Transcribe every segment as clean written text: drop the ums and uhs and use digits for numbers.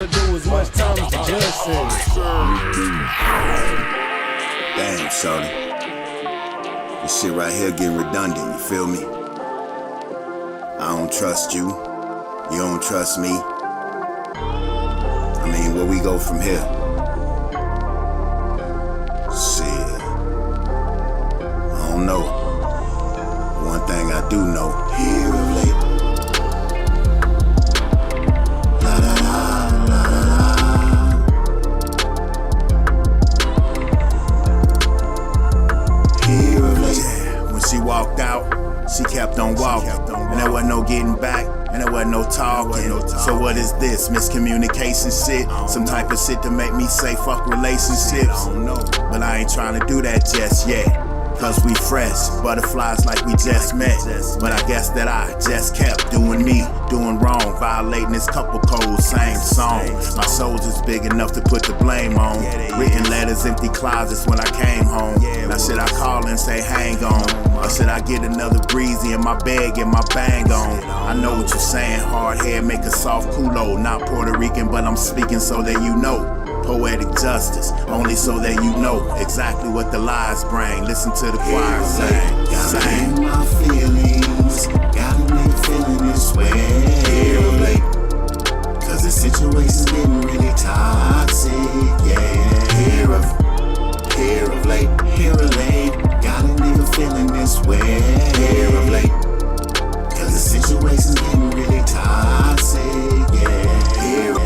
Do as much time as the judge says. Damn, shorty. This shit right here getting redundant, you feel me? I don't trust you. You don't trust me. I mean, where we go from here? Shit. I don't know. One thing I do know. Here of late. She walked out, she kept on walking, and there wasn't no getting back, and there wasn't no talking. So what is this, miscommunication shit? Some type of shit to make me say fuck relationships? But I ain't trying to do that just yet, cause we fresh, butterflies like we just met. But I guess that I just kept doing me, doing wrong, violating this couple codes, same song. My soldier's big enough to put the blame on. Written letters, empty closets when I came home. Now should I call and say hang on? Or should I get another breezy in my bed, get my bang on? I know what you're saying, hard hair, make a soft culo. Not Puerto Rican, but I'm speaking so that you know. Poetic justice, only so that you know exactly what the lies bring. Listen to the choir sing. Gotta in my feelings, got a nigga feeling this way. Here of late, cause the situation's getting really toxic, yeah. Here of late, got a nigga feeling this way. Here of late, cause the situation's getting really toxic, yeah. Here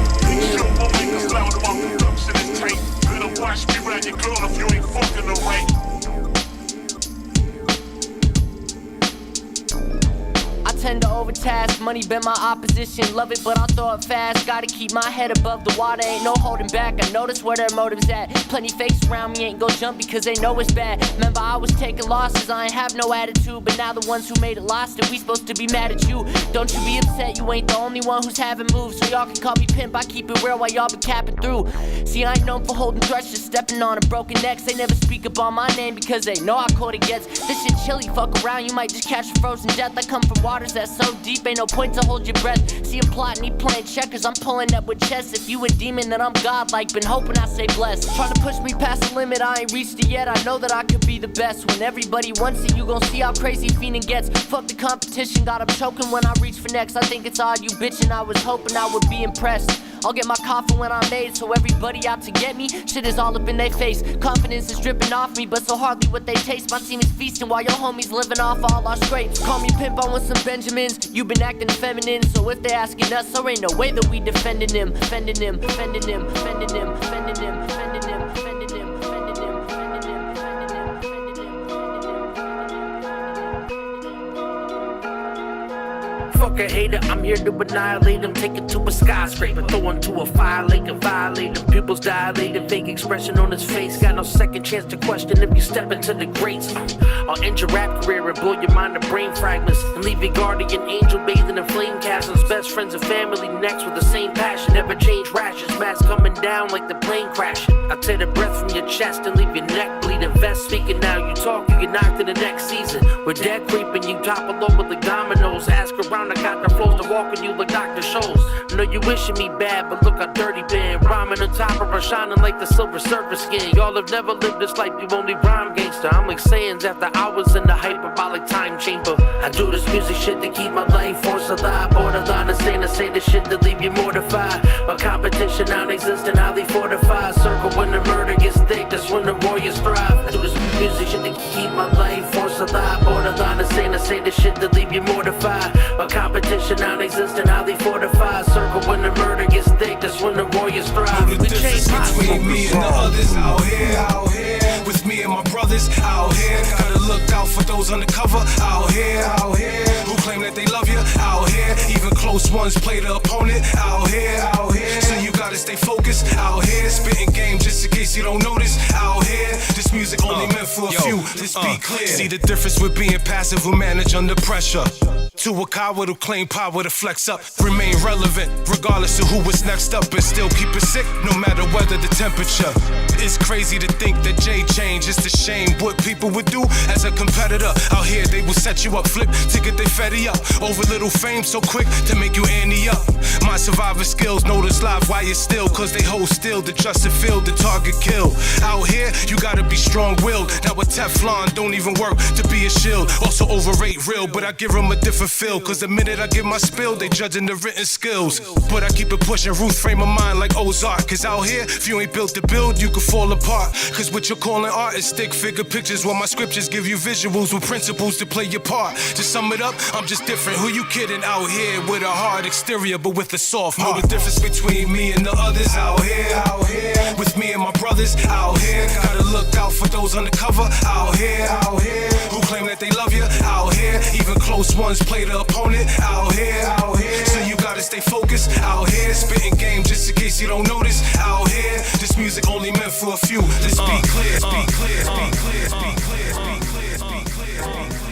Watch me ride your girl if you ain't fucking the right. I tend to overtask, money been my opposition. Love it, but I'll throw it fast. Gotta keep my head above the water, ain't no holding back. I notice where their motives at. Plenty fakes around me ain't gon' jump because they know it's bad. Remember I was taking losses, I ain't have no attitude. But now the ones who made it lost it, we supposed to be mad at you. Don't you be upset, you ain't the only one who's having moves. So y'all can call me pimp, I keep it real while y'all be capping through. See, I ain't known for holding threshes, stepping on a broken necks. They never speak up on my name because they know how cold it gets. This shit chilly, fuck around, you might just catch a frozen death. I come from waters that's so deep, ain't no point to hold your breath. See him plotting, he playing checkers, I'm pulling up with chess. If you a demon, then I'm godlike, been hoping I stay blessed. Trying to push me past the limit, I ain't reached it yet. I know that I could be the best. When everybody wants it, you gon' see how crazy fiending gets. Fuck the competition, got 'em choking when I reach for next. I think it's odd you bitchin', I was hoping I would be impressed. I'll get my coffin when I'm made, so everybody out to get me, shit is all up in their face. Confidence is dripping off me, but so hardly what they taste. My team is feasting while your homies living off all our scrapes. Call me pimp, I want some Benjamins. You been acting feminine, so if they asking us, there ain't no way that we defending him. Defending him, defending him, defending him, defending him, defending him, defending him, defending him, defending him, defending him, defending him. Fuck a hater, I'm here to annihilate him. Take it to a skyscraper, throw him to a fire lake and violate him. Pupils dilated, vague expression on his face. Got no second chance to question if you step into the grates. I'll end your rap career and blow your mind to brain fragments. And leave your guardian angel bathing in flame castles. Best friends and family next with the same passion. Never change rashes, mask coming down like the plane crashing. I tear the breath from your chest and leave your neck bleeding. Vest speaking now, you talk, you get knocked in the next season. We're dead creeping, you topple over like dominoes. Ask around, I got the flows to walk with you like Dr. Scholl's. I know you wishing me bad, but look how dirty been. Rhyming on top of her, shining like the silver surface skin. Y'all have never lived this life, you only rhyme gangster. I'm like Saiyans after hours in the hyperbolic time chamber. I do this music shit to keep my life force alive. Borderline insane to say this shit to leave you mortified. A competition non-existent, highly fortified. Circle when the murder gets thick, that's when the warriors thrive. I do this music shit to keep my life force alive. Borderline insane to say this shit to leave you mortified. A competition non-existent, highly fortified. Circle when the murder gets thick, that's when the warriors thrive. The difference between me and the others out here. With me and my brothers out here. Gotta look out for those undercover out here. Who claim that they love you out here. Even close ones play the opponent out here. So you gotta stay focused out here. Spitting game just to get case you don't notice. Out here, this music only meant for a few. Let's be clear. See the difference with being passive who manage under pressure. To a coward who claim power to flex up, remain relevant regardless of who was next up, and still keep it sick no matter whether the temperature. It's crazy to think that Jay changed. It's a shame what people would do as a competitor. Out here they will set you up, flip to get they fetty up. Over little fame so quick to make you ante up. My survivor skills notice live while you're still, cause they hold still the trusted field, the target kill. Out here you gotta be strong-willed. Now with Teflon don't even work to be a shield. Also overrate real, but I give them a different feel, cause the minute I give my spill they judging the written skills. But I keep it pushing, Ruth frame of mind like Ozark. Cause out here if you ain't built to build you could fall apart. Cause what you're calling art is stick figure pictures, while my scriptures give you visuals with principles to play your part. To sum it up, I'm just different. Who you kidding? Out here with a hard exterior but with a soft heart. Know the difference between me and the others. Out here with me and my brothers. Out here gotta look out for those undercover. Out here who claim that they love you. Out here even close ones play the opponent. Out here so you gotta stay focused. Out here spitting game just in case you don't notice. Out here this music only meant for a few. Let's be clear, be clear, be clear, be clear, be clear, be clear, be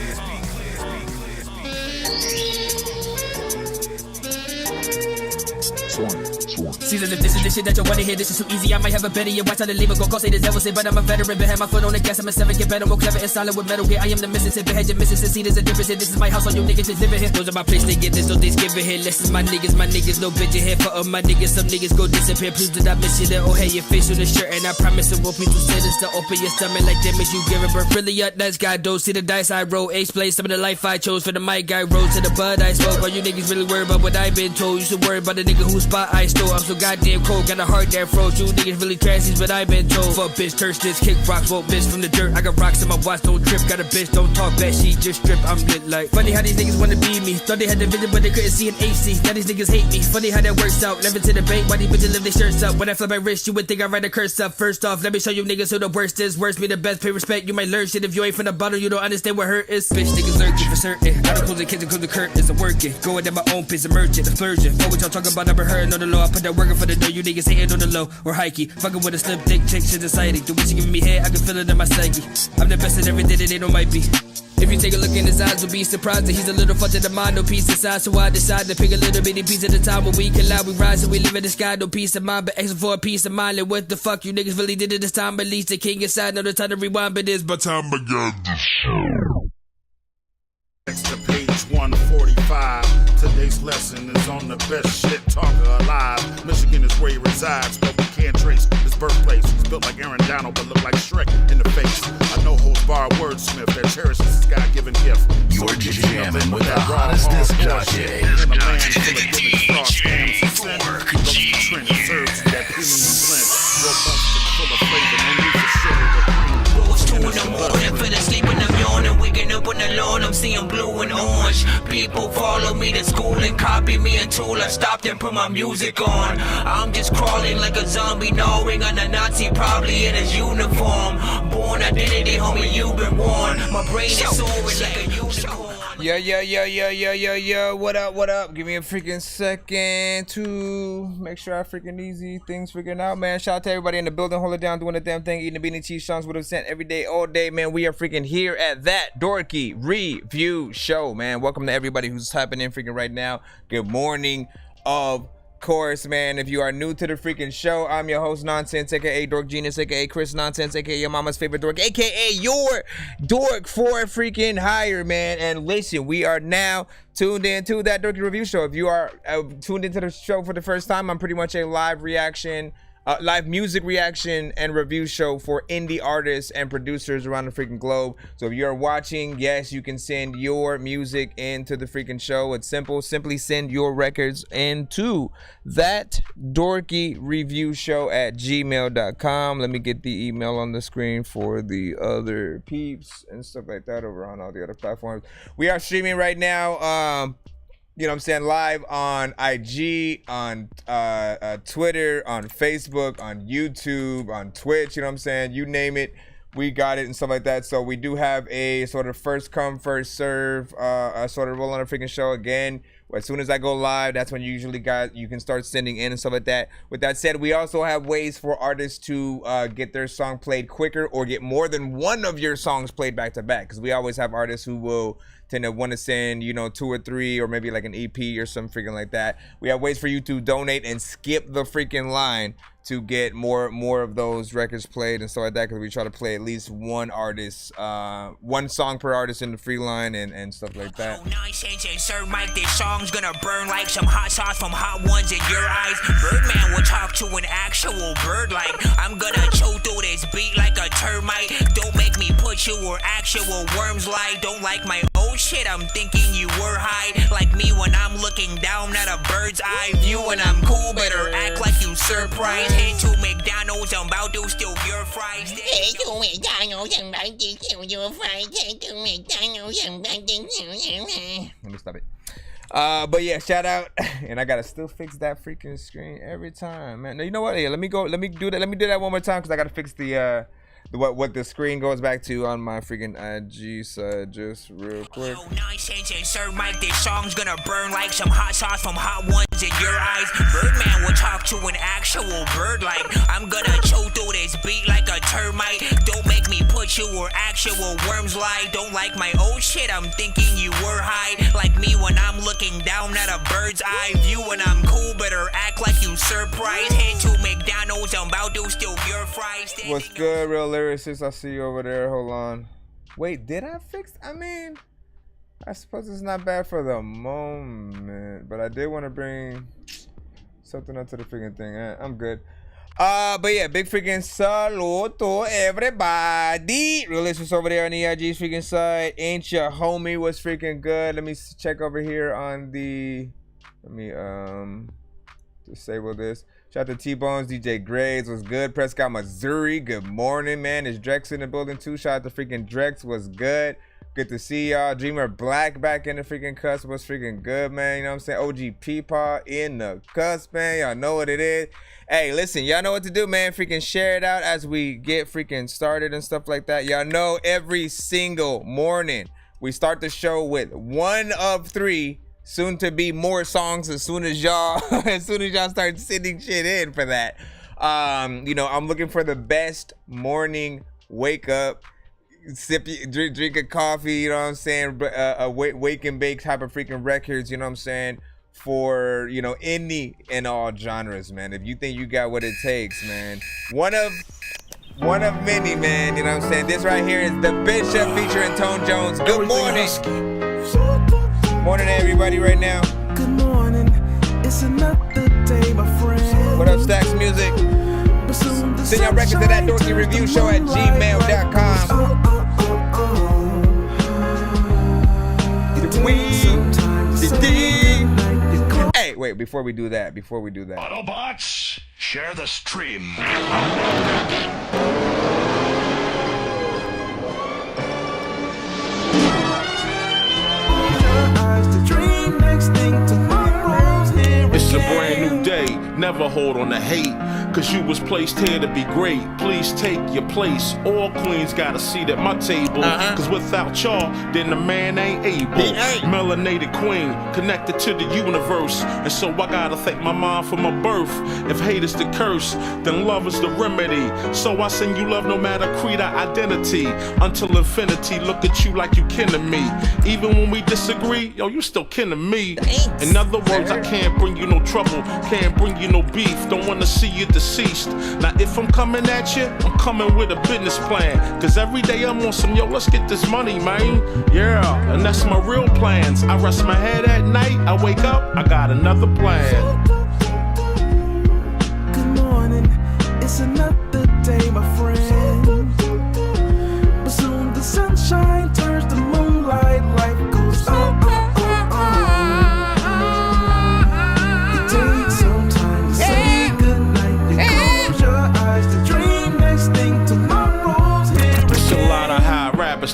See that if this is the shit that you wanna hear, this is too easy. I might have a better year. Watch how the leave go say the devil say, but I'm a veteran. But have my foot on the gas. I'm a 7, get better, more clever and solid with metal gear. I am the Mississippi head, you're Mississippi. There's a difference here. This is my house, all you niggas just living here. Those are my place, they get this, so they skip it here. Listen, my niggas, no bitch here. For my niggas, some niggas go disappear. Please did I miss you there? Oh hey, your face on the shirt, and I promise it won't be too sentence to open your stomach like damage you giving birth. Really up, nice guy, don't see the dice I roll. Ace play some of the life I chose for the mic guy. Roll to the bud I spoke. All you niggas really worried about what I've been told. You should worry about the nigga whose spot I stole. I'm so goddamn cold, got a heart that froze. You niggas really trashies, but I been told. Fuck bitch, thirst this, kick rocks, won't miss from the dirt. I got rocks in my watch, don't trip. Got a bitch, don't talk bad, she just strip. I'm lit like. Funny how these niggas wanna be me. Thought they had the vision, but they couldn't see an AC. Now these niggas hate me. Funny how that works out. Never to the bank, why these bitches live their shirts up. When I flip my wrist, you would think I write a curse up. First off, let me show you niggas who the worst is. Worst be the best, pay respect. You might learn shit if you ain't from the bottom. You don't understand what hurt is. Bitch, niggas lurking for certain. I don't close the kids and close the curtains. I'm working. Going at my own pace, emerging, a splurging. Know what y'all talking about, never heard on the low. I put that working for the dough. You niggas hating on the low. Or hikey. Fucking with a slim thick chick, shit exciting. The way she giving me head, I can feel it in my psyche. I'm the best at everything that they don't might be. If you take a look in his eyes, you'll be surprised that he's a little fucked to the mind, no peace inside. So I decide to pick a little bitty piece at a time. When we collide, we rise and we live in the sky, no peace of mind, but extra for a peace of mind. And what the fuck you niggas really did at this time? At least the king inside, no the time to rewind, but it's but time begun to show. Next to page 145. Today's lesson is on the best shit talker alive. Michigan is where he resides, but we can't trace his birthplace. He's built like Aaron Donald, but look like Shrek in the face. I know Holt's bar wordsmith that cherishes his God-given gift. You're jamming with the hottest disc jockey. In a land full of giving star scams and sin, he goes to trend and serves that premium blend. Robust and full of flavor, no need for sugar or cream. It's 2 in the morning, feel asleep when I'm yawning. Waking up on the lawn, I'm seeing blue and orange. People follow me to school and copy me until I stopped and put my music on. I'm just crawling like a zombie, gnawing on a Nazi, probably in his uniform. Born identity, homie, you've been warned. My brain is soaring like a unicorn. Yeah. What up? Give me a freaking second to make sure I freaking easy things figuring out, man. Shout out to everybody in the building, hold it down, doing the damn thing, eating the beanie cheese songs with a cent every day, all day, man. We are freaking here at that Dorky review show, man. Welcome to everybody who's typing in freaking right now. Good morning, of course, man. If you are new to the freaking show, I'm your host, Nonsenze, aka Dork Genius, aka Chris Nonsenze, aka your mama's favorite dork, aka your dork for freaking hire, man. And listen, we are now tuned into that Dorky review show. If you are tuned into the show for the first time, I'm pretty much a live reaction, live music reaction and review show for indie artists and producers around the freaking globe. So if you're watching, yes, you can send your music into the freaking show. It's simple. Simply send your records into that Dorky review show at gmail.com. Let me get the email on the screen for the other peeps and stuff like that over on all the other platforms. We are streaming right now. You know what I'm saying, live on IG, on Twitter, on Facebook, on YouTube, on Twitch, you know what I'm saying, you name it, we got it and stuff like that. So we do have a sort of first come, first serve sort of roll on a freaking show. Again, As soon as I go live, that's when usually guys you can start sending in and stuff like that. With that said, we also have ways for artists to get their song played quicker or get more than one of your songs played back to back. Because we always have artists who will tend to want to send, you know, 2 or 3 or maybe like an EP or something freaking like that. We have ways for you to donate and skip the freaking line to get more of those records played and stuff like that, because we try to play at least one artist, one song per artist in the free line and stuff like that. Nonsense and Sir Mike, this song's gonna burn like some hot sauce from hot ones in your eyes. Birdman will talk to an actual bird like I'm gonna chew through this beat like a termite. Don't make me put you where actual worms lie. Don't like my oh shit, I'm thinking you were high. Like me when I'm looking down at a bird's eye view and I'm cool, better act like you surprised. Head to McDonald's, I'm about to steal your fries. Head to McDonald's, I'm about to steal your fries. Head to McDonald's, I'm about to steal your fries. Let me stop it. But yeah, shout out, and I gotta still fix that freaking screen every time, man. Now, you know what? Yeah, let me do that one more time, because I gotta fix the what the screen goes back to on my freaking IG side just real quick. Nonsense and Sir Mike, this song's gonna burn like some hot sauce from hot ones in your eyes. Birdman will talk to an actual bird like I'm gonna chew through this beat like a termite. Don't make me put you where actual worms lie. Don't like my oh shit, I'm thinking you were high. Like me when I'm looking down at a bird's eye view and I'm cool, better act like you surprised. Head to McDonald's, I'm about to steal your fries. What's good, real lyricist? I see you over there. Hold on. Wait, did I fix? I mean, I suppose it's not bad for the moment, but I did want to bring something up to the freaking thing. I'm good. But yeah, big freaking salute to everybody. Realist over there on the IG's freaking side. Ain't your homie was freaking good. Let me check over here on the. Let me disable this. Shout out to T-Bones, DJ Grades was good. Prescott, Missouri, good morning, man. Is Drex in the building too? Shout out to freaking Drex, was good. Good to see y'all. Dreamer Black back in the freaking cusp was freaking good, man. You know what I'm saying? OG Peepaw in the cusp, man. Y'all know what it is. Hey, listen, y'all know what to do, man. Freaking share it out as we get freaking started and stuff like that. Y'all know every single morning we start the show with 1 of 3 soon to be more songs as soon as y'all start sending shit in for that. You know, I'm looking for the best morning wake up, drink a coffee, you know what I'm saying, wake and bake type of freaking records, you know what I'm saying, for, you know, any and all genres, man. If you think you got what it takes, man, one of many, man, you know what I'm saying. This right here is The Bishop featuring Tone Jones. Good morning. Morning, everybody, right now. Good morning. It's another day, my friend. What up, Stacks Music? Send your records to that Dorky Review Show at gmail.com. Hey, wait, before we do that. Autobots, share the stream. It's a brand new day, never hold on to hate, cause you was placed here to be great. Please take your place, all queens got a seat at my table, cause without y'all, then the man ain't able. Melanated queen, connected to the universe, and so I gotta thank my mom for my birth. If hate is the curse, then love is the remedy. So I send you love no matter creed or identity, until infinity, look at you like you kin to me. Even when we disagree, yo, you still kin to me. In other words, I can't bring you no trouble, can't bring you no beef, don't wanna see you deceased. Now if I'm coming at you, I'm coming with a business plan, cause every day I'm on some, yo, let's get this money, man. Yeah, and that's my real plans. I rest my head at night, I wake up, I got another plan. Good morning, it's another day, my friend. But soon the sunshine turns to moonlight, life goes on.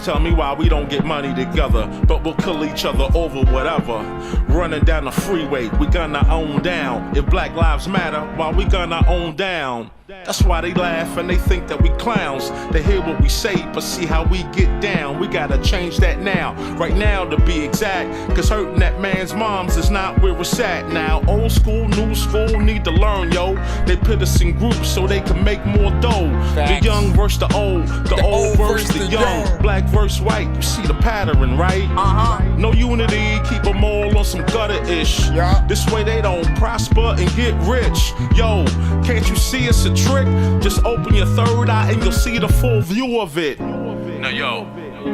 Tell me why we don't get money together, but we'll kill each other over whatever. Running down the freeway, we gonna own down. If Black Lives Matter, why we gonna own down? That's why they laugh and they think that we clowns. They hear what we say, but see how we get down. We gotta change that now, right now to be exact. Cause hurting that man's moms is not where it's at now. Old school, new school, need to learn, yo. They put us in groups so they can make more dough. Facts. The young versus the old versus the young. Black versus white, you see the pattern, right? No unity, keep them all on some gutter-ish. This way they don't prosper and get rich. Yo, can't you see it's a trick? Just open your third eye and you'll see the full view of it. Now yo,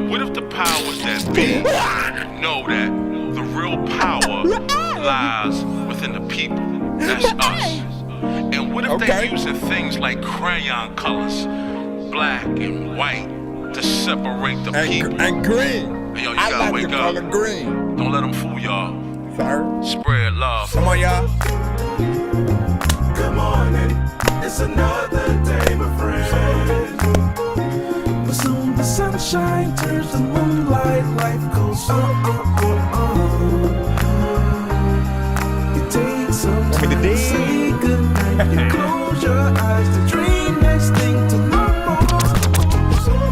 what if the powers that be know that the real power lies within the people? That's us. And what if they're using things like crayon colors, black and white, to separate the people? And green. Hey, yo, you I gotta like wake the up. color green. Don't let them fool y'all. Sir. Spread love. Come on, y'all. Good morning. It's another day, my friend. But soon the sunshine turns to moonlight. Life goes on. It takes some time to say goodnight. You close your eyes to dream next thing tomorrow.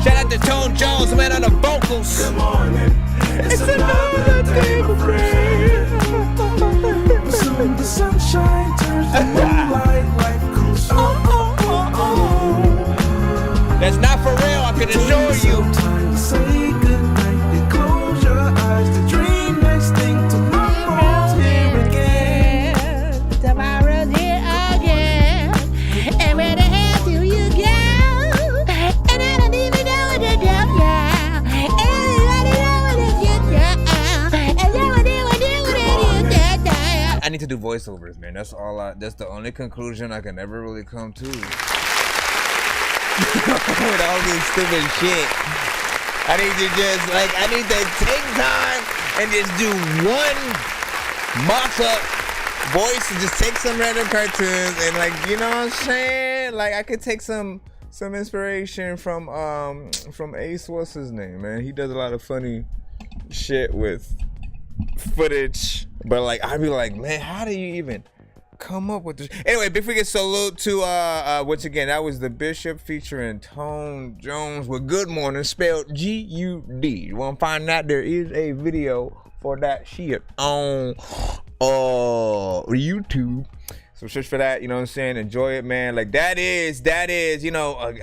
Shout out to Tone Jones, man, on the vocals. Good morning. It's another day, my friend. But soon the sunshine turns to moonlight. Life goes on. That's not for real, I can assure you. Time to say goodnight. You close your eyes to dream next thing tomorrow's here again. Tomorrow's here again. And where the hell do you go? And I don't even know what to do now. Everybody know what to do now. And then what do I need to do voiceovers, man. That's the only conclusion I can ever really come to. With all this stupid shit. I need to take time and just do one mock-up voice and just take some random cartoons and you know what I'm saying? I could take some inspiration from Ace, what's his name, man? He does a lot of funny shit with footage, but I'd be like, man, how do you even come up with this? Anyway, big freaking salute to once again, that was the Bishop featuring Tone Jones with Good Morning, spelled G-U-D. You want to find out? There is a video for that shit on YouTube, so search for that. You know what I'm saying? Enjoy it, man. That is you know,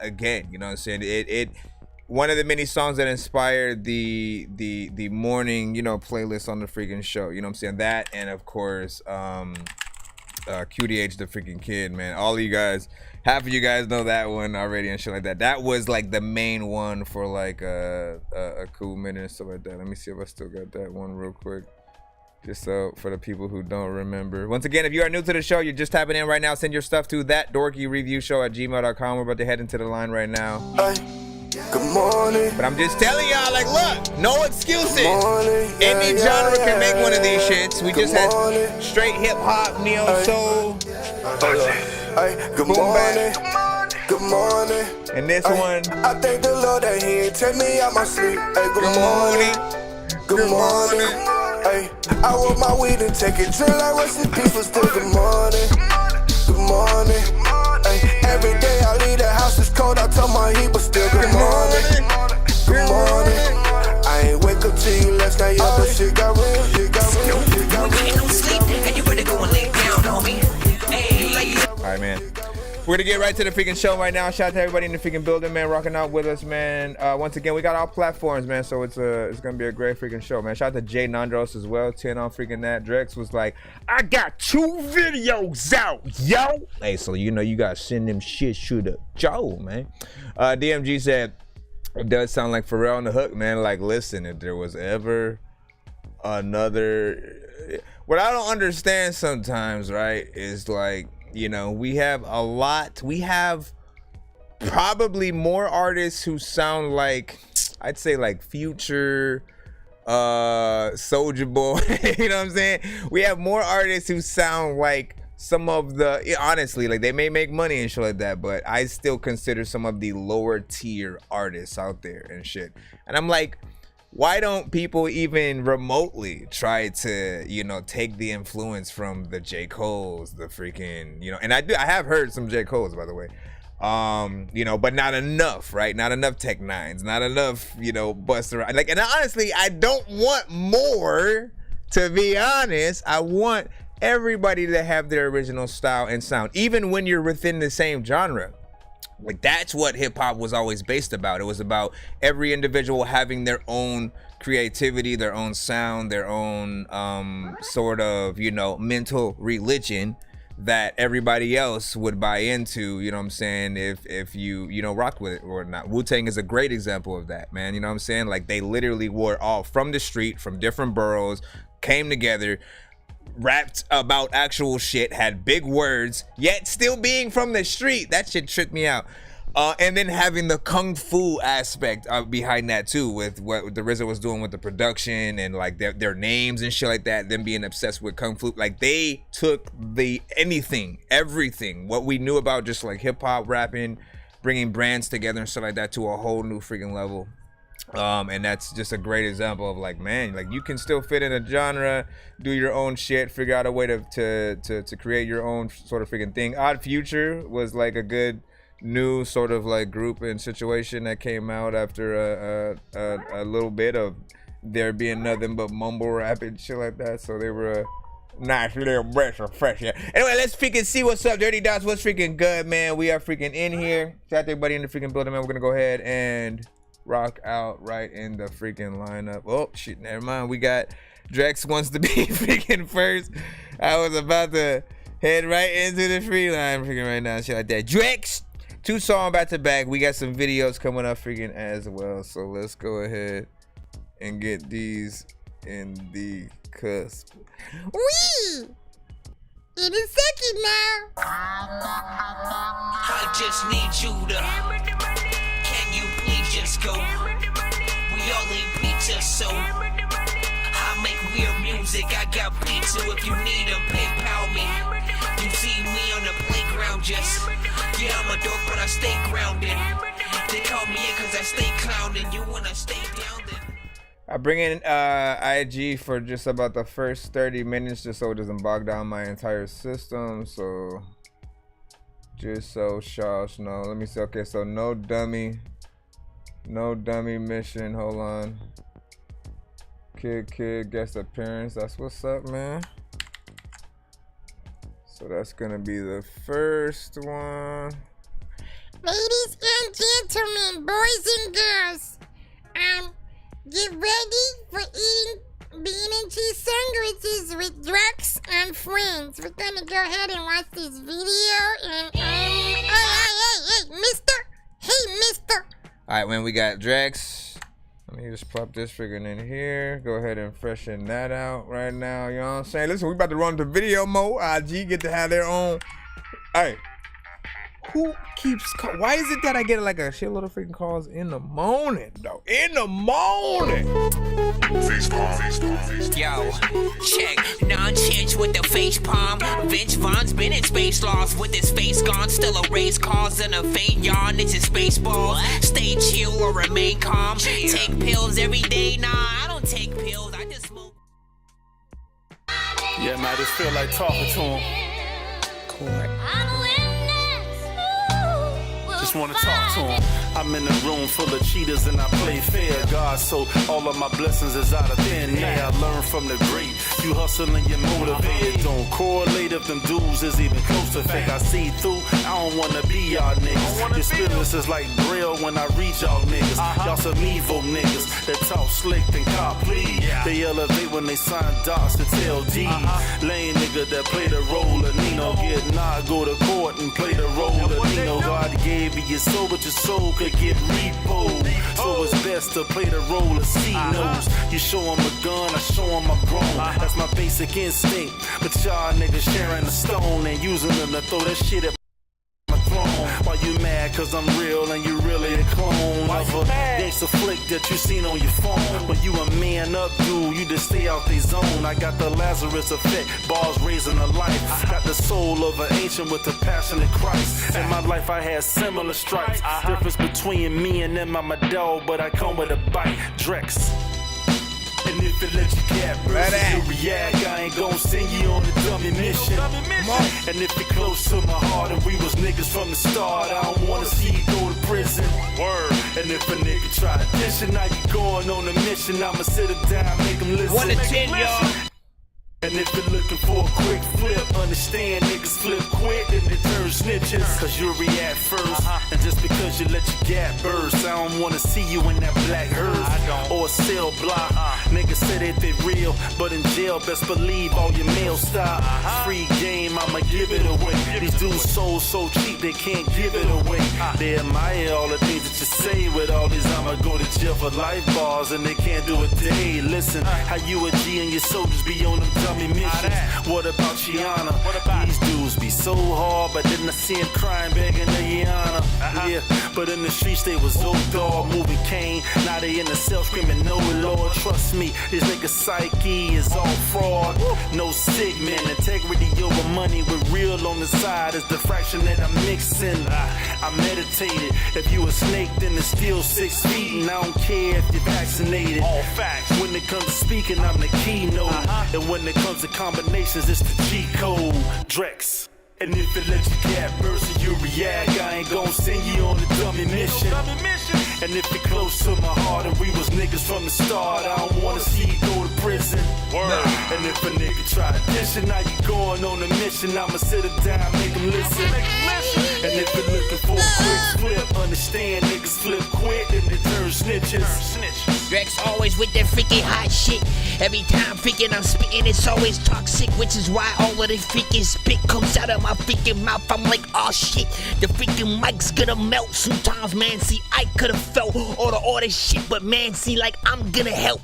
again, you know what I'm saying, it one of the many songs that inspired the morning, you know, playlist on the freaking show. You know what I'm saying? That, and of course QDH the freaking Kid, man. All of you guys, half of you guys know that one already and shit like that. That was the main one for a cool minute and stuff like that. Let me see if I still got that one real quick, just so for the people who don't remember. Once again, if you are new to the show, you're just tapping in right now, send your stuff to thatdorkyreviewshow@gmail.com. We're about to head into the line right now. Good morning. But I'm just telling y'all, look, no excuses. Any genre can make one of these shits. We just had straight hip hop, neo soul. Good morning. Good morning. And this one, I thank the Lord that He ain't take me out my sleep. Good morning. Good morning. I want my weed and take it drill like rest in peace, but still good morning. Good morning. Every day I leave the house, it's cold, I tell my heat, but still good morning. Good morning. I ain't wake up till you last night, y'all, the shit got real, shit got real, shit got real. Ain't no sleep, and you better go and lay down, homie. Hey. Alright, man. We're gonna get right to the freaking show right now. Shout out to everybody in the freaking building, man, rocking out with us, man. Once again, we got all platforms, man, so it's gonna be a great freaking show, man. Shout out to Jay Nandros as well, 10 on freaking that. Drex was like, I got 2 videos out, yo. Hey, so you know you gotta send them shit to the Joe, man. DMG said, it does sound like Pharrell on the hook, man. Listen, if there was ever another, what I don't understand sometimes, right, is you know, we have probably more artists who sound I'd say Future, Soulja Boy, you know what I'm saying? We have more artists who sound like some of the, honestly, they may make money and shit like that, but I still consider some of the lower tier artists out there and shit. And I'm like, why don't people even remotely try to, you know, take the influence from the J. Cole's, the freaking, you know, and I have heard some J. Cole's, by the way. You know, but not enough, right? Not enough Tech Nines, not enough, you know, Busta Rhymes. Like, and honestly, I don't want more, to be honest. I want everybody to have their original style and sound, even when you're within the same genre. Like, that's what hip hop was always based about. It was about every individual having their own creativity, their own sound, their own sort of, you know, mental religion that everybody else would buy into, you know what I'm saying, if you know, rock with it or not. Wu-Tang is a great example of that, man. You know what I'm saying? Like, they literally were all from the street, from different boroughs, came together, rapped about actual shit, had big words, yet still being from the street. That shit tripped me out. And then having the kung fu aspect behind that too, with what the RZA was doing with the production and like their names and shit like that, them being obsessed with kung fu. Like, they took everything, what we knew about just like hip hop, rapping, bringing brands together and stuff like that to a whole new freaking level. And that's just a great example of like, man, like, you can still fit in a genre, do your own shit, figure out a way to create your own sort of freaking thing. Odd Future was like a good new sort of like group and situation that came out after a little bit of there being nothing but mumble rap and shit like that. So they were a nice little breath of fresh air. Anyway, let's freaking see what's up. Dirty Dots, what's freaking good, man? We are freaking in here. Shout out to everybody in the freaking building, man. We're gonna go ahead and rock out right in the freaking lineup. Oh shit, never mind. We got Drex wants to be freaking first. I was about to head right into the free line freaking right now. Shit like that. Drex, 2 songs back to back. We got some videos coming up freaking as well. So let's go ahead and get these in the cusp. Wee! In a second now. I just need you to. Can you please just go? We all need pizza, so I make weird music. I got pizza if you need them. PayPal me. You see me on the playground, just yeah, I'm a dork, but I stay grounded. They call me in cause I stay clowning. You wanna stay down then? I bring in IG for just about the first 30 minutes just so it doesn't bog down my entire system. So just so Shosh know. Let me see. Okay, so no dummy mission. Hold on. Kid guest appearance. That's what's up, man. So that's gonna be the first one. Ladies and gentlemen, boys and girls, get ready for eating bean and cheese sandwiches with Dorks and friends. We're gonna go ahead and watch this video and hey, mister. Alright, man, we got Drex. Let me just pop this friggin' in here. Go ahead and freshen that out right now. You know what I'm saying? Listen, we about to run to video mode. IG get to have their own. Alright. Who keeps call? Why is it that I get like a shitload of freaking calls in the morning, though? In the morning. Yo, check. Nonsenze with the face palm. Vince Vaughn's been in space lost with his face gone. Still a race cause and a faint yawn. It's his space ball. Stay chill or remain calm. Take pills every day. Nah, I don't take pills. I just smoke. Yeah, man, I just feel like talking to him. Court. Just wanna talk to him. I'm in a room full of cheaters and I play fair, God, so all of my blessings is out of thin air. I learned from the great, you hustle and you motivate. Don't correlate if them dudes is even close to fake. I see through, I don't wanna be y'all niggas. Experience is like braille when I reach y'all niggas. Y'all some evil niggas that talk slick and cop plead. They elevate when they sign docs to tell D. Lame nigga that play the role of Nino. Get knocked, go to court and play the role of Nino. God gave you your soul, but your soul could get repoed. So it's best to play the role of C-Nose. You show him a gun, I show him I'm grown. That's my basic instinct. But y'all niggas sharing a stone and using them to throw that shit at my throne. Why you mad? Cause I'm real and you really a clone of a gangsta flick that you seen on your phone. When you a man up, dude, you just stay out they zone. I got the Lazarus effect, bars raising a life. Got the soul of an ancient with the passion of Christ. In my life I had similar stripes. Difference between me and them, I'm a dog, but I come with a bite. Drex. And if it let you get burst, you react. I ain't gon' send you on a dummy mission. And if it close to my heart and we was niggas from the start, I don't wanna see you go to prison. Word. And if a nigga try to dish it, now you going on a mission, I'ma sit him down, make him listen. 1 to 10, y'all. And if you're looking for a quick flip, understand niggas flip quick and they turn snitches. Cause you'll react first. And just because you let your gap burst, I don't wanna see you in that black hearse or a cell block. Niggas say that they real, but in jail, best believe all your mail stop. Free game, I'ma give it away. These dudes so cheap, they can't give it away. They admire all the things that you say with all these I'ma go to jail for life bars and they can't do a day. Listen, how you a G and your soldiers be on them dummy missions. What about Chiana? These dudes be so hard, but then I see him crying, begging the Yana. Yeah, but in the streets they was old dog, moving cane. Now they in the cell screaming, no Lord, trust me, this nigga psyche is all fraud. No sick man, integrity over money with real on the side is the fraction that I'm mixing. I meditated. If you a snake, then it's still 6 feet, and I don't care if you're vaccinated. All facts. When it comes to speaking, I'm the keynote. And when it comes to combinations, it's the G code. Drex. And if it let you get burst and you react, I ain't gon' send you on a dummy mission. And if it close to my heart and we was niggas from the start, I don't wanna see you go to prison. And if a nigga try to dish it, now you going on a mission, I'ma sit him down, make him listen. And if you're looking for a quick flip, understand niggas flip quick and they turn snitches. Drex always with that freaking hot shit. Every time freaking I'm spitting, it's always toxic, which is why all of the freaking spit comes out of my freaking mouth. I'm like, oh shit, the freaking mic's gonna melt sometimes, man. See, I could've felt all this shit, but man, see, like, I'm gonna help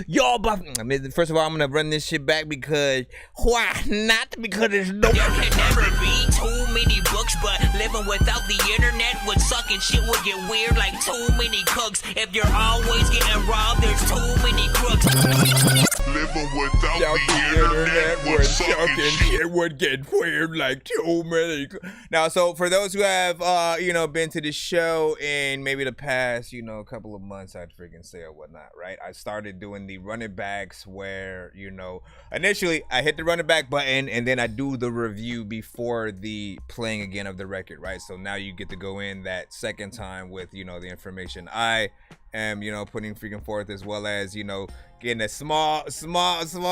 y'all. But I mean, first of all, I'm gonna run this shit back because why not? Because there's no. There can never be too many books, but living without the internet would suck and shit would get weird like too many cooks. If you're always getting robbed, there's too many crooks. Living without the internet would suck and shit would get weird like too many. Now, so for those who have, been to the show in maybe the past, couple of months, I'd freaking say or whatnot, right? I started doing the running backs where, initially I hit the running back button and then I do the review before the playing again of the record, right? So now you get to go in that second time with, the information I am, putting freaking forth, as well as, getting a small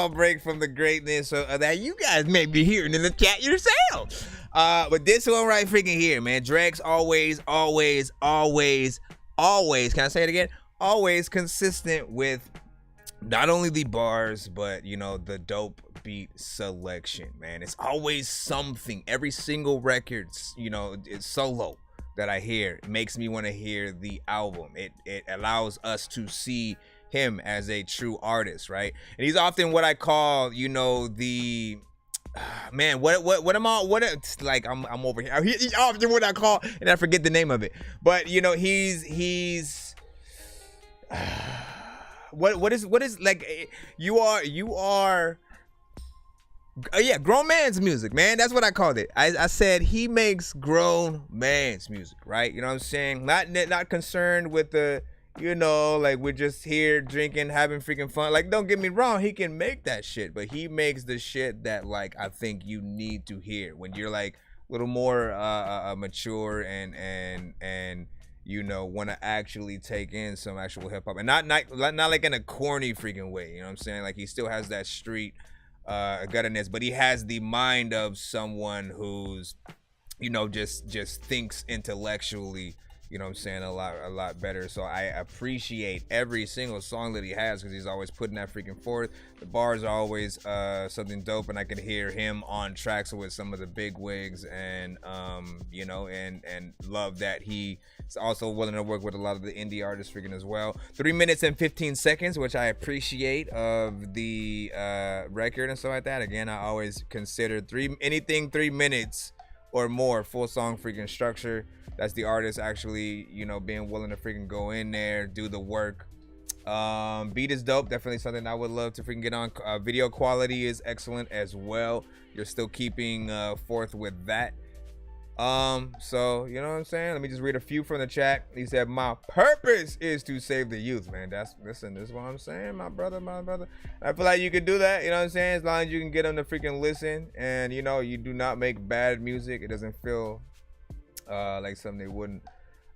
break from the greatness that you guys may be hearing in the chat yourself. But this one right freaking here, man, Drex always, can I say it again? Always consistent with not only the bars, but, the dope beat selection, man. It's always something. Every single record, it's solo that I hear. It makes me want to hear the album. It allows us to see him as a true artist, right? And he's often what I call, the man, I'm over here. He's often what I call, and I forget the name of it. But he's what is like, you are grown man's music, man. That's what I called it. I said he makes grown man's music, right? You know what I'm saying? Not concerned with the, like we're just here drinking, having freaking fun. Like, don't get me wrong, he can make that shit, but he makes the shit that, like, I think you need to hear when you're like a little more mature and want to actually take in some actual hip hop, and not like in a corny freaking way. You know what I'm saying? Like, he still has that street gutterness, but he has the mind of someone who's, just thinks intellectually, you know what I'm saying, a lot better. So I appreciate every single song that he has, because he's always putting that freaking forth. The bars are always something dope, and I can hear him on tracks with some of the big wigs, and and love that he's also willing to work with a lot of the indie artists freaking as well. 3 minutes and 15 seconds, which I appreciate of the record and stuff like that. Again, I always consider anything 3 minutes or more full song freaking structure. That's the artist actually, being willing to freaking go in there, do the work. Beat is dope. Definitely something I would love to freaking get on. Video quality is excellent as well. You're still keeping forth with that. So you know what I'm saying? Let me just read a few from the chat. He said, "My purpose is to save the youth, man." Listen, this is what I'm saying, my brother. I feel like you can do that, you know what I'm saying? As long as you can get them to freaking listen, and you know, you do not make bad music. It doesn't feel like something they wouldn't.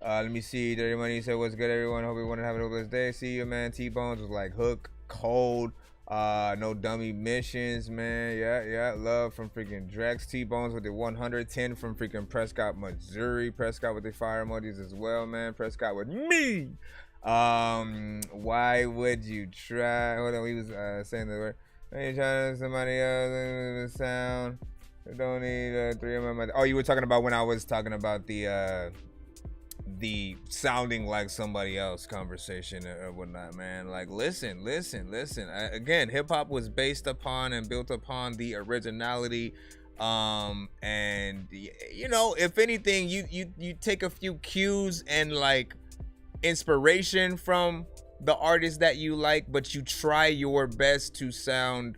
Let me see. Dirty Money said, "What's good, everyone? Hope everyone having a blessed day. See you, man." T-Bones was like, "Hook, cold. No dummy missions, man." Yeah. Love from freaking Drex. T-Bones with the 110 from freaking Prescott, Missouri. Prescott with the fire emojis as well, man. Prescott with me. Why would you try? Hold on, he was saying the word. When you trying to somebody else sound, don't need 3 of my. Oh, you were talking about when I was talking about the sounding like somebody else conversation or whatnot, man. Like, listen. Again, hip hop was based upon and built upon the originality. And you know, if anything, you take a few cues and like inspiration from the artists that you like, but you try your best to sound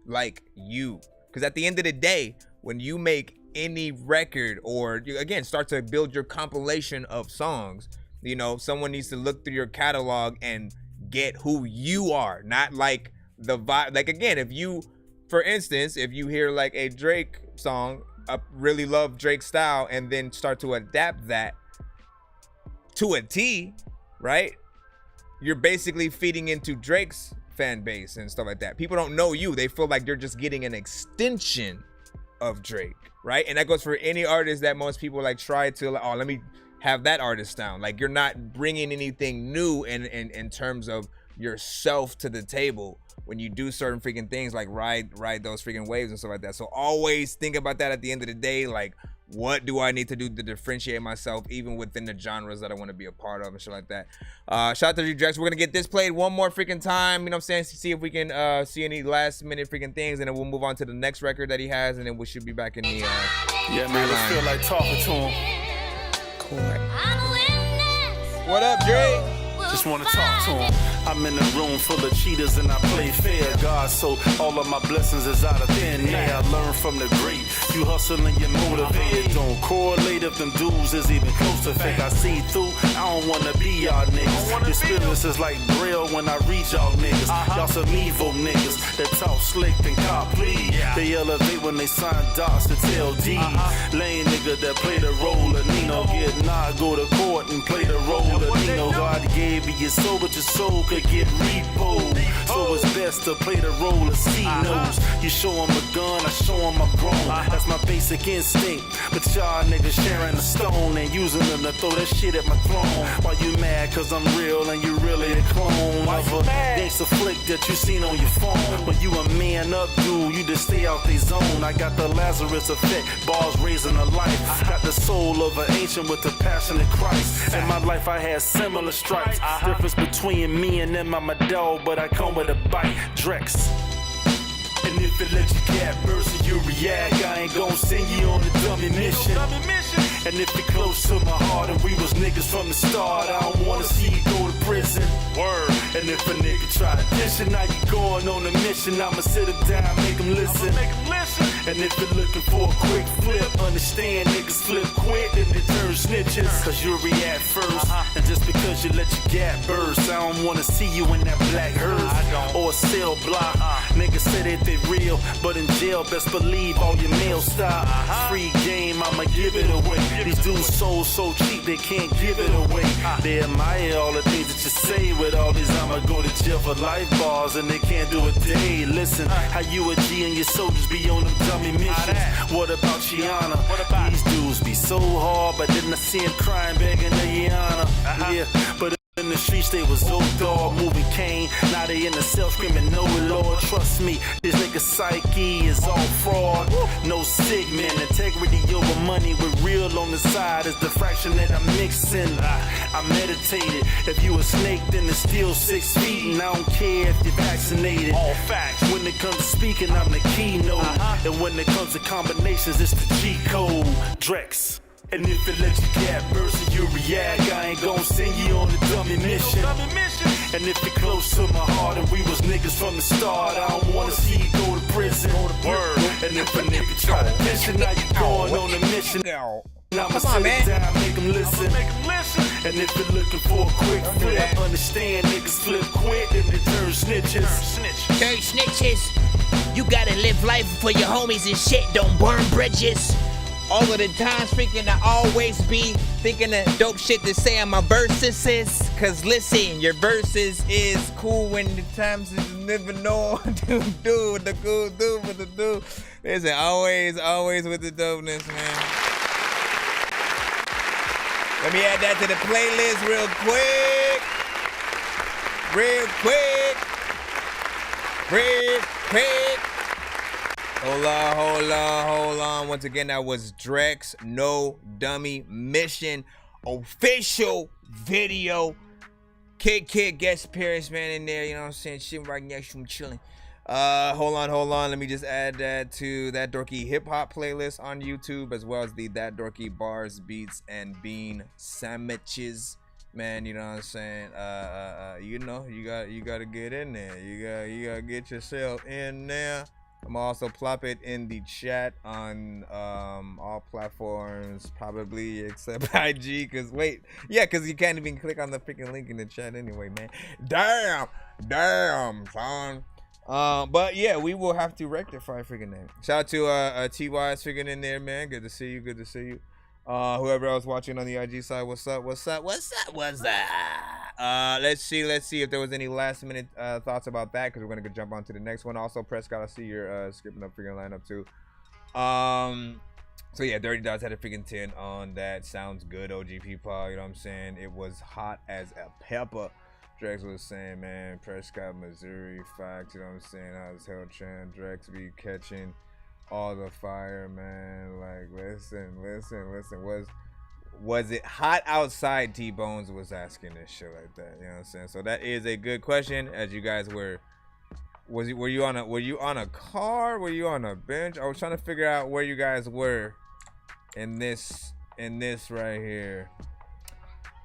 like you. Because at the end of the day, when you make any record or you, again, start to build your compilation of songs, you know, someone needs to look through your catalog and get who you are, not like the vibe. Like, again, if you, for instance, if you hear like a Drake song, really love Drake's style, and then start to adapt that to a T, right? You're basically feeding into Drake's fan base and stuff like that. People don't know you. They feel like you're just getting an extension of Drake, right? And that goes for any artist that most people like try to, like, oh, let me have that artist sound. Like, you're not bringing anything new in terms of yourself to the table when you do certain freaking things, like ride those freaking waves and stuff like that. So always think about that at the end of the day. Like, what do I need to do to differentiate myself even within the genres that I want to be a part of and shit like that? Shout out to you, Drex. We're gonna get this played one more freaking time, you know what I'm saying? See if we can see any last minute freaking things, and then we'll move on to the next record that he has, and then we should be back in the yeah, man, I feel like talking to him. Court. What up, Drake? Just wanna talk to him. I'm in a room full of cheaters and I play fair, God, so all of my blessings is out of thin air. I learn from the great. You hustle and you motivate. Don't correlate if them dudes is even close to fake. I see through, I don't wanna be y'all niggas. Experience is like Braille when I read y'all niggas. Y'all some evil niggas that talk slick and cop plead. They elevate when they sign docs to tell D. Lame nigga that play the role of Nino. Get knocked, go to court and play the role of Nino. God gave you your soul, but your soul could get repoed. So it's best to play the role of C-Nose. You show him a gun, I show him I'm grown. That's my basic instinct. But y'all niggas sharing a stone and using them to throw that shit at my throne. Why you mad? Cause I'm real and you really a clone of a gangsta flick that you seen on your phone. When you a man up, dude, you just stay out they zone. I got the Lazarus effect, bars raising a life. Got the soul of an ancient with the passion of Christ. In my life I had similar stripes. Difference between me and them, I'm a dog, but I come with a bite. Drex. And if it let you cat burst and you react, I ain't gon' send you on a dummy mission. And if it close to my heart and we was niggas from the start, I don't wanna see you go to prison. Word. And if a nigga try to dish it, now you going on a mission, I'ma sit him down, make him listen. And if you're looking for a quick flip, understand niggas flip quick and they turn snitches. Cause you react first, and just because you let your gap burst, I don't wanna see you in that black hearse or a cell block. Niggas say that they real, but in jail, best believe all your mail stop. Free game, I'ma give it away. These dudes so cheap, they can't give it away. They admire all the things that you say with all these I'ma go to jail for life bars, and they can't do a day. Listen, how you a G and your soldiers be on them dummy missions. What about Chiana? These dudes be so hard, but then I see him crying, begging the Yana. Yeah, but in the streets they was old dog, moving cane. Now they in the cell screaming, no Lord, trust me, this nigga psyche is all fraud. No sick man, integrity over money with real on the side is the fraction that I'm mixing. I meditated, if you a snake then it's still 6 feet, and I don't care if you're vaccinated. All facts. When it comes to speaking, I'm the keynote. And when it comes to combinations, it's the G code. Drex. And if it let you cat burst and you react, I ain't gon' send you on a dummy mission. And if it close to my heart and we was niggas from the start, I don't wanna see you go to prison. Word. And if a nigga try to dish it, now you going on a mission. I'ma Come on, man. sit down, make them listen. And if you're looking for a quick flip, understand niggas flip quick and they turn snitches. Turn snitches. You gotta live life for your homies and shit. Don't burn bridges. All of the times freaking I always be thinking of dope shit to say on my verses is. Cause listen, your verses is cool when the times you never know what to do with the cool do with the do. Listen, always with the dopeness, man. Let me add that to the playlist real quick. Hold on. Once again, that was Drex No Dummy Mission official video. Kid guest appearance, man, in there. You know what I'm saying? Shit right next to him chilling. Hold on. Let me just add that to that Dorky hip hop playlist on YouTube, as well as the That Dorky bars, beats, and bean sandwiches. Man, you know what I'm saying? You know, you gotta get in there. You gotta get yourself in there. I'm also plop it in the chat on all platforms, probably except IG. Cause you can't even click on the freaking link in the chat anyway, man. Damn, son. But yeah, we will have to rectify freaking name. Shout out to TY's freaking in there, man. Good to see you. Whoever else watching on the IG side, what's up? Let's see if there was any last minute thoughts about that, because we're gonna jump on to the next one. Also, Prescott, I see you're skipping up freaking lineup too. So yeah, Dirty Dots had a freaking 10 on that. Sounds good, OGP Paul. You know what I'm saying? It was hot as a pepper. Drex was saying, man, Prescott, Missouri, facts, you know what I'm saying? I was hell trying Drex be catching all the fire, man. Like, listen. Was it hot outside? T-Bones was asking this shit like that, you know what I'm saying? So that is a good question. As you guys were you on a car? Were you on a bench? I was trying to figure out where you guys were in this right here.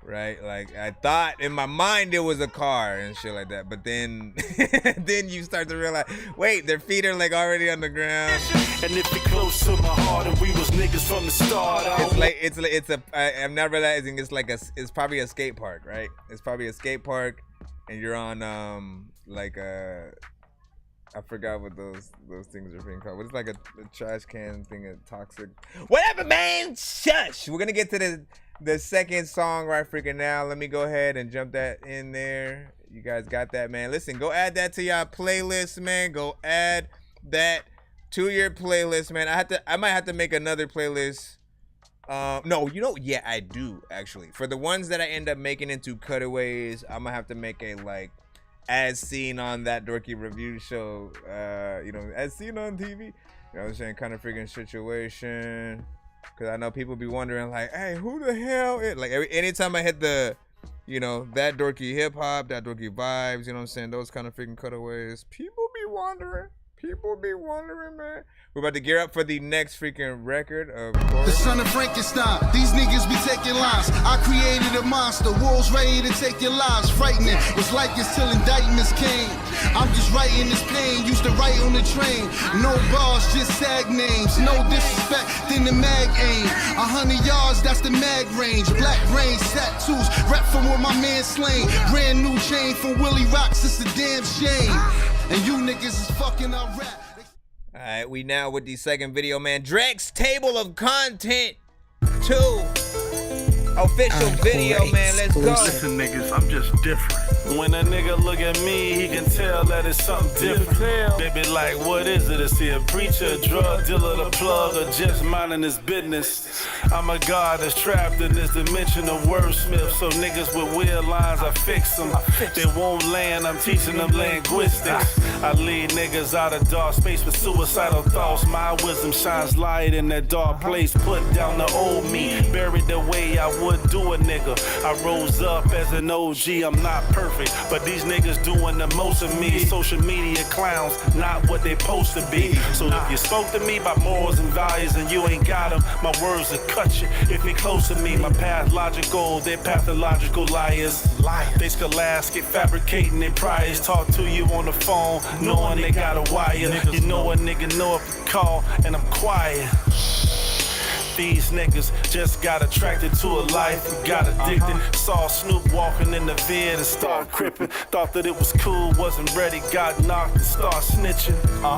Right, like I thought in my mind it was a car and shit like that, but then you start to realize, wait, their feet are like already on the ground. And if you're close to my heart and we was niggas from the start, I'm not realizing it's probably a skate park, right? It's probably a skate park, and you're on I forgot what those things are being called. But it's like a trash can thing, a toxic, whatever, man. Shush. We're gonna get to the second song right freaking now. Let me go ahead and jump that in there. You guys got that, man. Listen, go add that to y'all playlist, man. Go add that to your playlist, man. I might have to make another playlist. No, yeah, I do actually. For the ones that I end up making into cutaways, I'm gonna have to make a as seen on That Dorky review show, as seen on TV. You know what I'm saying? Kind of freaking situation. Cause I know people be wondering, like, hey, who the hell is, like, anytime I hit the, That Dorky hip hop, That Dorky vibes, you know what I'm saying? Those kind of freaking cutaways. People be wondering, man. We're about to gear up for the next freaking record, of course. The son of Frankenstein, these niggas be taking lives. I created a monster, wolves ready to take your lives. Frightening, was like it's till indictments came. I'm just writing this pain, used to write on the train. No bars, just sag names. No disrespect, then the mag aim. 100 yards, that's the mag range. Black brains, tattoos, rep from where my man slain. Brand new chain from Willie Rocks, it's a damn shame. And you niggas is fucking our rap. Alright, we now with the second video, man. Drex Table of Content 2. Official video, man. Let's go. Listen, niggas, I'm just different. When a nigga look at me, he can tell that it's something different. They be like, what is it? Is he a preacher, a drug dealer, the plug, or just minding his business? I'm a god that's trapped in this dimension of wordsmith. So niggas with weird lines, I fix them. They won't land, I'm teaching them linguistics. I lead niggas out of dark space with suicidal thoughts. My wisdom shines light in that dark place. Put down the old me, buried the way I would do a nigga. I rose up as an OG, I'm not perfect, but these niggas doing the most of me. Social media clowns, not what they supposed to be. So if you spoke to me about morals and values and you ain't got them, my words will cut you. If you're close to me, my path logical, they're pathological liars. They scholastic, fabricating their priors. Talk to you on the phone, knowing they got a wire. You know a nigga know if you call, and I'm quiet. These niggas just got attracted to a life and got addicted. Saw Snoop walking in the vid and start crippin'. Thought that it was cool, wasn't ready, got knocked and start snitching.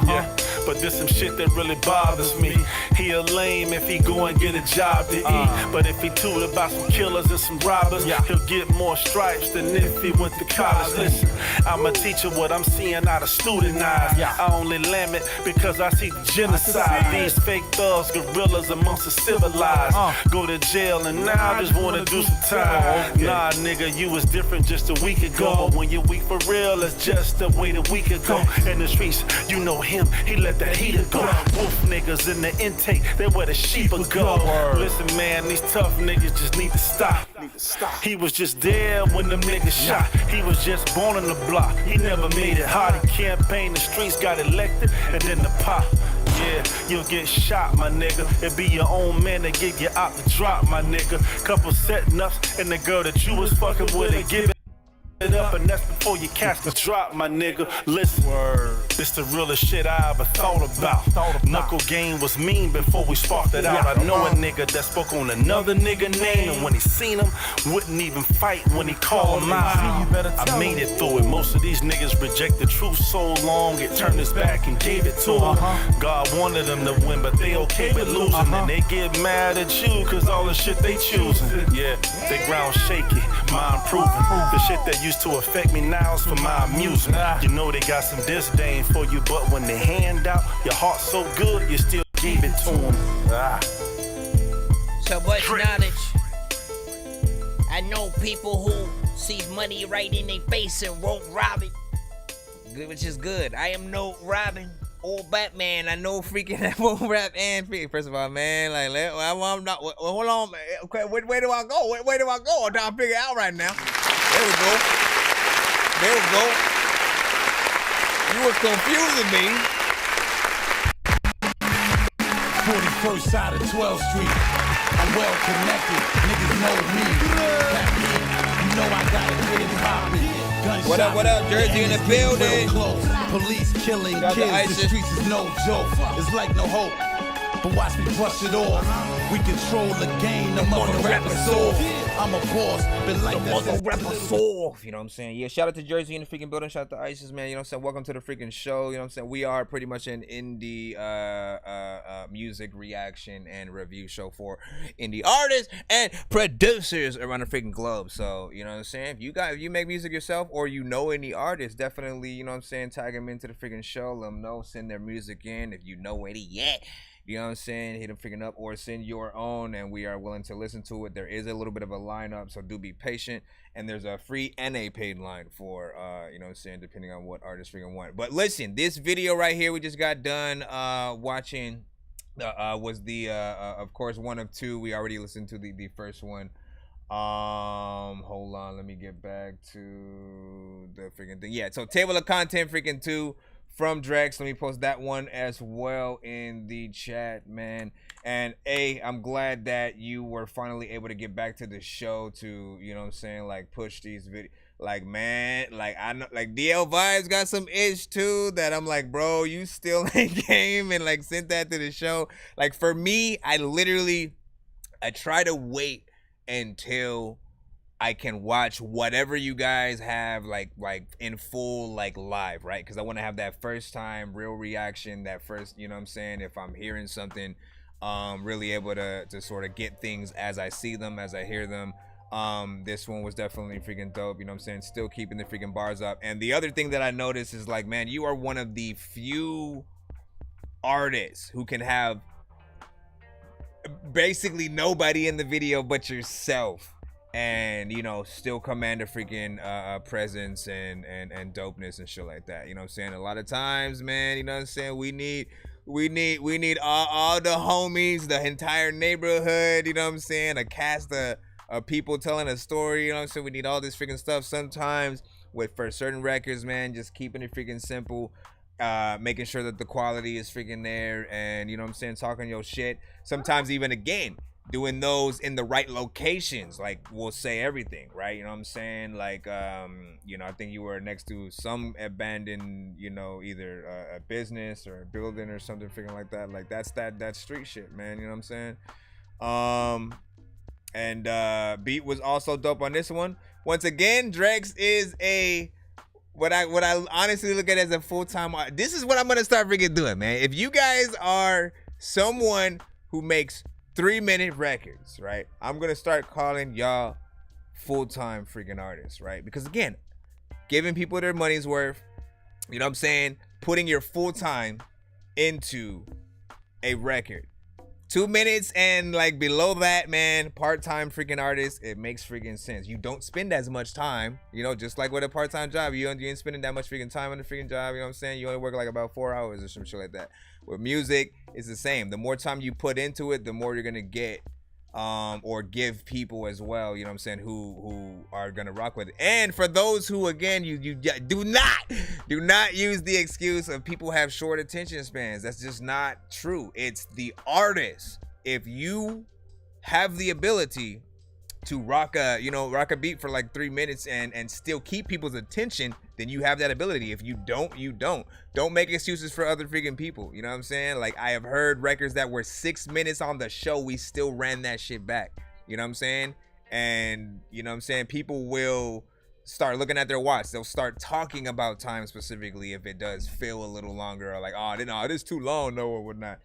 Yeah, but this some shit that really bothers me. He a lame if he go and get a job to eat. But if he toot about some killers and some robbers, he'll get more stripes than if he went to college. Listen, I'm a teacher, what I'm seeing out of student eyes. I only lament because I see the genocide. These fake thugs, gorillas amongst the civilized. Go to jail and now just wanna do some time. Nah, nigga, you was different just a week ago. But when you're weak for real, that's just the way the week ago. In the streets, you know him, he let that heater go. Wolf niggas in the intake, they where the sheep go. Listen, man, these tough niggas just need to stop. He was just there when them niggas shot. He was just born on the block. He never made it hard. He campaigned, the streets got elected, and then the pop. Yeah, you'll get shot, my nigga. It be your own man that get you out the drop, my nigga. Couple setting ups, and the girl that you was fucking with and giving it up, and that's before you catch the drop, my nigga. Listen, this the realest shit I ever thought about. Knuckle game was mean before we sparked it out. I know a nigga that spoke on another nigga name, and when he seen him, wouldn't even fight when he called him out. I made it through it. Most of these niggas reject the truth so long, it turned his back and gave it to him. God wanted them to win, but they okay with losing, and they get mad at you cause all the shit they choosing. Yeah, they ground shaky, mind proving. The shit that used to affect me now is for my amusement. You know they got some disdain for you, but when they hand out your heart so good, you still gave it to them. So much knowledge. I know people who see money right in their face and won't rob it, which is good. I am no Robin or Batman. I know freaking I won't rap and freak. First of all, man, like I'm not. Well, hold on, man. Okay, where do I go? Where do I go? I'm trying to figure it out right now. There we go. There we go. You were confusing me. 41st side of 12th Street. I'm well connected. Niggas know me. You know I gotta get it poppin'. What up, Jersey in the building. Police killing kids, the streets is no joke. It's like no hope, but watch me brush it off. We control the game, the mother rapper soul. I'm a boss, been like that mother rapper soul. You know what I'm saying? Yeah, shout out to Jersey in the freaking building. Shout out to ISIS, man. You know what I'm saying? Welcome to the freaking show. You know what I'm saying? We are pretty much an indie music reaction and review show for indie artists and producers around the freaking globe. So, you know what I'm saying? If you make music yourself or you know any artists, definitely, you know what I'm saying, tag them into the freaking show. Let them know, send their music in if you know any yet. You know what I'm saying? Hit them freaking up or send your own, and we are willing to listen to it. There is a little bit of a lineup, so do be patient. And there's a free and a paid line for, you know what I'm saying, depending on what artist freaking want. But listen, this video right here we just got done watching was the, of course, one of two. We already listened to the first one. Hold on, let me get back to the freaking thing. Yeah, so Table of Content freaking 2. From Drex. Let me post that one as well in the chat, man. And I'm glad that you were finally able to get back to the show to, you know what I'm saying, like push these videos. Like, man, like I know, like DL Vibes got some itch too that I'm like, bro, you still ain't game, and like sent that to the show. Like for me, I try to wait until I can watch whatever you guys have like in full, like live, right? Because I want to have that first time real reaction, that first, you know what I'm saying, if I'm hearing something, really able to sort of get things as I see them, as I hear them. This one was definitely freaking dope, you know what I'm saying, still keeping the freaking bars up. And the other thing that I noticed is like, man, you are one of the few artists who can have basically nobody in the video but yourself, and you know still command a freaking presence and dopeness and shit like that. You know what I'm saying? A lot of times, man, you know what I'm saying, we need all the homies, the entire neighborhood, you know what I'm saying, a cast of people telling a story, you know what I'm saying. We need all this freaking stuff. Sometimes for certain records, man, just keeping it freaking simple, making sure that the quality is freaking there, and you know what I'm saying, talking your shit. Sometimes even again doing those in the right locations, like will say everything, right? You know what I'm saying? Like, you know, I think you were next to some abandoned, you know, either a business or a building or something freaking like that. Like that's that street shit, man. You know what I'm saying? And beat was also dope on this one. Once again, Drex is what I honestly look at as a full-time art. This is what I'm gonna start freaking doing, man. If you guys are someone who makes 3-minute records, right? I'm gonna start calling y'all full-time freaking artists, right? Because again, giving people their money's worth, you know what I'm saying? Putting your full time into a record. 2 minutes and like below that, man, part-time freaking artist, it makes freaking sense. You don't spend as much time, you know, just like with a part-time job, you ain't spending that much freaking time on the freaking job, you know what I'm saying? You only work like about 4 hours or some shit like that. With music, it's the same. The more time you put into it, the more you're gonna get, or give people as well, you know what I'm saying, who are gonna rock with it. And for those who, again, you do not use the excuse of people have short attention spans. That's just not true. It's the artist. If you have the ability to rock a beat for like 3 minutes and still keep people's attention, then you have that ability. If you don't, you don't. Don't make excuses for other freaking people. You know what I'm saying? Like, I have heard records that were 6 minutes on the show, we still ran that shit back. You know what I'm saying? And you know what I'm saying? People will start looking at their watch. They'll start talking about time specifically if it does feel a little longer, or like, oh, no, it is too long, no, or whatnot.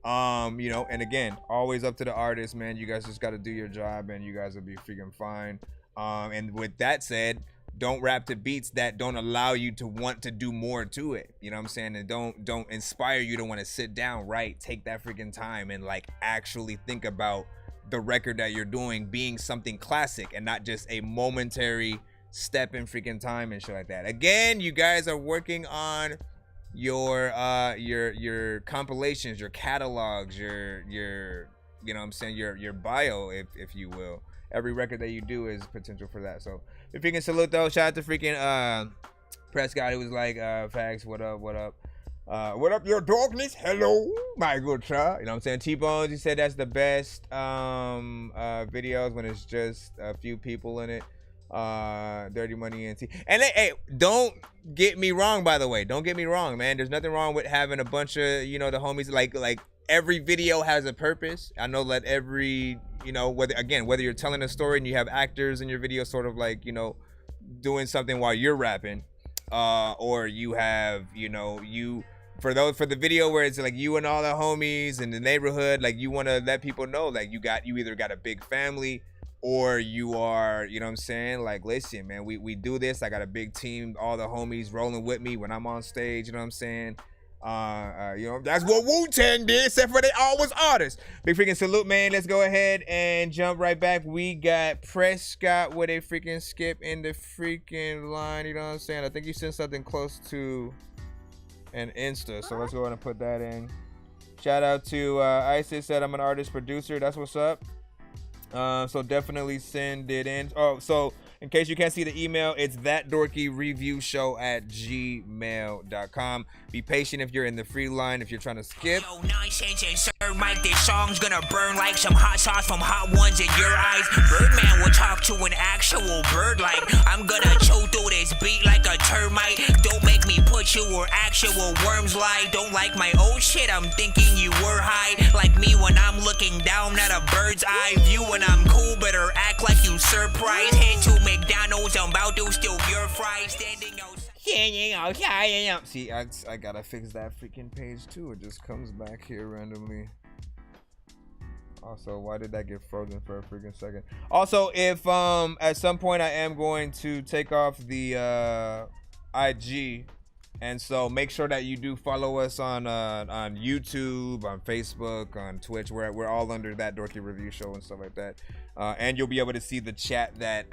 You know, and again, always up to the artist, man. You guys just got to do your job and you guys will be freaking fine. And with that said, don't rap to beats that don't allow you to want to do more to it. You know what I'm saying? And don't inspire you to want to sit down, right? Take that freaking time and like actually think about the record that you're doing being something classic and not just a momentary step in freaking time and shit like that. Again, you guys are working on your compilations, your catalogs, your you know what I'm saying, your bio, if you will. Every record that you do is potential for that. So if you can salute though, shout out to freaking Prescott, who was like, Fax, what up, your darkness, hello, my good sir. You know what I'm saying? T-Bones, he said that's the best videos when it's just a few people in it. Dirty Money and T. And hey, don't get me wrong, by the way. Don't get me wrong, man. There's nothing wrong with having a bunch of, you know, the homies, like every video has a purpose. I know that every, you know, whether you're telling a story and you have actors in your video sort of like, you know, doing something while you're rapping, or you have, you know, for the video where it's like you and all the homies in the neighborhood, like you want to let people know like you either got a big family or you are, you know what I'm saying, like, listen, man, we do this. I got a big team, all the homies rolling with me when I'm on stage, you know what I'm saying? You know, that's what Wu-Tang did, except for they always artists. Big freaking salute, man. Let's go ahead and jump right back. We got Prescott with a freaking skip in the freaking line, you know what I'm saying? I think you sent something close to an Insta, so let's go ahead and put that in. Shout out to Isis, said I'm an artist producer. That's what's up. So definitely send it in. Oh, so in case you can't see the email, it's thatdorkyreviewshow@gmail.com. Be patient if you're in the free line, if you're trying to skip. Yo, Nonsenze and Sir Mike, this song's gonna burn like some hot sauce from hot ones in your eyes. Birdman will talk to an actual bird like I'm gonna chew through this beat like a termite. Don't make me put you where actual worms lie. Don't like my old shit, I'm thinking you were high. Like me when I'm looking down at a bird's eye view. When I'm cool, better act like you surprised. Head to McDonald's, I'm about to steal your fries. Standing outside. See, I gotta fix that freaking page too. It just comes back here randomly. Also, why did that get frozen for a freaking second? Also, if at some point I am going to take off the IG, and so make sure that you do follow us on YouTube, on Facebook, on Twitch. We're all under That Dorky Review Show and stuff like that. And you'll be able to see the chat that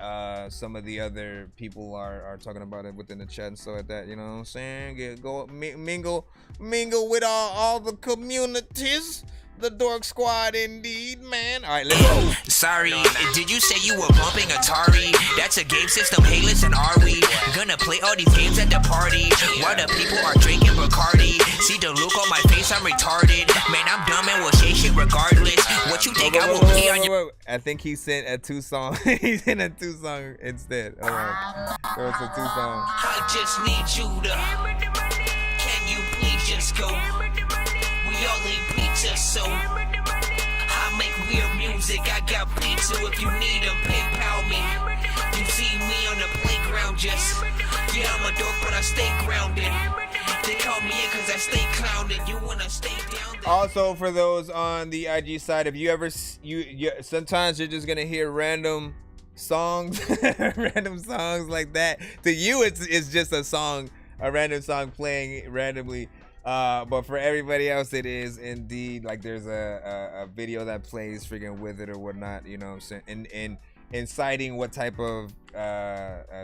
some of the other people are talking about it within the chat and stuff like that. You know what I'm saying? Go mingle with all the communities. The Dork Squad, indeed, man. All right, let's go. Sorry, did you say you were bumping Atari? That's a game system. Hey, listen, are we gonna play all these games at the party while the people are drinking Bacardi? See the look on my face, I'm retarded. Man, I'm dumb and will say shit regardless. What you think I will be on your... I think he sent a 2-song. He sent a 2-song instead. All right. So it's a 2-song. I just need you to... Can you please just go? We all eat pizza, so I make weird music. music, I got beats, so if you need them, PayPal me. You see me on the playground just, yeah, I'm a dork, but I stay grounded. They call me in cause I stay clowned. You wanna stay down there. Also, for those on the IG side, if you ever, sometimes you're just gonna hear random songs, random songs like that. To you, it's just a song, a random song playing randomly. But for everybody else, it is indeed like there's a video that plays freaking with it or whatnot. You know what I'm saying? And inciting what type of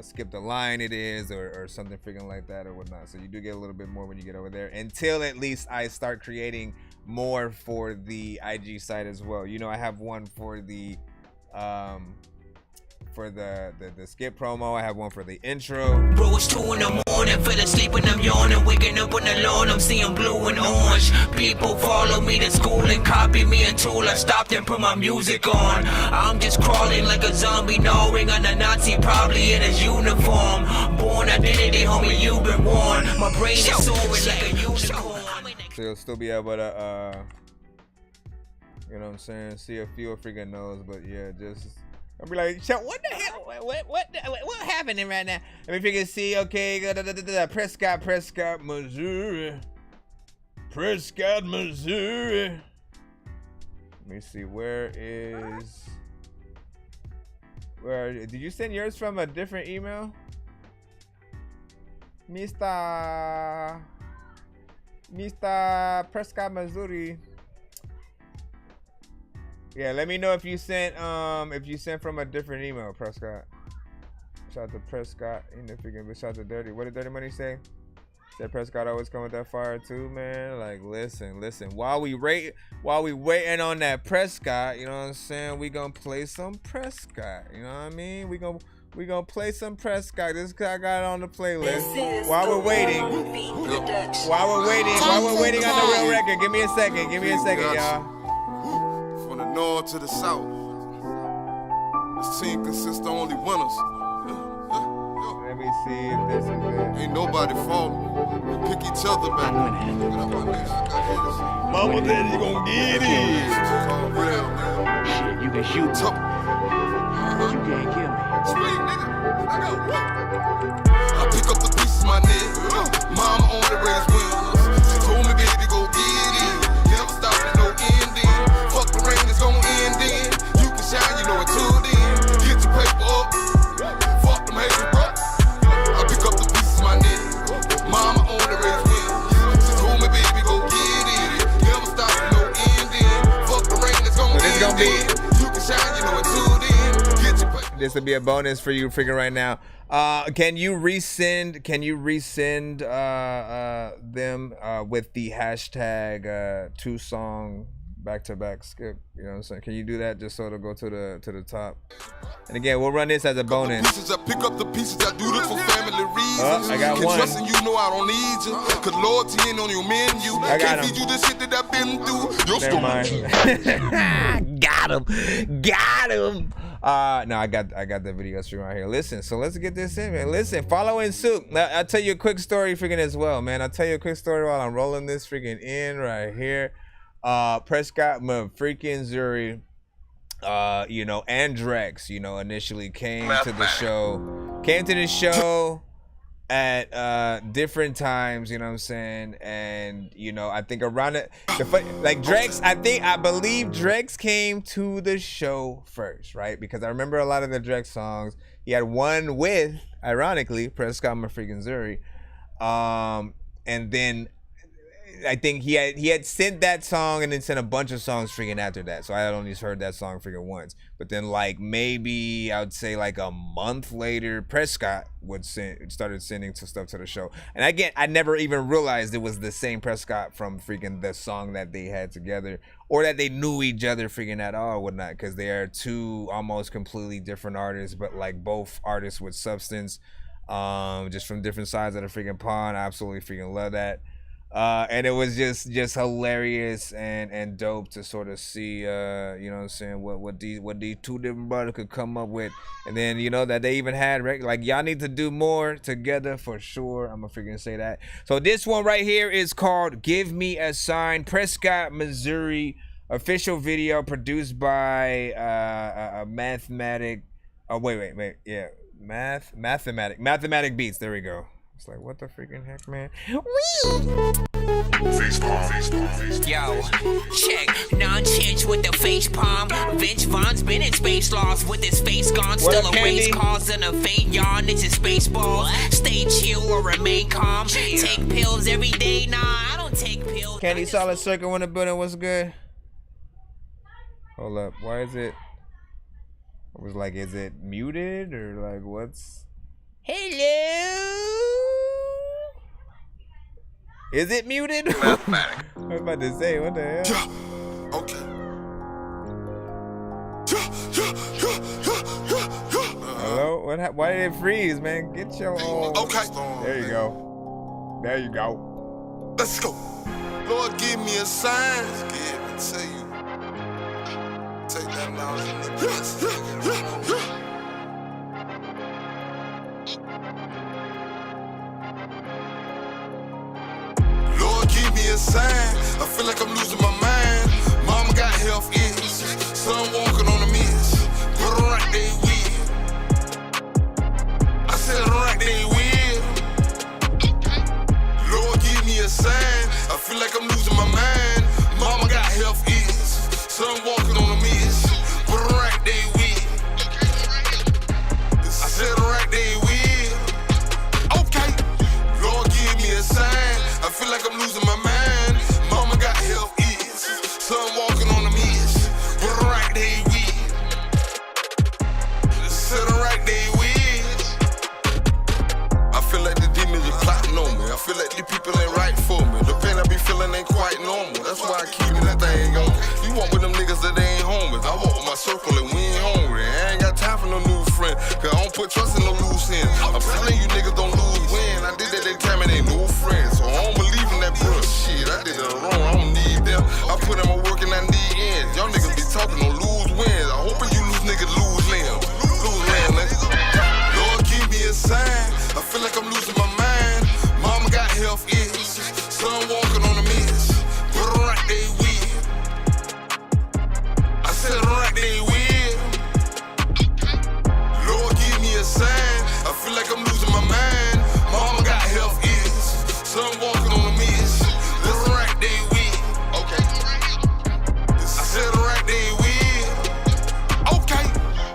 skip the line it is or something freaking like that or whatnot. So you do get a little bit more when you get over there, until at least I start creating more for the IG site as well. You know, I have one for the skip promo. I have one for the intro. Bro, it's 2 in the morning, fell asleep when I'm yawning, waking up on the lawn, I'm seeing blue and orange. People follow me to school and copy me until I stopped and put my music on. I'm just crawling like a zombie, gnawing on a Nazi, probably in his uniform. Born identity, homie, you've been warned. My brain is soaring like a unicorn. So you'll still be able to, you know what I'm saying, see a few freaking knows, but yeah, just. I'll be like, what the hell? What happening right now? Let me freaking see. Okay, Prescott, Missouri. Prescott, Missouri. Let me see. Where did you send yours from a different email? Mr. Prescott, Missouri. Yeah, let me know if you sent from a different email, Prescott. Shout out to Prescott. Shout out to Dirty. What did Dirty Money say? Said Prescott always come with that fire too, man. Like, listen. While we waiting on that Prescott, you know what I'm saying? We gonna play some Prescott. You know what I mean? We gonna play some Prescott. This guy got it on the playlist. While we're waiting on the real record. Give me a second, y'all. From the north to the south, this team consists of only winners. Let me see if this is it. Ain't nobody falling. We pick each other back. Mama said you gon' get it. Shit, you can shoot. You can't kill me. Street nigga, I pick up the pieces, my nigga. Mama on the race winners. She told me, baby, go get it. Never stop at no ending. Fuck the rain, it's gon' end in. You can shine, you know it too then. Get your paper up. Fuck them haters, bro. I pick up the pieces, my nigga. Mama on the race winners. She told me, baby, go get it. Never stop at no ending. Fuck the rain, it's gon' end in. You can shine, you know it too then. Get your paper. This will be a bonus for you freaking right now. Can you resend them with the hashtag 2-song back-to-back skip? You know what I'm saying? Can you do that just so it'll go to the top? And again, we'll run this as a bonus. I pick up the pieces, I do this for family reasons. I got one. Trusting you know I don't need you. Cause loyalty ain't on your menu. I got Can't feed you the shit that I've been through. Your Never mind. Got him. No, I got the video stream right here. Listen, so let's get this in, man. Listen, following suit. I'll tell you a quick story freaking as well, man. I'll tell you a quick story while I'm rolling this freaking in right here. Prescott, freaking Zuri, you know, and Drex, you know, initially came to the show at different times, you know what I'm saying? And, you know, I think around it, like Drex, I believe Drex came to the show first, right? Because I remember a lot of the Drex songs. He had one with, ironically, Prescott, freaking Zuri. And then I think he had sent that song and then sent a bunch of songs freaking after that. So I had only heard that song freaking once. But then like maybe I would say like a month later, Prescott started sending some stuff to the show. And again, I never even realized it was the same Prescott from freaking the song that they had together, or that they knew each other freaking at all or whatnot, because they are two almost completely different artists, but like both artists with substance, just from different sides of the freaking pond. I absolutely freaking love that. And it was just hilarious and dope to sort of see, you know what I'm saying, what these two different brothers could come up with. And then, you know, that they even had, like, y'all need to do more together for sure. I'm gonna freaking say that. So this one right here is called Give Me a Sign, Prescott, Missouri. Official video produced by Mathematic. Oh wait, yeah, Mathematic Beats. There we go. It's like, what the freaking heck, man? Yo, check. Nonsense with the face palm. Vince Vaughn's been in space lost with his face gone. Still a race cars in a faint yarn. It's a space ball. Stay chill or remain calm. Take pills every day. Nah, I don't take pills. Candy Solid Circle in the building. What's good? Hold up. Why is it? I was like, is it muted or like what's? Hello. Is it muted? I was about to say, what the hell? Okay. Hello? Why did it freeze, man? Get your own. Okay. There you go. There you go. Let's go. Lord, give me a sign. Give it to you. Take that knowledge and Lord, give me a sign. I feel like I'm losing my mind. Mama got health issues. Son walking on a miss. Put her right there with. I said right there with. Lord, give me a sign. I feel like I'm losing my mind. Mama got health issues. Son walking on a miss. Put her right there with. I said right there with. Okay. Lord, give me a sign. I feel like I'm losing my mind. Mama got health issues. Son walking on a miss. Put her right there with. I said right there with. I feel like the demons are plotting on me. I feel like the people ain't right for me. The pain I be feeling ain't quite normal. That's why I keep that thing on. You walk with them niggas that ain't homies. I walk with my circle and we ain't hungry. I ain't got time for no new friend. Cause I don't put trust in no loose ends. I'm telling you niggas don't lose win. I did that they time and ain't no friends. So I don't believe in that bullshit. Shit, I did it wrong. I don't need them. I put in my work and I need ends. Y'all niggas be talking on lose wins. I hope you lose niggas lose limbs. Lose limbs, niggas. Lord, give me a sign. I feel like I'm losing my mind. Mama got health issues. Son walking on a miss. Put her right there with. I said right there with. Lord, give me a sign. I feel like I'm losing my mind. Mama got health issues. Son walking on a miss. Put her right there with. Okay. I said right there with. Okay.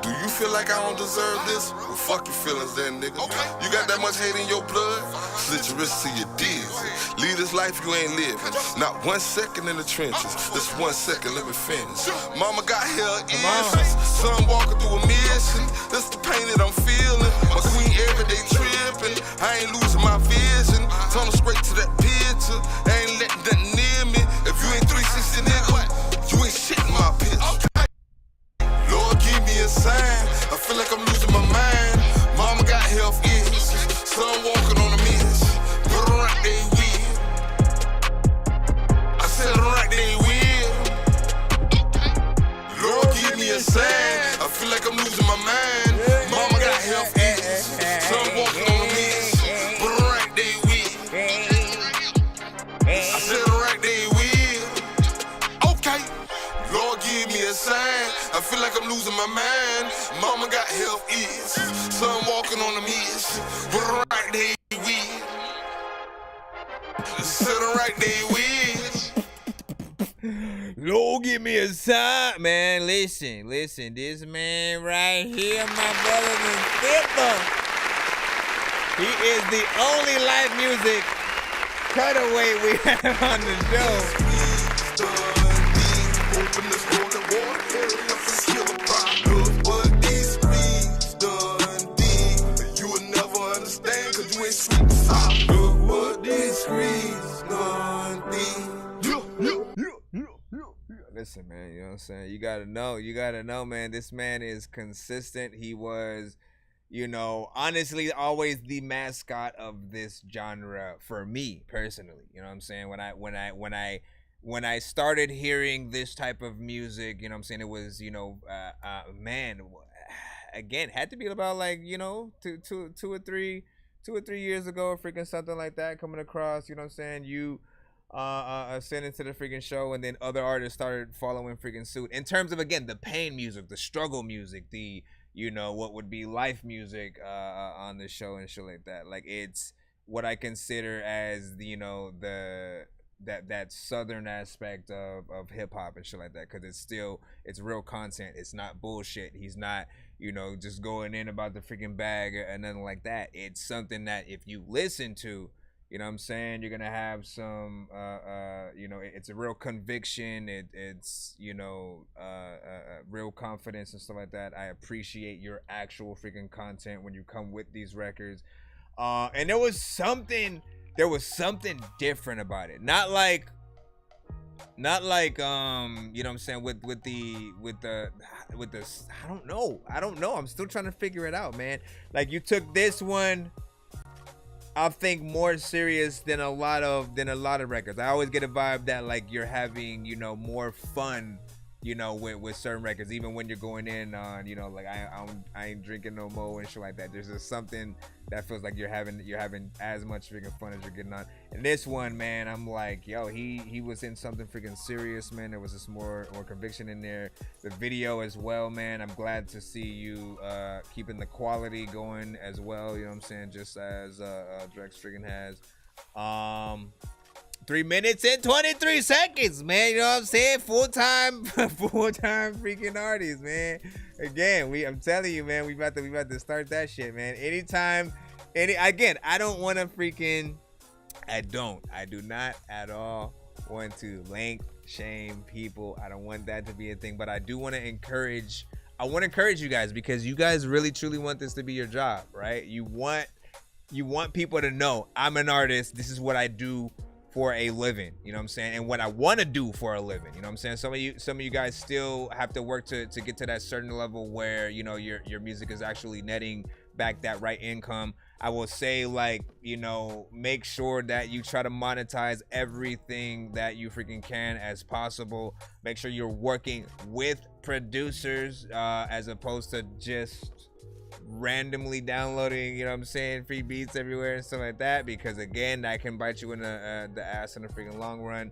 Do you feel like I don't deserve this? Well, fuck your feelings then, nigga. Okay. You got that much hate in your blood? Slit your wrist to your deals. Leave this life you ain't living. Not 1 second in the trenches. Just 1 second, let me finish. Mama got health issues. Son walking through a mission. That's the pain that I'm feeling. My queen every day tripping. I ain't losing my vision. Tunnel straight to that picture. I ain't letting that near me. If you ain't 360, nigga, you ain't shit in my picture. Lord, give me a sign. I feel like I'm losing my mind. Mama got health issues. Son walking on a miss. Put her right there with. I said right there with. Lord, give me a sign. I feel like I'm losing my mind. Mama got health issues. Son walking on a miss. Put her right there with. I said right there with. Okay. Lord, give me a sign. I feel like I'm losing my mind. Mama got health issues. Son walking on a miss. Put her right there with. Sit her right there with. Lord, give me a sign. Man, listen. This man right here, my brother, and sister. He is the only live music cutaway we have on the show. Open this golden water, carry up and kill a problem. Look what these screens done did. You will never understand, cause you ain't sweet and soft. Look what these screens done did. Listen, man, you know what I'm saying? You gotta know, man. This man is consistent. He was, honestly, always the mascot of this genre for me personally. You know what I'm saying? When I started hearing this type of music, you know what I'm saying, it was, man, again, had to be about like, two or three years ago, or freaking something like that, coming across, you know what I'm saying, you sent it to the freaking show, and then other artists started following freaking suit. In terms of, again, the pain music, the struggle music, the, you know, what would be life music on the show and shit like that. Like, it's what I consider as the, you know, that southern aspect of hip hop and shit like that, because it's real content. It's not bullshit. He's not, you know, just going in about the freaking bag or nothing like that. It's something that if you listen to, you know what I'm saying, you're gonna have some you know, it's a real conviction. It's you know, real confidence and stuff like that. I appreciate your actual freaking content when you come with these records. And there was something different about it. Not like you know what I'm saying, with the I don't know. I'm still trying to figure it out, man. Like, you took this one, I think, more serious than a lot of records. I always get a vibe that, like, you're having, you know, more fun, you know, with certain records, even when you're going in on, you know, like, I ain't drinking no more and shit like that. There's just something that feels like you're having as much freaking fun as you're getting on. And this one, man, I'm like, yo, he was in something freaking serious, man. There was just more conviction in there. The video as well, man. I'm glad to see you keeping the quality going as well, you know what I'm saying, just as Drex freaking has. 3 minutes and 23 seconds, man. You know what I'm saying? Full-time freaking artists, man. Again, I'm telling you, man, we about to start that shit, man. Again, I don't want to freaking, I do not at all want to shame people. I don't want that to be a thing, but I do want to encourage you guys, because you guys really truly want this to be your job, right? You want people to know, I'm an artist. This is what I do for a living, you know what I'm saying, and what I want to do for a living, you know what I'm saying. Some of you guys still have to work to get to that certain level where, you know, your music is actually netting back that right income. I will say, like, you know, make sure that you try to monetize everything that you freaking can as possible. Make sure you're working with producers as opposed to just randomly downloading, you know what I'm saying, free beats everywhere and stuff like that, because again, that can bite you in the ass in the freaking long run.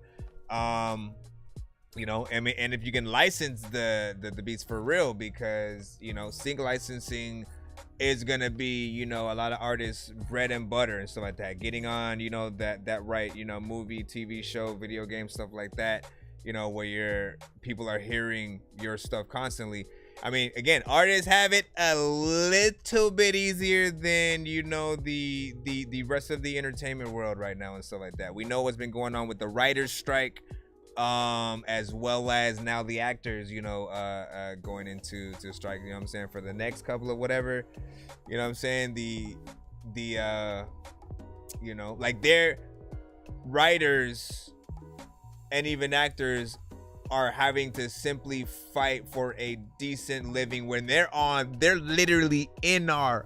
You know, and if you can license the beats for real, because, you know, sync licensing is gonna be, you know, a lot of artists' bread and butter and stuff like that. Getting on, you know, that right, you know, movie, TV show, video game, stuff like that, you know, where people are hearing your stuff constantly. I mean, again, artists have it a little bit easier than, you know, the rest of the entertainment world right now and stuff like that. We know what's been going on with the writers' strike, as well as now the actors, you know, going into strike, you know what I'm saying, for the next couple of whatever, you know what I'm saying, the you know, like, their writers and even actors are having to simply fight for a decent living when they're literally in our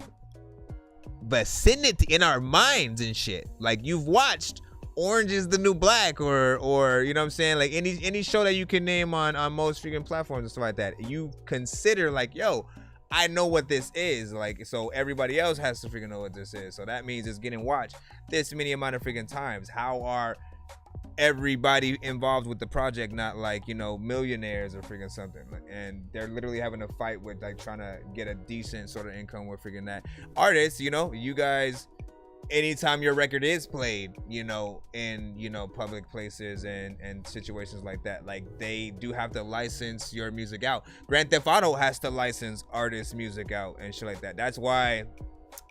vicinity, in our minds and shit. Like, you've watched Orange is the New Black or you know what I'm saying, like any show that you can name on most freaking platforms and stuff like that. You consider, like, yo, I know what this is, like, so everybody else has to freaking know what this is. So that means it's getting watched this many amount of freaking times. How are everybody involved with the project not, like, you know, millionaires or freaking something, and they're literally having to fight with, like, trying to get a decent sort of income with freaking that? Artists, you know, you guys, anytime your record is played, you know, in, you know, public places and situations like that, like, they do have to license your music out. Grand Theft Auto has to license artists' music out and shit like that. That's why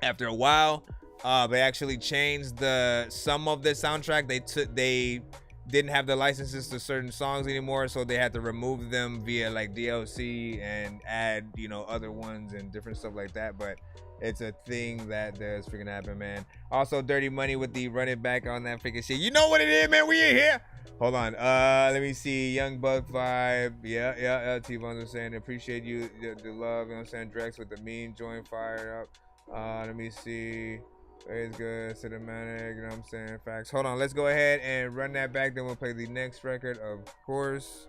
after a while, they actually changed some of the soundtrack. They didn't have the licenses to certain songs anymore, so they had to remove them via, like, DLC and add, you know, other ones and different stuff like that. But it's a thing that does freaking happen, man. Also, Dirty Money with the run it back on that freaking shit. You know what it is, man. We in here. Hold on. Let me see. Young Buck Vibe. Yeah. T-Bones was saying, appreciate you, the love. You know what I'm saying? Drex with the meme joint fired up. Let me see. It's good, cinematic, you know what I'm saying? Facts. Hold on, let's go ahead and run that back, then we'll play the next record, of course.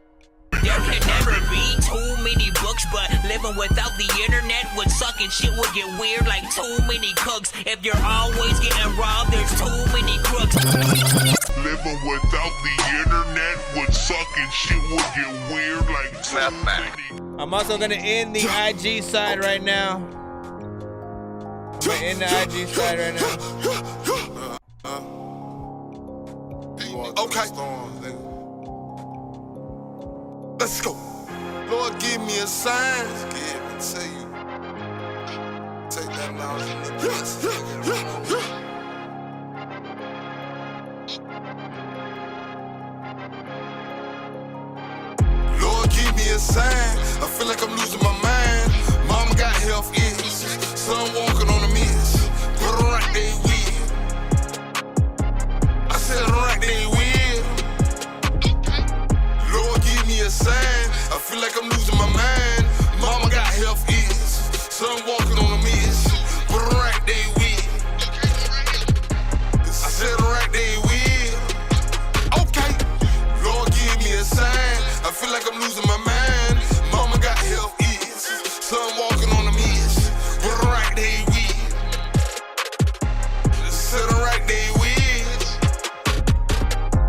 There can never be too many books, but living without the internet would suck and shit would get weird like too many cooks. If you're always getting robbed, there's too many crooks. Living without the internet would suck and shit would get weird like too many. I'm also gonna end the IG side right now. I'm gonna end the IG side right now. Okay. Let's go. Lord, give me a sign. Give it to you. Take that knowledge and the peace. Lord, give me a sign. I feel like I'm losing my mind. Mama got health issues. Son walking on a miss. Put her right there with. I said right there with. Lord, give me a sign. I feel like I'm losing my mind. Mama got health issues. Son walking on a miss. Put her right there with. I said right there with. Okay. Lord, give me a sign. I feel like I'm losing my mind. Mama got health issues. Son walking on a miss. Put her right there with. I said right there with.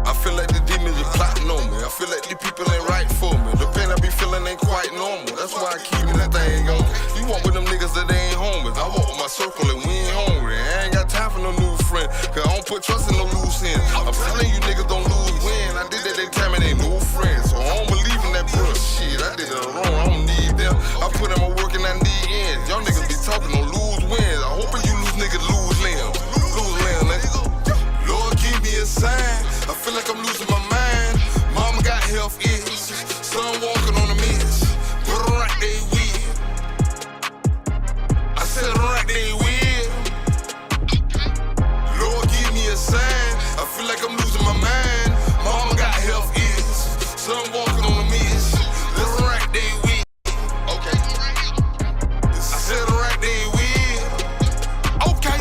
I feel like the demons are plotting on me. I feel like the people ain't right for me. The pain I be feeling ain't quite normal. That's why I keep that thing on. You walk with them niggas that they ain't homies. I walk with my circle and we ain't hungry. I ain't got time for no new friend. Cause I don't put trust in no loose ends. I'm telling you niggas don't lose win. I did that they time and ain't no friends. So I don't believe in that bruh shit. I did it wrong. I don't need them. I put in my work and I need ends. Y'all niggas be talking on lose wins. I hope you lose niggas lose limbs. Lose limbs, nigga. Lord, give me a sign. I feel like I'm losing my mind. Mama got health issues. Son walking on a miss. Put her right there with. I said right there with. Lord, give me a sign. I feel like I'm losing my mind. Mama got health issues. Son walking on a miss. Put her right there with. Okay. I said right there with. Okay.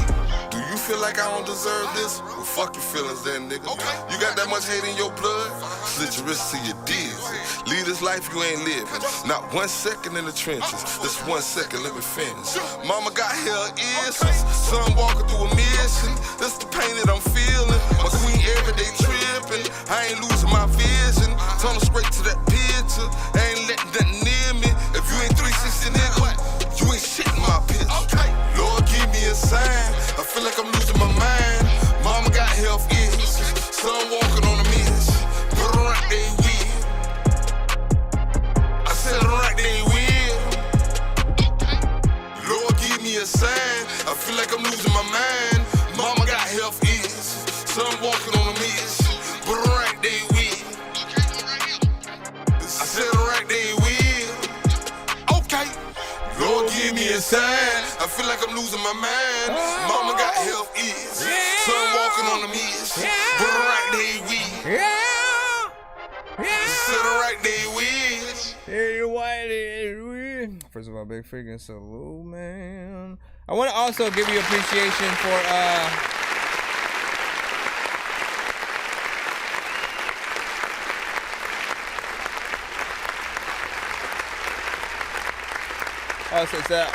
Do you feel like I don't deserve this? Well, fuck your feelings then, nigga. Okay. You got that much hate in your blood? Slit your wrist to your dizzy. Leave this life you ain't living. Not 1 second in the trenches. Just 1 second, let me finish. Mama got hell issues. Son walking through a mission. That's the pain that I'm feeling. My queen every day tripping. I ain't losing my vision. Tunnel straight to that picture. I ain't letting nothing near me. If you ain't 360, nigga, you ain't shit in my picture. Okay. Lord, give me a sign. I feel like I'm losing my mind. Mama got health issues. Son walking on a miss. Put her right there with. I said right there with. Lord, give me a sign. I feel like I'm losing my mind. Mama got health issues. Son walking on a miss. Put her right there with. I said right there with. Okay. Lord, give me a sign. I feel like I'm losing my mind. Mama got health issues. Son walking on a miss. Put her right there with. Said right there with. First of all, big freaking salute, man. I want to also give you appreciation for I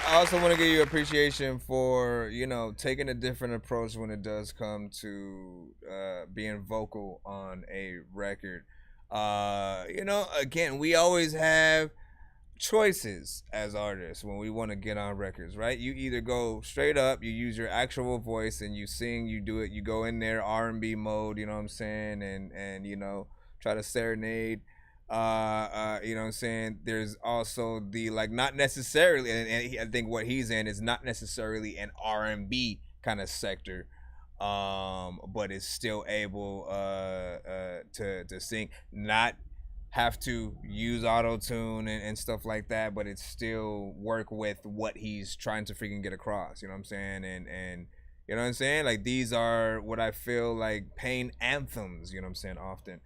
also want to give you appreciation for, you know, taking a different approach when it does come to being vocal on a record. You know, again, we always have choices as artists when we want to get on records, right? You either go straight up, you use your actual voice and you sing, you do it, you go in there R&B mode, you know what I'm saying, and you know, try to serenade. You know what I'm saying? There's also the, like, not necessarily, and I think what he's in is not necessarily an R&B kind of sector, but is still able to sing, not have to use auto-tune and stuff like that, but it still work with what he's trying to freaking get across, you know what I'm saying? And you know what I'm saying? Like, these are what I feel like pain anthems, you know what I'm saying, often.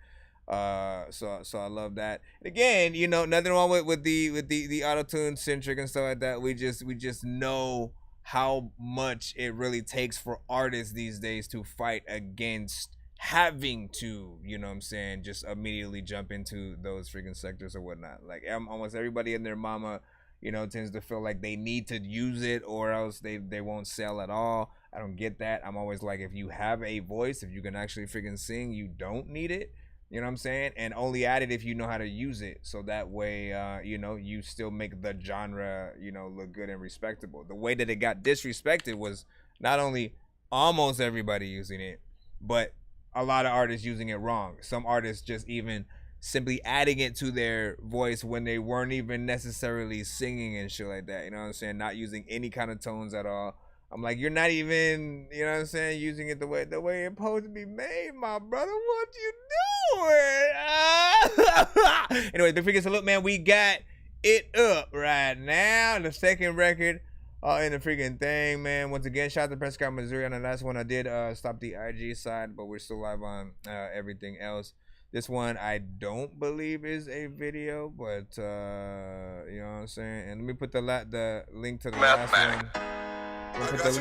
So I love that. And again, you know, nothing wrong with the auto-tune centric and stuff like that. We just know how much it really takes for artists these days to fight against having to, you know what I'm saying, just immediately jump into those freaking sectors or whatnot. Like almost everybody and their mama, you know, tends to feel like they need to use it or else they won't sell at all. I don't get that. I'm always like, if you have a voice, if you can actually freaking sing, you don't need it. You know what I'm saying? And only add it if you know how to use it. So that way, you know, you still make the genre, you know, look good and respectable. The way that it got disrespected was not only almost everybody using it, but a lot of artists using it wrong. Some artists just even simply adding it to their voice when they weren't even necessarily singing and shit like that. You know what I'm saying? Not using any kind of tones at all. I'm like, you're not even, you know what I'm saying, using it the way it's supposed to be made, my brother. What you doing? Anyway, the freaking salute, man. We got it up right now. The second record in the freaking thing, man. Once again, shout out to Prescott, Missouri. On the last one, I did stop the IG side, but we're still live on everything else. This one I don't believe is a video, but you know what I'm saying. And let me put the link to the last one. Let me put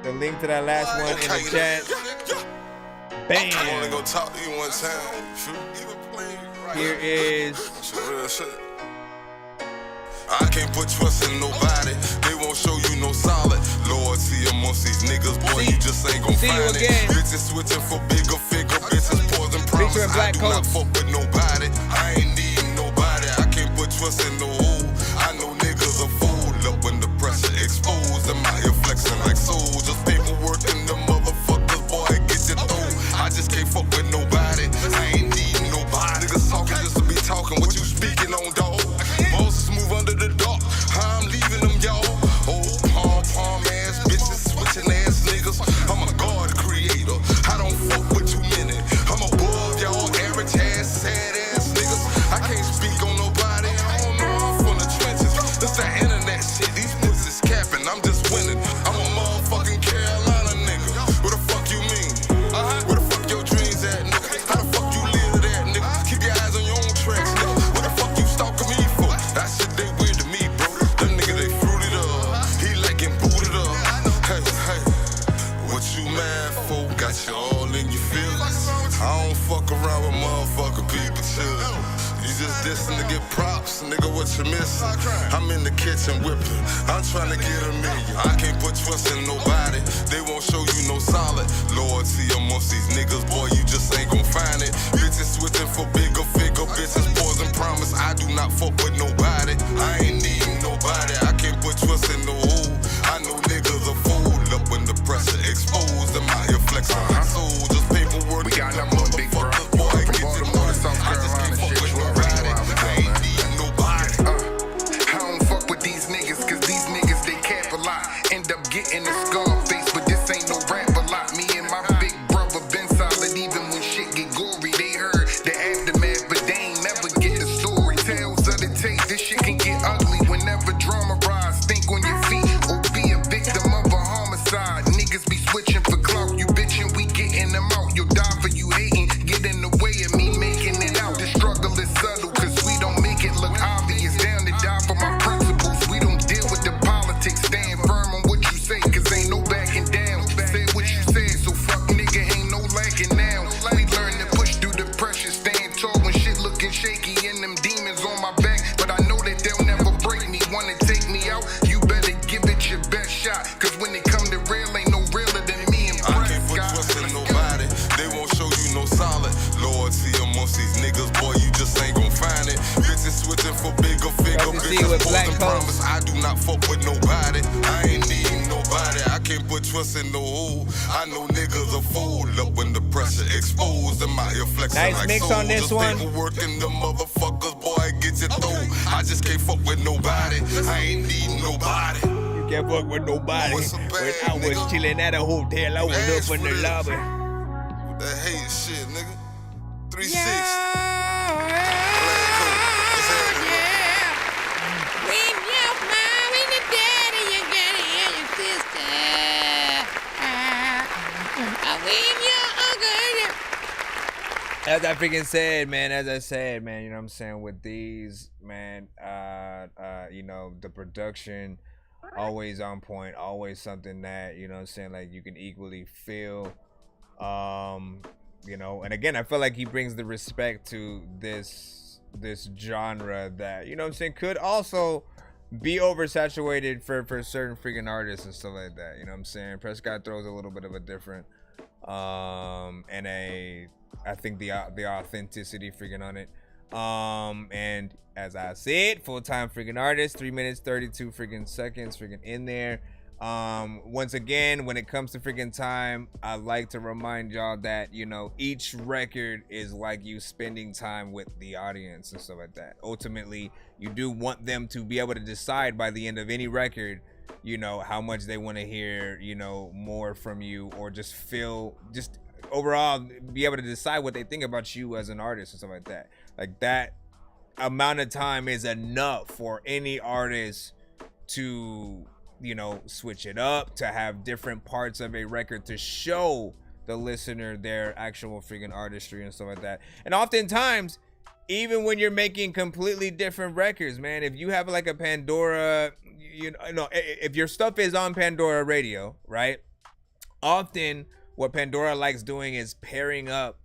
the link to that last one in the chat. Bam. I wanna go talk to you one time. Here is. I can't put trust in nobody. They won't show you no solid loyalty amongst these niggas. Boy, you just ain't gon' find it. Bitches switching for bigger figure. Bitches poison promise. I do not fuck with nobody. I ain't needing nobody. I can't put trust in no who. I know niggas a fool. Up when the pressure exposed. I'm out here flexing like soldiers. Paperwork in the motherfuckers. Boy, get you through. I just can't fuck with nobody. I ain't needing nobody. Niggas talking just to be talking. What you speaking on, dog? Moses move under the dark. I'm leaving them, y'all. Old palm ass bitches, switching ass niggas. I'm a God creator. I don't fuck with too many. I'm above y'all average ass, sad ass niggas. I can't speak on nobody. I don't know, I'm from the trenches. It's that internet shit. These pussies capping. I'm just winning. I'm a motherfucking Carolina nigga. What the fuck you mean? Where the fuck your dreams at, nigga? How the fuck you live that, nigga? Keep your eyes on your own tracks, nigga. What the fuck you stalking me for? That shit they weird to me, bro. Them niggas they fruited up. He like him booted up. Hey, hey, what you mad for? Got you all in your feelings. I don't fuck around with motherfucker people chillin'. You just dissing to get props, nigga. What you missing? I'm in the kitchen whipping. I'm trying to get a million. I can't put trust in nobody. They won't show you no solid loyalty amongst these niggas. Boy, you just ain't gon' find it. Bitches switching for bigger figure. Bitches poison promise. I do not fuck with nobody. I ain't needing nobody. I can't put trust in no who. I know niggas a fool. Up when the pressure exposed. I'm out here flexing like soldiers. Paperwork. We got that motherfuckers. Boy, get you more. South Carolina shit. I ain't needing nobody. I don't fuck with these niggas, cause these niggas they cap a lot. End up getting a scar face, but this ain't no rap a lot. Me and my big brother been solid, even when shit get gory. They heard the aftermath, but they ain't never get the story. Tales of the tape, this shit can get ugly whenever drama rise. Think on your feet or be a victim of a homicide. Niggas be switching for clout, you bitchin', we getting them out. You'll die for you hating, get in the way of me making it out. The struggle is subtle, cause we don't make it look obvious. Down to die for my principles, we don't deal with the politics. Stand firm on what you say, cause ain't no backing down. Say what you said, so fuck nigga, ain't no lacking now. We learn to push through the pressure, stand tall when shit looking shaky. And them demons on my back, but I know that they'll never break me. Wanna take me out, you better give it your best shot. Cause when it come to real, ain't no realer than me and I can't put trust in nobody. They won't show you no solid loyalty amongst these niggas. Boy, you just ain't gon' find it. Bitches switching for bigger figure. Bitches poison promise. I do not fuck with nobody. I ain't needing nobody. I can't put trust in no who. I know niggas a fool. Up when the pressure exposed. I'm out here flexing nice like mix soldiers. on this one. Paperwork in the motherfuckers. Boy, get you through. I just can't fuck with nobody. I ain't needing nobody. You can't fuck with nobody. When I was chilling at a hotel, I was up in the lobby. That hate shit, nigga. 360. When your mom and your daddy, you gotta hear your sister. When your uncle. As I freaking said, man, you know what I'm saying, with these, man, you know, the production always on point, always something that, you know what I'm saying, like you can equally feel You know, and again, I feel like he brings the respect to this genre that, you know what I'm saying, could also be oversaturated for certain freaking artists and stuff like that. You know what I'm saying? Prescott throws a little bit of a different and I think the authenticity freaking on it. And as I said, full-time freaking artist, 3 minutes 32 freaking seconds freaking in there. Once again, when it comes to freaking time, I like to remind y'all that, you know, each record is like you spending time with the audience and stuff like that. Ultimately, you do want them to be able to decide by the end of any record, you know, how much they want to hear, you know, more from you, or just overall be able to decide what they think about you as an artist and stuff like that. Like, that amount of time is enough for any artist to, you know, switch it up, to have different parts of a record to show the listener their actual freaking artistry and stuff like that. And oftentimes, even when you're making completely different records, man, if you have like a Pandora, you know, if your stuff is on Pandora radio, right? Often what Pandora likes doing is pairing up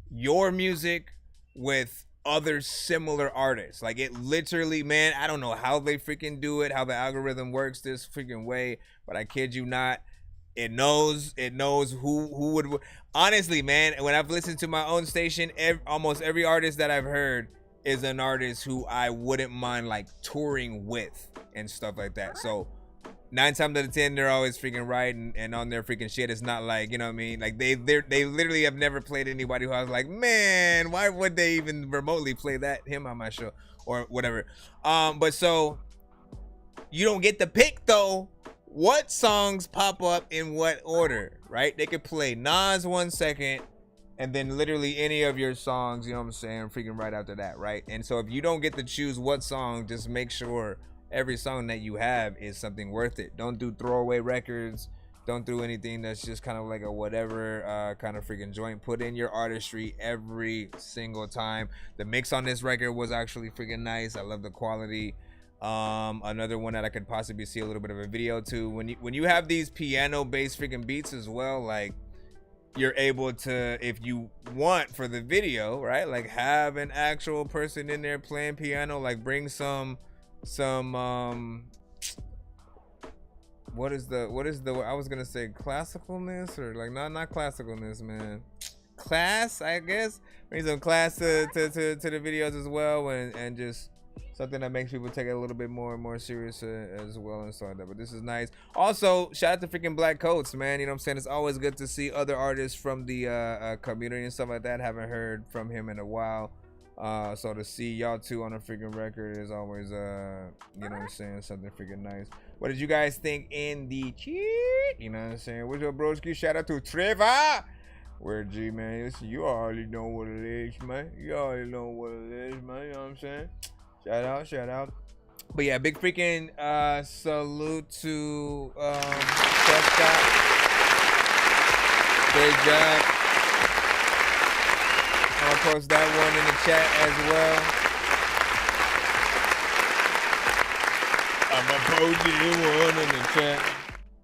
your music with other similar artists. Like, it literally, man, I don't know how they freaking do it, how the algorithm works this freaking way, but I kid you not, it knows who would. Honestly, man, when I've listened to my own station, almost every artist that I've heard is an artist who I wouldn't mind like touring with and stuff like that. So 9 times out of 10, they're always freaking right and on their freaking shit. It's not like, you know what I mean? Like, they literally have never played anybody who I was like, man, why would they even remotely play him on my show or whatever? But so you don't get to pick though what songs pop up in what order, right? They could play Nas 1 second and then literally any of your songs, you know what I'm saying, freaking right after that, right? And so if you don't get to choose what song, just make sure every song that you have is something worth it. Don't do throwaway records. Don't do anything that's just kind of like a whatever kind of freaking joint. Put in your artistry every single time. The mix on this record was actually freaking nice. I love the quality. Another one that I could possibly see a little bit of a video to. When you have these piano-based freaking beats as well, like, you're able to, if you want for the video, right? Like, have an actual person in there playing piano. Like, bring some what is the I was gonna say classicalness, or like not classicalness, man, class, I guess. Bring some class to the videos as well, and just something that makes people take it a little bit more serious as well and so on that. But this is nice. Also, shout out to freaking Black Coats, man. You know what I'm saying? It's always good to see other artists from the community and stuff like that. Haven't heard from him in a while. So to see y'all two on a freaking record is always you know what I'm saying, something freaking nice. What did you guys think in the chat? You know what I'm saying? What's up, broski? Shout out to Trevor. Where G, man? Listen, you already know what it is, man. You already know what it is, man. You know what I'm saying? Shout out. But yeah, big freaking salute to Prescott. Great job. I'll post that one in the chat as well. I'm gonna post one in the chat.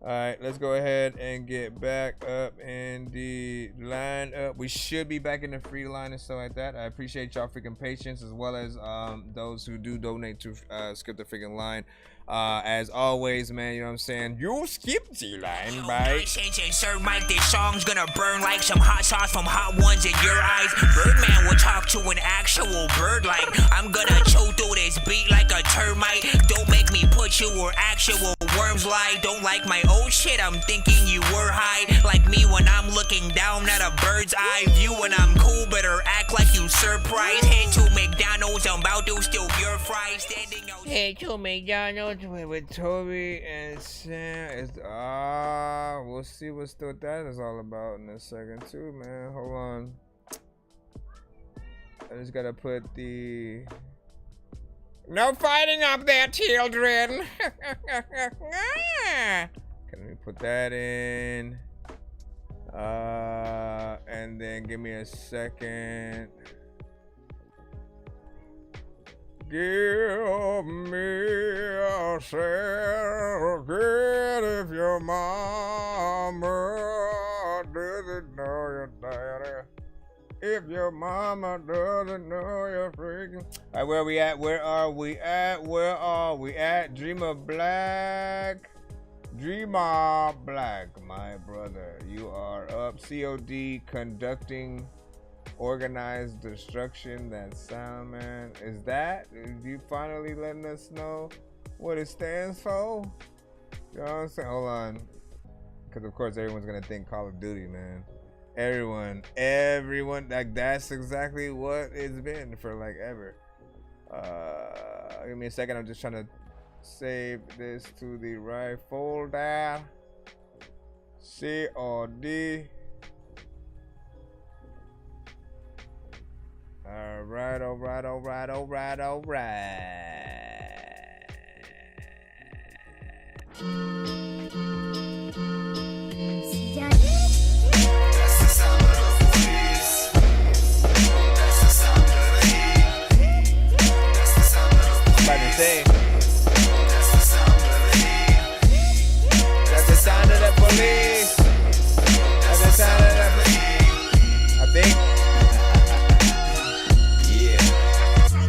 All right, let's go ahead and get back up in the lineup. We should be back in the free line and stuff like that. I appreciate y'all freaking patience, as well as those who do donate to skip the freaking line. As always, man, you know what I'm saying? You skip the line, right? Sir Mike, this song's gonna burn like some hot sauce from hot ones in your eyes. Birdman will talk to an actual bird like I'm gonna chew through this beat like a termite. Don't make me put you where actual worms lie. Don't like my old shit, I'm thinking you were high. Like me when I'm looking down at a bird's eye view. When I'm cool, better act like you surprised. Head to McDonald's, I'm about to steal your fries. Standing out. Head to McDonald's with Toby and Sam. We'll see what that is all about in a second too, man. Hold on. I just gotta put the no fighting up there, children. Can we put that in? And then give me a second. Give me a second if your mama didn't know if your mama doesn't know you're freaking. All right, where are we at? Where are we at? Where are we at? Dreamer Black. Dreamer Black, my brother. You are up. COD conducting organized destruction. That sound, man. Is you finally letting us know what it stands for? You know what I'm saying? Hold on. Because of course everyone's gonna think Call of Duty, man. Everyone, like that's exactly what it's been for like ever. Give me a second, I'm just trying to save this to the right folder. COD. Alright. That's the sound of the police. That's the sound of the police. I think.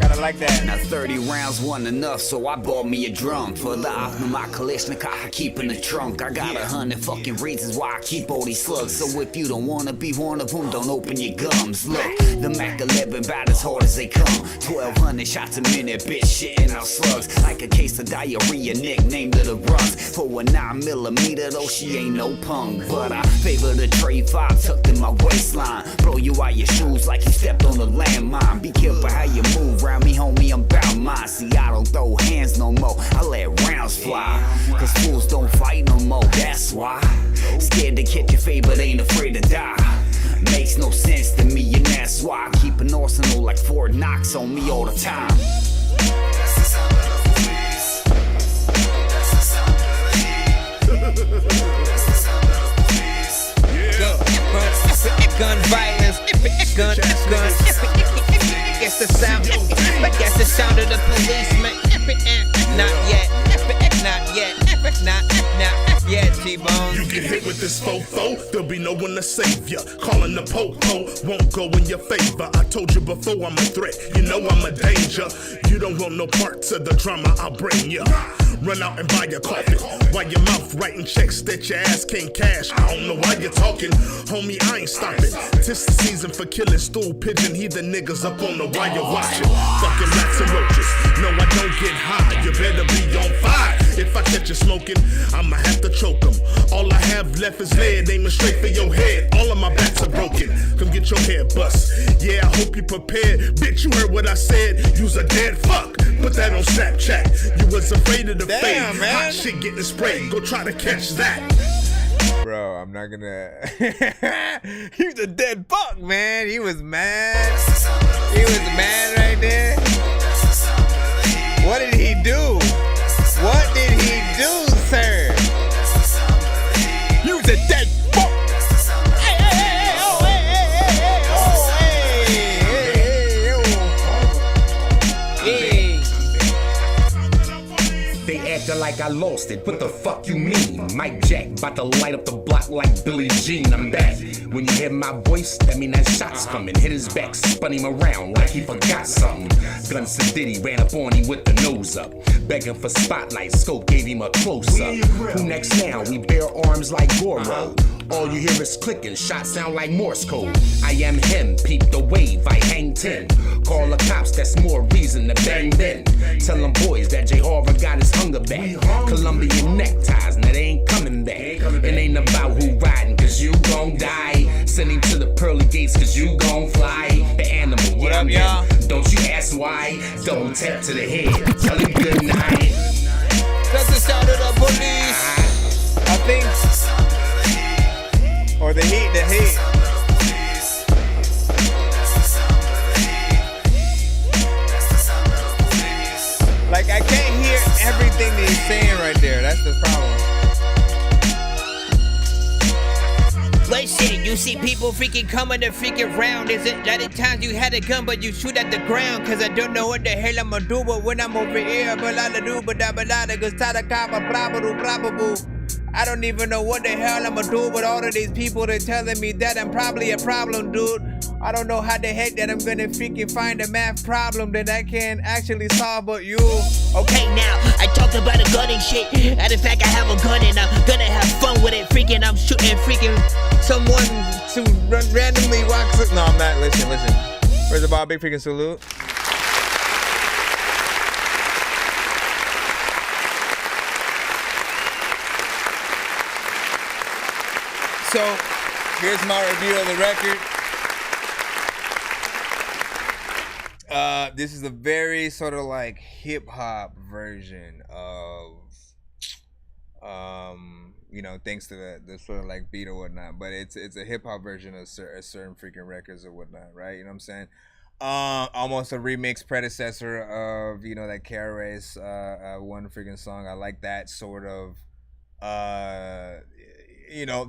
Kinda like that. Now 30 rounds wasn't enough, so I bought me a drum. For the of my Kalashnikov I keep in the trunk. I got 100 fucking reasons why I keep all these slugs. So if you don't wanna be one of them, don't open your gums. Look, the Mac 11 about as hard as they come. 1200 shots a minute, bitch shitting out slugs. Like a case of diarrhea, nicknamed to the runs. For a 9mm, though she ain't no punk. But I favor the trade 5 tucked in my waistline. Blow you out your shoes like you stepped on a landmine. Be careful how you move around me, homie, I'm bout mine. See, I don't throw hands no more, I let rounds fly. Cause fools don't fight no more, that's why. Scared to catch your fate, but ain't afraid to die. Makes no sense to me, and that's why I keep an arsenal like Fort Knox on me all the time. That's the sound of the police. That's the sound of the heat. That's the sound of the police. Gun violence, gun. It's the sound, it's the sound of the policeman. Not yet, not yet, T-Bone. You get hit with this fofo, there'll be no one to save ya. Calling the po-po won't go in your favor. I told you before I'm a threat, you know I'm a danger. You don't want no parts of the drama, I'll bring ya. Run out and buy your coffee while your mouth writing checks that your ass can't cash. I don't know why you're talking, homie, I ain't stopping. Tis the season for killing stool pigeon, heathen niggas up on the wire watching. Fucking rats and roaches, no I don't get high, you better be on fire. If I catch you smoking, I'ma have to choke them. All I have left is lead, aiming straight for your head. All of my bats are broken, come get your head bust. Yeah, I hope you prepared, bitch, you heard what I said. You's a dead fuck, put that on Snapchat. You was afraid of the fame, hot shit getting sprayed, go try to catch that. Bro, I'm not gonna. He was a dead fuck, man. He was mad. He was mad right there. What did he do? What did he do, sir? He was a dead fuck. Hey, hey, hey, oh, hey, hey, hey, oh, hey, hey, hey, oh. They acting like I lost it. What the fuck you mean? Mike Jack, about to light up the block like Billie Jean. I'm back. When you hear my voice, that mean that shot's coming. Hit his back, spun him around like he forgot something. Gun Diddy ran up on him with the nose up. Begging for spotlight, Scope gave him a close-up. Who next now? We bear arms like Goro. All you hear is clicking, shots sound like Morse code. I am him, peep the wave, I hang 10. Call the cops, that's more reason to bang then. Tell them boys that J. Harvard got his hunger back. Colombian neckties, now they ain't coming back. It ain't about who riding, cause you gon' die. Send him to the pearly gates, cause you gon' fly. The animal, what up, y'all? Don't you ask why? Double tap to the head, tell him good night. That's the sound of the police. I think. Or the heat. Like, I can't hear everything that he's saying right there. That's the problem. Like shit, you see people freaking coming to freaking round. Is it that at times you had a gun but you shoot at the ground? Cause I don't know what the hell I'ma do, but when I'm over here, I don't even know what the hell I'ma do with all of these people that telling me that I'm probably a problem, dude. I don't know how the heck that I'm gonna freaking find a math problem that I can actually solve, but you. Okay, now I talked about a gun and shit. And in fact, I have a gun and I'm gonna have fun with it. Freaking, I'm shooting freaking someone to randomly walk. No, I'm not. Listen. First of all, big freaking salute. So, here's my review of the record. This is a very sort of like hip hop version of, thanks to the sort of like beat or whatnot. But it's a hip hop version of certain freaking records or whatnot, right? You know what I'm saying? Almost a remix predecessor of that KRS one freaking song. I like that sort of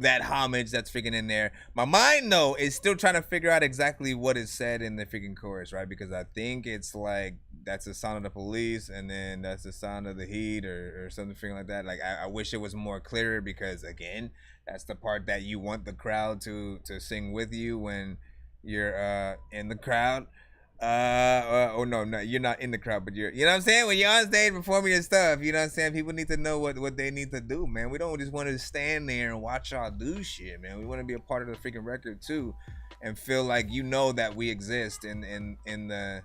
that homage that's freaking in there. My mind though is still trying to figure out exactly what is said in the freaking chorus, right? Because I think it's like that's the sound of the police and then that's the sound of the heat or something freaking like that. Like I wish it was more clearer, because again, that's the part that you want the crowd to sing with you when you're in the crowd. No, you're not in the crowd, but you know what I'm saying? When you're on stage performing your stuff, you know what I'm saying? People need to know what they need to do, man. We don't just want to stand there and watch y'all do shit, man. We want to be a part of the freaking record too, and feel like that we exist in the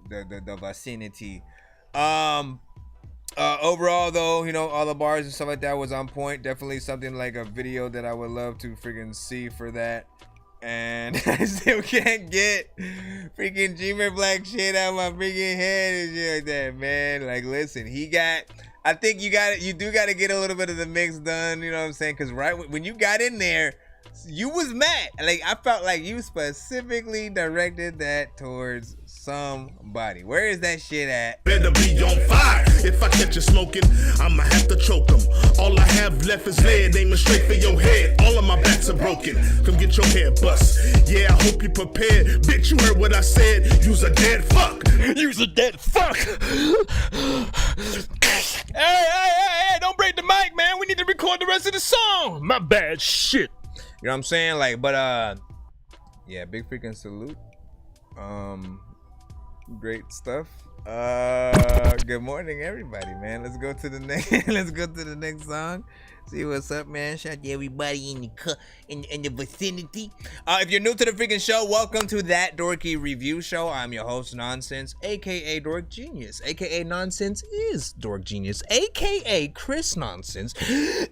the vicinity. Overall though, all the bars and stuff like that was on point. Definitely something like a video that I would love to freaking see for that. And I still can't get freaking Dreamer Black shit out of my freaking head and shit like that, man. Like, listen, I think you do got to get a little bit of the mix done, you know what I'm saying? Because right when you got in there, you was mad. Like, I felt like you specifically directed that towards somebody. Where is that shit at? Better be on fire. If I catch you smoking, I'ma have to choke them. All I have left is lead, aiming straight for your head. All of my backs are broken. Come get your head bust. Yeah, I hope you prepared. Bitch, you heard what I said. You's a dead fuck. You's a dead fuck. Hey, don't break the mic, man. We need to record the rest of the song. My bad shit. You know what I'm saying? Like, but yeah, big freaking salute. Great stuff. Good morning, everybody, man. Let's go to the next song. See what's up, man. Shout out to everybody in the vicinity. If you're new to the freaking show, welcome to That Dorky Review Show. I'm your host, Nonsenze, aka Dork Genius, aka Nonsenze is Dork Genius, aka Chris Nonsenze,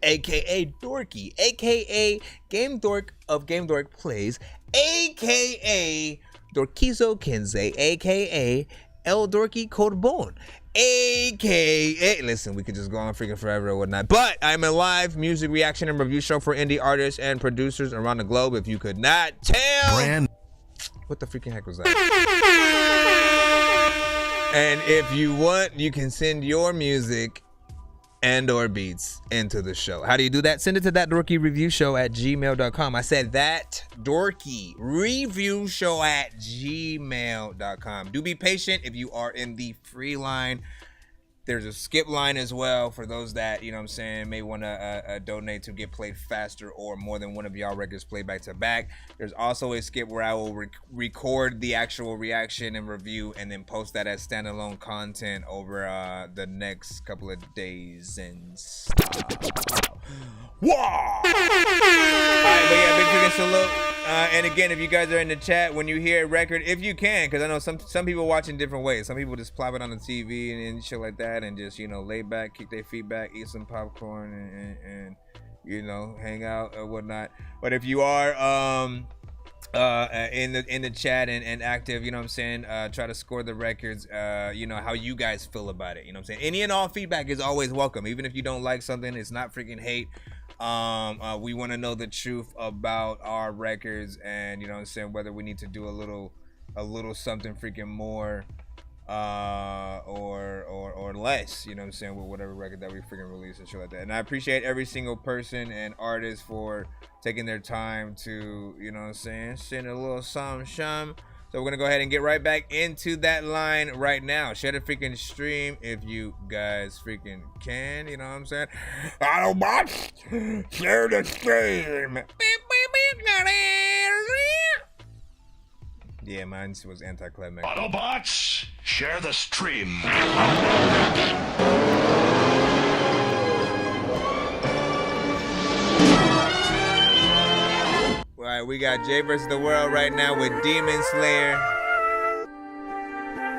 aka Dorky, aka Game Dork of Game Dork Plays, aka Dorkizo Kenze, aka El Dorky Corbon, aka, listen, we could just go on freaking forever or whatnot, but I'm a live music reaction and review show for indie artists and producers around the globe. If you could not tell, what the freaking heck was that? And if you want, you can send your music and or beats into the show. How do you do that? Send it to thatdorkyreviewshow@gmail.com. I said that dorky review show @gmail.com. Do be patient if you are in the free line. There's a skip line as well for those that, you know what I'm saying, may want to donate to get played faster or more than one of y'all records played back to back. There's also a skip where I will record the actual reaction and review and then post that as standalone content over the next couple of days and stuff. Wow! Alright, but yeah, big freaking salute. And again, if you guys are in the chat, when you hear a record, if you can, because I know some people watch in different ways. Some people just plop it on the TV and shit like that and just, lay back, kick their feet back, eat some popcorn and hang out or whatnot. But if you are in the chat and active, you know what I'm saying, try to score the records, how you guys feel about it, you know what I'm saying. Any and all feedback is always welcome. Even if you don't like something, it's not freaking hate. We want to know the truth about our records, and you know what I'm saying, whether we need to do a little something freaking more or less, you know what I'm saying, with whatever record that we freaking release and shit like that. And I appreciate every single person and artist for taking their time to, you know what I'm saying, send a little something. So we're gonna go ahead and get right back into that line right now. Share the freaking stream if you guys freaking can, you know what I'm saying? Autobots, share the stream. Yeah, mine was anticlimactic. Autobots, share the stream. All right, we got Jay versus the World right now with Demon Slayer.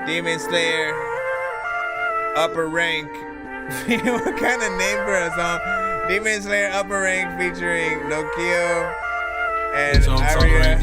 Demon Slayer, Upper Rank. What kind of name for a song? Demon Slayer, Upper Rank featuring Nokio and Aria.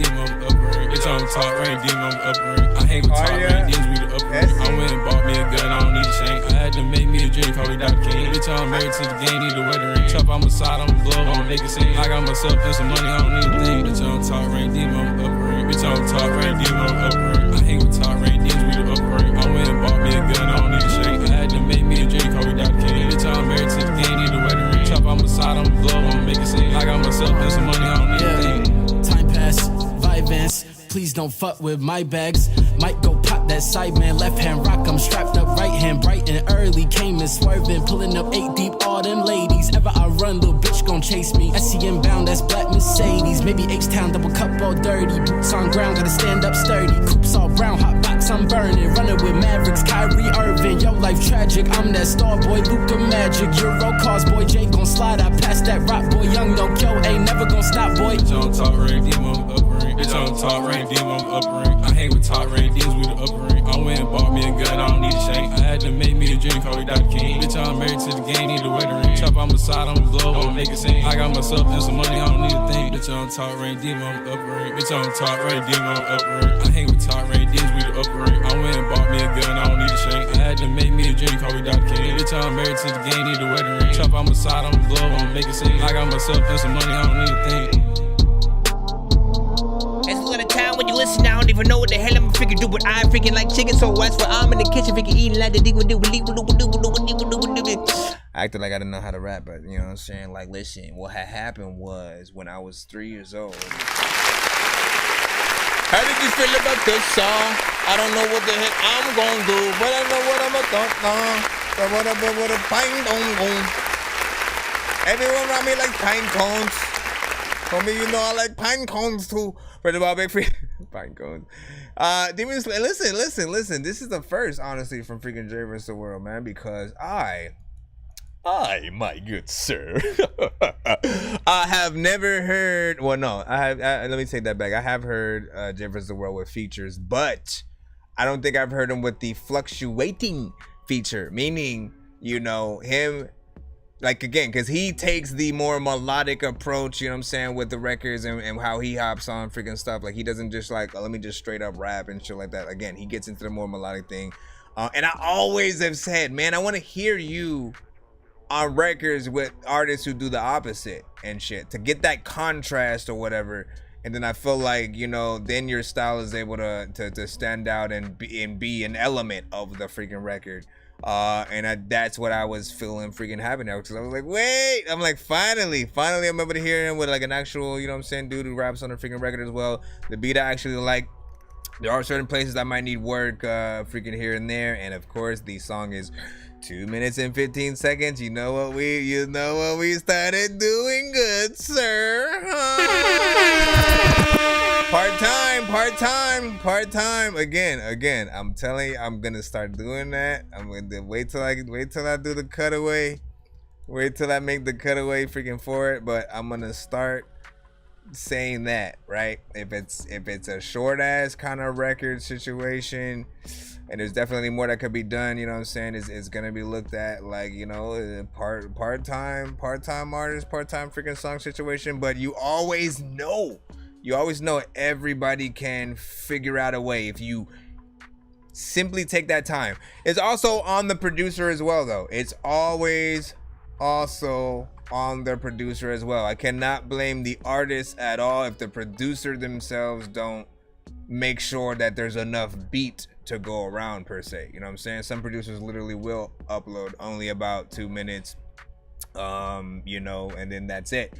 It's on top rank, demon on the upper rank. I hang with top rank, demons with the upper rank. I went and bought me a gun, I don't need a shank. I had to make me a drink, call me Dr. King. Bitch, I'm married to the game, need a wedding ring. Chop on my side, I'm a glove, I'ma make it sing. I got myself and some money, I don't need a thing. Bitch, on top rank, demon on the upper rank. Bitch, on top rank, demon on the upper rank. I hang with top rank, demons with the upper rank. I went and bought me a gun, I don't need a shank. I had to make me a drink, call me Dr. King. Bitch, I'm married to the game, need a wedding ring. Chop on my side, I'm a glove, I'ma make it sing. I got myself and some money, I don't need a thing. Time pass, Vivance. Please don't fuck with my bags. Might go pop that side man. Left hand rock, I'm strapped up. Right hand bright and early. Came and swerving. Pulling up 8 deep. All them ladies. Ever I run, little bitch gon' chase me. SCM bound, that's black Mercedes. Maybe H-Town, double cup all dirty. Boots on ground, gotta stand up sturdy. Coops all brown, hot box, I'm burning. Running with Mavericks, Kyrie Irving. Yo, life tragic. I'm that star boy, Luka Magic. Euro cars, boy, Jay gon' slide. I pass that rock, boy. Young Nokio ain't never gon' stop, boy. Bitch on top rank, demon on the upper rank. Bitch on top rank, demon on the upper rank. I hang with top rank, demons with the upper rank. I went and bought me a gun, I don't need a shank. I had to make me a drink, call me Dr. King. Bitch, I'm married to the game, need a wedding ring. Chop on my side, I'm a glove, I'ma make it sing. I got myself and some money, I don't need a thing. Bitch on top rank, demon on the upper rank. Bitch on top rank, demon on the upper rank. I hang with top rank, demons with the upper rank. I went and bought me a gun, I don't need a shank. I had to make me a drink, call me Dr. King. Bitch, I'm married to the game, need a wedding ring. Chop on my side, I'm a glove, I'ma make it sing. I got myself and some money, I don't need a thing. There's a lot of time when you listen, I don't even know what the hell I'm freaking do, but I freaking like chicken, so that's why I'm in the kitchen freaking eating like the I acted like I didn't know how to rap, but you know what I'm saying? Like, listen, what had happened was when I was 3 years old. How did you feel about this song? I don't know what the heck I'm gonna do, but I know what I'm gonna do. What a pine cone. Everyone around me like pine cones. For me, you know I like pine cones too. For the big free pine cones. Demon Slayer, listen. This is the first, honestly, from freaking Jay vs. the World, man, because I, my good sir, I have never heard. Well, no, let me take that back. I have heard Jay vs. the World with features, but I don't think I've heard him with the fluctuating feature, meaning, you know, him. Like, again, because he takes the more melodic approach, you know what I'm saying, with the records and how he hops on freaking stuff. Like, he doesn't just like, oh, let me just straight up rap and shit like that. Again, he gets into the more melodic thing. And I always have said, man, I want to hear you on records with artists who do the opposite and shit, to get that contrast or whatever. And then I feel like, you know, then your style is able to stand out and be an element of the freaking record. That's what I was feeling freaking happen now, because I was like, wait, I'm like, finally I'm able to hear him with like an actual, you know what I'm saying, dude who raps on the freaking record as well. The beat I actually like. There are certain places I might need work freaking here and there, and of course the song is 2 minutes and 15 seconds. You know what we started doing, good sir. Part time. Again. I'm telling you, I'm gonna start doing that. I'm gonna wait till I do the cutaway. Wait till I make the cutaway freaking for it. But I'm gonna start saying that, right? If it's a short ass kind of record situation, and there's definitely more that could be done, you know what I'm saying, it's gonna be looked at like, you know, part-time artist, part-time freaking song situation. But you always know everybody can figure out a way if you simply take that time. It's also on the producer as well, though. It's always also on the producer as well. I cannot blame the artist at all if the producer themselves don't make sure that there's enough beat to go around, per se. You know what I'm saying? Some producers literally will upload only about 2 minutes, you know, and then that's it.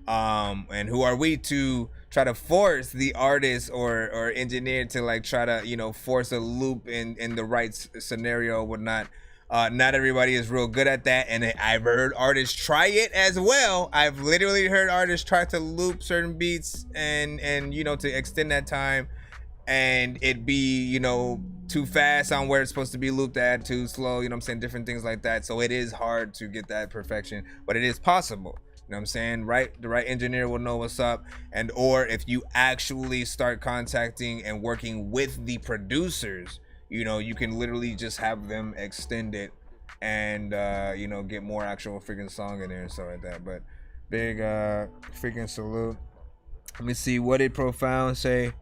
And who are we to try to force the artist or engineer to like try to, you know, force a loop in the right scenario or whatnot. Not everybody is real good at that, and I've heard artists try it as well. I've literally heard artists try to loop certain beats and you know, to extend that time, and it be, you know, too fast on where it's supposed to be looped at, too slow, you know what I'm saying, different things like that. So it is hard to get that perfection, but it is possible. You know what I'm saying? The right engineer will know what's up. And or if you actually start contacting and working with the producers, you know, you can literally just have them extend it and you know, get more actual freaking song in there and stuff like that. But big freaking salute. Let me see, what did Profound say?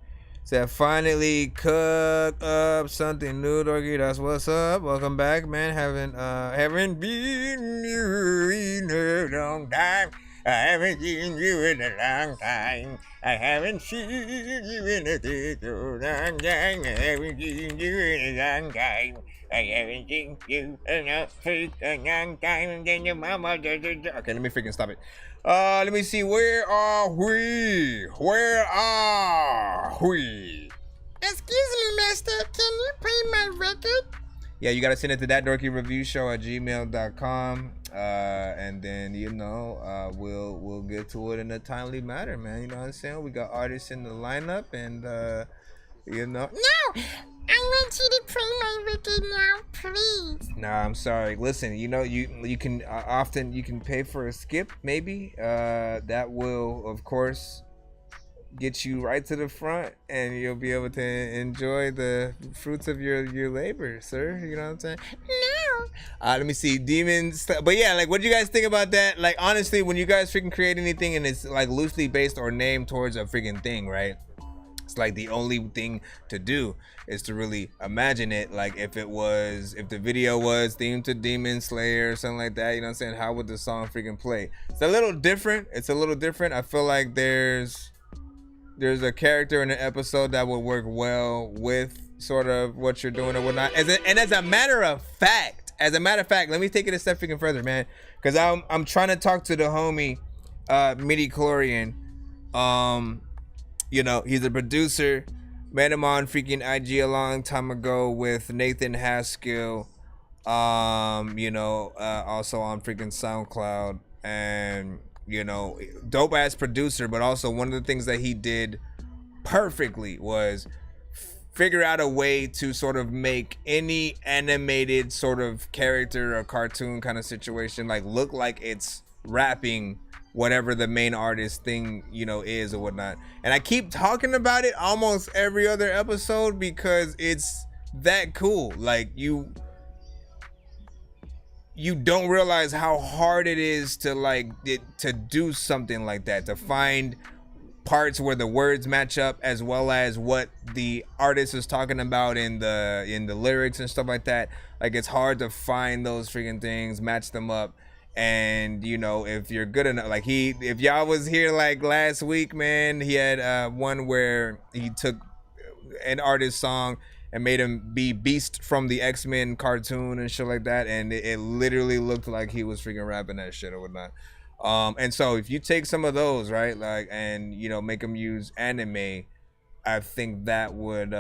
Said finally cook up something new, Dorky. That's what's up. Welcome back, man. Haven't been you in a long time. I haven't seen you in a long time. I haven't seen you in a long time. I haven't seen you in a long time. I haven't seen you in a long time. And then your mama. Okay, let me freaking stop it. Let me see. Where are we? Where are we? Excuse me, master. Can you play my record? Yeah, you gotta send it to thatdorkyreviewshow@gmail.com. And then, you know, we'll get to it in a timely manner, man. You know what I'm saying? We got artists in the lineup, and you know. No, I want you to play my record now, please. Nah, I'm sorry. Listen, you know, you can often you can pay for a skip, maybe. That will, of course, get you right to the front, and you'll be able to enjoy the fruits of your labor, sir. You know what I'm saying? No. Let me see, demons. But yeah, like, what do you guys think about that? Like, honestly, when you guys freaking create anything and it's like loosely based or named towards a freaking thing, right? It's like the only thing to do is to really imagine it. Like, if the video was themed to Demon Slayer or something like that, you know what I'm saying? How would the song freaking play? It's a little different. I feel like there's a character in an episode that would work well with sort of what you're doing or whatnot. As a matter of fact, let me take it a step freaking further, man. Because I'm trying to talk to the homie, Midi Chlorian. You know, he's a producer. Met him on freaking IG a long time ago with Nathan Haskell. You know, also on freaking SoundCloud. And, you know, dope ass producer, but also one of the things that he did perfectly was figure out a way to sort of make any animated sort of character or cartoon kind of situation like look like it's rapping whatever the main artist thing, you know, is or whatnot. And I keep talking about it almost every other episode because it's that cool. Like, you don't realize how hard it is to to do something like that, to find parts where the words match up as well as what the artist is talking about in the lyrics and stuff like that. Like, it's hard to find those freaking things, match them up. And, you know, if you're good enough, like if y'all was here like last week, man, he had one where he took an artist's song and made him be Beast from the X-Men cartoon and shit like that, and it literally looked like he was freaking rapping that shit or whatnot. And so if you take some of those, right, like, and, you know, make them use anime, I think that would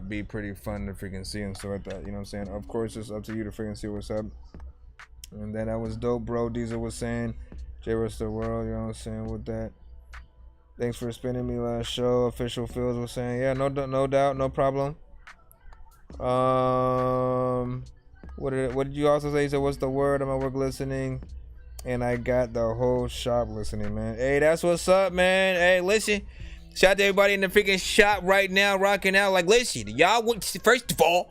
be pretty fun to freaking see and stuff like that. You know what I'm saying? Of course, it's up to you to freaking see what's up. And then that was dope, bro. Diesel was saying, J-Rest the world, you know what I'm saying, with that. Thanks for spinning me last show. Official Fields was saying, yeah, no doubt, no problem. What did you also say? He said, what's the word? I'm at work listening, and I got the whole shop listening, man. Hey, that's what's up, man. Hey, listen, shout out to everybody in the freaking shop right now, rocking out. Like, listen, y'all, first of all,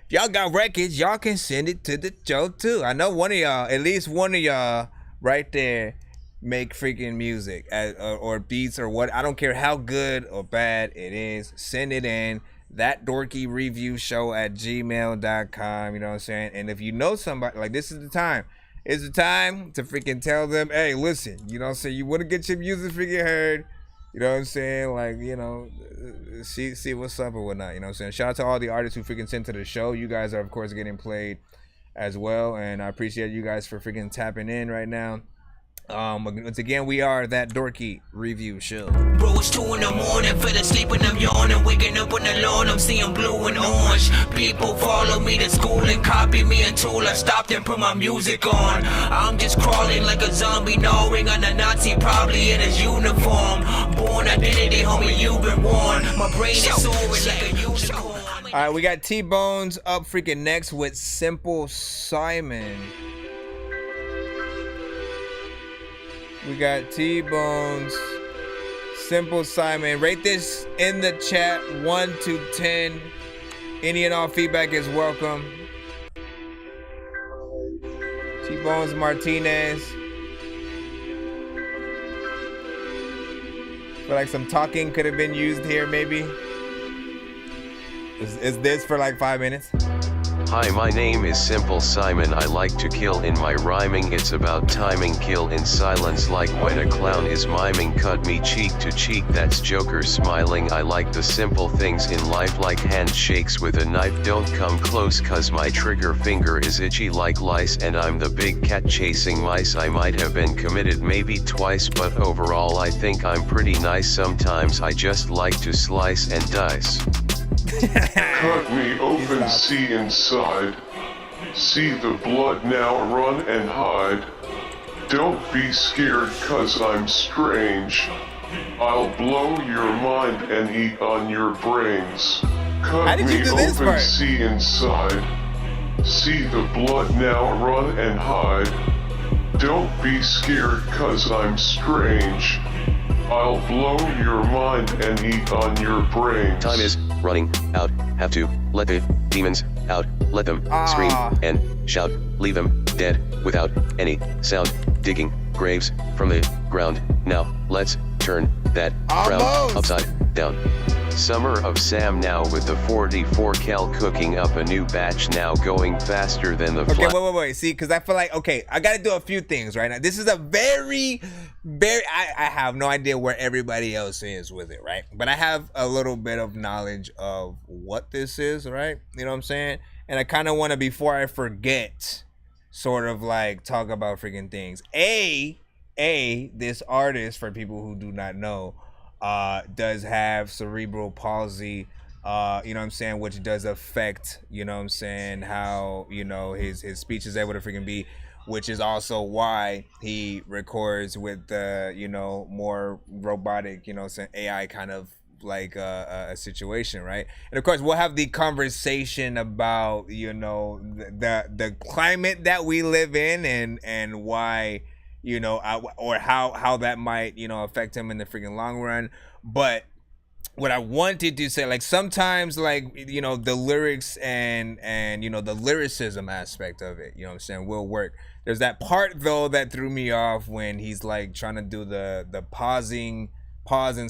y'all got records, y'all can send it to the show too. I know one of y'all, at least one of y'all right there, make freaking music or beats or what. I don't care how good or bad it is. Send it in. thatdorkyreviewshow@gmail.com. You know what I'm saying? And if you know somebody, like, this is the time. It's the time to freaking tell them, hey, listen, you know what I'm saying? You want to get your music freaking heard. You know what I'm saying? Like, you know, see what's up or whatnot. You know what I'm saying? Shout out to all the artists who freaking sent to the show. You guys are, of course, getting played as well. And I appreciate you guys for freaking tapping in right now. Once again, we are that Dorky review show. Bro, it's 2 in the morning, fell asleep when I'm yawning. Waking up on the lawn, I'm seeing blue and orange. People follow me to school and copy me until I stopped and put my music on. I'm just crawling like a zombie, gnawing on a Nazi, probably in his uniform. Born identity, homie, you've been warned. My brain is soaring like a unicorn. All right, we got T-Bones up freaking next with Simple Simon. We got T-Bones, Simple Simon. Rate this in the chat, 1 to 10. Any and all feedback is welcome. T-Bones Martinez. Feel like some talking could have been used here, maybe. Is this for like 5 minutes? Hi, my name is Simple Simon. I like to kill in my rhyming. It's about timing, kill in silence like when a clown is miming. Cut me cheek to cheek, that's Joker smiling. I like the simple things in life like handshakes with a knife. Don't come close cause my trigger finger is itchy like lice. And I'm the big cat chasing mice. I might have been committed maybe twice, but overall I think I'm pretty nice. Sometimes I just like to slice and dice. Cut me open, see inside. See the blood now, run and hide. Don't be scared cause I'm strange. I'll blow your mind and eat on your brains. Cut me open, see inside. See the blood now, run and hide. Don't be scared cause I'm strange. I'll blow your mind and eat on your brains. Time is running out. Have to let the demons out. Let them scream and shout. Leave them dead without any sound. Digging graves from the ground. Now let's turn that frown upside down. Summer of Sam now with the 44 cal cooking up a new batch now, going faster than the Okay, wait. See, because I feel like, okay, I got to do a few things right now. This is a very, I have no idea where everybody else is with it, right? But I have a little bit of knowledge of what this is, right? You know what I'm saying? And I kind of want to, before I forget, sort of like talk about freaking things. This artist, for people who do not know, does have cerebral palsy, you know what I'm saying, which does affect, you know what I'm saying, how, you know, his speech is able to freaking be, which is also why he records with the, you know, more robotic, you know, AI kind of like a situation, right? And of course we'll have the conversation about, you know, the climate that we live in and why, you know, or how that might, you know, affect him in the freaking long run. But what I wanted to say, like, sometimes, like, you know, the lyrics and you know, the lyricism aspect of it, you know what I'm saying, will work. There's that part though that threw me off when he's like trying to do the pause and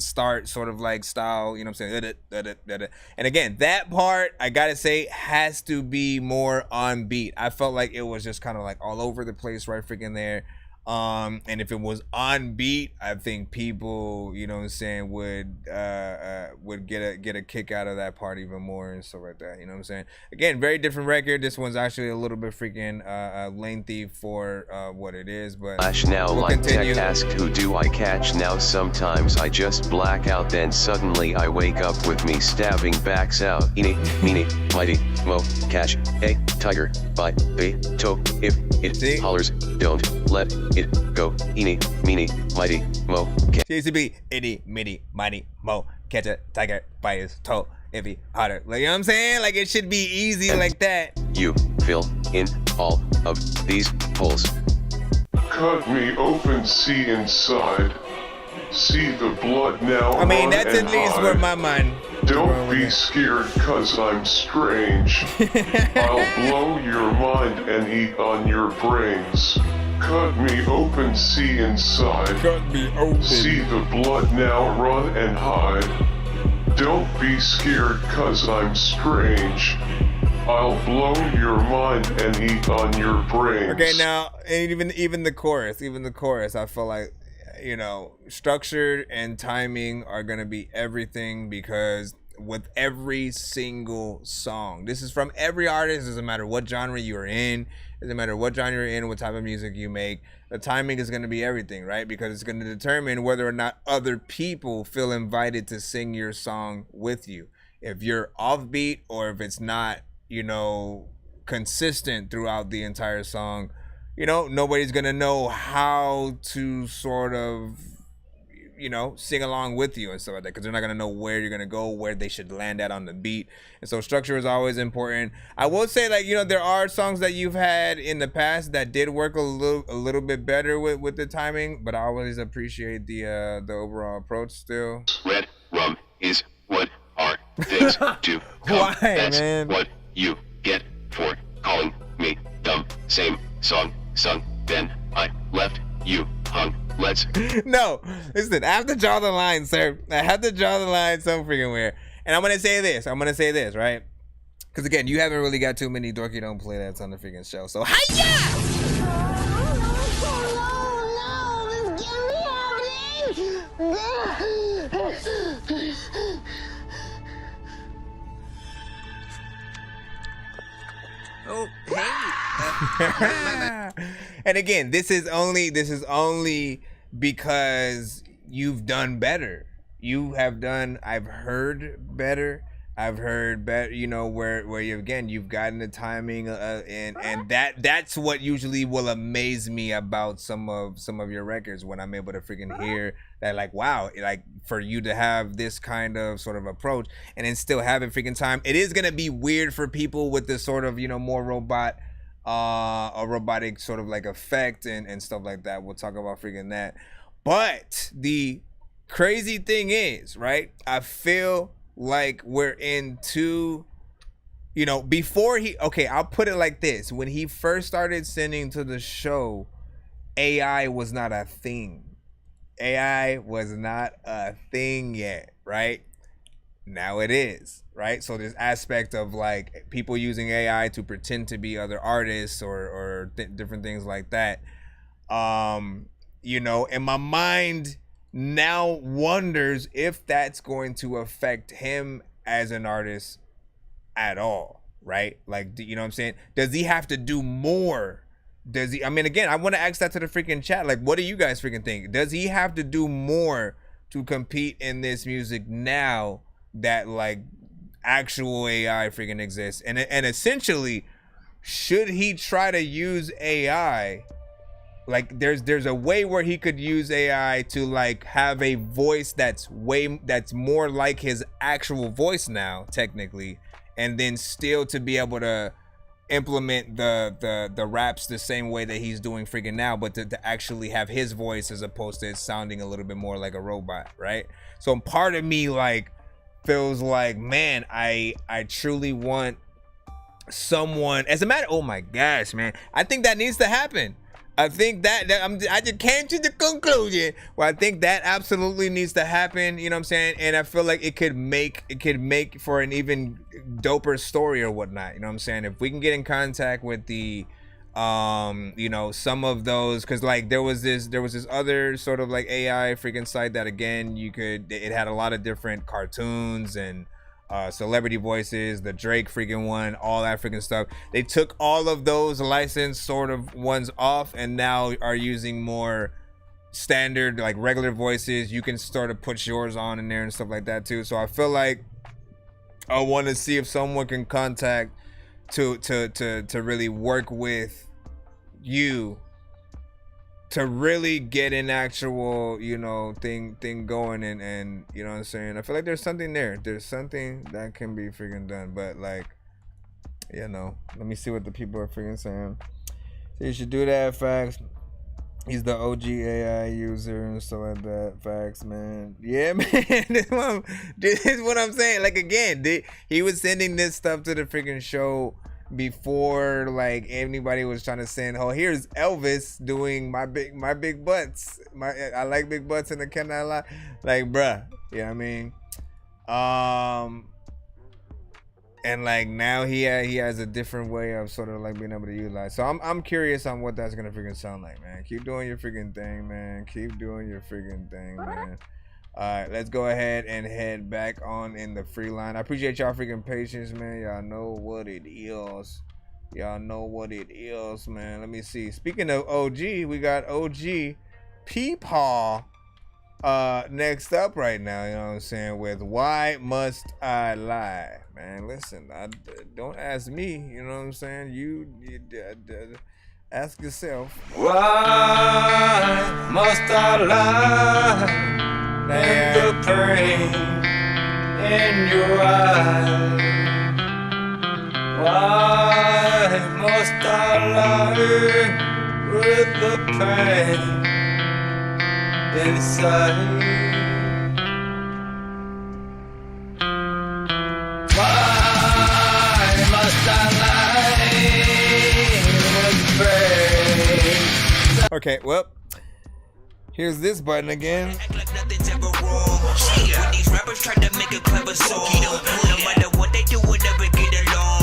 start sort of like style, you know what I'm saying? And again, that part, I gotta say, has to be more on beat. I felt like it was just kind of like all over the place right freaking there. And if it was on beat, I think people, you know what I'm saying, would get a kick out of that part even more and stuff like that, you know what I'm saying? Again, very different record. This one's actually a little bit freaking lengthy for what it is, but now we'll like continue. Tech asked, who do I catch now? Sometimes I just black out, then suddenly I wake up with me stabbing backs out. Eeny, meeny, mighty, mo, catch, a tiger, by, a toe, if it hollers, don't let it go. Eeny, meeny, mighty, mo, catch. It used to be itty, mitty, mighty, mo, catch a tiger by his toe if he hotter. Like, you know what I'm saying? Like, it should be easy and like that. You fill in all of these holes. Cut me open, see inside. See the blood now. I mean, run that's and at least hide. where my mind. Don't be scared cause I'm strange. I'll blow your mind and eat on your brains. Cut me open, see inside. Cut me open. See the blood now, run and hide. Don't be scared cause I'm strange. I'll blow your mind and eat on your brains. Okay, now even the chorus, I feel like, you know, structure and timing are gonna be everything, because with every single song, this is from every artist, doesn't matter what genre you're in, Doesn't matter what genre you're in, what type of music you make. The timing is going to be everything, right? Because it's going to determine whether or not other people feel invited to sing your song with you. If you're offbeat or if it's not, you know, consistent throughout the entire song, you know, nobody's going to know how to sort of, you know, sing along with you and stuff like that, because they're not going to know where you're going to go, where they should land at on the beat. And so structure is always important. I will say, like, you know, there are songs that you've had in the past that did work a little bit better with the timing, but I always appreciate the overall approach still. Red rum is what are things to come. Why, That's man? what you get for calling me dumb. Same song sung, then I left you hung. Let's No, listen, I have to draw the line, sir. I have to draw the line so freaking weird. And I'm gonna say this, right? Because again, you haven't really got too many Dorky Don't Play That's on the freaking show. So Oh, hey. and again, this is only because you've done better. You have done. I've heard better. You know, where you've gotten the timing, and that's what usually will amaze me about some of your records, when I'm able to freaking hear that, like, wow, like, for you to have this kind of sort of approach and then still have it freaking time. It is gonna be weird for people with this sort of, you know, more a robotic sort of like effect and stuff like that. We'll talk about freaking that. But the crazy thing is, right, I feel like we're into, you know, before I'll put it like this. When he first started sending to the show, AI was not a thing. AI was not a thing yet, right? Now it is, right? So this aspect of like people using AI to pretend to be other artists or different things like that. You know, and my mind now wonders if that's going to affect him as an artist at all, right? Like, you know what I'm saying? Does he have to do more? Does he, I mean, again, I want to ask that to the freaking chat. Like, what do you guys freaking think? Does he have to do more to compete in this music now that like actual AI freaking exists? And essentially, should he try to use AI? Like, there's a way where he could use AI to like have a voice that's more like his actual voice now, technically, and then still to be able to implement the raps the same way that he's doing freaking now, but to actually have his voice as opposed to it sounding a little bit more like a robot, right? So part of me like feels like, man, I truly want someone, as a matter, oh my gosh, man, I think that needs to happen. I think that I just came to the conclusion where I think that absolutely needs to happen. You know what I'm saying? And I feel like it could make for an even doper story or whatnot. You know what I'm saying? If we can get in contact with the, you know, some of those, because like there was this other sort of like AI freaking site that, again, it had a lot of different cartoons and celebrity voices, the Drake freaking one, all that freaking stuff. They took all of those licensed sort of ones off and now are using more standard, like regular voices. You can sort of put yours on in there and stuff like that too. So I feel like I want to see if someone can contact to really work with you to really get an actual, you know, thing going, and you know what I'm saying? I feel like there's something there. There's something that can be freaking done, but like, you know, let me see what the people are freaking saying. So you should do that, facts. He's the OG AI user and stuff like that. Facts, man. Yeah, man. This is what I'm saying. Like, again, he was sending this stuff to the freaking show before like anybody was trying to send, oh, here's Elvis doing my big butts. I like big butts and I cannot lie. Like, bruh, you know what I mean? And like now he has a different way of sort of like being able to utilize. So I'm curious on what that's gonna freaking sound like, man. Keep doing your freaking thing, man. Keep doing your freaking thing, man. All right, let's go ahead and head back on in the free line. I appreciate y'all freaking patience, man. Y'all know what it is. Y'all know what it is, man. Let me see. Speaking of OG, we got OG Peepaw next up right now, you know what I'm saying, with Why Must I Lie? Man, listen, don't ask me, you know what I'm saying? You ask yourself. Why must I lie? And the pain in your eyes. Why must I lie with the pain inside? Why must I lie with pain? Okay, well, here's this button again. When these rappers try to make a clever song, no matter what they do, we'll never get along.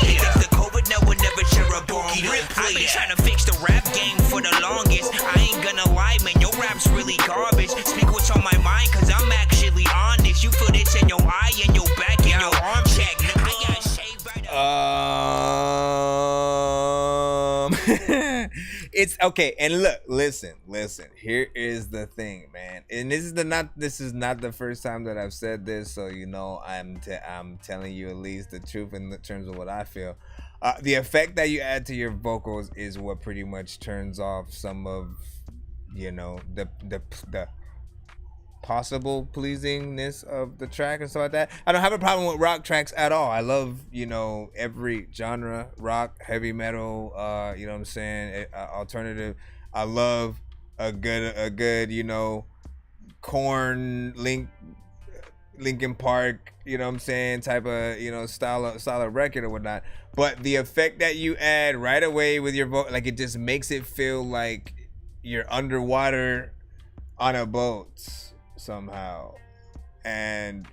They think the COVID now will never share a bomb. I've been trying to fix the rap game for the longest. I ain't gonna lie, man, your rap's really garbage. Speak what's on my mind, cause I'm actually honest. You feel this in your eye, and your back, and your arm check. I got shaved right It's okay, and look, listen. Here is the thing, man, and this is not the first time that I've said this, so you know I'm telling you at least the truth in terms of what I feel. The effect that you add to your vocals is what pretty much turns off some of, you know, the possible pleasingness of the track and stuff like that. I don't have a problem with rock tracks at all. I love, you know, every genre, rock, heavy metal, you know what I'm saying, alternative. I love a good, you know, Korn, Linkin Park, you know what I'm saying, type of, you know, style of record or whatnot. But the effect that you add right away with your vote, like, it just makes it feel like you're underwater on a boat somehow, and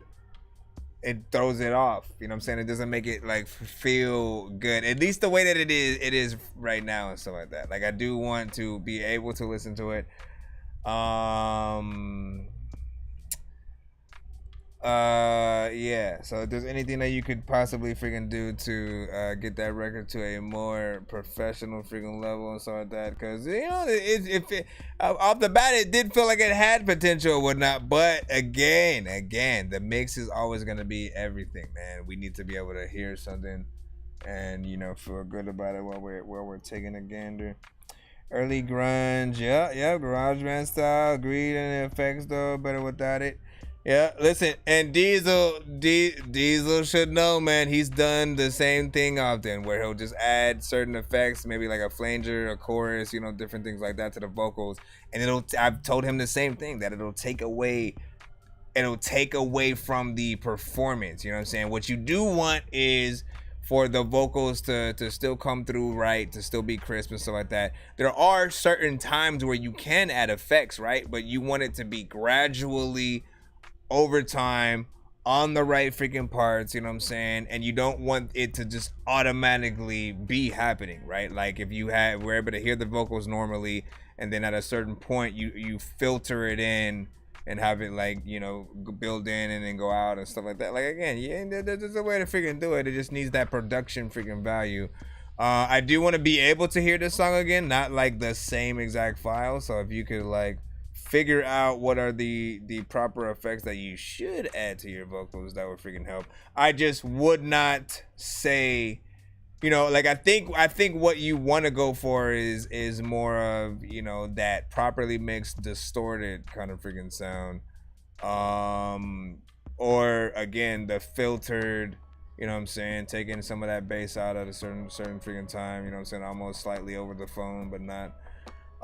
it throws it off, you know what I'm saying? It doesn't make it like feel good, at least the way that it is right now and stuff like that. Like, I do want to be able to listen to it. Yeah, so if there's anything that you could possibly freaking do to get that record to a more professional freaking level and stuff like that, because, you know, off the bat it did feel like it had potential or whatnot, but again, the mix is always going to be everything, man. We need to be able to hear something and, you know, feel good about it while we're taking a gander. Early grunge, yeah, garage band style, agreed, and the effects though, better without it. Yeah, listen, and Diesel should know, man. He's done the same thing often, where he'll just add certain effects, maybe like a flanger, a chorus, you know, different things like that to the vocals, and I've told him the same thing, that it'll take away from the performance. You know what I'm saying? What you do want is for the vocals to still come through right, to still be crisp and stuff like that. There are certain times where you can add effects, right? But you want it to be gradually over time on the right freaking parts, you know what I'm saying? And you don't want it to just automatically be happening, right? Like, if we're able to hear the vocals normally, and then at a certain point you filter it in and have it, like, you know, build in and then go out and stuff like that. Like, again, yeah, there's a way to freaking do it. It just needs that production freaking value. I do want to be able to hear this song again, not like the same exact file. So if you could, like, figure out what are the proper effects that you should add to your vocals, that would freaking help. I just would not say, you know, like, I think what you want to go for is more of, you know, that properly mixed, distorted kind of freaking sound, or again the filtered, you know what I'm saying, taking some of that bass out at a certain freaking time, you know what I'm saying, almost slightly over the phone, but not.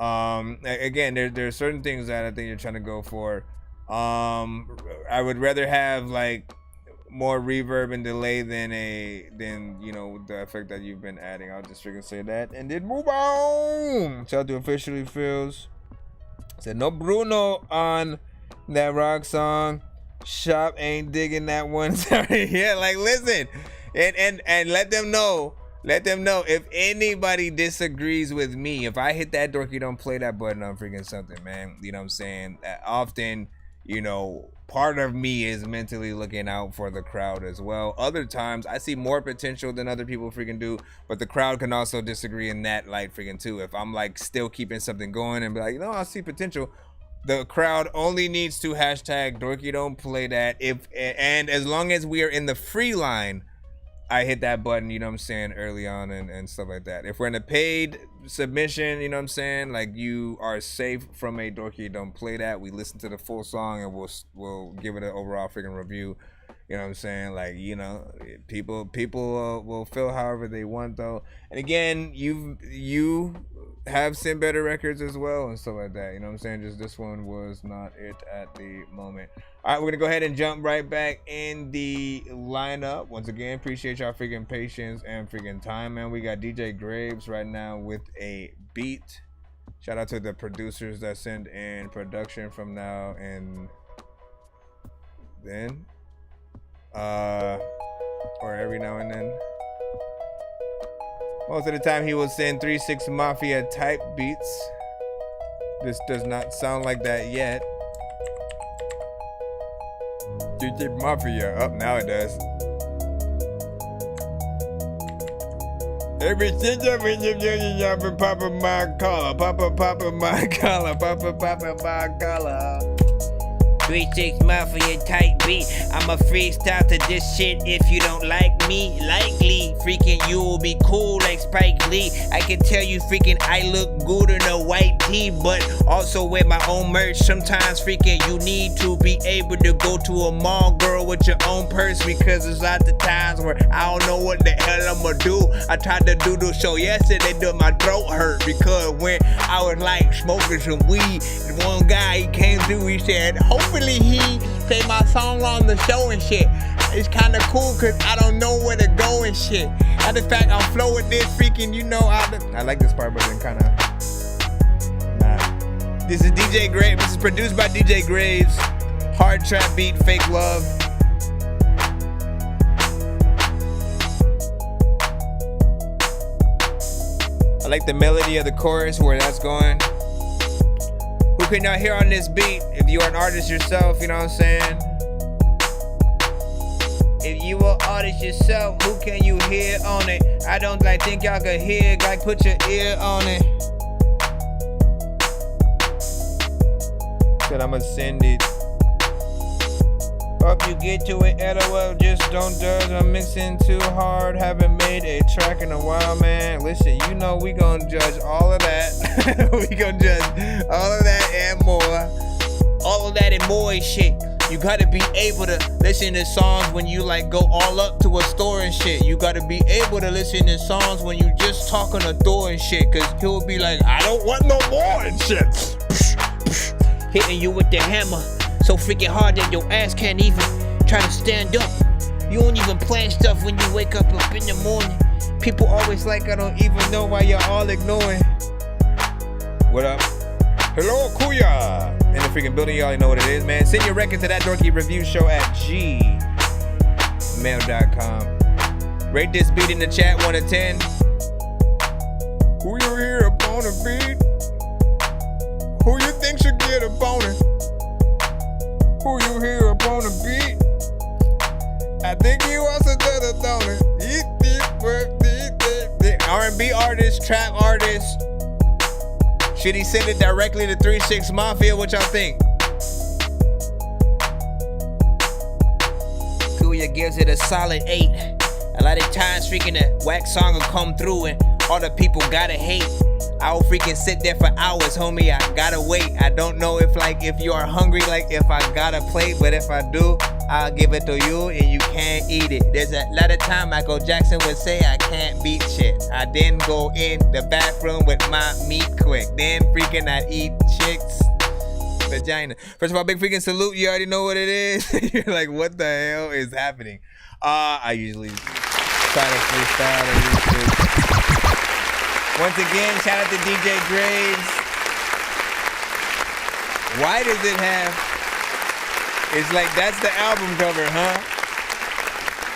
Again, there's certain things that I think you're trying to go for. I would rather have, like, more reverb and delay than you know, the effect that you've been adding. I'll just freaking say that and then move on. Shout out to Officially Feels. Said no Bruno on that rock song. Shop ain't digging that one. Sorry. Yeah, like, listen, and let them know. Let them know if anybody disagrees with me. If I hit that Dorky don't play that button on freaking something, man. You know what I'm saying? Often, you know, part of me is mentally looking out for the crowd as well. Other times I see more potential than other people freaking do, but the crowd can also disagree in that light freaking too. If I'm like still keeping something going and be like, you know, I see potential, the crowd only needs to hashtag Dorky don't play that. And as long as we are in the free line, I hit that button, you know what I'm saying, early on and stuff like that. If we're in a paid submission, you know what I'm saying, like you are safe from a Dorky don't play that. We listen to the full song and we'll give it an overall freaking review. You know what I'm saying? Like, you know, people will feel however they want though. And again, you have sent better records as well and stuff like that. You know what I'm saying? Just this one was not it at the moment. All right, we're gonna go ahead and jump right back in the lineup. Once again, appreciate y'all freaking patience and freaking time, man. We got DJ Graves right now with a beat. Shout out to the producers that send in production from now and then. Or every now and then. Most of the time he will send 3-6 Mafia type beats. This does not sound like that yet. 3-6 Mafia, up now it does. Every since I've been popping my collar, popping my collar, popping my collar. 3-6 Mafia type beat. I'm a freestyle to this shit. If you don't like me, likely freaking you will be cool like Spike Lee. I can tell you freaking I look good in a white tee, but also wear my own merch. Sometimes freaking you need to be able to go to a mall, girl, with your own purse, because there's lots of times where I don't know what the hell I'ma do. I tried to do the show yesterday, but my throat hurt because when I was like smoking some weed, one guy he came through, he said, hopefully he play my song on the show and shit. It's kind of cool because I don't know where to go and shit. Matter of fact, I'll flow with this freaking, you know, I like this part, but then kind of nah. This is DJ Graves. This is produced by DJ Graves. Hard trap beat, fake love. I like the melody of the chorus, where that's going. Who can y'all hear on this beat? If you are an artist yourself, you know what I'm saying? If you are an artist yourself, who can you hear on it? I don't think y'all can hear, like put your ear on it. Said I'ma send it. Hope you get to it, LOL, just don't judge. I'm mixing too hard, haven't made a track in a while, man. Listen, you know we gonna judge all of that. We gonna judge all of that and more. All of that and more and shit. You gotta be able to listen to songs when you like go all up to a store and shit. You gotta be able to listen to songs when you just talk on a door and shit. Cause he'll be like, I don't want no more and shit. Hitting you with the hammer so freaking hard that your ass can't even try to stand up. You don't even plan stuff when you wake up in the morning. People always like I don't even know why y'all all ignoring. What up? Hello, Kuya. In the freaking building, y'all know what it is, man. Send your record to that Dorky review show at gmail.com. Rate this beat in the chat 1 to 10. Who you hear up on the beat? Who you think should get a boner? Who you hear up on the beat? I think he wants a donor. R&B artist, trap artist. Should he send it directly to 3-6 Mafia? What y'all think? Kuya gives it a solid 8. A lot of times freaking a whack song will come through and all the people gotta hate. I'll freaking sit there for hours, homie. I gotta wait. I don't know if you are hungry, like if I got a plate, but if I do, I'll give it to you and you can't eat it. There's a lot of time Michael Jackson would say I can't beat shit. I then go in the bathroom with my meat quick. Then freaking I'd eat chicks' vagina. First of all, big freaking salute. You already know what it is. You're like, what the hell is happening? I usually try to freestyle. Once again, shout out to DJ Graves. Why does it have? It's like that's the album cover, huh?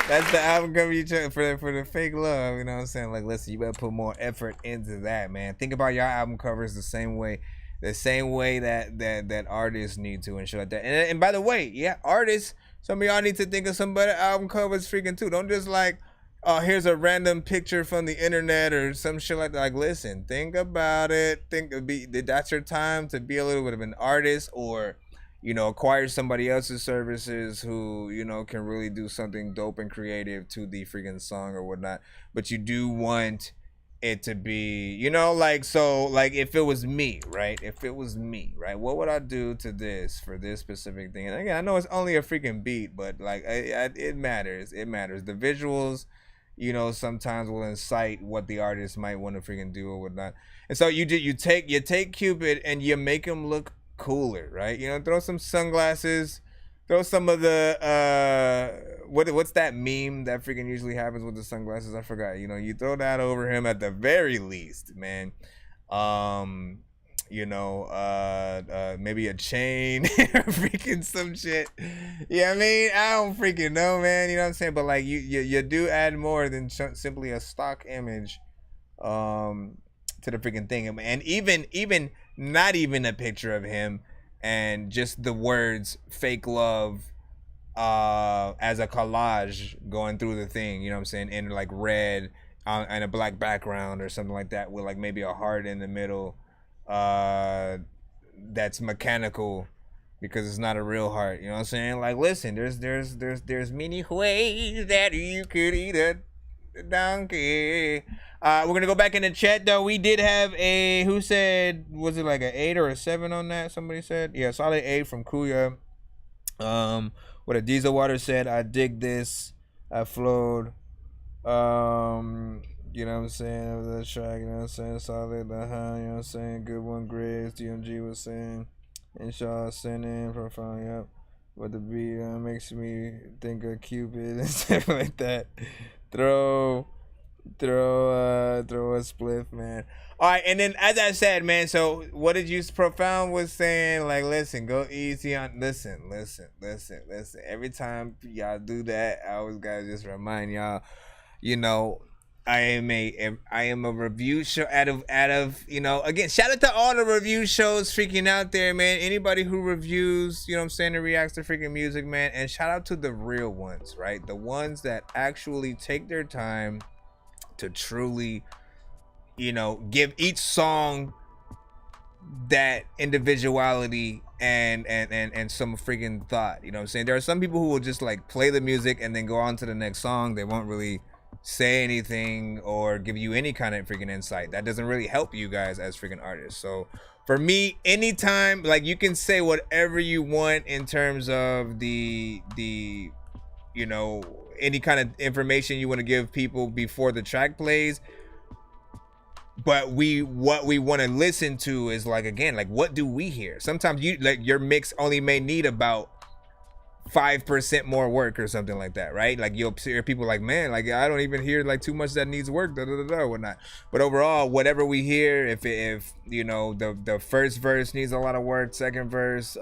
That's the album cover you took for the fake love. You know what I'm saying? Like, listen, you better put more effort into that, man. Think about your album covers the same way the same way that artists need to and shit like that. And by the way, yeah, artists, some of y'all need to think of some better album covers freaking too. Don't just like, oh, here's a random picture from the internet or some shit like that. Like, listen, think about it. That's your time to be a little bit of an artist, or, you know, acquire somebody else's services who, you know, can really do something dope and creative to the freaking song or whatnot. But you do want it to be, you know, like, so, like, if it was me, right? If it was me, right? What would I do to this for this specific thing? And again, I know it's only a freaking beat, but, like, it matters. It matters. The visuals, you know, sometimes will incite what the artist might want to freaking do or whatnot. And so you take Cupid and you make him look cooler, right? You know, throw some sunglasses, throw some of the what's that meme that freaking usually happens with the sunglasses? I forgot. You know, you throw that over him at the very least, man. You know, maybe a chain or freaking some shit. Yeah, I mean, I don't freaking know, man. You know what I'm saying? But like, you do add more than simply a stock image to the freaking thing. And even not even a picture of him and just the words "fake love" as a collage going through the thing, you know what I'm saying, in like red and a black background or something like that, with like maybe a heart in the middle that's mechanical because it's not a real heart, you know what I'm saying? Like, listen, there's many ways that you could eat a donkey. We're gonna go back in the chat though. We did have a, who said, was it like an 8 or a 7 on that? Somebody said, yeah, solid 8 from Kuya. What a Diesel Water said, I dig this. I flowed. You know what I'm saying? That track, you know what I'm saying? Solid, you know what I'm saying? Good one, Graves. DMG was saying. Inshallah, send in profile, yep. But the beat makes me think of Cupid and stuff like that. Throw a spliff, man. All right, and then as I said, man, so what did you, Profound was saying, like, listen, go easy on, listen. Every time y'all do that, I always gotta just remind y'all, you know, I am a review show out of, you know, again, shout out to all the review shows freaking out there, man. Anybody who reviews, you know what I'm saying, and reacts to freaking music, man. And shout out to the real ones, right? The ones that actually take their time to truly, you know, give each song that individuality and some freaking thought, you know what I'm saying? There are some people who will just like play the music and then go on to the next song. They won't really say anything or give you any kind of freaking insight. That doesn't really help you guys as freaking artists. So for me, anytime, like, you can say whatever you want in terms of the you know, any kind of information you want to give people before the track plays, but what we want to listen to is, like, again, like, what do we hear? Sometimes you, like, your mix only may need about 5% more work or something like that, right? Like, you'll hear people like, man, like, I don't even hear like too much that needs work, whatnot. But overall, whatever we hear, if you know, the first verse needs a lot of work, second verse,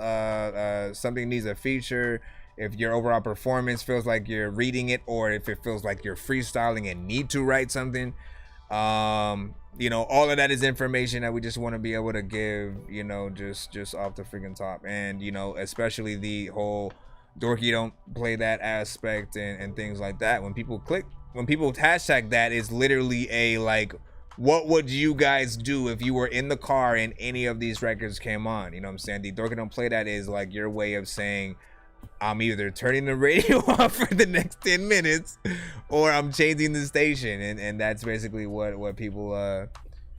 something needs a feature, if your overall performance feels like you're reading it, or if it feels like you're freestyling and need to write something, you know, all of that is information that we just want to be able to give, you know, just off the freaking top. And, you know, especially the whole Dorky don't play that aspect and things like that. When people hashtag that, is literally a, like, what would you guys do if you were in the car and any of these records came on? You know what I'm saying? The Dorky don't play that is like your way of saying, I'm either turning the radio off for the next 10 minutes or I'm changing the station. And that's basically what people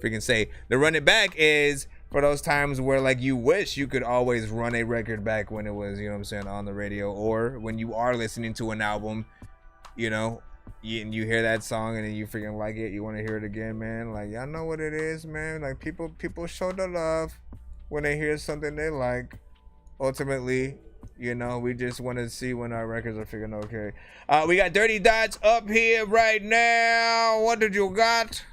freaking say. The run it back is for those times where, like, you wish you could always run a record back when it was, you know what I'm saying, on the radio, or when you are listening to an album, you know, you hear that song and then you freaking like it, you want to hear it again, man. Like, y'all know what it is, man. Like, people show the love when they hear something they like. Ultimately, you know, we just want to see when our records are freaking okay. We got Dirty Dots up here right now. What did you got?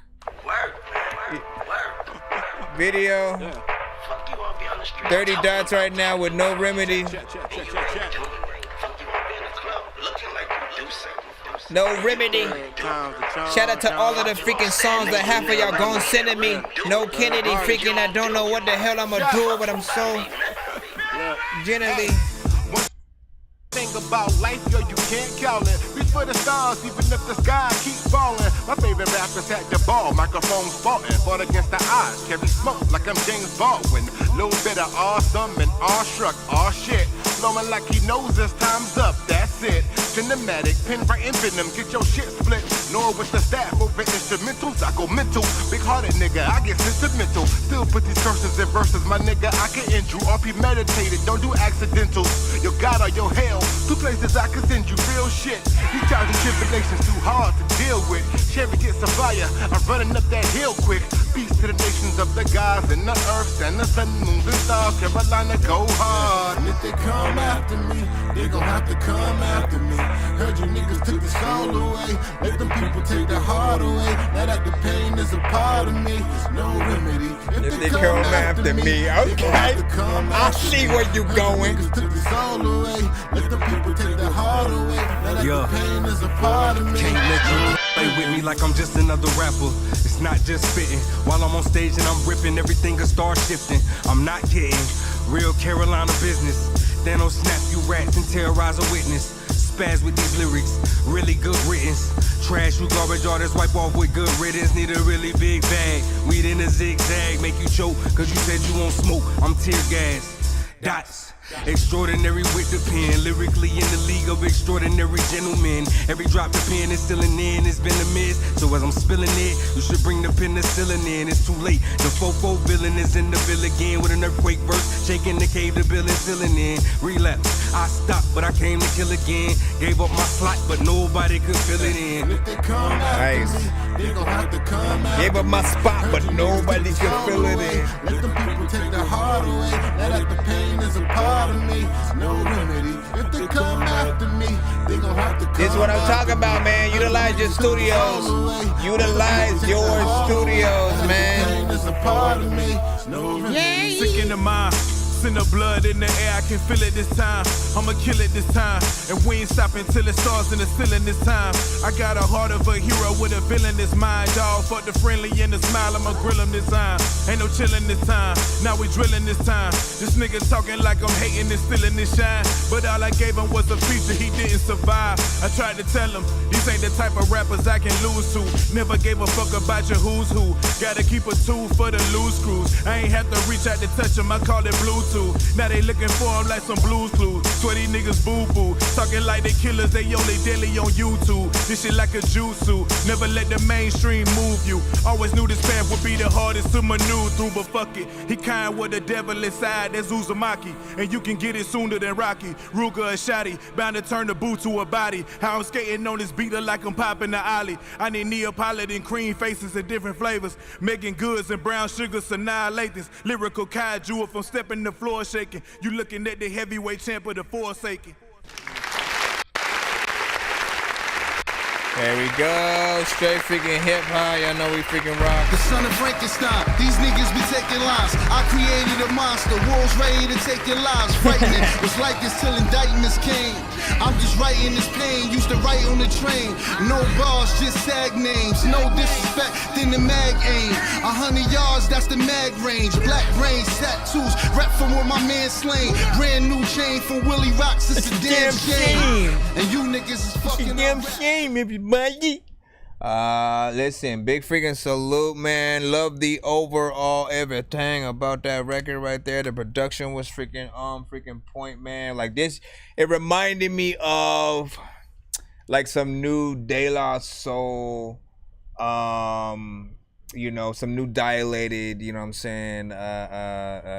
Video. Fuck you, I'll be on the street. Dirty Dots right now with No Remedy. Fuck you, I'll be in the club looking like you do something. No remedy. Shout out to all of the freaking songs that half of y'all gon' sending me. No Kennedy freaking, I don't know what the hell I'ma do, but I'm so genuinely. Thing about life, yo, you can't call it. Reach for the stars, even if the sky keeps falling. My favorite rappers at the ball, microphones farting, fought against the odds, carry smoke like I'm James Baldwin. Little bit of awesome and awestruck, aw shit. Flowing like he knows his time's up, that's it. Cinematic, pen writing venom, get your shit split. Nor with the staff over instrumentals, I go mental. Big hearted nigga, I get sentimental. Still put these curses in verses, my nigga, I can end you. RP meditated, don't do accidentals. Your God or your hell, two places I can send you real shit. These trials and tribulations too hard to deal with. Chevy gets a fire, I'm running up that hill quick. Peace to the nations of the gods and the earth and the sun, moons and stars. Carolina, go hard. And if they come after me, they gon' have to come after me. Heard you niggas took the soul away. Let them people take the heart away. Now that the pain is a part of me, there's no remedy. If they come after me, okay. I see where you going. Took the soul away. Let the people take the heart away. Now that the pain is a part of me. Can't let you play with me like I'm just another rapper. It's not just spitting. While I'm on stage and I'm ripping, everything will start shifting. I'm not kidding. Real Carolina business. Thanos snap you rats and terrorize a witness. Spaz with these lyrics, really good riddance. Trash you garbage artists, wipe off with good riddance. Need a really big bag, weed in a zigzag. Make you choke, cause you said you won't smoke. I'm tear gas. Dots. Extraordinary with the pen, lyrically in the league of extraordinary gentlemen. Every drop the pen is still in, it's been a miss. So as I'm spilling it, you should bring the penicillin in. It's too late, the fofo villain is in the bill again. With an earthquake burst, shaking the cave, the bill is filling in. Relapse, I stopped, but I came to kill again. Gave up my slot, but nobody could fill it in. Nice. Gave up my spot, but nobody could fill it in. Let them people take the heart away. Now that the pain is a part of me, no remedy. If they come after me, they gon' have to come. This is what I'm talking about, man. Utilize your studios. Utilize your studios, man. Yeah. Sick in the mind. Send the blood in the air, I can feel it this time. I'ma kill it this time. And we ain't stopping till it starts in the ceiling this time. I got a heart of a hero with a villain this mind. Dog, fuck the friendly and the smile, I'ma grill him this time. Ain't no chillin' this time, now we drilling this time. This nigga talking like I'm hating and stealing this shine. But all I gave him was a feature, he didn't survive. I tried to tell him, these ain't the type of rappers I can lose to. Never gave a fuck about your who's who. Gotta keep a tool for the loose crews. I ain't have to reach out to touch him, I call it Bluetooth. Now they looking for him like some blues clues. Sweaty niggas boo-boo. Talking like they killers, they only daily on YouTube. This shit like a jutsu. Never let the mainstream move you. Always knew this path would be the hardest to maneuver through, but fuck it. He kind with the devil inside, that's Uzumaki. And you can get it sooner than Rocky. Ruger or Shotty, bound to turn the boot to a body. How I'm skating on this beater like I'm popping the ollie. I need Neapolitan cream faces in different flavors. Making goods and brown sugar, annihilate this. Lyrical kaiju if I'm stepping the floor shaking. You looking at the heavyweight champ of the Forsaken. There we go, straight freaking hip hop. Y'all know we freaking rock. The son of Frankenstein, these niggas be taking lives. I created a monster, wolves ready to take your lives. Frightening, was like this till indictments came. I'm just writing this pain, used to write on the train. No bars, just sag names. No disrespect, then the mag aim. 100 yards, that's the mag range. Black brains, tattoos, rep from where my man slain. Brand new chain from Willie Rocks, it's a damn shame. And you niggas is fucking damn shame, everybody. Listen, big freaking salute, man. Love the overall everything about that record right there. The production was freaking point, man. Like this, it reminded me of like some new De La Soul, you know, some new dilated, you know what I'm saying,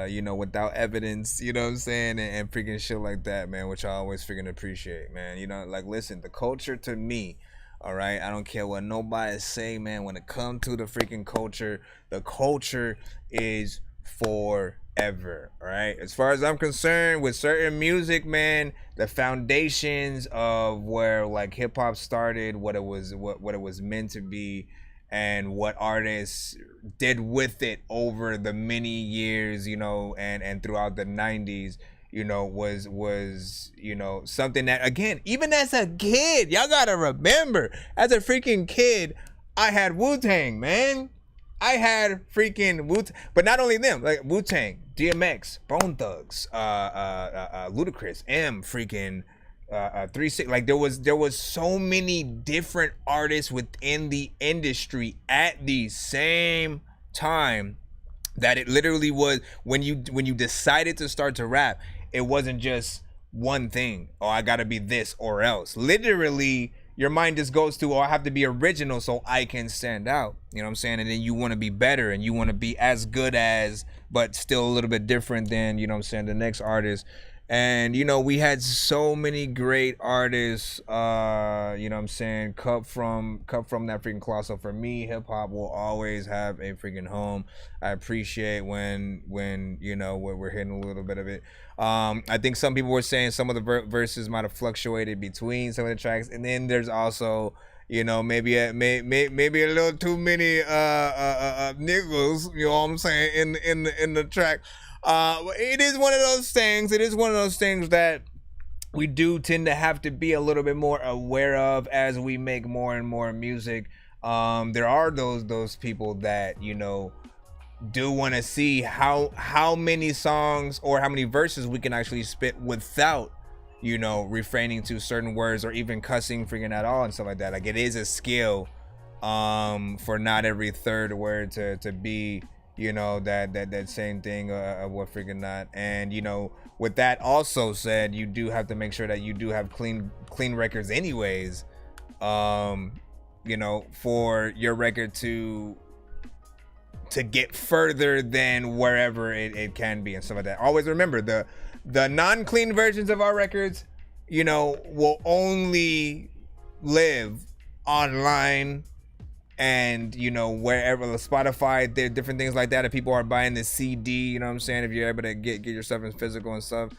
you know, without evidence, you know what I'm saying, and freaking shit like that, man, which I always freaking appreciate, man. You know, like, listen, the culture to me, all right, I don't care what nobody say, man. When it comes to the freaking culture, the culture is forever, all right? As far as I'm concerned, with certain music, man, the foundations of where like hip hop started, what it was meant to be, and what artists did with it over the many years, you know, and throughout the 90s, you know, was you know, something that, again, even as a kid, y'all gotta remember, as a freaking kid, I had Wu-Tang, man. I had freaking Wu-Tang, but not only them, like Wu-Tang, DMX, Bone Thugs, Ludacris, freaking 3-6. Like there was so many different artists within the industry at the same time that it literally was, when you decided to start to rap, it wasn't just one thing. Oh, I gotta be this or else. Literally, your mind just goes to, oh, I have to be original so I can stand out. You know what I'm saying? And then you want to be better and you want to be as good as, but still a little bit different than, you know what I'm saying, the next artist. And, you know, we had so many great artists, you know what I'm saying, cut from that freaking cloth. So for me, hip hop will always have a freaking home. I appreciate when you know, we're hitting a little bit of it. I think some people were saying some of the verses might have fluctuated between some of the tracks. And then there's also, you know, maybe a little too many niggas, you know what I'm saying, in the track. It is one of those things. It is one of those things that we do tend to have to be a little bit more aware of as we make more and more music. There are those people that, you know, do want to see how many songs or how many verses we can actually spit without, you know, refraining to certain words or even cussing freaking at all and stuff like that. Like, it is a skill for not every third word to be, you know, that same thing of what freaking not. And, you know, with that also said, you do have to make sure that you do have clean records anyways, you know, for your record to get further than wherever it can be and stuff like that. Always remember, the non-clean versions of our records, you know, will only live online and, you know, wherever, Spotify, there are different things like that. If people are buying the CD, you know what I'm saying, if you're able to get your stuff in physical and stuff,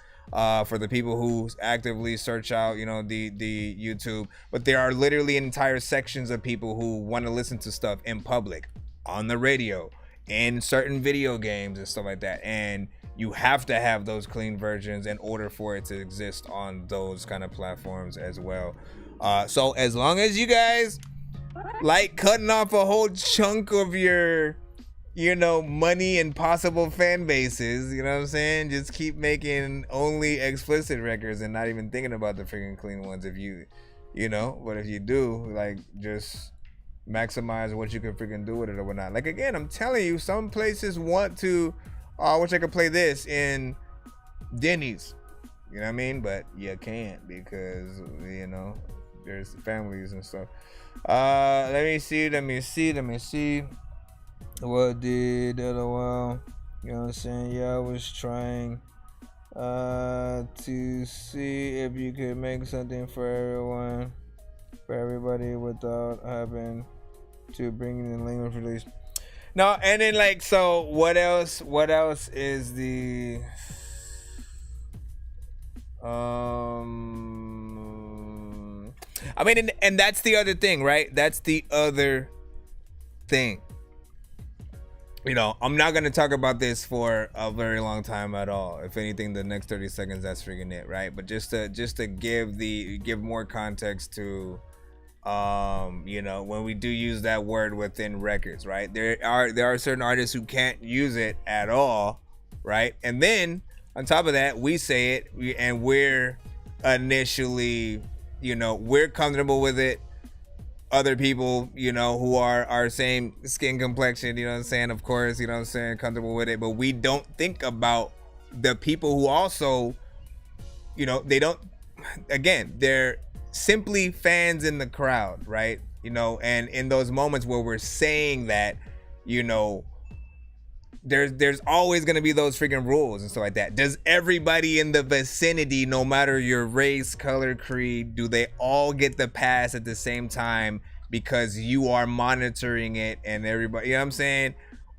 for the people who actively search out, you know, the YouTube. But there are literally entire sections of people who want to listen to stuff in public, on the radio, in certain video games and stuff like that. And you have to have those clean versions in order for it to exist on those kind of platforms as well. So as long as you guys like cutting off a whole chunk of your, you know, money and possible fan bases, you know what I'm saying, just keep making only explicit records and not even thinking about the freaking clean ones if you know. But if you do, like, just maximize what you can freaking do with it or whatnot. Like, again, I'm telling you, some places want to, oh, I wish I could play this in Geniuz, you know what I mean, but you can't because, you know, there's families and stuff. Let me see what did the other one, you know what I'm saying. Yeah, I was trying to see if you could make something for everybody without having to bring in the language release. No, and then, like, so what else is the I mean, and that's the other thing, right? That's the other thing. You know, I'm not going to talk about this for a very long time at all. If anything, the next 30 seconds, that's freaking it, right? But just to give more context to, you know, when we do use that word within records, right? There are certain artists who can't use it at all, right? And then on top of that, we say it, and we're initially, you know, we're comfortable with it. Other people, you know, who are our same skin complexion, you know what I'm saying, of course, you know what I'm saying, comfortable with it. But we don't think about the people who also, you know, they don't, again, they're simply fans in the crowd, right? You know, and in those moments where we're saying that, you know, there's always going to be those freaking rules and stuff like that. Does everybody in the vicinity, no matter your race, color, creed, do they all get the pass at the same time because you are monitoring it and everybody, you know what I'm saying?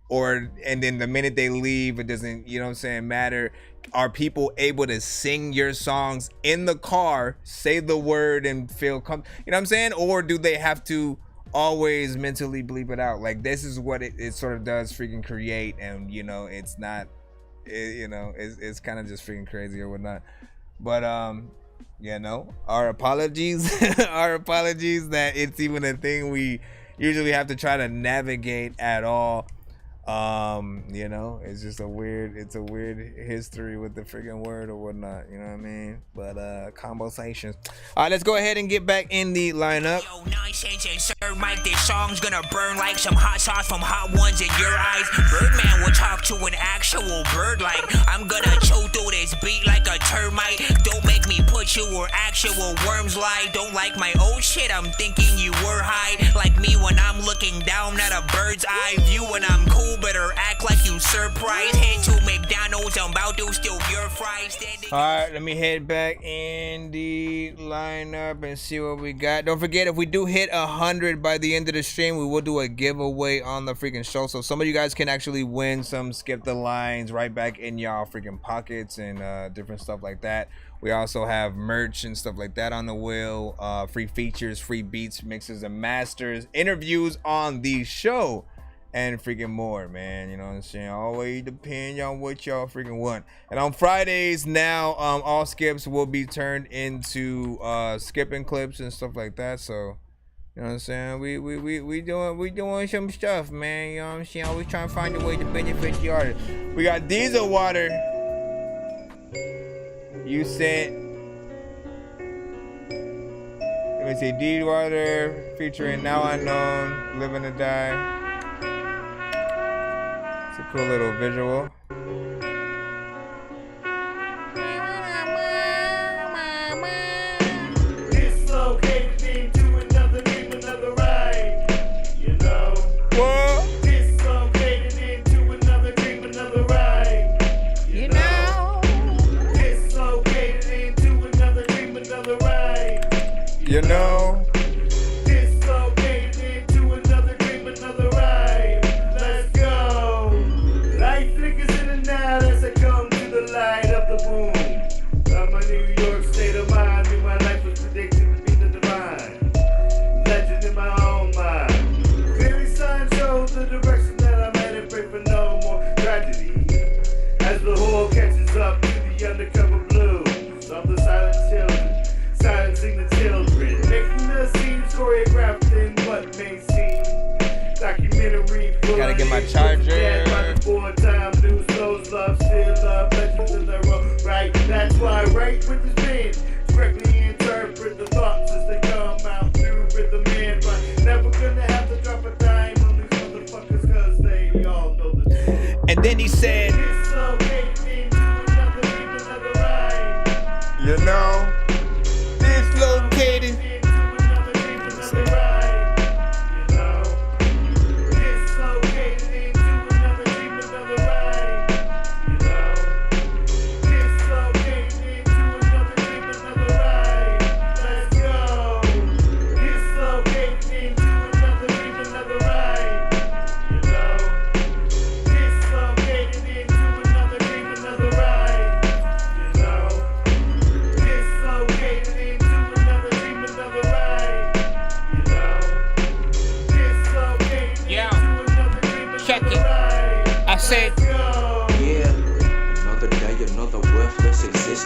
Or, and then the minute they leave, it doesn't, you know what I'm saying, matter. Are people able to sing your songs in the car, say the word and feel comfortable, you know what I'm saying? Or do they have to always mentally bleep it out? Like, this is what it sort of does freaking create. And, you know, it's not it's kind of just freaking crazy or whatnot. But our apologies, that it's even a thing we usually have to try to navigate at all. It's just a weird history with the freaking word or whatnot, you know what I mean? But conversations. All right, let's go ahead and get back in the lineup. Yo, Nonsenze and Sir Mike, this song's gonna burn like some hot sauce from hot ones in your eyes. Birdman will talk to an actual bird like I'm gonna chew through this beat like a termite. Don't make me put you where actual worms lie. Don't like my old shit, I'm thinking you were high. Like me when I'm looking down at a bird's eye view when I'm cool. Better act like you surprised. Head to McDonald's, I'm about to steal your fries. Alright, let me head back in the lineup and see what we got. Don't forget, if we do hit 100 by the end of the stream, we will do a giveaway on the freaking show. So some of you guys can actually win some skip the lines right back in y'all freaking pockets and different stuff like that. We also have merch and stuff like that on the wheel, free features, free beats, mixes and masters, interviews on the show, and freaking more, man. You know what I'm saying? Always depend on what y'all freaking want. And on Fridays now, all skips will be turned into skipping clips and stuff like that. So, you know what I'm saying? We doing some stuff, man. You know what I'm saying? Always trying to find a way to benefit the artist. We got Diesel Water. You sent. Let me see, Diesel Water featuring Now Unknown, Living to Die. It's a cool little visual. Dislocated into another dream, another ride. You know. What? Dislocated into another dream, another ride. You know. Dislocated into another dream, another ride. You know. Undercover blues of the silent children, silencing the children, making the scenes choreographed in what may seem documentary. Gotta get my charger. Time news, those love, still love, legends in the road. Right, that's why I write with this pen, correctly interpret the thoughts as they come out through rhythm and right. Never gonna have to drop a dime on these motherfuckers, cause they all know the truth. And then he said, you know, dislocated.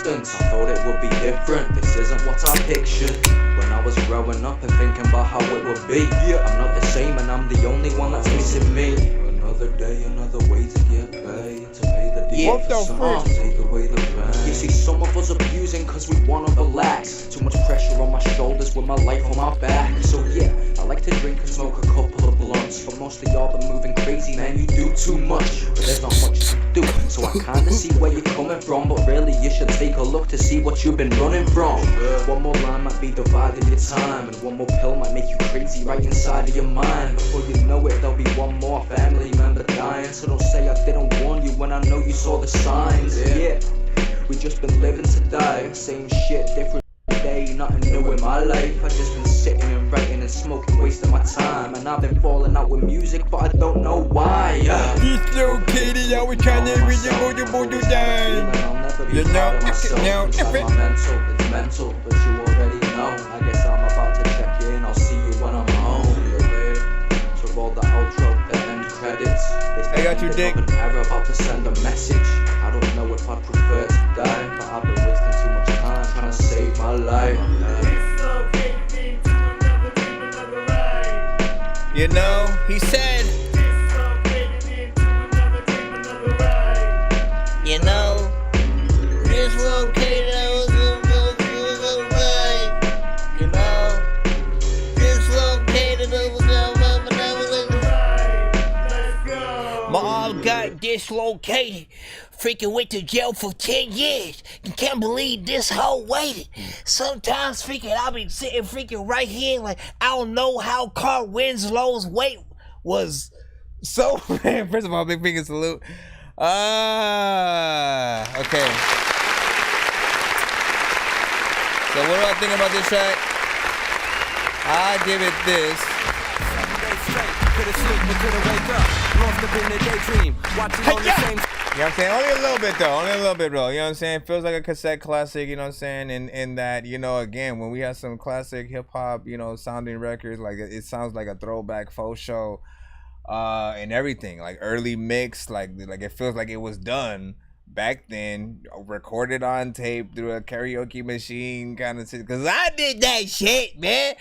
I thought it would be different, this isn't what I pictured when I was growing up and thinking about how it would be. I'm not the same and I'm the only one that's missing me. Another day, another way to get paid, to pay the debt for some, take away the pain. You see, some of us abusing cause we wanna relax. Too much pressure on my shoulders with my life on my back. So yeah, I like to drink and smoke a couple of blunts, but most of y'all been moving crazy, man, you do too much. But there's not much to do, so I kinda see where you're coming from, but really you should take a look to see what you've been running from. One more line might be dividing your time, and one more pill might make you crazy right inside of your mind. Before you know it, there'll be one more family member dying. So don't say I didn't warn you when I know you saw the signs. Yeah, we just been living to die, same shit, different day, nothing new in my life. I just been sitting and writing and smoking, wasting my time, and I've been falling out with music, but I don't know why. Dislocated, I was trying to read you down. You know, it's mental, but you already know. I guess I'm about to check in, I'll see you when I'm home. So roll the outro, the end credits. I got you, Dick. If I'm ever about to send a message, I don't know if I'd prefer to die, but I've been wasting too much time trying to save my life. You know, he said, You know, dislocated, I was alright. You know, dislocated, I was alright. My arm got dislocated. Freaking went to jail for 10 years. You can't believe this hoe waited. Sometimes freaking I'll be sitting freaking right here like I don't know how Carl Winslow's weight was. so, man, first of all, big finger salute. Okay. So what do I think about this track? I give it this. You know what I'm saying? Only a little bit though. Only a little bit, bro. You know what I'm saying? Feels like a cassette classic, you know what I'm saying? In that, you know, again, when we have some classic hip hop, you know, sounding records, like it sounds like a throwback faux show, and everything. Like early mix, like it feels like it was done back then, recorded on tape through a karaoke machine kind of shit. Cause I did that shit, man.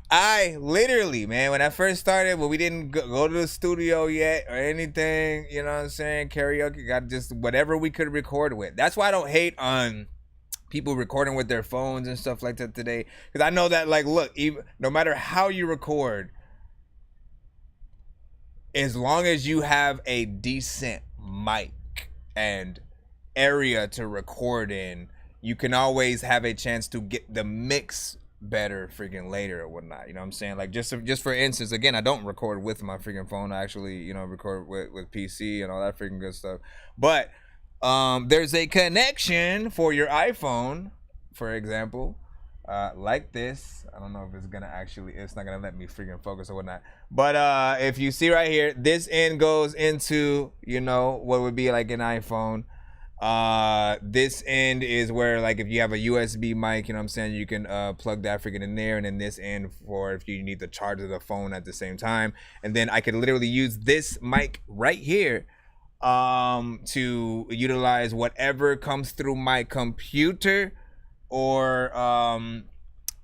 I literally, man, when I first started, when we didn't go to the studio yet or anything, you know what I'm saying? Karaoke, got just whatever we could record with. That's why I don't hate on people recording with their phones and stuff like that today. Cause I know that, like, look, even no matter how you record, as long as you have a decent mic and area to record in, you can always have a chance to get the mix better freaking later or whatnot. You know what I'm saying? Like just for instance, again, I don't record with my freaking phone. I actually, you know, record with PC and all that freaking good stuff. But there's a connection for your iPhone, for example, like this. I don't know if it's gonna actually, it's not gonna let me freaking focus or whatnot. But if you see right here, this end goes into, you know, what would be like an iPhone. This end is where, like, if you have a USB mic, you know what I'm saying, you can plug that freaking in there, and then this end for if you need to charge the phone at the same time. And then I could literally use this mic right here to utilize whatever comes through my computer or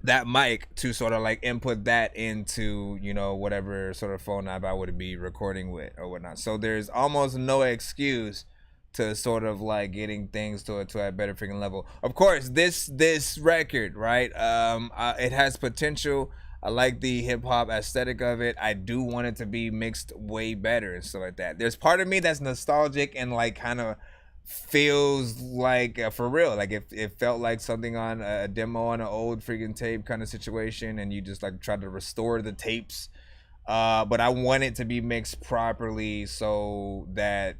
that mic to sort of like input that into, you know, whatever sort of phone app I would be recording with or whatnot. So there's almost no excuse to sort of like getting things to a better freaking level. Of course, this record, right? It has potential. I like the hip hop aesthetic of it. I do want it to be mixed way better and stuff like that. There's part of me that's nostalgic and like kind of feels like for real, like it felt like something on a demo on an old freaking tape kind of situation, and you just like try to restore the tapes. But I want it to be mixed properly so that,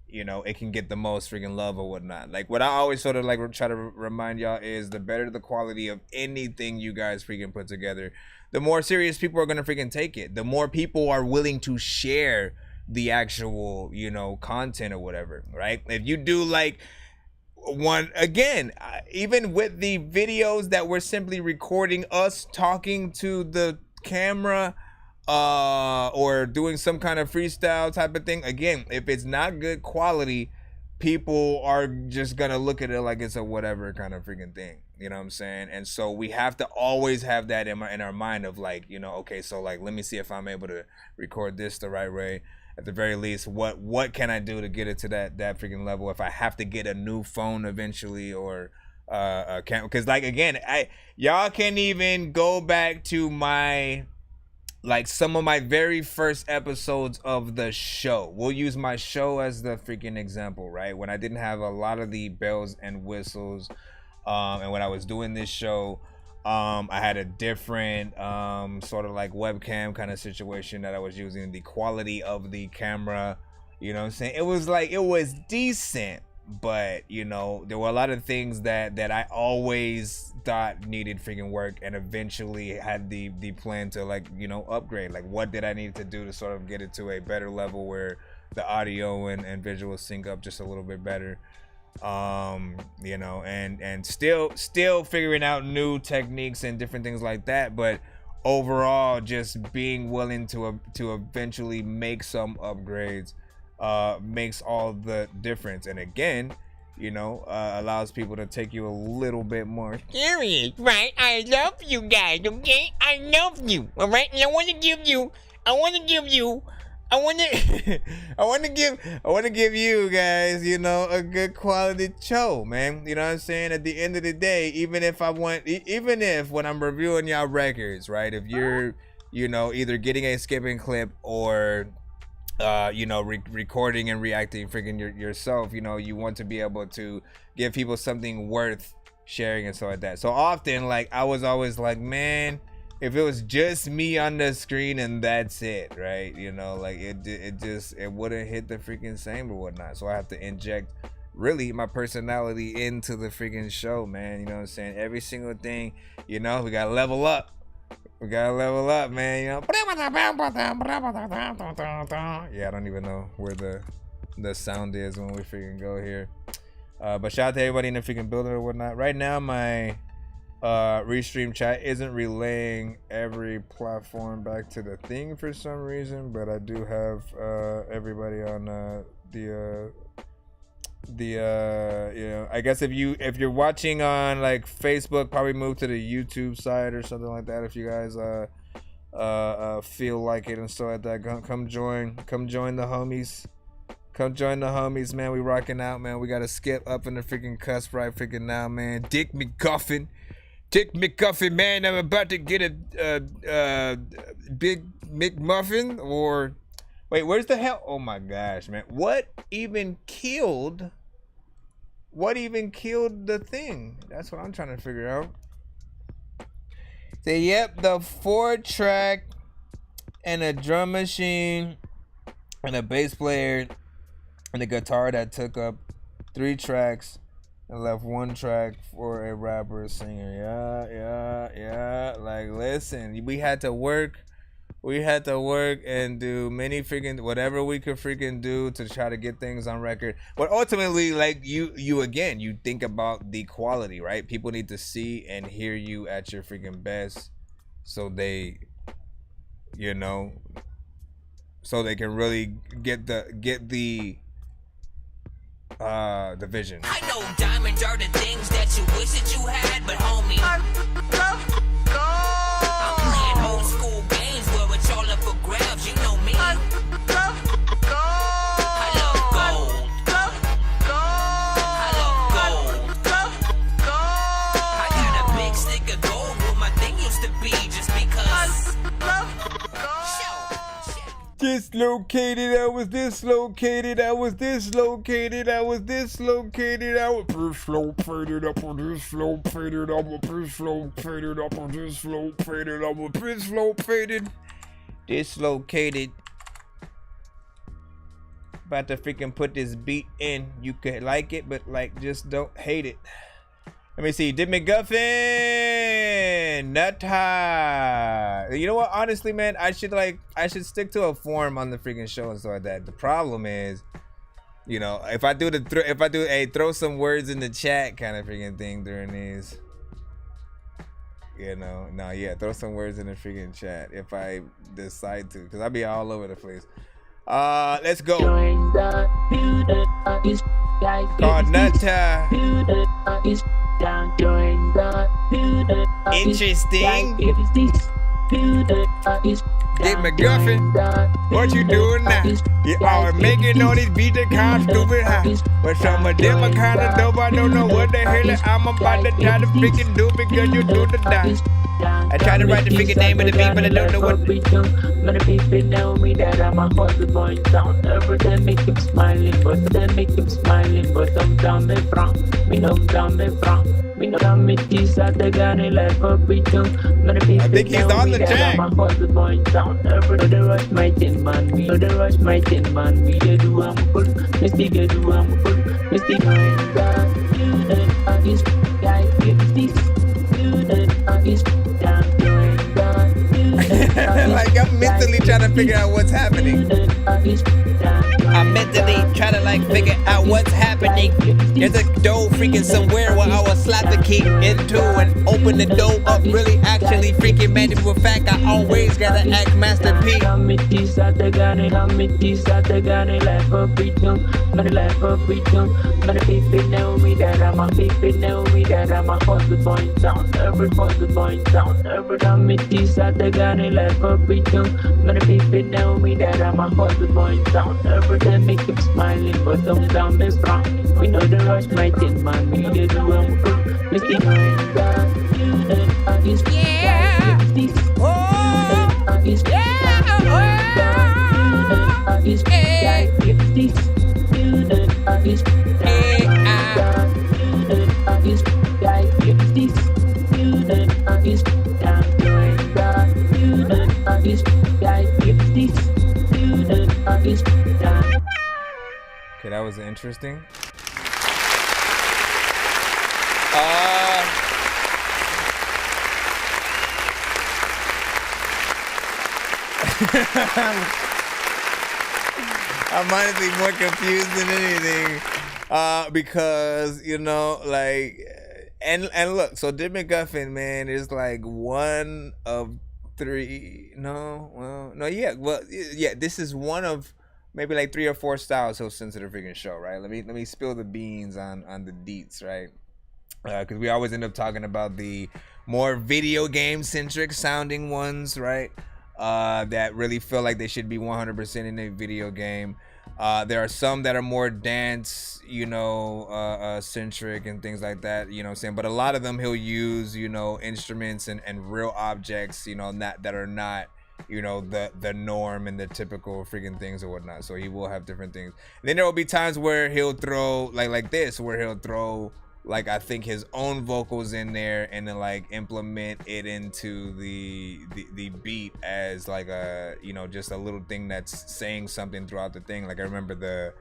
you know, it can get the most freaking love or whatnot. Like what I always sort of like try to remind y'all is the better the quality of anything you guys freaking put together, the more serious people are gonna freaking take it. The more people are willing to share the actual, you know, content or whatever, right? If you do like one, again, even with the videos that we're simply recording us talking to the camera, or doing some kind of freestyle type of thing, again, if it's not good quality, people are just gonna look at it like it's a whatever kind of freaking thing, you know what I'm saying? And so we have to always have that in our mind of like, you know, okay, so like, let me see if I'm able to record this the right way. At the very least, what can I do to get it to that freaking level? If I have to get a new phone eventually, or a camera, because like again, y'all can even go back to my, like, some of my very first episodes of the show. We'll use my show as the freaking example, right? When I didn't have a lot of the bells and whistles, and when I was doing this show, I had a different sort of like webcam kind of situation that I was using. The quality of the camera, you know what I'm saying? It was like, it was decent, but you know, there were a lot of things that I always thought needed freaking work, and eventually had the plan to, like, you know, upgrade. Like, what did I need to do to sort of get it to a better level where the audio and visuals sync up just a little bit better, you know, and still figuring out new techniques and different things like that. But overall, just being willing to eventually make some upgrades makes all the difference. And again, you know, allows people to take you a little bit more serious, right? I love you guys, okay? I love you, all right? And I want to give you you guys, you know, a good quality show, man. You know what I'm saying? At the end of the day, even if when I'm reviewing y'all records, right? If you're, you know, either getting a skipping clip or you know, recording and reacting freaking yourself, you know, you want to be able to give people something worth sharing and stuff like that. So often, like, I was always like, man, if it was just me on the screen and that's it, right? You know, like it wouldn't hit the freaking same or whatnot. So I have to inject really my personality into the freaking show, man. You know what I'm saying? Every single thing, you know, we gotta level up. We gotta level up, man, you know. Yeah, I don't even know where the sound is when we freaking go here. But shout out to everybody in the freaking building or whatnot. Right now, my restream chat isn't relaying every platform back to the thing for some reason, but I do have everybody on you know, I guess if you're watching on like Facebook, probably move to the YouTube side or something like that if you guys feel like it and stuff like that. Come join the homies. Come join the homies, man. We rocking out, man. We gotta skip up in the freaking cusp right freaking now, man. Dick McGuffin, man. I'm about to get a big McMuffin or wait, where's the hell? Oh my gosh, man. What even killed the thing? That's what I'm trying to figure out. So, yep, the 4-track and a drum machine and a bass player and a guitar that took up 3 tracks and left 1 track for a rapper or singer. Yeah. Like, listen, we had to work and do many freaking whatever we could freaking do to try to get things on record. But ultimately, like you think about the quality, right? People need to see and hear you at your freaking best, so they, you know, so they can really get the vision. I know diamonds are the things that you wish that you had, but homie, I'm playing old school games where it's all up for grabs. You know me. I love gold. I got a big stick of gold where my thing used to be, just because. Dislocated, I was dislocated, I was dislocated, I was dislocated, I was dislocated, I was dislocated, I was dislocated, I was dislocated, I was dislocated. About to freaking put this beat in. You could like it, but like just don't hate it. Let me see. Did McGuffin Nut High. You know what? Honestly, man, I should stick to a form on the freaking show and stuff like that. The problem is, you know, if I do a throw some words in the chat kind of freaking thing during these, you know, throw some words in the freaking chat if I decide to, because I'll be all over the place. Let's go. Called Nut High. Interesting. Dick McGuffin, what you doing now? You are making all these beats that kind of stupid high. But some of them are kind of dope. I don't know what the hell I'm about to try to freaking do, because you do the dance. I try to write the freaking name of the beat, but I don't know what. But the people know me that I'm a hustle boy down. Every day make him smiling, but I'm down the front. Me know I'm down the front. Me know I'm with this at the gun like a beaton. But the people know me that I'm a hustle boy down. Every day rush my tin man, me the rush my tin man. Me they do I'm full, me still do I'm full. Me still going down. This guy gives this. Like I'm mentally trying to figure out what's happening. I mentally try to like figure out what's happening. There's a door freaking somewhere where I will slap the key into and open the door up. Really, actually, freaking man, for fact, I always gotta act Master P. People know me that I'm a hustle boy in town. Every hustle boy in town. Every time it is at the gun, like a freedom. Many people know me that I'm a hustle boy in town. Every time they keep smiling, but sometimes they frown. We know the rush might take man, we get the wrong foot. Listen, God, yeah. Okay, that was interesting. I'm honestly more confused than anything, because you know, like, and look, so Dip McGuffin, man, is like one of three. This is one of maybe like 3 or 4 styles he'll send to the freaking show, right? Let me spill the beans on the deets, right? Because we always end up talking about the more video game centric sounding ones, right? That really feel like they should be 100% in a video game. There are some that are more dance, centric and things like that, you know what I'm saying? But a lot of them he'll use, instruments and real objects, that are not, the norm and the typical freaking things or whatnot. So he will have different things. And then there will be times where he'll throw like this, where he'll throw like I think his own vocals in there and then like implement it into the beat as like a just a little thing that's saying something throughout the thing. Like I remember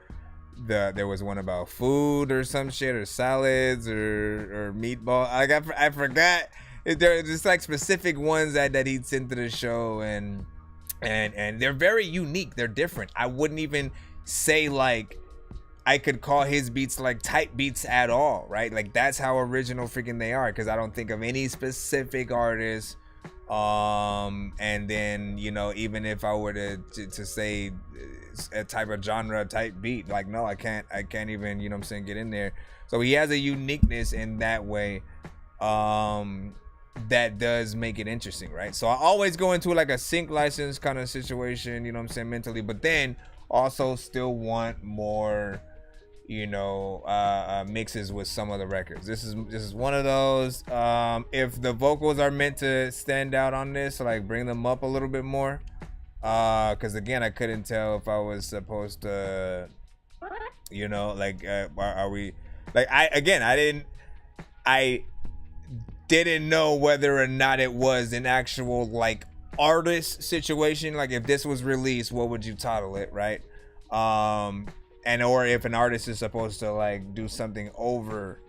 there was one about food or some shit, or salads or meatball. Like I forgot. There just like specific ones that he'd send to the show, and they're very unique. They're different. I wouldn't even say like I could call his beats like type beats at all, right? Like that's how original freaking they are, because I don't think of any specific artist. And then even if I were to say a type of genre type beat, like no, I can't even get in there. So he has a uniqueness in that way, that does make it interesting, right? So I always go into like a sync license kind of situation, mentally, but then also still want more mixes with some of the records. This is one of those. If the vocals are meant to stand out on this, like bring them up a little bit more, because again I couldn't tell if I was supposed to are we like I didn't know whether or not it was an actual like artist situation. Like if this was released, what would you title it, right? And or if an artist is supposed to like do something over,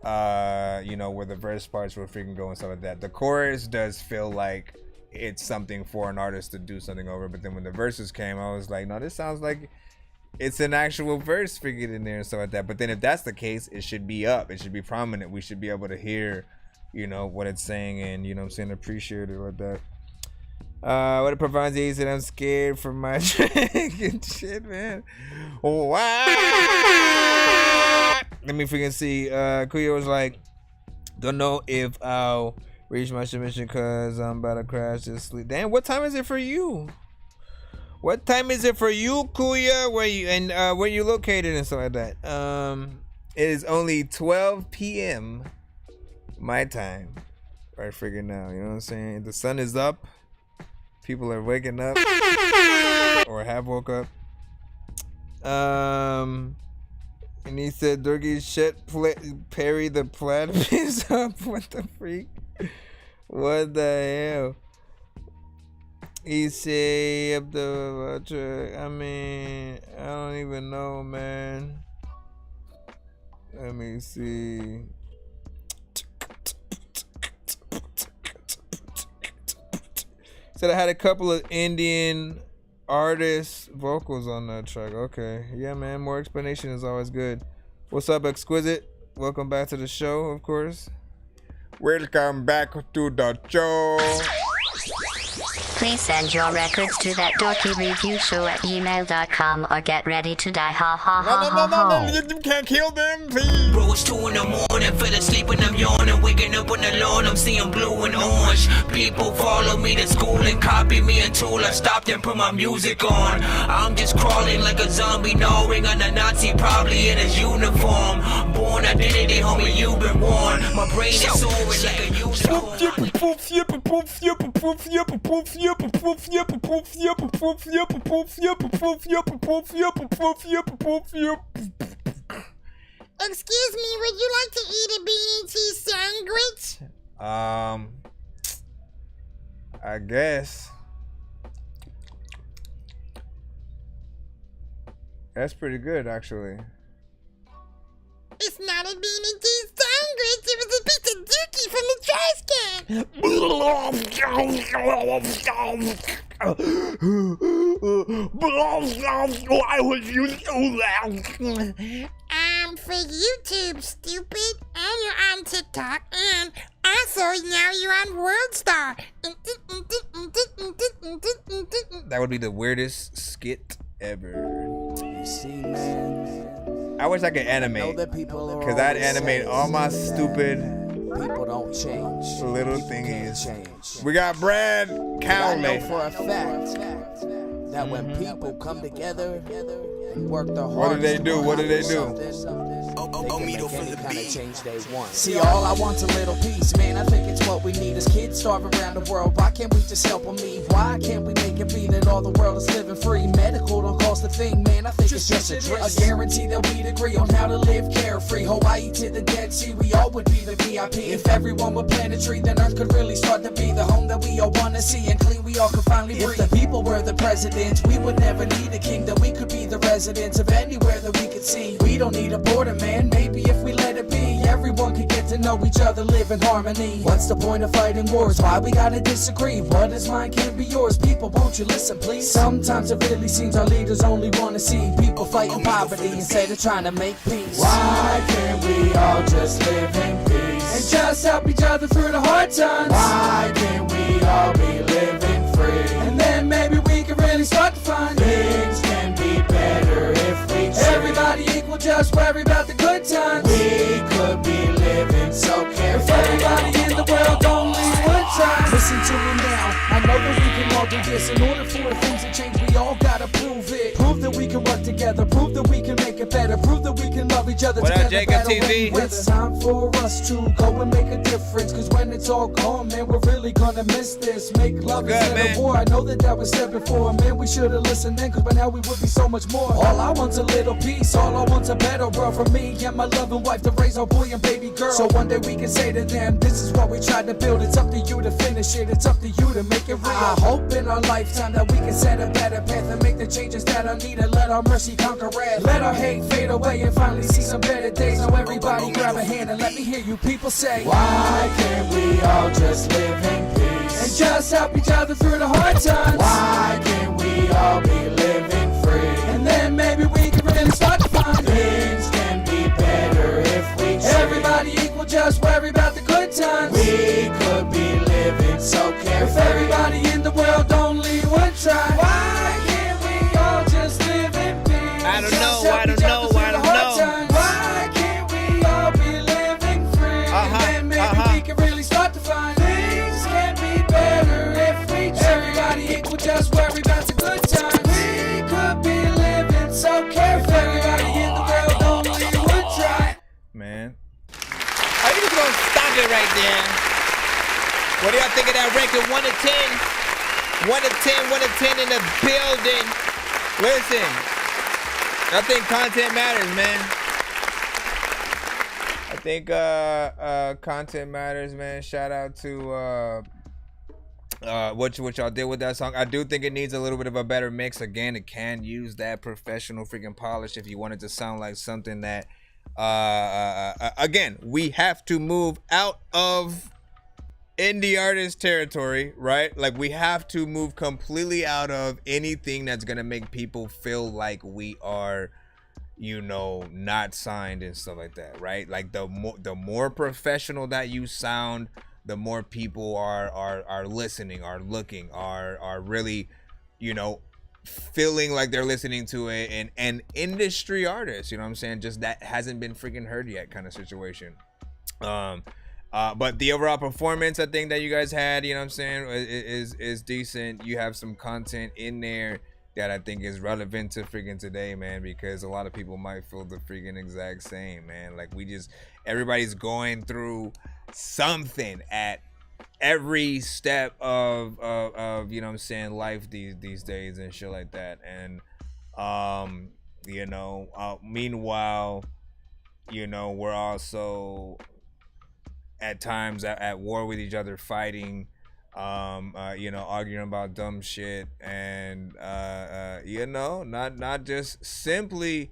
where the verse parts will freaking go and stuff like that. The chorus does feel like it's something for an artist to do something over, but then when the verses came, I was like, no, this sounds like it's an actual verse freaking in there and stuff like that. But then if that's the case, it should be up. It should be prominent. We should be able to hear, what it's saying, and appreciate it like that. What it provides is that I'm scared for my drink and shit, man. Wow. Let me freaking see. Kuya was like, don't know if I'll reach my submission because I'm about to crash this sleep. Damn, what time is it for you? What time is it for you, Kuya? Where you located and stuff like that? It is only 12 p.m. my time right freaking now. You know what I'm saying? The sun is up. People are waking up or have woke up. And he said Dorky shut Perry the platypus up. What the freak? What the hell? He say up the I mean, I don't even know, man. Let me see. Said I had a couple of Indian artist vocals on that track. Okay. Yeah, man. More explanation is always good. What's up, Exquisite? Welcome back to the show, of course. Welcome back to the show. Please send your records to that dorky review show at gmail.com or get ready to die. Ha ha ha ha ha. You can't kill them, please. Bro, it's 2 in the morning, fell asleep and I'm yawning, waking up on the lawn, I'm seeing blue and orange. People follow me to school and copy me until I stopped and put my music on. I'm just crawling like a zombie, gnawing on a Nazi, probably in his uniform. Born identity, homie, you've been warned. My brain is soaring like a unicorn. Excuse me, would you like to eat a bean and cheese sandwich? I guess. That's pretty good, actually. It's not a bean and cheese sandwich. It was a piece of dookie from the trash can. Why would you do that? For YouTube, stupid. And you're on TikTok. And also, now you're on WorldStar. That would be the weirdest skit ever. You see, man. I wish I could animate, because I'd animate all my stupid people don't change. Little thingies. We got Brad Cowley. I know for a fact that when people come together and work their hardest, what do they do? What do they do? See, all I want's a little peace, man. I think it's what we need as kids starving around the world. Why can't we just help them eat? Why can't we make it be that all the world is living free? Medical don't cost a thing, man. I think it's just a guarantee that we'd agree on how to live carefree. Hawaii to the Dead Sea, we all would be the VIP. If everyone would plant a tree, then Earth could really start to be the home that we all want to see, and clean we all could finally breathe. If the people were the presidents, we would never need a king. That we could be the residents of anywhere that we could see. We don't need a border, man. Maybe if we let it be, everyone could get to know each other, live in harmony. What's the point of fighting wars? Why we gotta disagree? What is mine can't be yours. People, won't you listen, please? Sometimes it really seems our leaders only want to see people fighting poverty instead of trying to make peace. Why can't we all just live in peace and just help each other through the hard times? Why can't we all be living free? And then maybe we can really start to find things can be better if we change. Everybody equal, just worry about the good times. We could be living so carefree. If everybody in the world only one time. Listen to me now, I know that we can all do this. In order for things to change, we all gotta prove it. Prove that we can work together, prove that we can make it better, prove that we can love each other what together. Up, Jacob TV? It's time for us to go and make a difference, cause when it's all gone, man, we're really gonna miss this. Make love instead of war. I know that was said before, man, we should've listened then, cause by now we would be so much more. All I want's a little peace, all I want's a better world for me and my loving wife to raise our boy and baby girl. So one day we can say to them, this is what we tried to build. It's up to you to finish it, it's up to you to make it real. I hope in our lifetime that we can set a better path and make the changes that are needed. Let our mercy conquer wrath, let our hate fade away and finally see some better days. Now everybody grab a hand and let me hear you people say, why can't we all just live in peace and just help each other through the hard times? Why can't we all be living free? And then maybe we can really start to find things can be better if we change. Everybody equal, just worry about the good times. We could be living so carefree. If everybody in the world only would try. Why can't we all just live in peace? I don't know. Why can't we all be living free? And then maybe we can really start to find things can be better if we change. Everybody equal, just worry about the good times. We could be living so carefree. Everybody in the world only would try. Man, are you just gonna stop it right there? What do y'all think of that ranking? 1 to 10? 1 to 10, 1 to 10 in the building. Listen, I think content matters, man. I think content matters, man. Shout out to what y'all did with that song. I do think it needs a little bit of a better mix. Again, it can use that professional freaking polish if you want it to sound like something that again, we have to move out of indie artist territory, right? Like we have to move completely out of anything that's gonna make people feel like we are, you know, not signed and stuff like that, right? Like the more professional that you sound, the more people are listening, are looking, are really, you know, feeling like they're listening to an industry artist, you know what I'm saying? Just that hasn't been freaking heard yet kind of situation. But the overall performance, I think, that you guys had, you know what I'm saying, is decent. You have some content in there that I think is relevant to freaking today, man, because a lot of people might feel the freaking exact same, man. Like everybody's going through something at every step of you know what I'm saying, life these days and shit like that. And you know, meanwhile, you know, we're also at times at war with each other, fighting, you know, arguing about dumb shit, and you know, not just simply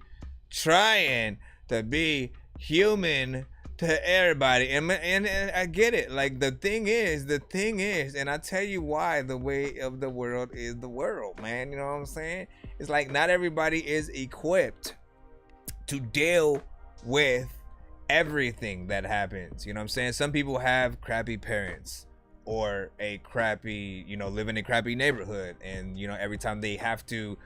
trying to be human to everybody. And I get it. Like the thing is, and I tell you why the way of the world is the world, man. You know what I'm saying? It's like not everybody is equipped to deal with everything that happens. You know what I'm saying? Some people have crappy parents, or a crappy, you know, live in a crappy neighborhood, and you know, every time they have to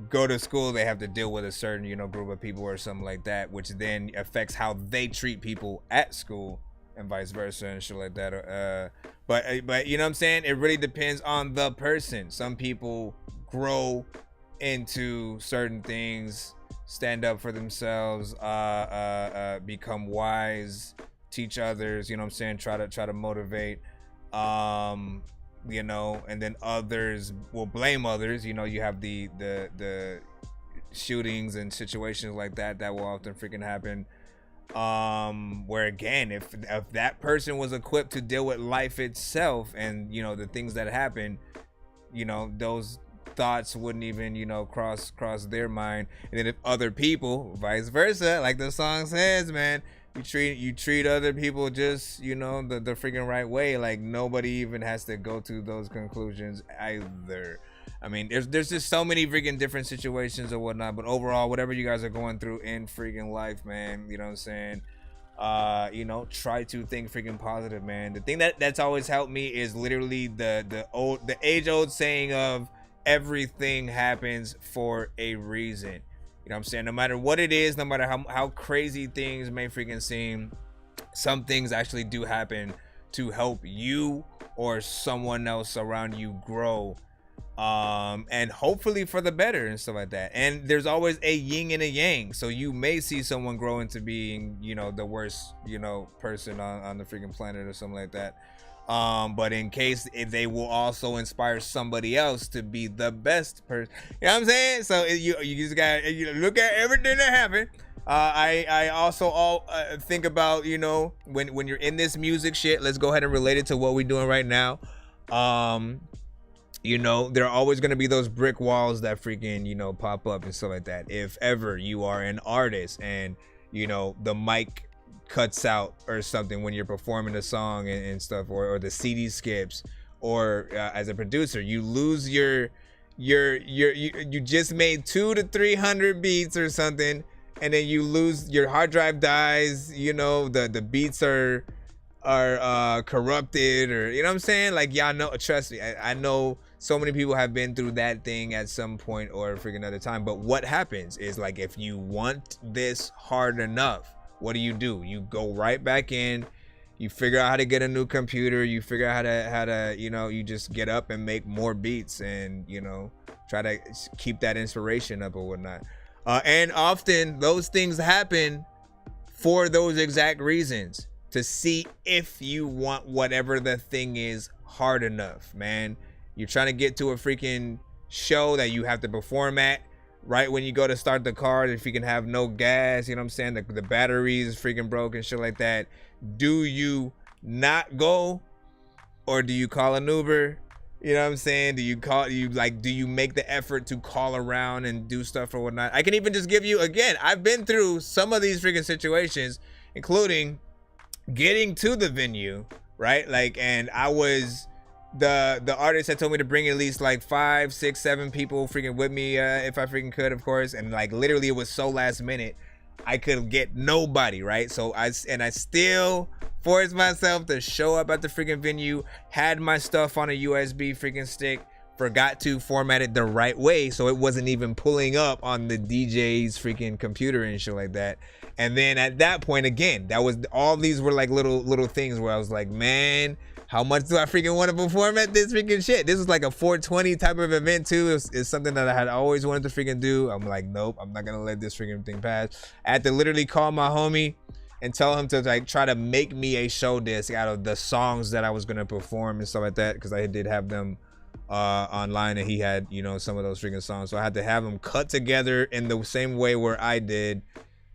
go to school, they have to deal with a certain, you know, group of people or something like that, which then affects how they treat people at school, and vice versa and shit like that. But you know what I'm saying? It really depends on the person. Some people grow into certain things, stand up for themselves, become wise, teach others, you know what I'm saying, try to motivate, you know, and then others will blame others. You know, you have the shootings and situations like that will often freaking happen, where again, if that person was equipped to deal with life itself and, you know, the things that happen, you know, those thoughts wouldn't even, you know, cross their mind. And then if other people, vice versa, like the song says, man, you treat other people just, you know, the freaking right way, like nobody even has to go to those conclusions either. I mean, there's just so many freaking different situations or whatnot, but overall, whatever you guys are going through in freaking life, man, you know what I'm saying, you know, try to think freaking positive, man. The thing that's always helped me is literally the age-old saying of everything happens for a reason. You know what I'm saying? No matter what it is, no matter how crazy things may freaking seem, some things actually do happen to help you or someone else around you grow, and hopefully for the better and stuff like that. And there's always a yin and a yang. So you may see someone grow into being, you know, the worst, you know, person on the freaking planet or something like that. But in case they will also inspire somebody else to be the best person, you know what I'm saying? So you just gotta, you look at everything that happened. I also think about, you know, when you're in this music shit, let's go ahead and relate it to what we're doing right now. You know, there are always going to be those brick walls that freaking, you know, pop up and stuff like that. If ever you are an artist and, you know, the mic cuts out or something when you're performing a song and stuff, or the CD skips, or as a producer, you lose you just made 200 to 300 beats or something, and then you lose, your hard drive dies, you know, the beats are corrupted, or, you know what I'm saying? Like, y'all know, trust me, I know so many people have been through that thing at some point or freaking other time. But what happens is, like, if you want this hard enough, what do? You go right back in, you figure out how to get a new computer, you figure out how to, you know, you just get up and make more beats, and, you know, try to keep that inspiration up or whatnot. And often those things happen for those exact reasons, to see if you want whatever the thing is hard enough, man. You're trying to get to a freaking show that you have to perform at. Right when you go to start the car, if you can have no gas, you know what I'm saying, the battery is freaking broke and shit like that, do you not go, or do you call an Uber? You know what I'm saying? Do you make the effort to call around and do stuff or whatnot? I can even just give you, again, I've been through some of these freaking situations, including getting to the venue, right? Like, and I was the artist had told me to bring at least like 5, 6, 7 people freaking with me if I freaking could, of course. And like literally it was so last minute, I could get nobody, right? So I still forced myself to show up at the freaking venue, had my stuff on a USB freaking stick, forgot to format it the right way so it wasn't even pulling up on the DJ's freaking computer and shit like that. And then at that point, again, that was all these were like little things where I was like, man, how much do I freaking want to perform at this freaking shit? This was like a 420 type of event too. It's something that I had always wanted to freaking do. I'm like, nope, I'm not gonna let this freaking thing pass. I had to literally call my homie and tell him to like try to make me a show disc out of the songs that I was gonna perform and stuff like that, because I did have them online, and he had, you know, some of those freaking songs. So I had to have them cut together in the same way where I did,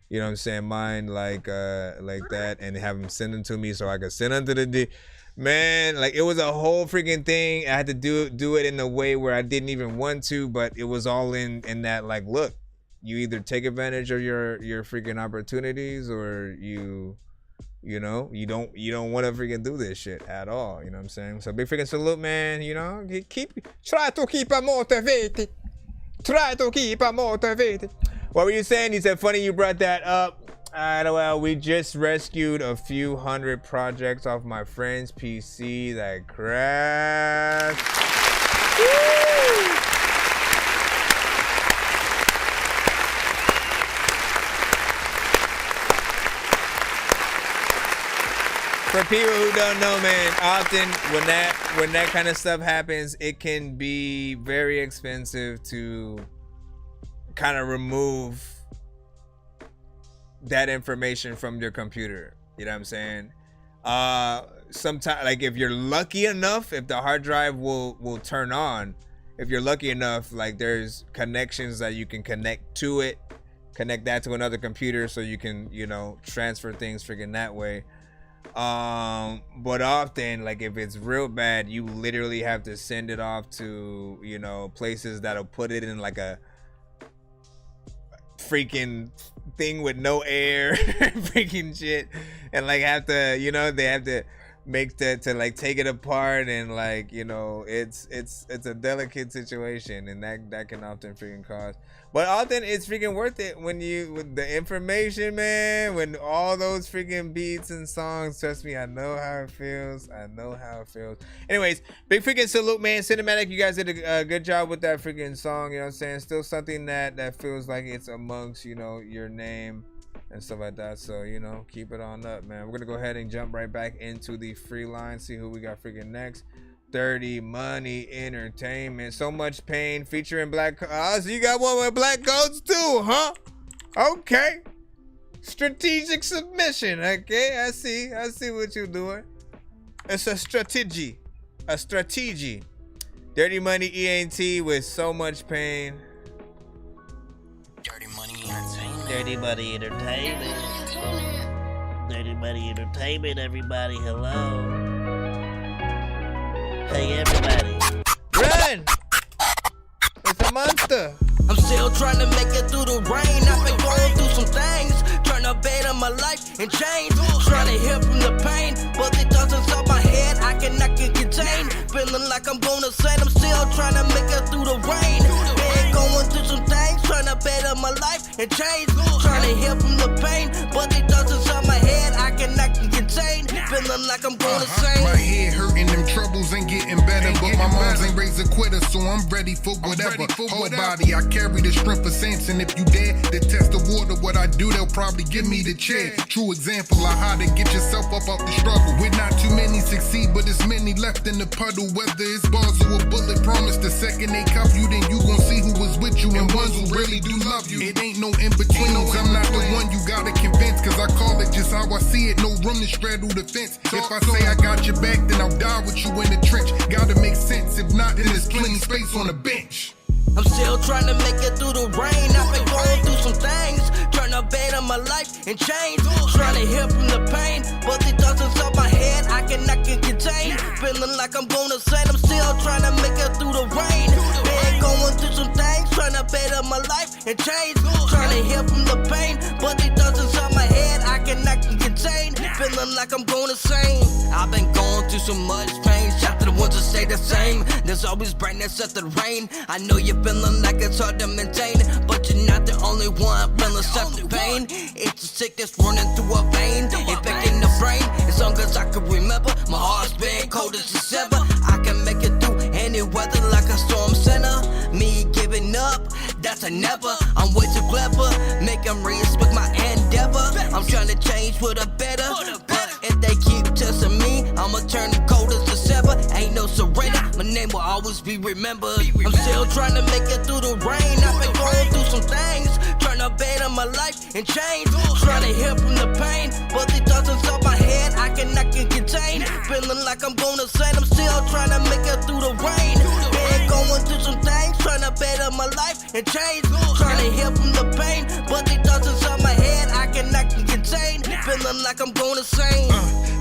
you know what I'm saying, mine like that, and have them send them to me so I could send them to the man. Like, it was a whole freaking thing. I had to do it in a way where I didn't even want to, but it was all in that, like, look, you either take advantage of your freaking opportunities, or you know, you don't want to freaking do this shit at all. You know what I'm saying? So big freaking salute, man. You know, try to keep motivated. Try to keep motivated. What were you saying? You said funny you brought that up. Well, we just rescued a few hundred projects off my friend's PC that crashed. Woo! For people who don't know, man, often when that kind of stuff happens, it can be very expensive to kind of remove that information from your computer. You know what I'm saying? Sometimes, like, if you're lucky enough, if the hard drive will turn on, if you're lucky enough, like, there's connections that you can connect to it, connect that to another computer so you can, you know, transfer things freaking that way. But often, like, if it's real bad, you literally have to send it off to, you know, places that'll put it in like a freaking thing with no air freaking shit, and like have to, you know, they have to make that to like take it apart, and like, you know, it's a delicate situation, and that can often freaking cost. But often it's freaking worth it when you, with the information, man, when all those freaking beats and songs, trust me, I know how it feels. I know how it feels. Anyways, big freaking salute, man. Cinematic, you guys did a good job with that freaking song, you know what I'm saying? Still something that feels like it's amongst, you know, your name and stuff like that. So, you know, keep it on up, man. We're gonna go ahead and jump right back into the free line, see who we got freaking next. Dirty Money Entertainment, So Much Pain featuring Black. So you got one with Black Coats too, huh? Okay. Strategic submission. Okay, I see what you're doing. It's a strategy. Dirty Money ENT with So Much Pain. Dirty Money Entertainment. Dirty Money Entertainment. Dirty Money Entertainment, everybody, hello. Hey, everybody. Run! It's a monster. I'm still trying to make it through the rain. I've been going through some things, trying to better my life and change. Trying to heal from the pain, but the thoughts inside my head I cannot contain. Feeling like I'm gonna say I'm still trying to make it through the rain. Been going through some things, trying to better my life and change. Trying to heal from the pain, but the thoughts inside my head I cannot contain. Feeling like I'm gonna say my head hurting, them troubles ain't getting better, but my moms ain't raised a quitter, so I'm ready for whatever. Whole body, I carry the strength of Samson. If you dare to test the water, what I do, they'll probably give me the chair. True example of how to get yourself up out the struggle. With not too many succeed, but it's many left in the puddle. Whether it's bars or a bullet, promise the second they cuff you, then you gon' see who was with you and ones who really do love you. It ain't no in-betweens, I'm not the one you gotta convince, cause I call it just how I see it. No room to straddle the fence. If I say I got your back, then I'll die with you in the trench. Gotta make sense, if not, then there's plenty space on the bench. I'm still trying to make it through the rain. I've been going through some things, trying to better my life and change. Trying to heal from the pain, but the thoughts inside my head I cannot contain. Feeling like I'm gonna say I'm still trying to make it through the rain. Been going through some things, trying to better my life and change. Trying to heal from the pain, but the thoughts inside my head I cannot contain. Feeling feeling like I'm going insane. I've been going through so much pain. Shout to the ones that stay the same. There's always brightness at the rain. I know you're feeling like it's hard to maintain, but you're not the only one feeling such pain. It's a sickness running through a vein, infecting the brain. As long as I can remember, my heart's been cold as December. I can make it through any weather like a storm center. Me giving up, that's a never. I'm way too clever, make them respect my endeavor. I'm trying to change for the better, but if they keep testing me, I'ma turn the cold as December. Ain't no surrender, my name will always be remembered. I'm still trying to make it through the rain. I've been going through some things, trying to better my life and change. Trying to heal from the pain, but the thoughts inside my head I cannot contain. Feeling like I'm gonna say I'm still trying to make it through the rain. Been going through some things, trying to better my life and change. Trying to heal from the pain, but the thoughts inside my head I cannot contain. Feeling like I'm gonna say.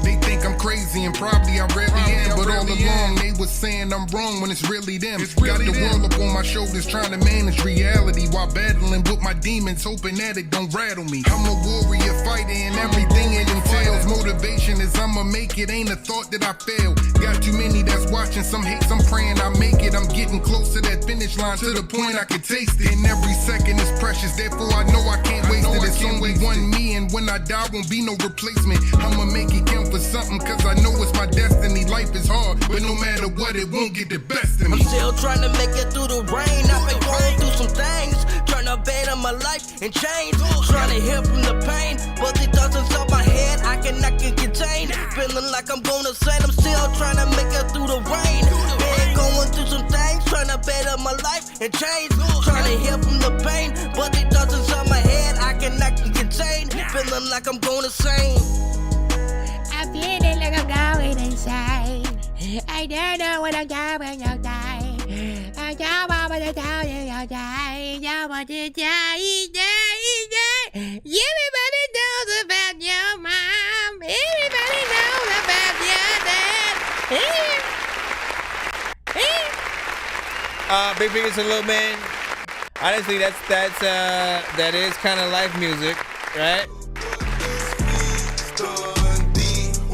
They think I'm crazy and probably I really am, but all along they was saying I'm wrong when it's really them. Got the world up on my shoulders trying to manage reality while battling with my demons, hoping that it don't rattle me. I'm a warrior fighter and everything it entails. Motivation is I'ma make it, ain't a thought that I fail. Got too many that's watching, some hate, some praying I make it. I'm getting close to that finish line to the point I can taste it. And every second is precious, therefore I know I can't waste it. It's only one me, and when I die won't be no replacement. I'ma make it count for something, cause I know it's my destiny. Life is hard, but no matter what, it won't get the best of me. I'm still trying to make it through the rain. I've been going through some things, trying to better my life and change. Trying to heal from the pain, but the thoughts inside my head I cannot contain. Feeling like I'm gonna say I'm still trying to make it through the rain. Been going through some things, trying to better my life and change. Trying to heal from the pain, but the thoughts inside my head I cannot contain. Feeling like I'm gonna say. I'm feeling like I'm going insane. I don't know what I'm going to die. I don't want to tell you you'll die. I want to die. Everybody knows about your mom. Everybody knows about your dad. Big fingers to little man. Honestly, that is kind of life music, right?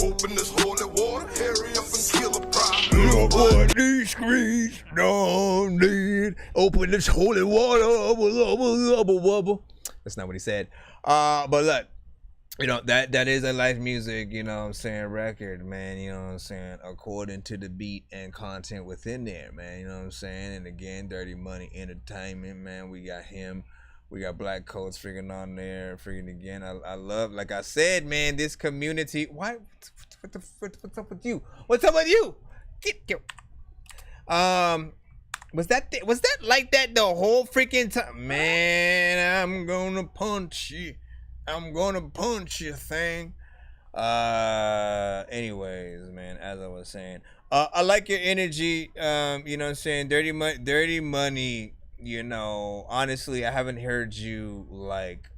Open this holy water, hurry up and kill a problem. Look what these screens don't need. Open this holy water. That's not what he said. But look, you know, that is a life music, you know what I'm saying, record, man, you know what I'm saying, according to the beat and content within there, man, you know what I'm saying. And again, Dirty Money Entertainment, man, we got him. We got Black Coats freaking on there. Freaking again. I love, like I said, man, this community. Why? What's up with you? What's up with you? Get. Was that like that the whole freaking time? Man, I'm gonna punch you. I'm gonna punch you thing. Anyways, man, as I was saying, I like your energy. You know what I'm saying? Dirty Money. You know, honestly, I haven't heard you like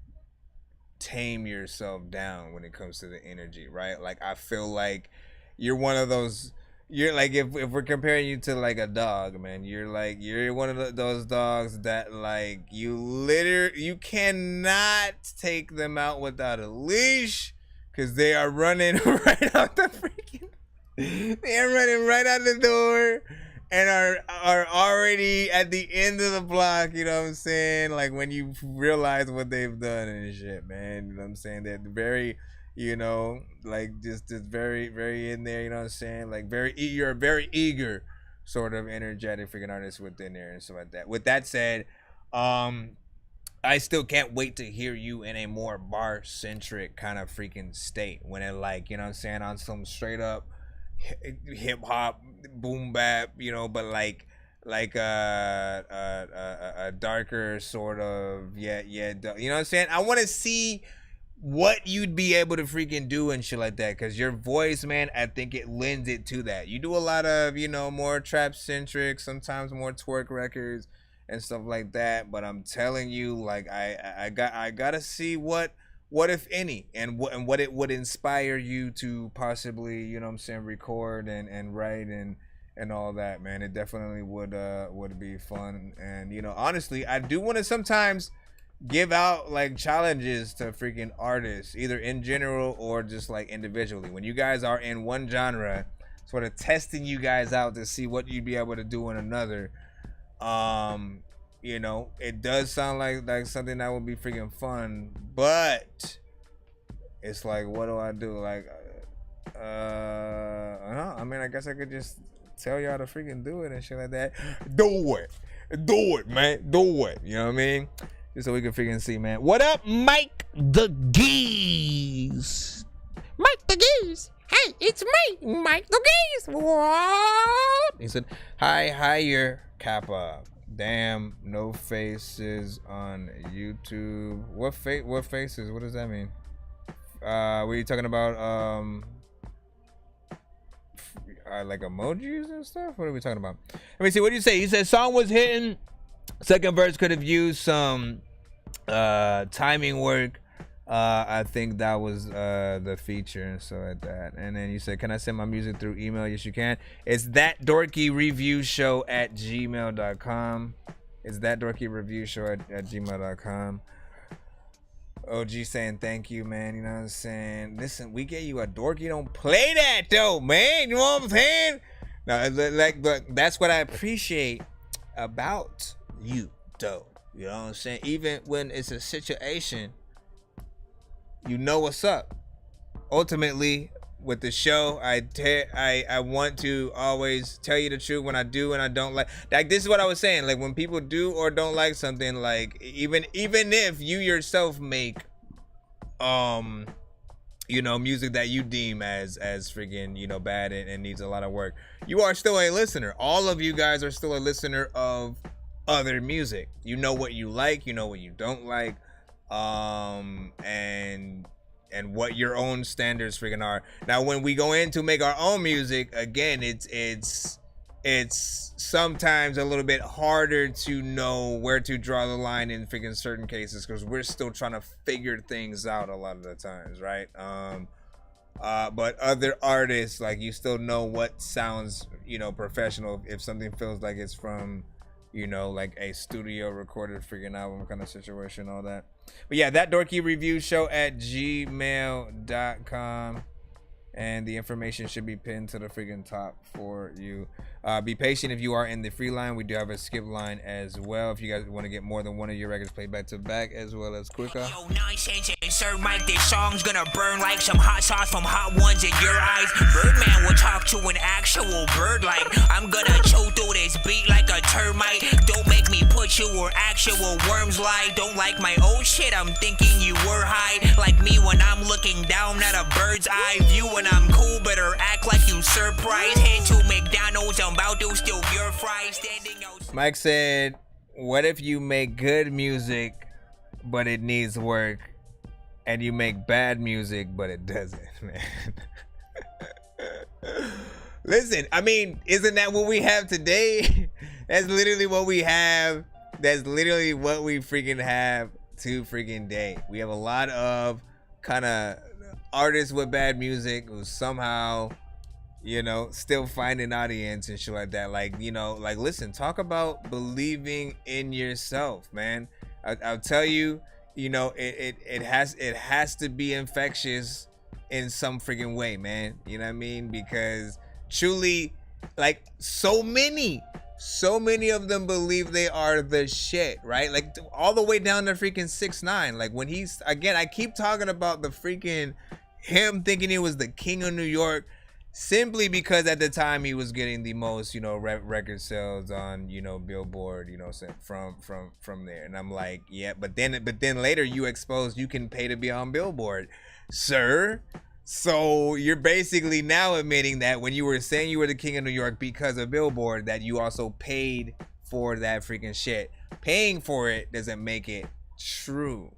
tame yourself down when it comes to the energy, right? Like, I feel like you're one of those. You're like, if we're comparing you to like a dog, man, you're one of those dogs that like you cannot take them out without a leash, because they are running right out the freaking. They are running right out the door. And are already at the end of the block, you know what I'm saying? Like, when you realize what they've done and shit, man. You know what I'm saying? They're very, you know, like just very, very in there, you know what I'm saying? Like, you're a very eager, sort of energetic freaking artist within there and stuff like that. With that said, I still can't wait to hear you in a more bar-centric kind of freaking state. When it, like, you know what I'm saying, on some straight up hip hop, boom bap, you know, but like a darker sort of, you know what I'm saying? I want to see what you'd be able to freaking do and shit like that, because your voice, man, I think it lends it to that. You do a lot of, you know, more trap centric, sometimes more twerk records and stuff like that, but I'm telling you, like, I gotta see what if any, and what it would inspire you to possibly, you know what I'm saying, record and write and all that, man. It definitely would be fun. And, you know, honestly, I do want to sometimes give out like challenges to freaking artists, either in general or just like individually. When you guys are in one genre, sort of testing you guys out to see what you'd be able to do in another. You know, it does sound like something that would be freaking fun, but it's like, what do I do? Like, I mean, I guess I could just tell y'all to freaking do it and shit like that. Do it, man. Do it. You know what I mean? Just so we can freaking see, man. What up, Mike the Geese? Mike the Geese. Hey, it's me, Mike the Geese. What? He said, hi, your Kappa. Damn, no faces on YouTube. What faces? What does that mean? What are you talking about? Like emojis and stuff? What are we talking about? Let me see. What do you say? He said song was hitting. Second verse could have used some timing work. I think that was the feature and so like that. And then you said, can I send my music through email? Yes, you can. It's that Dorky Review Show at gmail.com. It's that Dorky Review Show at gmail.com. OG saying thank you, man. You know what I'm saying? Listen, we gave you a Dorky. Don't play that though, man. You know what I'm saying? No, like that's what I appreciate about you, though. You know what I'm saying? Even when it's a situation, you know what's up. Ultimately, with the show, I want to always tell you the truth when I do and I don't like. Like, this is what I was saying. Like, when people do or don't like something, like even if you yourself make you know, music that you deem as freaking, you know, bad and needs a lot of work, you are still a listener. All of you guys are still a listener of other music. You know what you like, you know what you don't like, and what your own standards freaking are. Now, when we go in to make our own music, again, it's sometimes a little bit harder to know where to draw the line in freaking certain cases, because we're still trying to figure things out a lot of the times, right? But other artists, like, you still know what sounds, you know, professional if something feels like it's from, you know, like a studio recorded freaking album kind of situation, all that. But yeah, that Dorky Review Show at gmail.com. And the information should be pinned to the freaking top for you. Be patient if you are in the free line. We do have a skip line as well if you guys want to get more than one of your records played back to back, as well as quicker. Yo, Nonsenze, insert mic, this song's gonna burn like some hot sauce from Hot Ones in your eyes. Birdman will talk to an actual bird like I'm gonna chew through this beat like a termite. Don't make me put you where actual worms lie. Don't like my old shit, I'm thinking you were high. Like me when I'm looking down at a bird's eye view. When I'm cool, better act like you surprised. Head to McDonald's, I'm about to steal your fries. Standing out. Mike said, what if you make good music, but it needs work, and you make bad music, but it doesn't, man? Listen, I mean, isn't that what we have today? That's literally what we have. That's literally what we freaking have to freaking day. We have a lot of kind of artists with bad music who somehow, you know, still find an audience and shit like that. Like, you know, like, listen, talk about believing in yourself, man. I'll tell you, you know, it has to be infectious in some freaking way, man. You know what I mean? Because truly, like, so many of them believe they are the shit, right? Like, all the way down to freaking 6ix9ine. Like, when he's, again, I keep talking about the freaking him thinking he was the king of New York, simply because at the time he was getting the most, you know, record sales on, you know, Billboard, you know, from there. And I'm like, yeah, but then later you exposed you can pay to be on Billboard, sir. So you're basically now admitting that when you were saying you were the king of New York because of Billboard, that you also paid for that freaking shit. Paying for it doesn't make it true,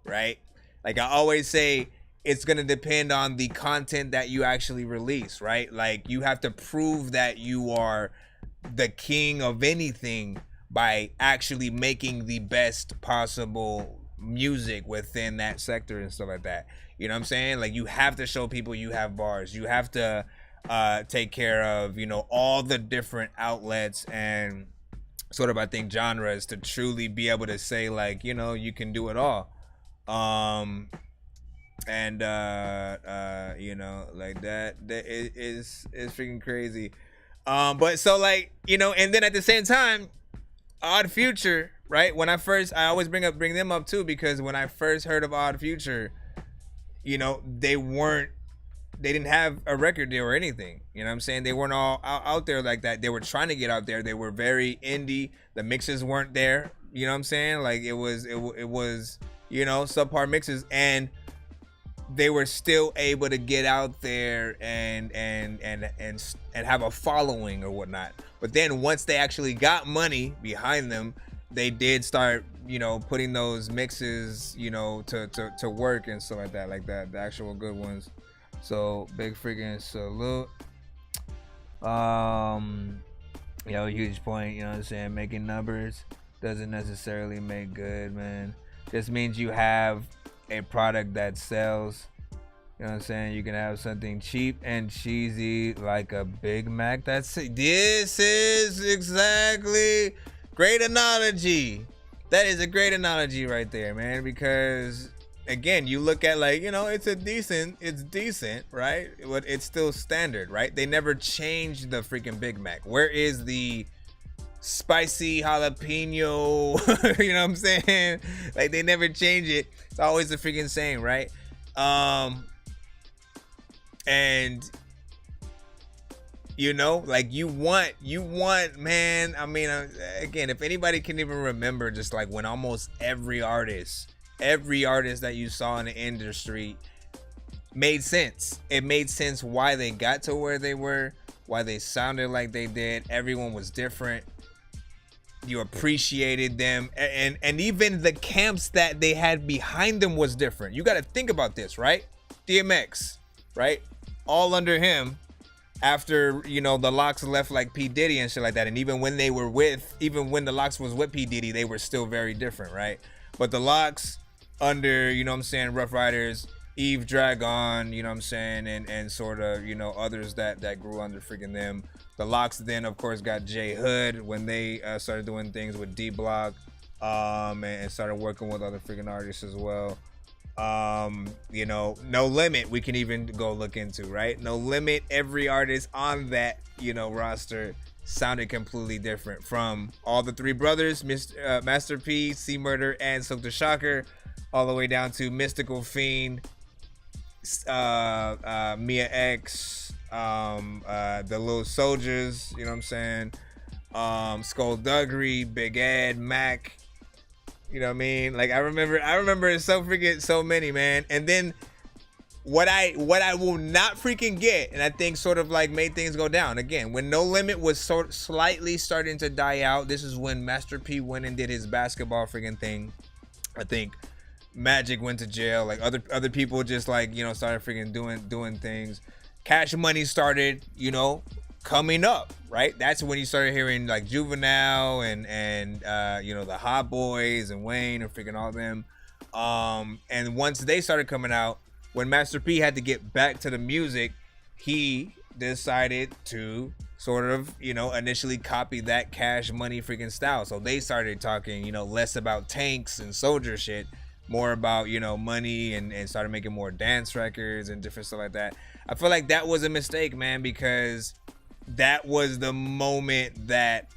right? Like I always say, it's going to depend on the content that you actually release, right? Like, you have to prove that you are the king of anything by actually making the best possible music within that sector and stuff like that. You know what I'm saying? Like, you have to show people you have bars. You have to take care of, you know, all the different outlets and sort of, I think, genres to truly be able to say, like, you know, you can do it all. And you know, like that is freaking crazy. But so, like, you know, and then at the same time, Odd Future, right? When I always bring them up too, because when I first heard of Odd Future, you know, they didn't have a record deal or anything. You know what I'm saying? They weren't all out there like that. They were trying to get out there. They were very indie. The mixes weren't there. You know what I'm saying? Like, it was, you know, subpar mixes, and they were still able to get out there and have a following or whatnot. But then once they actually got money behind them, they did start, you know, putting those mixes, you know, to work and stuff like that, the actual good ones. So big freaking salute. You know, huge point, you know what I'm saying? Making numbers doesn't necessarily make good, man. Just means you have a product that sells. You know what I'm saying? You can have something cheap and cheesy like a Big Mac. This is exactly great analogy. That is a great analogy right there, man, because again, you look at, like, you know, it's decent, right? But it's still standard, right? They never changed the freaking Big Mac. Where is the spicy jalapeno? You know what I'm saying? Like, they never change it. It's always the freaking same, right? And you know, like, you want, man. I mean, again, if anybody can even remember, just like when almost every artist that you saw in the industry made sense. It made sense why they got to where they were, why they sounded like they did. Everyone was different. You appreciated them, and even the camps that they had behind them was different. You got to think about this, right? DMX, right? All under him. After, you know, the Locks left, like P. Diddy and shit like that, and even when the Locks was with P. Diddy, they were still very different, right? But the Locks under, you know what I'm saying, Rough Riders, Eve Dragon, you know what I'm saying, and sort of, you know, others that grew under freaking them. The Locks then, of course, got J Hood when they started doing things with D Block, and started working with other freaking artists as well. You know, No Limit, we can even go look into, right? No Limit, every artist on that, you know, roster sounded completely different, from all the three brothers, Master P, C Murder, and Silk the Shocker, all the way down to Mystical Fiend, Mia X, the Little Soldiers, you know what I'm saying? Skullduggery, Big Ed, Mac. You know what I mean? Like, I remember so many, man. And then what I will not freaking get, and I think sort of like made things go down again, when No Limit was slightly starting to die out. This is when Master P went and did his basketball freaking thing. I think Magic went to jail. Like, other people just, like, you know, started freaking doing things. Cash Money started, you know, coming up, right? That's when you started hearing, like, Juvenile and you know, the Hot Boys and Wayne and freaking all them. And once they started coming out, when Master P had to get back to the music, he decided to sort of, you know, initially copy that Cash Money freaking style. So they started talking, you know, less about tanks and soldier shit, more about, you know, money, and started making more dance records and different stuff like that. I feel like that was a mistake, man, because that was the moment that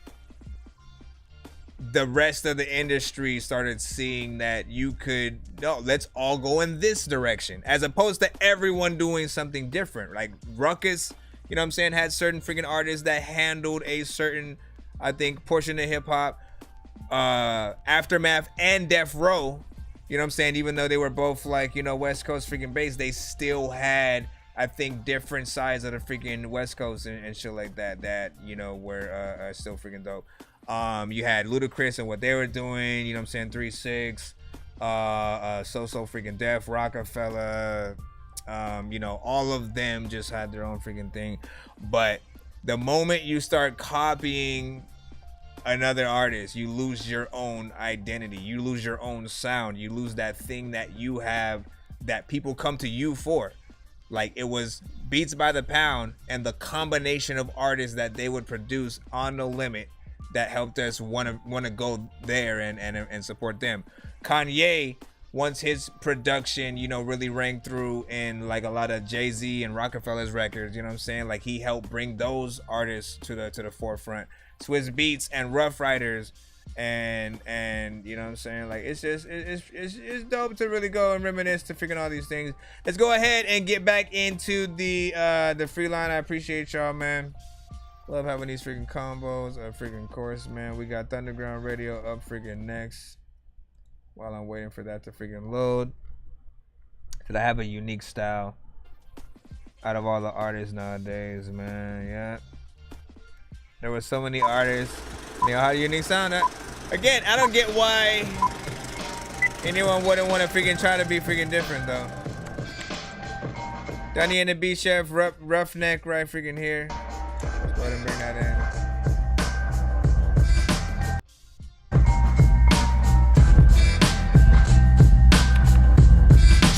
the rest of the industry started seeing that you could, no, let's all go in this direction, as opposed to everyone doing something different. Like Ruckus, you know what I'm saying, had certain freaking artists that handled a certain, I think, portion of hip hop. Aftermath and Death Row, you know what I'm saying, even though they were both, like, you know, West Coast freaking based, they still had, I think, different sides of the freaking West Coast and shit like that, you know, were still freaking dope. You had Ludacris and what they were doing, you know what I'm saying, 3-6, So freaking Def, Rockefeller, you know, all of them just had their own freaking thing. But the moment you start copying another artist, you lose your own identity, you lose your own sound, you lose that thing that you have that people come to you for. Like, it was Beats by the Pound and the combination of artists that they would produce on No Limit that helped us want to go there and support them. Kanye, once his production, you know, really rang through in like a lot of Jay-Z and Rockefeller's records, you know what I'm saying? Like he helped bring those artists to the forefront. Swiss Beats and Rough Riders, and you know what I'm saying? Like it's just it's dope to really go and reminisce to figuring all these things. Let's go ahead and get back into the free line. I appreciate y'all, man. Love having these freaking combos. Freaking course, man. We got Thunderground Radio up freaking next. While I'm waiting for that to freaking load. Cause I have a unique style out of all the artists nowadays, man. Yeah. There were so many artists. You know how unique sound that. Again, I don't get why anyone wouldn't want to freaking try to be freaking different though. Donnie and the Beat Chef, Roughneck right freaking here. Let's go ahead and bring that in.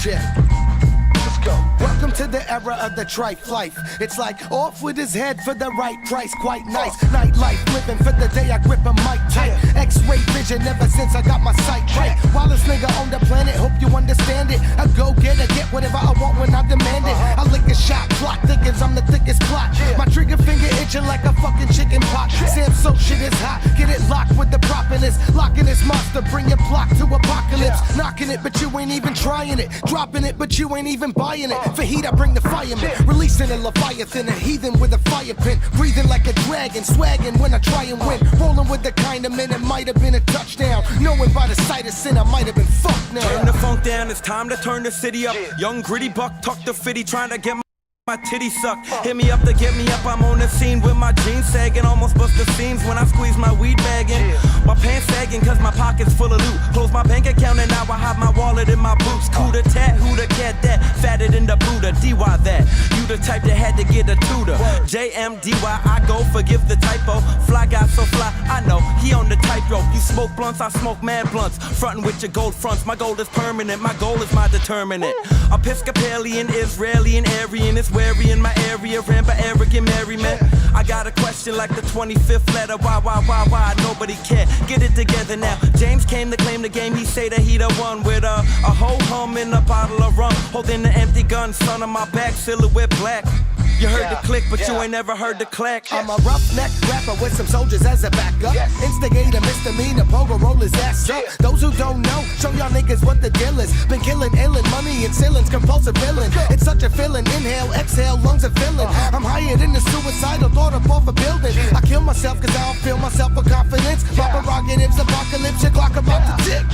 Let's go. Welcome to the era of the trife life. It's like off with his head for the right price. Quite nice. Nightlife living for the day I grip a mic tight. X-ray vision ever since I got my sight right. Wildest nigga on the planet, hope you understand it. I go get whatever I want when I demand it. I lick a shot, plot thickens, I'm the thickest plot. My trigger finger itching like a fucking chicken pot. Sam so shit is hot, get it locked with the propiness. Locking this monster, bring your block to apocalypse. Knocking it, but you ain't even trying it. Dropping it, but you ain't even buying it. For heat, I bring the fireman. Releasing a Leviathan, a heathen with a fire pin. Breathing like a dragon, swagging when I try and win. Rolling with the kind of men, it might have been a touchdown. Knowing by the sight of sin, I might have been fucked now. Turn the funk down, it's time to turn the city up. Young gritty buck, tuck the fitty, trying to get my titty sucked. Hit me up to get me up, I'm on the scene with my jeans sagging. Almost bust the seams when I squeeze my weed bag in. My pants sagging cause my pocket's full of loot. Close my bank account and now I hide my wallet in my boots. Coup the tat, who the cat that? Fatter than the Buddha, DY that. You the type that had to get a tutor. JMDY, I go, forgive the typo. Fly guy so fly, I know, he on the tightrope. You smoke blunts, I smoke mad blunts. Frontin' with your gold fronts, my goal is permanent. My goal is my determinant. Episcopalian, Israeli, and Aryan is wary in my area, ran by arrogant merrymen. I got a question like the 25th letter. Why? Nobody care. Get it together now. James came to claim the game. He say that he the one with a whole hum and a bottle of rum. Holding the empty gun, son on my back, silhouette black. You heard the click, but you ain't never heard the clack. I'm a roughneck rapper with some soldiers as a backup. Instigator, misdemeanor, pogo roll his ass up. Those who don't know, show y'all niggas what the deal is. Been killing, illin', money and ceilings, compulsive villain. It's such a feeling, inhale, exhale, lungs are filling. I'm higher than the suicidal thought up off a building. I kill myself cause I don't feel myself with confidence. My prerogatives, apocalypse, your clock about to tick.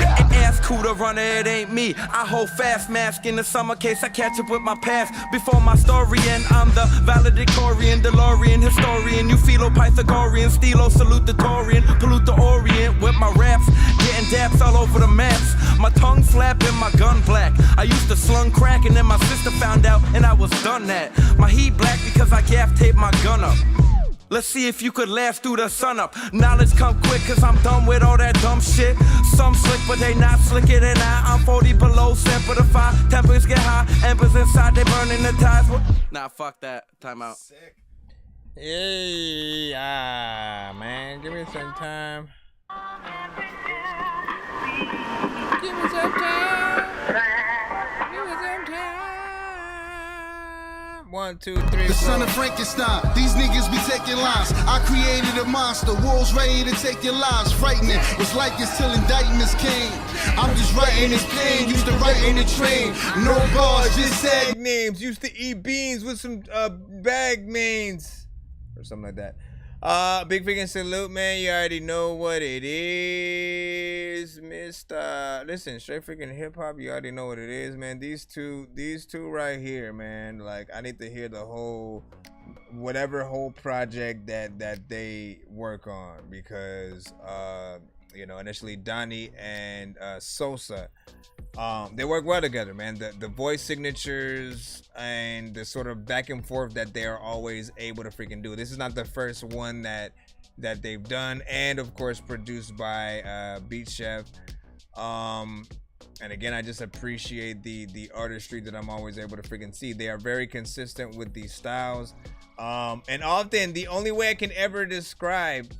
Ask who the runner, it ain't me. I hold fast, mask in the summer case. I catch up with my past before my story, and I'm the valedictorian, DeLorean, historian, you philo-Pythagorean, stilo salutatorian, pollute the Orient with my raps, getting daps all over the maps. My tongue flapping, my gun black. I used to slung crack and then my sister found out and I was done that. My heat black because I gaff taped my gun up. Let's see if you could last through the sun up. Knowledge come quick cause I'm done with all that dumb shit. Some slick but they not slicker than I'm 40 below, semper the fire. Tempers get high, embers inside, they burning the ties. Nah, fuck that. Time out. Sick. Yeah, man. Give me some time. Give me some time. Give me some time. 1, 2, 3. The son of Frankenstein, these niggas be taking lives. I created a monster, wolves ready to take your lives. Frightening, was like this till indictments came. I'm just writing this pain, used to write in the train. No bars, just said names. Used to eat beans with some bag mains. Or something like that. Big freaking salute, man. You already know what it is, Mr. Listen, straight freaking hip hop. You already know what it is, man. These two right here, man. Like, I need to hear the whole, whatever whole project that they work on, because you know, initially Donnie and Sosa, they work well together, man. The voice signatures and the sort of back and forth that they are always able to freaking do. This is not the first one that they've done, and of course produced by Beat Chef. And again, I just appreciate the artistry that I'm always able to freaking see. They are very consistent with these styles, and often the only way I can ever describe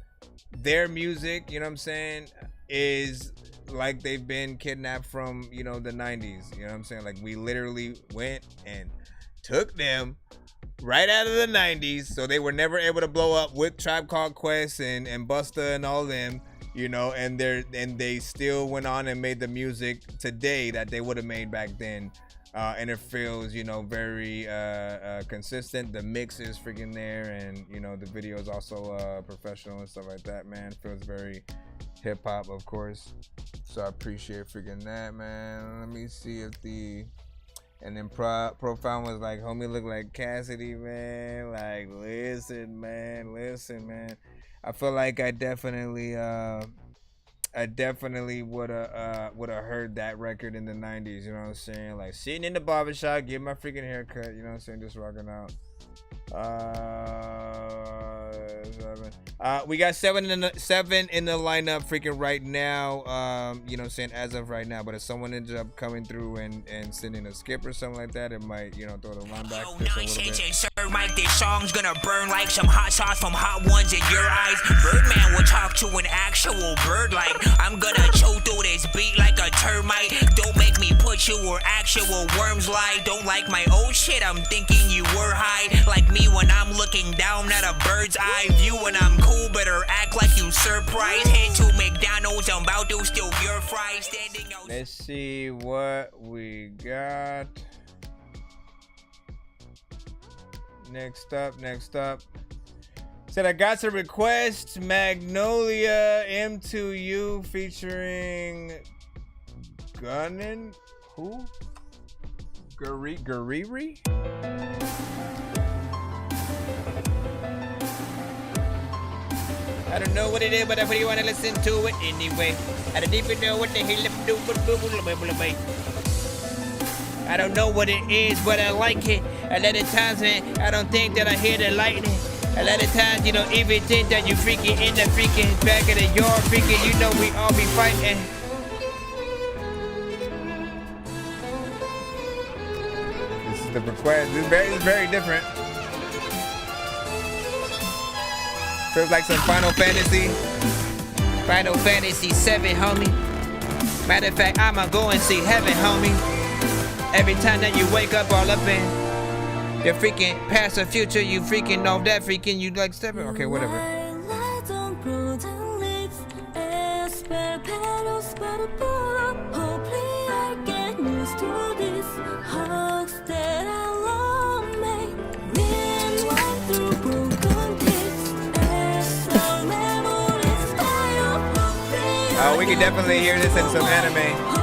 their music, you know what I'm saying, is like they've been kidnapped from, you know, the 90s. You know what I'm saying? Like, we literally went and took them right out of the 90s, so they were never able to blow up with Tribe Called Quest and Busta and all them, you know, and they still went on and made the music today that they would have made back then. And it feels, you know, very consistent. The mix is freaking there, and, you know, the video is also professional and stuff like that, man. It feels very hip-hop, of course. So I appreciate freaking that, man. Let me see if and then profile was like, homie look like Cassidy, man. Like, listen, man. I feel like I definitely would have heard that record in the 90s, you know what I'm saying? Like, sitting in the barbershop, getting my freaking haircut, you know what I'm saying? Just rocking out. We got seven in the lineup freaking right now, you know what I'm saying, as of right now. But if someone ends up coming through and sending a skip or something like that, it might, you know, throw the line back just a little bit. Sir Mike, this song's gonna burn like some hot sauce from hot ones in your eyes. Birdman will talk to an actual bird like I'm gonna chew through this beat like a termite. Don't make me put you where actual worms lie. Don't like my old shit, I'm thinking you were high. Like me when I'm looking down at a bird's eye view. When I'm cool, better act like you surprised. Head to McDonald's, I'm about to steal your fries. Standing out. Let's see what we got. Next up. Said I got some requests. Magnolia M2U featuring Gunnin. Who? Gariri? I don't know what it is, but I really want to listen to it anyway. I don't even know what the hell I'm doing. I don't know what it is, but I like it. A lot of times, man, I don't think that I hear the lightning. A lot of times, you don't even think that you freaking in the freaking back of the yard, freaking, you know we all be fighting. This is the request. This is very different. Feels like some Final Fantasy 7, homie. Matter of fact, I'ma go and see heaven, homie. Every time that you wake up all up in your freaking past or future, you freaking know that freaking you like stepping. Okay, whatever. Oh, we can definitely hear this in some anime.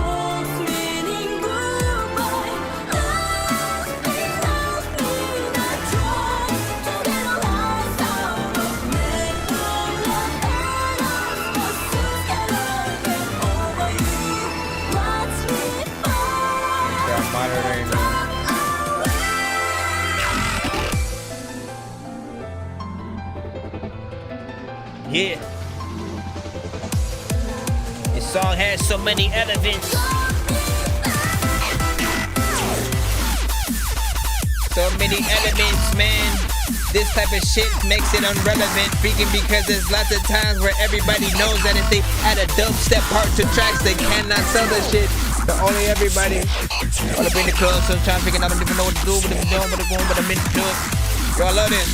Yeah. This song has so many elements. So many elements, man. This type of shit makes it unrelevant. Freaking because there's lots of times where everybody knows that if they add a dubstep part to tracks, they cannot sell the shit. But only everybody. All up in the club, sometimes freaking I don't even know what to do, but I'm doing, but I'm going, but I'm in the club. Yo, I love this.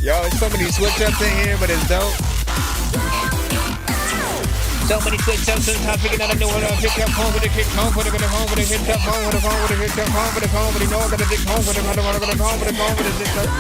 Yo, there's so many switch ups in here, but it's dope. So many switch ups sometimes figuring out I know what I pick up home with a kick home, with a home, with a hit up home, with a phone, with a hit up home, with a phone, but you know I gotta dig home, with a phone, with a phone, with a phone, with a zip up.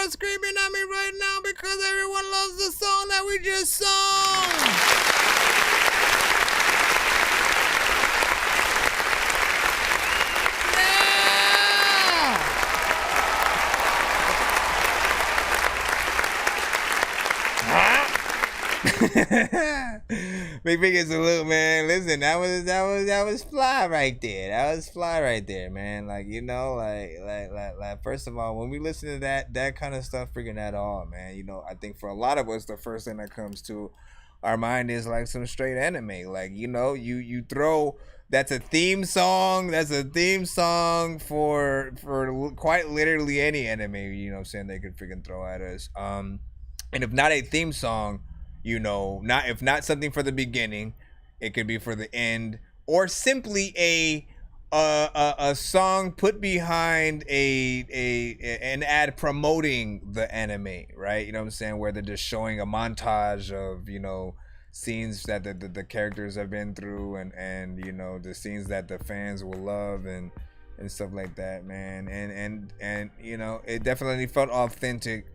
Screaming at me right now because everyone loves the song that we just sung. Big big salute, man. Listen, that was fly right there. That was fly right there, man. Like, you know, like first of all, when we listen to that kind of stuff, freaking that all, man, you know, I think for a lot of us, the first thing that comes to our mind is like some straight anime. Like, you know, you throw, that's a theme song. That's a theme song for quite literally any anime, you know what I'm saying, they could freaking throw at us. And if not a theme song, you know, if not something for the beginning, it could be for the end, or simply a song put behind an ad promoting the anime, right? You know what I'm saying, where they're just showing a montage of, you know, scenes that the characters have been through, and you know, the scenes that the fans will love and stuff like that, man. And you know, it definitely felt authentic.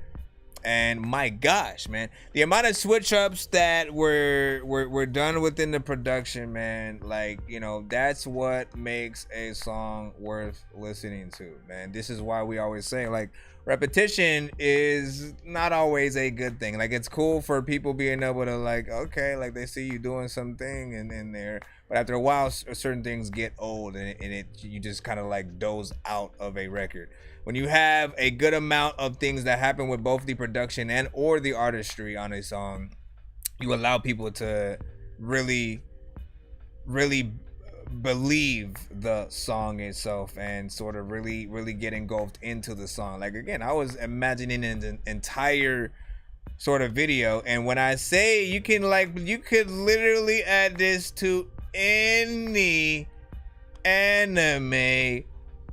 And my gosh, man, the amount of switch ups that were done within the production, man, like, you know, that's what makes a song worth listening to, man. This is why we always say, like, repetition is not always a good thing. Like, it's cool for people being able to, like, okay, like, they see you doing something in there, but after a while, certain things get old, and you just kind of like doze out of a record. When you have a good amount of things that happen with both the production and or the artistry on a song, you allow people to really believe the song itself and sort of really get engulfed into the song. Like, again, I was imagining an entire sort of video, and when I say you could literally add this to any anime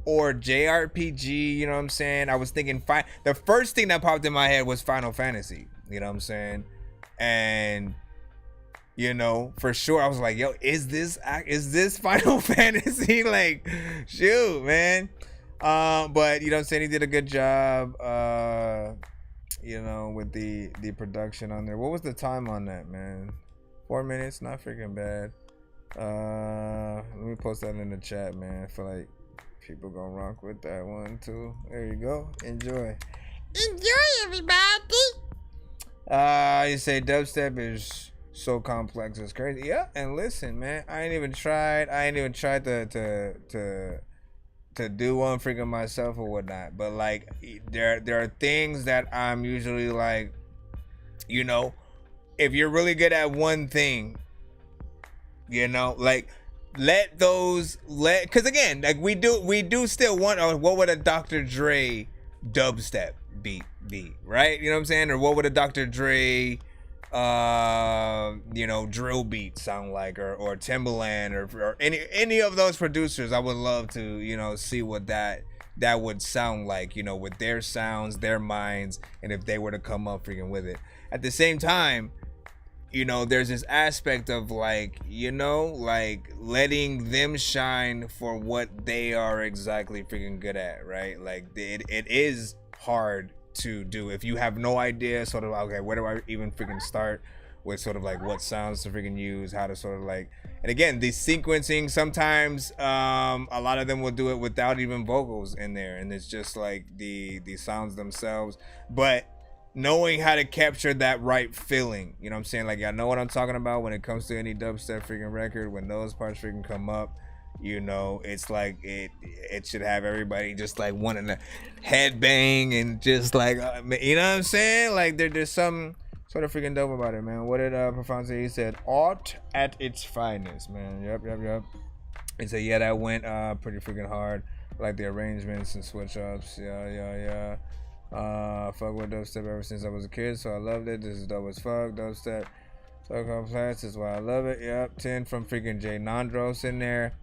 or JRPG, you know what I'm saying? I was thinking, the first thing that popped in my head was Final Fantasy, you know what I'm saying? And, you know, for sure, I was like, yo, is this Final Fantasy? Like, shoot, man. But, you know what I'm saying, he did a good job, you know, with the production on there. What was the time on that, man? 4 minutes, not freaking bad. Let me post that in the chat, man. I feel like people gonna rock with that one too. There you go. Enjoy. Enjoy, everybody. You say dubstep is so complex, it's crazy. Yeah, and listen, man, I ain't even tried to do one freaking myself or whatnot. But like, there are things that I'm usually like, you know, if you're really good at one thing, you know, like, because again, like, we do still want, what would a Dr. Dre dubstep beat be, right? You know what I'm saying? Or what would a Dr. Dre you know, drill beat sound like, or Timbaland, or any of those producers. I would love to, you know, see what that would sound like, you know, with their sounds, their minds, and if they were to come up freaking with it. At the same time, you know, there's this aspect of, like, you know, like, letting them shine for what they are exactly freaking good at, right? Like, it is hard to do if you have no idea, sort of, okay, where do I even freaking start with sort of like what sounds to freaking use, how to sort of like, and again, the sequencing, sometimes a lot of them will do it without even vocals in there, and it's just like the sounds themselves. But knowing how to capture that right feeling. You know what I'm saying? Like, y'all know what I'm talking about when it comes to any dubstep freaking record. When those parts freaking come up, you know, it's like it should have everybody just like wanting to headbang and just like, you know what I'm saying? Like there's some sort of freaking dope about it, man. What did Profound say? He said art at its finest, man. Yep. He said, yeah, that went pretty freaking hard. Like the arrangements and switch ups. Yeah. Fuck with dubstep ever since I was a kid, so I loved it. This is dope as fuck. Dubstep so complex is why I love it. Yep. 10 from freaking Jay Nandros in there.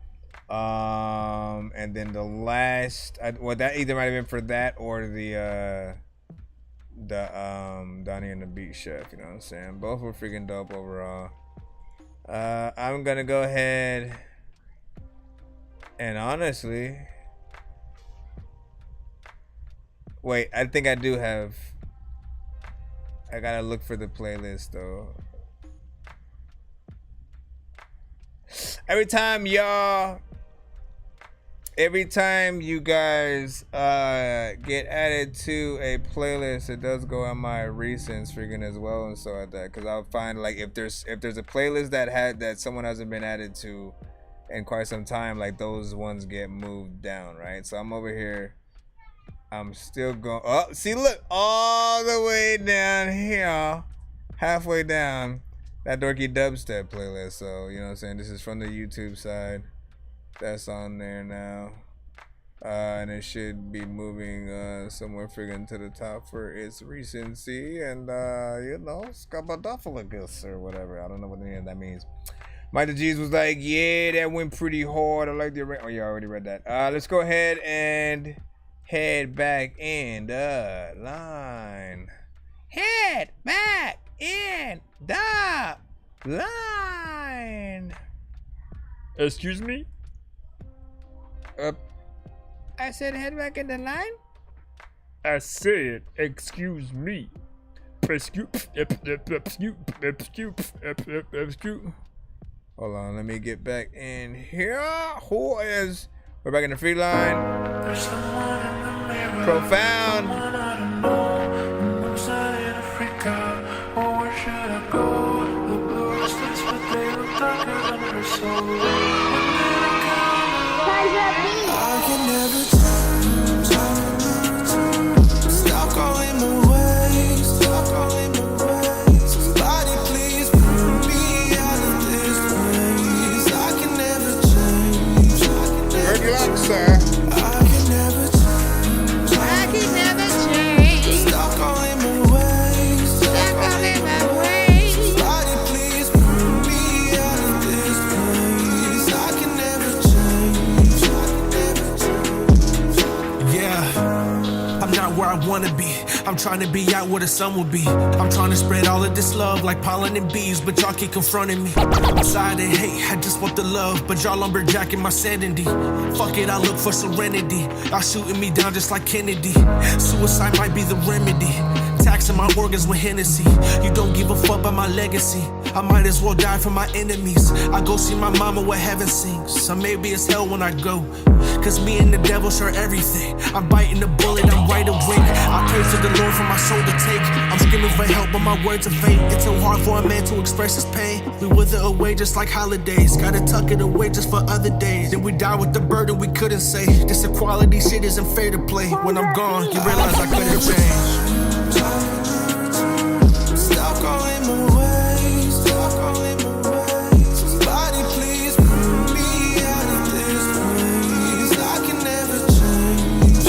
And then the last, well, that either might have been for that or the Donnie and the Beat Chef. You know what I'm saying? Both were freaking dope overall. I'm gonna go ahead and honestly, wait, I think I do have, I gotta look for the playlist though. Every time you guys get added to a playlist, it does go on my recents freaking as well and so like that, because I'll find like if there's a playlist that someone hasn't been added to in quite some time, like those ones get moved down, right? So I'm over here, I'm still going, oh, see, look, all the way down here, halfway down, that Dorky Dubstep playlist. So, you know what I'm saying? This is from the YouTube side. That's on there now. And it should be moving somewhere friggin' to the top for its recency. And, you know, Scabadophagus or whatever. I don't know what any of that means. Michael G's was like, yeah, that went pretty hard. I like the, oh, yeah, I already read that. Let's go ahead and head back in the line. Head back in the line. Excuse me? I said head back in the line? I said, excuse me. Excuse. Hold on, let me get back in here. Who is? We're back in the free line. Profound. I can never stop calling my ways. Somebody please put me out of this place. I can never change. Good luck, sir. I can never change. Stop calling my ways. Somebody please put me out of this place. I can never change. Yeah, I'm not where I wanna be. I'm trying to be out where the sun will be. I'm trying to spread all of this love like pollen and bees, but y'all keep confronting me. I'm tired of hate, I just want the love, but y'all lumberjacking my sanity. Fuck it, I look for serenity. Y'all shooting me down just like Kennedy. Suicide might be the remedy. Taxing my organs with Hennessy. You don't give a fuck about my legacy. I might as well die for my enemies. I go see my mama where heaven sings. So maybe it's hell when I go, cause me and the devil share everything. I'm biting the bullet, I'm wide awake. I pray to the Lord for my soul to take. I'm screaming for help, but my words are faint. It's so hard for a man to express his pain. We wither away just like holidays. Gotta tuck it away just for other days. Then we die with the burden we couldn't say. This equality shit isn't fair to play. When I'm gone, you realize I couldn't change. Stop calling my ways. Somebody please put me out of this place. I can never change.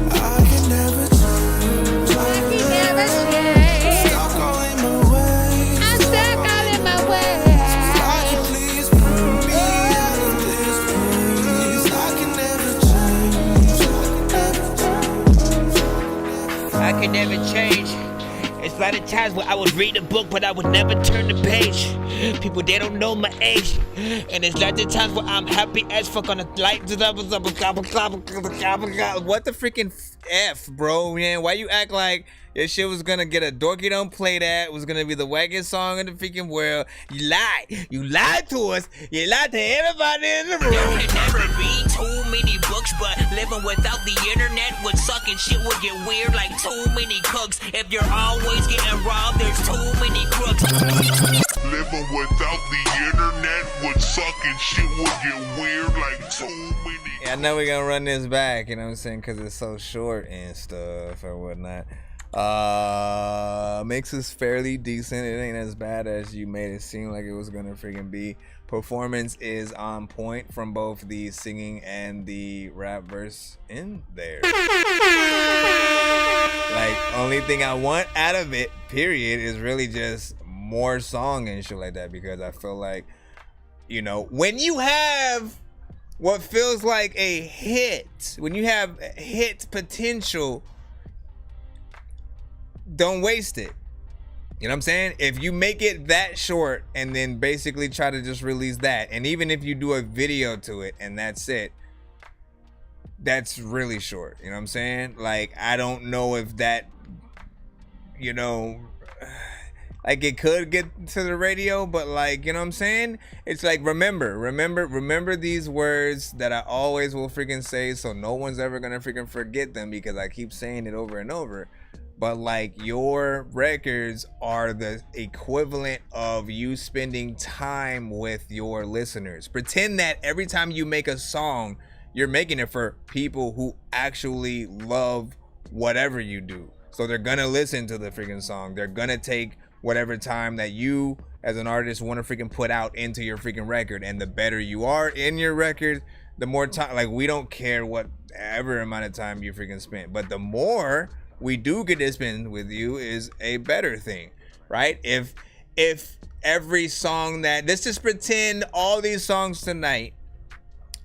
I can never change. Stop calling my ways. Somebody please put me out of this place. I can never change. I can never change. It's a lot of times where I would read a book, but I would never turn the page. People, they don't know my age. And it's lots of times where I'm happy as fuck on the light. What the freaking F, bro, man? Why you act like your shit was gonna get a Dorky Don't Play That? It was gonna be the wackest song in the freaking world. You lied. You lied to us. You lied to everybody in the room. There can never be too many books, but Living without the internet would suck and shit would get weird like too many cooks. If you're always getting robbed, there's too many crooks. Living without the internet would suck and shit would get weird like too many. Yeah, I know we're gonna run this back, you know what I'm saying, because it's so short and stuff or whatnot. Mix is fairly decent. It ain't as bad as you made it seem like it was gonna freaking be. Performance is on point from both the singing and the rap verse in there. Like, only thing I want out of it, period, is really just more song and shit like that, because I feel like, you know, when you have what feels like a hit, when you have hit potential, don't waste it. You know what I'm saying? If you make it that short and then basically try to just release that, and even if you do a video to it and that's it, that's really short. You know what I'm saying? Like, I don't know if that, you know, like it could get to the radio, but like, you know what I'm saying? It's like, remember these words that I always will freaking say, so no one's ever gonna freaking forget them, because I keep saying it over and over. But like, your records are the equivalent of you spending time with your listeners. Pretend that every time you make a song, you're making it for people who actually love whatever you do. So they're gonna listen to the freaking song. They're gonna take whatever time that you as an artist want to freaking put out into your freaking record. And the better you are in your record, the more time, like, we don't care whatever amount of time you freaking spent, but the more we do get to spend with you is a better thing, right? If every song that, let's just pretend all these songs tonight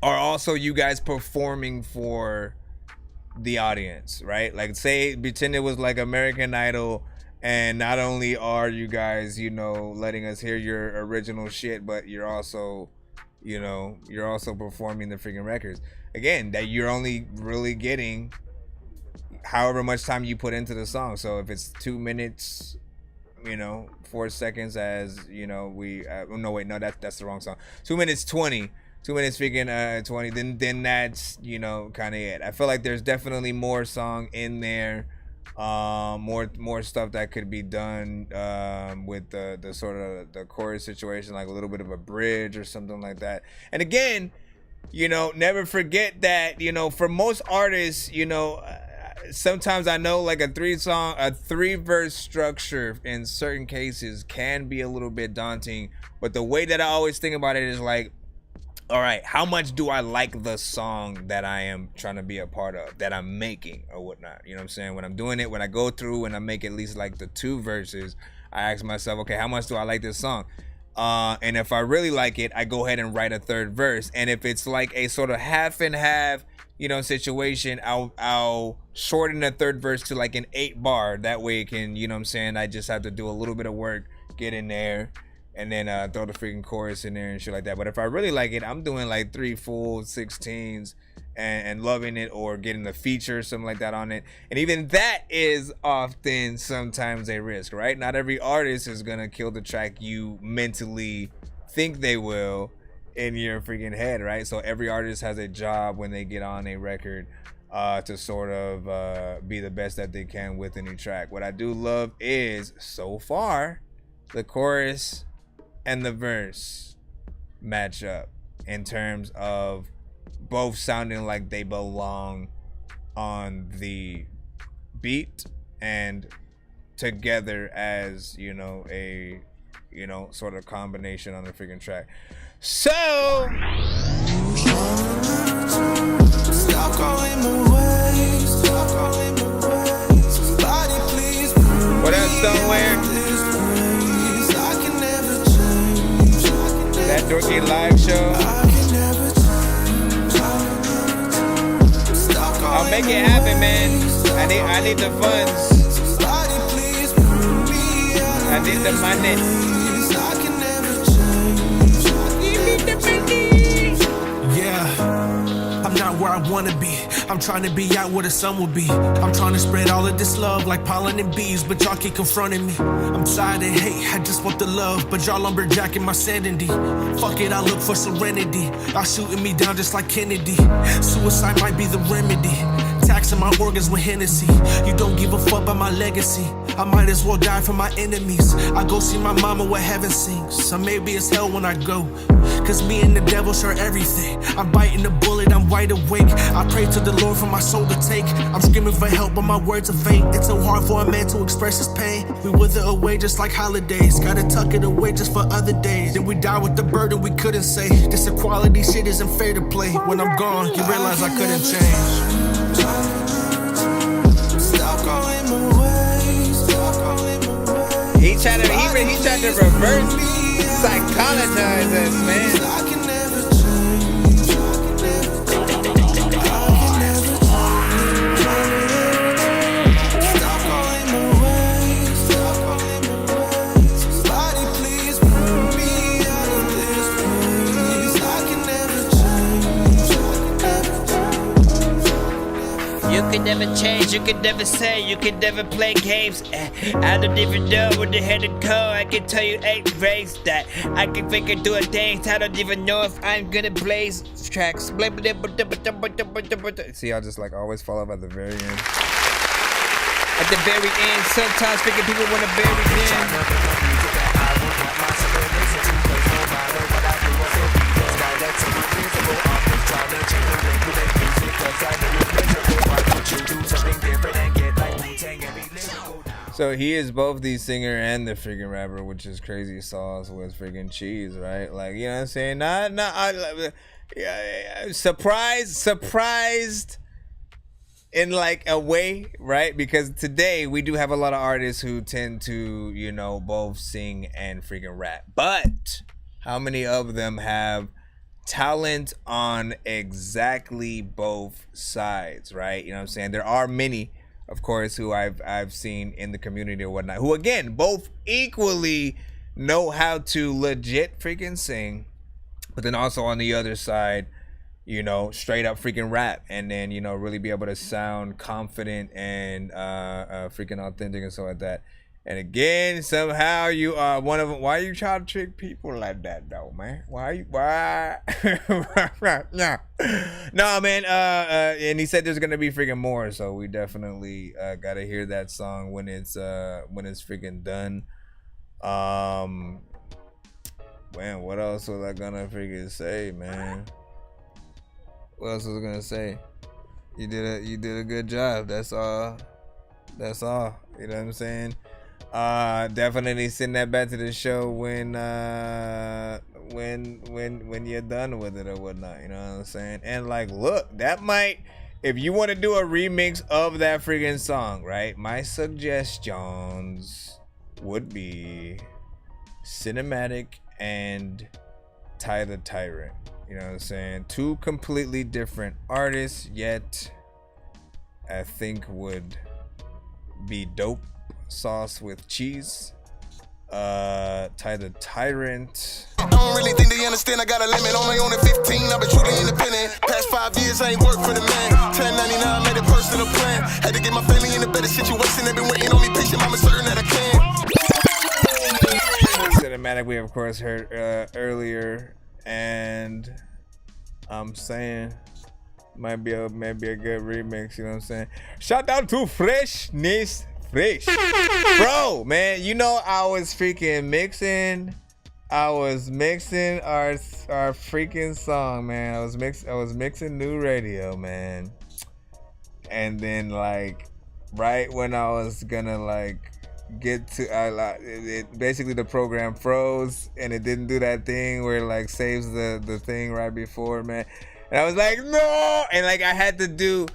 are also you guys performing for the audience, right? Like, say, pretend it was like American Idol, and not only are you guys, you know, letting us hear your original shit, but you're also, you know, you're also performing the freaking records. Again, that you're only really getting however much time you put into the song. So if it's 2 minutes, you know, 4 seconds, as you know, that's the wrong song. 2 minutes 20, 2 minutes freaking 20, then that's, you know, kind of it. I feel like there's definitely more song in there, more stuff that could be done with the sort of the chorus situation, like a little bit of a bridge or something like that. And again, you know, never forget that, you know, for most artists, you know, sometimes I know like a three verse structure in certain cases can be a little bit daunting, but the way that I always think about it is like, all right, how much do I like the song that I am trying to be a part of, that I'm making or whatnot? You know what I'm saying? When I'm doing it, when I go through and I make at least like the 2 verses, I ask myself, okay, how much do I like this song? And if I really like it, I go ahead and write a 3rd verse. And if it's like a sort of half and half, you know, situation, I'll shorten the 3rd verse to like an 8 bar. That way it can, you know what I'm saying, I just have to do a little bit of work, get in there, and then throw the freaking chorus in there and shit like that. But if I really like it, I'm doing like 3 full 16s and loving it, or getting the feature or something like that on it. And even that is often sometimes a risk, right? Not every artist is gonna kill the track you mentally think they will in your freaking head, right? So every artist has a job when they get on a record to sort of be the best that they can with any track. What I do love is, so far, the chorus and the verse match up in terms of both sounding like they belong on the beat and together as, you know, a, you know, sort of combination on the freaking track. So stop calling me ways, stop calling me ways. Somebody please. What else, Stoneware? I can never change. That Dorky live show. I'll make it happen, man. I need the funds. I need the money. Yeah, I'm not where I wanna be. I'm trying to be out where the sun will be. I'm trying to spread all of this love like pollen and bees, but y'all keep confronting me. I'm tired of hate, I just want the love, but y'all lumberjacking my sanity. Fuck it, I look for serenity. Y'all shooting me down just like Kennedy. Suicide might be the remedy. Taxing my organs with Hennessy. You don't give a fuck about my legacy. I might as well die for my enemies. I go see my mama where heaven sings. So maybe it's hell when I go. Cause me and the devil share everything. I'm biting the bullet, I'm wide awake. I pray to the Lord for my soul to take. I'm screaming for help, but my words are fake. It's so hard for a man to express his pain. We wither away just like holidays. Gotta tuck it away just for other days. Then we die with the burden we couldn't say. This equality shit isn't fair to play. When I'm gone, you realize I couldn't change. He tried to reverse psychologize us, man. You can never change, you can never say, you can never play games. I don't even know where the hell to go. I can tell you 8 ways that I can figure do things. I don't even know if I'm gonna blaze tracks. See, I just like always fall off at the very end. At the very end, sometimes freaking people want to bury them. So he is both the singer and the freaking rapper, which is crazy sauce with freaking cheese, right? Like, you know what I'm saying? Surprised in like a way, right? Because today we do have a lot of artists who tend to, you know, both sing and freaking rap. But how many of them have talent on exactly both sides, right? You know what I'm saying? There are many, of course, who I've seen in the community or whatnot, who again both equally know how to legit freaking sing, but then also on the other side, you know, straight up freaking rap, and then, you know, really be able to sound confident and freaking authentic and stuff like that. And again, somehow you are one of them. Why you try to trick people like that, though, man? Why? No, man. And he said there's gonna be freaking more, so we definitely gotta hear that song when it's freaking done. Man, what else was I gonna freaking say, man? What else was I gonna say? You did a good job. That's all. You know what I'm saying? Definitely send that back to the show when you're done with it or whatnot, you know what I'm saying? And like, look, that might, if you want to do a remix of that freaking song, right? My suggestions would be Cinematic and Ty the Tyrant. You know what I'm saying? Two completely different artists, yet I think would be dope. Sauce with cheese. Ty the Tyrant. I don't really think they understand I got a limit. Only on at 15, I've been truly independent. Past 5 years, I ain't worked for the man. 1099, made a personal plan. Had to get my family in a better situation. They've been waiting on me patient, I'm certain that I can. Cinematic, we of course heard earlier, and I'm saying might be a good remix, you know what I'm saying? Shout out to Freshness. Fresh. Bro, man, you know I was freaking mixing our freaking song, man. I was mixing New Radio, man. And then like right when I was gonna like get to basically the program froze and it didn't do that thing where it like saves the thing right before, man. And I was like, no, and like I had to do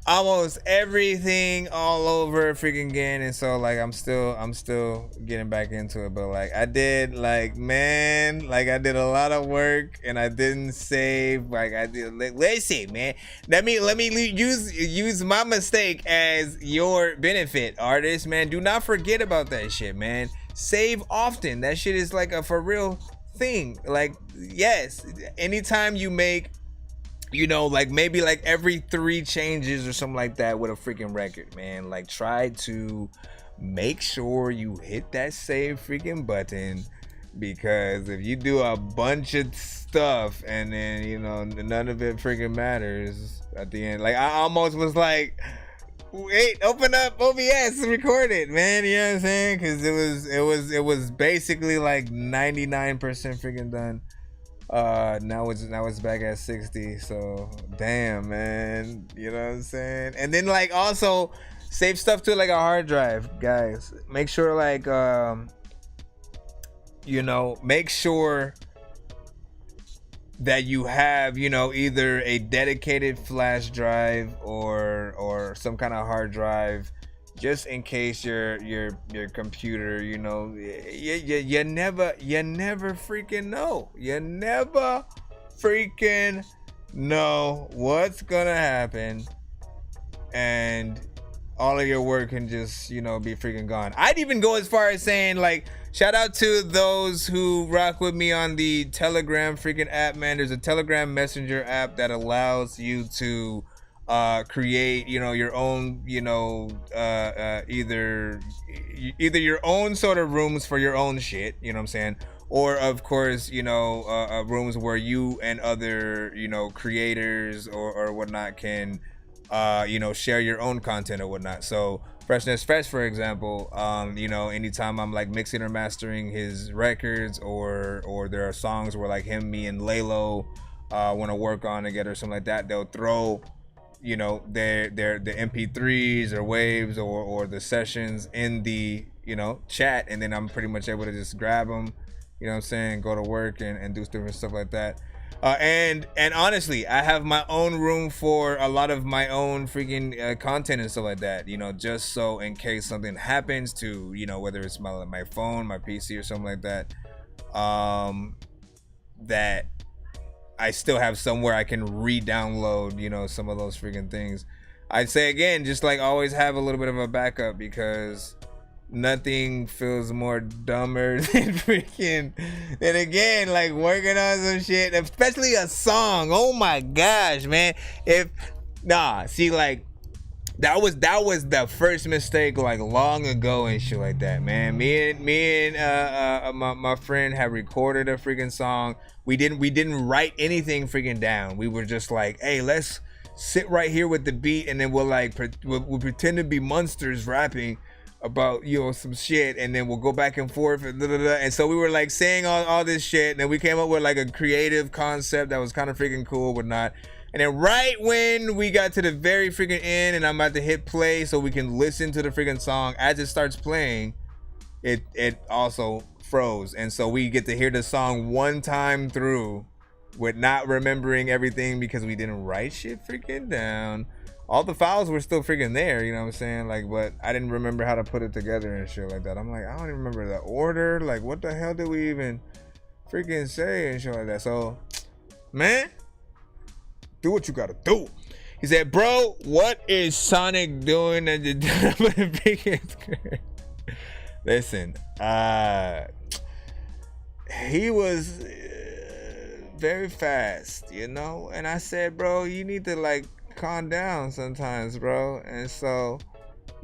almost everything all over freaking again, and so like I'm still getting back into it, but like I did like, man, like I did a lot of work and I didn't save. Like I did, listen, man, let me use my mistake as your benefit, artists, man. Do not forget about that shit, man. Save often. That shit is like a for real thing. Like, yes, anytime you make you know, like maybe like every 3 changes or something like that with a freaking record, man. Like try to make sure you hit that save freaking button, because if you do a bunch of stuff and then, you know, none of it freaking matters at the end. Like I almost was like, wait, open up OBS and record it, man. You know what I'm saying? Because it was basically like 99% freaking done. Now it's back at 60. So damn, man. You know what I'm saying? And then like also save stuff to like a hard drive, guys. Make sure like you know, make sure that you have, you know, either a dedicated flash drive or some kind of hard drive, just in case your computer, you know, you never freaking know. You never freaking know what's gonna happen, and all of your work can just, you know, be freaking gone. I'd even go as far as saying, like, shout out to those who rock with me on the Telegram freaking app, man. There's a Telegram Messenger app that allows you to create, you know, your own, you know, either your own sort of rooms for your own shit, you know what I'm saying? Or of course, you know, rooms where you and other, you know, creators or whatnot can, you know, share your own content or whatnot. So Freshness Fresh, for example, you know, anytime I'm like mixing or mastering his records, or there are songs where like him, me, and Lalo want to work on together or something like that, they'll throw, you know, the MP3s or waves or the sessions in the, you know, chat, and then I'm pretty much able to just grab them, you know what I'm saying, go to work and do different stuff like that. And honestly, I have my own room for a lot of my own freaking content and stuff like that, you know, just so in case something happens to, you know, whether it's my phone, my PC, or something like that, that I still have somewhere I can re-download, you know, some of those freaking things. I'd say again, just like always have a little bit of a backup, because nothing feels more dumber than freaking, then again, like working on some shit, especially a song. Oh my gosh, man. See, like that was the first mistake, like long ago and shit like that, man. Me and my friend had recorded a freaking song. We didn't write anything freaking down. We were just like, hey, let's sit right here with the beat, and then we'll pretend to be monsters rapping about, you know, some shit, and then we'll go back and forth and so we were like saying all this shit, and then we came up with like a creative concept that was kind of freaking cool, but not. And then right when we got to the very freaking end and I'm about to hit play so we can listen to the freaking song, as it starts playing, it also froze, and so we get to hear the song one time through with not remembering everything because we didn't write shit freaking down. All the files were still freaking there, you know what I'm saying? Like, but I didn't remember how to put it together and shit like that. I'm like, I don't even remember the order. Like, what the hell did we even freaking say and shit like that? So, man, do what you gotta do. He said, bro, what is Sonic doing at the top of the biggest screen? Listen, he was very fast, you know? And I said, bro, you need to, like, calm down sometimes, bro. And so,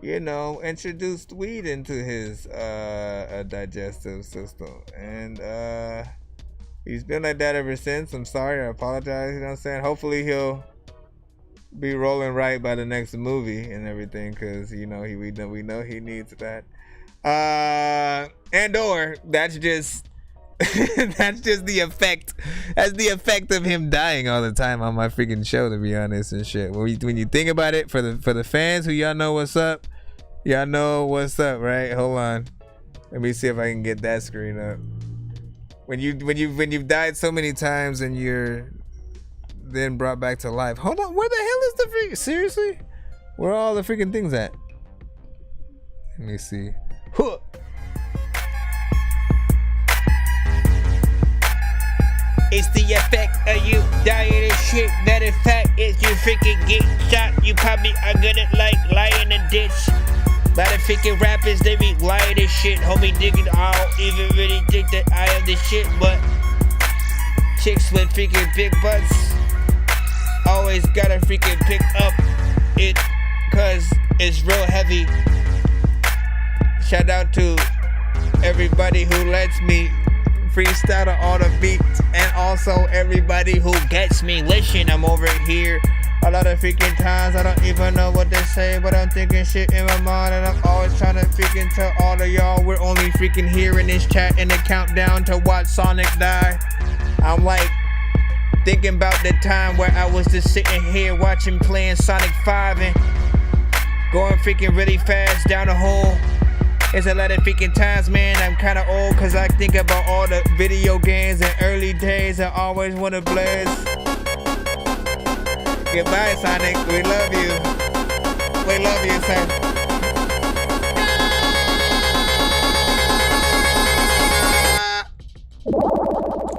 you know, introduced weed into his digestive system, and he's been like that ever since. I'm sorry, I apologize, you know what I'm saying? Hopefully he'll be rolling right by the next movie and everything, because, you know, we know he needs that. And or that's just that's just the effect. That's the effect of him dying all the time on my freaking show, to be honest and shit. When you think about it, for the fans who y'all know what's up, right? Hold on, let me see if I can get that screen up. When you've died so many times and you're then brought back to life. Hold on, where the hell is the freaking, seriously? Where are all the freaking things at? Let me see. Huh. It's the effect of you dying and shit. That in fact, if you freaking get shot, you probably are gonna like lie in a ditch. A lot of freaking rappers, they be lying and shit. Homie digging, I don't even really think that I am the shit, but chicks with freaking big butts, always gotta freaking pick up it, cause it's real heavy. Shout out to everybody who lets me freestyle to all the beats, and also everybody who gets me. Listen, I'm over here a lot of freaking times, I don't even know what to say, but I'm thinking shit in my mind, and I'm always trying to freaking tell all of y'all we're only freaking here in this chat in the countdown to watch Sonic die. I'm like thinking about the time where I was just sitting here watching playing Sonic 5 and going freaking really fast down the hole. It's a lot of freaking times, man. I'm kind of old because I think about all the video games and early days I always want to blaze. Goodbye, Sonic. We love you. We love you, sir.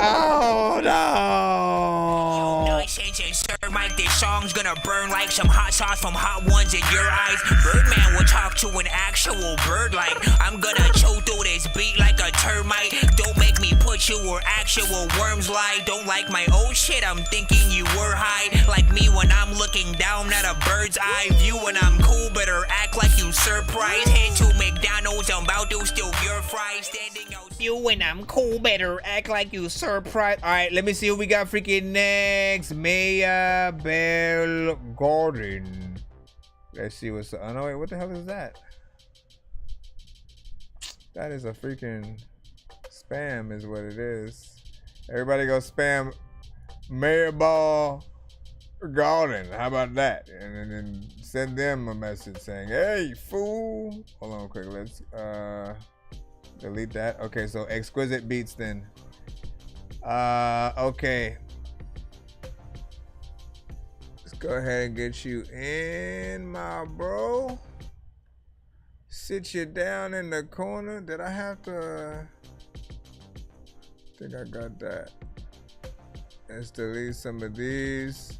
Oh, no. Nonsense and Sir Mike, this song's gonna burn like some hot sauce from Hot Ones in your eyes. Birdman will talk to an actual bird like I'm gonna chew through this beat like a termite. Don't make me put you where actual worms lie. Don't like my old shit, I'm thinking you were high. Like me when I'm looking down at a bird's eye view. When I'm cool, better act like you surprised. Head to McDonald's, I'm about to steal your fries. Standing out you when I'm cool, better act like you surprised. Alright, let me see who we got freaking next. Maya Bell Gordon. Let's see what's up. Oh no, wait, what the hell is that? That is a freaking spam is what it is. Everybody go spam Maya Ball Gordon. How about that? And then send them a message saying, hey, fool. Hold on quick, let's delete that. Okay, so Exquisite Beats then. Okay. Let's go ahead and get you in, my bro. Sit you down in the corner. Did I have to? I think I got that. Let's delete some of these.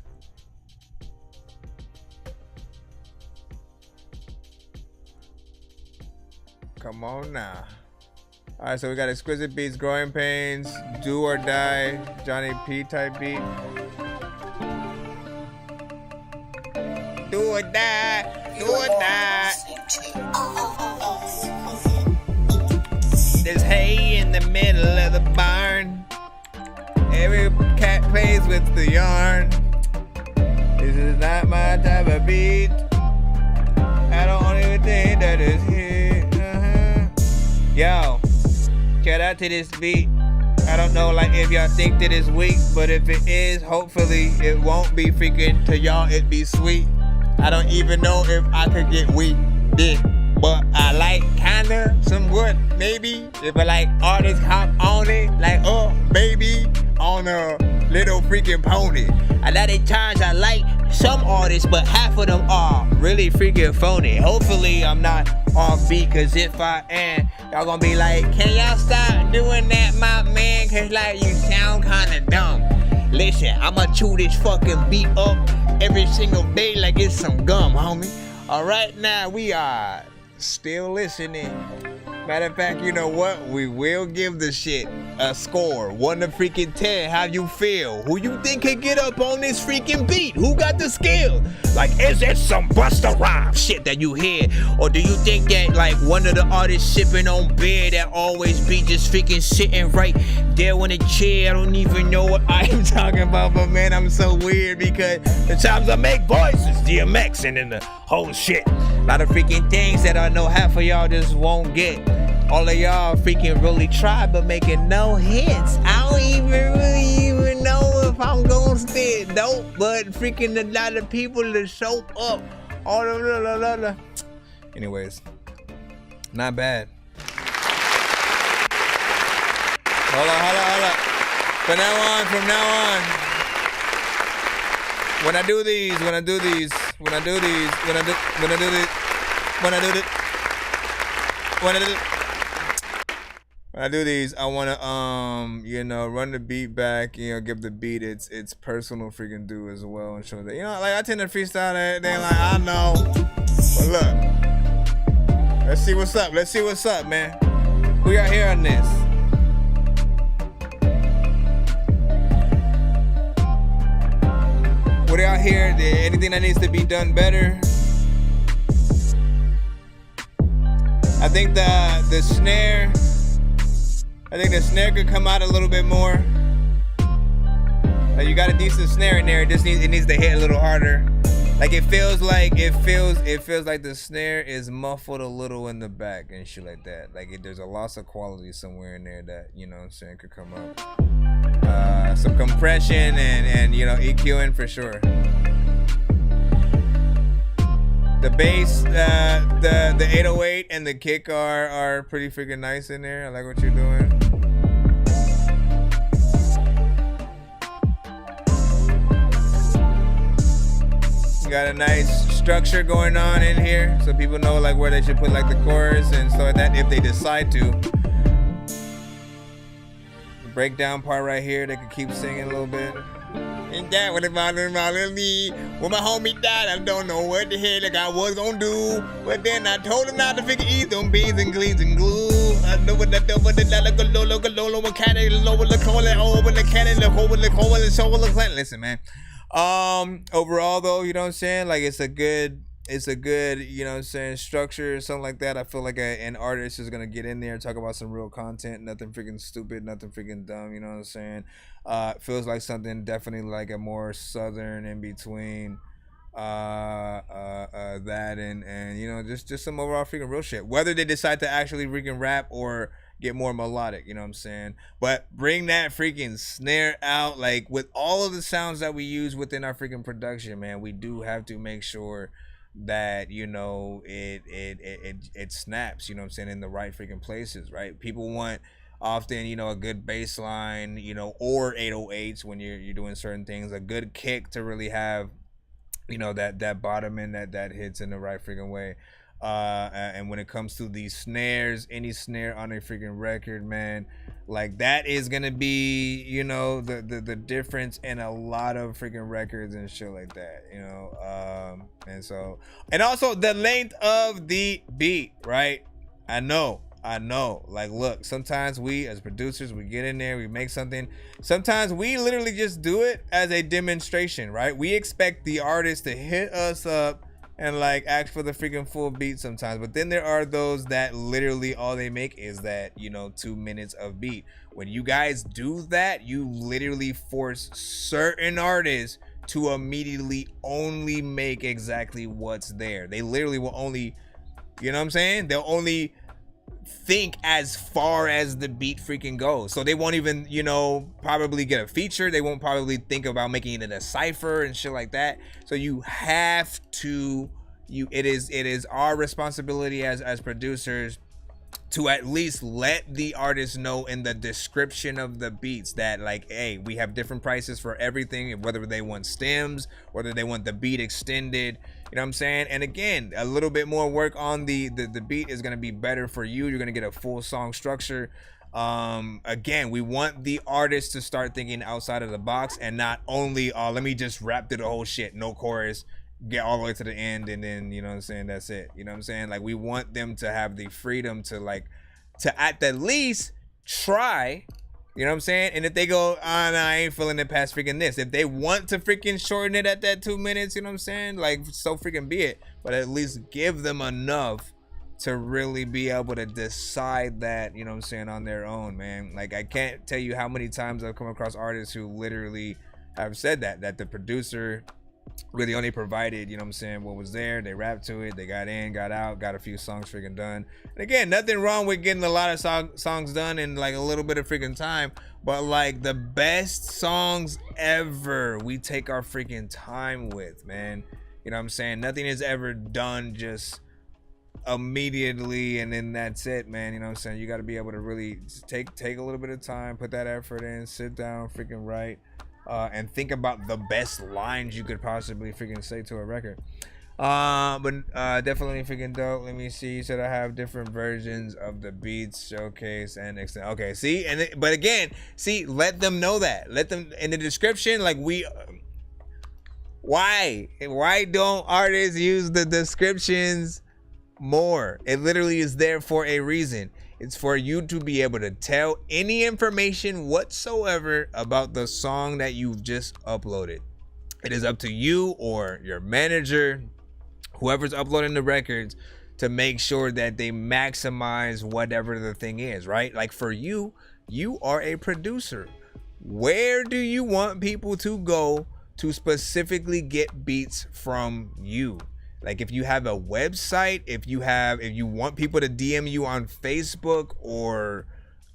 Come on now. All right, so we got Exquisite Beats, Growing Pains, Do or Die, Johnny P type beat. Do or die, do or die. There's hay in the middle of the barn. Every cat plays with the yarn. This is not my type of beat. I don't even think that it's here. Yo, shout out to this beat. I don't know like if y'all think that it's weak, but if it is, hopefully it won't be freaking to y'all, it be sweet. I don't even know if I could get weak dick, but I like kinda somewhat maybe. If I like artists hop on it, like oh baby on a little freaking pony. A lot of times I like some artists, but half of them are really freaking phony. Hopefully I'm not off beat, cause if I am, y'all gonna be like, can y'all stop doing that, my man? Cause like you sound kinda dumb. Listen, I'ma chew this fucking beat up every single day like it's some gum, homie. Alright, now we are still listening. Matter of fact, you know what? We will give the shit a score. 1 to freaking 10. How you feel? Who you think can get up on this freaking beat? Who got the skill? Like, is it some Busta Rhymes shit that you hear? Or do you think that like one of the artists sipping on beer that always be just freaking sitting right there on the chair? I don't even know what I am talking about, but man, I'm so weird because the times I make voices, DMX and then the whole shit. A lot of freaking things that I know half of y'all just won't get. All of y'all freaking really try, but making no hits. I don't even know if I'm gonna stay dope, but freaking a lot of people to show up. All the anyways, not bad. Hold on. From now on. When I do these, I wanna run the beat back, give the beat its personal freaking due as well, and show that like I tend to freestyle everything like I know. But look, let's see what's up, man. We are here on this. What do out here. Anything that needs to be done better. I think the snare. I think the snare could come out a little bit more. Like you got a decent snare in there. It needs to hit a little harder. Like it feels like the snare is muffled a little in the back and shit like that. Like there's a loss of quality somewhere in there that, you know what I'm saying, could come up. Some compression and you know, EQing for sure. The bass, the 808 and the kick are pretty freaking nice in there. I like what you're doing. Got a nice structure going on in here, so people know like where they should put like the chorus and stuff like that if they decide to. The breakdown part right here, they could keep singing a little bit. And that what about me? When my homie died, I don't know what the hell like I was gonna do. But then I told him not to figure eat them beans and gleans and glue. I know what that over the listen, man. Overall though, you know what I'm saying? Like it's a good, you know what I'm saying, structure or something like that. I feel like an artist is gonna get in there and talk about some real content, nothing freaking stupid, nothing freaking dumb, you know what I'm saying? Feels like something definitely like a more southern in between that and you know, just some overall freaking real shit. Whether they decide to actually freaking rap or get more melodic, you know what I'm saying? But bring that freaking snare out. Like with all of the sounds that we use within our freaking production, man, we do have to make sure that, you know, it snaps, you know what I'm saying, in the right freaking places, right? People want often, you know, a good bass line, you know, or 808s when you're doing certain things, a good kick to really have, you know, that bottom end that hits in the right freaking way. And when it comes to these snares, any snare on a freaking record, man, like that is gonna be, you know, the difference in a lot of freaking records and shit like that, you know. And also the length of the beat, right? I know, like look, sometimes we as producers, we get in there, we make something, sometimes we literally just do it as a demonstration, right? We expect the artist to hit us up and like ask for the freaking full beat sometimes, but then there are those that literally all they make is that, you know, 2 minutes of beat. When you guys do that, you literally force certain artists to immediately only make exactly what's there. They literally will only, you know what I'm saying, they'll only think as far as the beat freaking goes. So they won't even, you know, probably get a feature. They won't probably think about making it a cipher and shit like that. So you have to, it is our responsibility as producers to at least let the artist know in the description of the beats that like, hey, we have different prices for everything, whether they want stems, whether they want the beat extended, you know what I'm saying? And again, a little bit more work on the beat is going to be better for you. You're going to get a full song structure. Again, we want the artist to start thinking outside of the box and not only, let me just rap through the whole shit, no chorus, get all the way to the end, and then, you know what I'm saying, that's it. You know what I'm saying? Like, we want them to have the freedom to like, to at the least try, you know what I'm saying? And if they go, nah, I ain't feeling it past freaking this. If they want to freaking shorten it at that 2 minutes, you know what I'm saying? Like, so freaking be it. But at least give them enough to really be able to decide that, you know what I'm saying, on their own, man. Like, I can't tell you how many times I've come across artists who literally have said that the producer really only provided, you know what I'm saying, what was there. They rapped to it, they got in, got out, got a few songs freaking done. And again, nothing wrong with getting a lot of songs done in like a little bit of freaking time, but like the best songs ever, we take our freaking time with, man. You know what I'm saying? Nothing is ever done just immediately and then that's it, man. You know what I'm saying? You got to be able to really take a little bit of time, put that effort in, sit down, freaking write, and think about the best lines you could possibly freaking say to a record. But definitely freaking dope. Let me see. You said I have different versions of the beats, showcase, and extend. Okay, see, but again, see, let them know that. Let them in the description. Like why don't artists use the descriptions more? It literally is there for a reason. It's for you to be able to tell any information whatsoever about the song that you've just uploaded. It is up to you or your manager, whoever's uploading the records, to make sure that they maximize whatever the thing is, right? Like for you, you are a producer. Where do you want people to go to specifically get beats from you? Like if you have a website, if you want people to DM you on Facebook or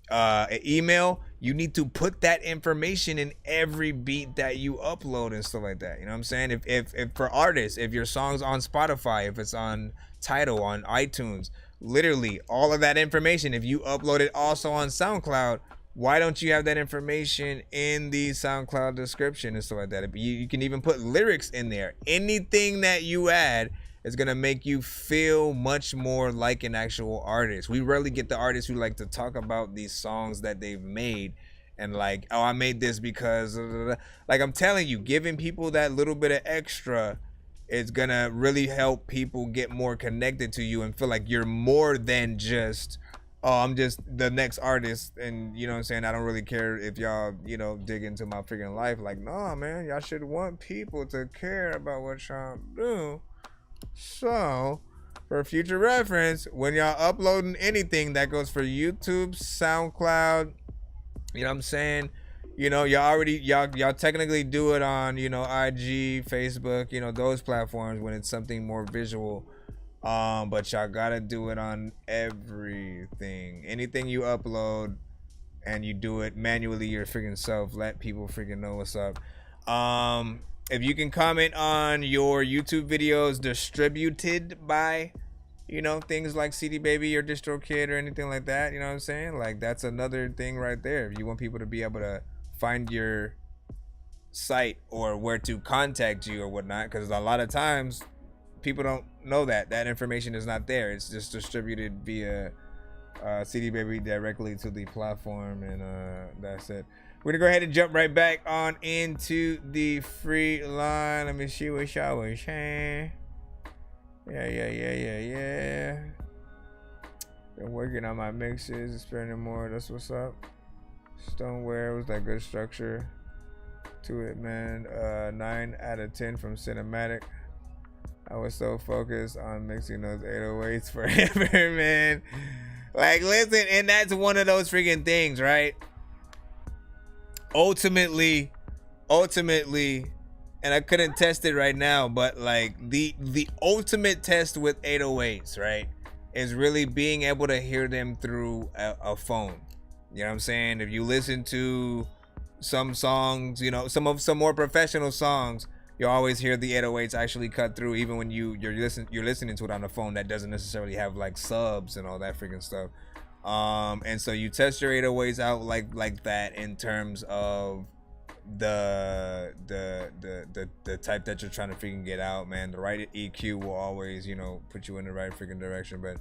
an email, you need to put that information in every beat that you upload and stuff like that. You know what I'm saying? If for artists, if your song's on Spotify, if it's on Tidal, on iTunes, literally all of that information, if you upload it also on SoundCloud, why don't you have that information in the SoundCloud description and stuff like that? You can even put lyrics in there. Anything that you add is gonna make you feel much more like an actual artist. We rarely get the artists who like to talk about these songs that they've made and like, oh, I made this because, like I'm telling you, giving people that little bit of extra is gonna really help people get more connected to you and feel like you're more than just, oh, I'm just the next artist, and you know what I'm saying, I don't really care if y'all, you know, dig into my freaking life. Like, no, man, y'all should want people to care about what y'all do. So, for future reference, when y'all uploading anything that goes for YouTube, SoundCloud, you know what I'm saying, you know, y'all technically do it on, you know, IG, Facebook, you know, those platforms when it's something more visual. But y'all gotta do it on everything. Anything you upload and you do it manually your freaking self, let people freaking know what's up. If you can comment on your YouTube videos distributed by, you know, things like CD Baby or DistroKid or anything like that, you know what I'm saying? Like, that's another thing right there. If you want people to be able to find your site or where to contact you or whatnot, because a lot of times people don't know that information is not there. It's just distributed via CD Baby directly to the platform, and that's it. We're gonna go ahead and jump right back on into the free line. Let me see what y'all was saying. Yeah. Been working on my mixes, experimenting more. That's what's up. Stoneware was that good structure to it, man. 9 out of 10 from Cinematic. I was so focused on mixing those 808s forever, man. Like, listen, and that's one of those freaking things, right? Ultimately, and I couldn't test it right now, but like the ultimate test with 808s, right, is really being able to hear them through a phone. You know what I'm saying? If you listen to some songs, you know, some more professional songs, you always hear the 808s actually cut through, even when you're listening to it on a phone that doesn't necessarily have like subs and all that freaking stuff. And so you test your 808s out like that in terms of the type that you're trying to freaking get out, man. The right EQ will always, you know, put you in the right freaking direction. But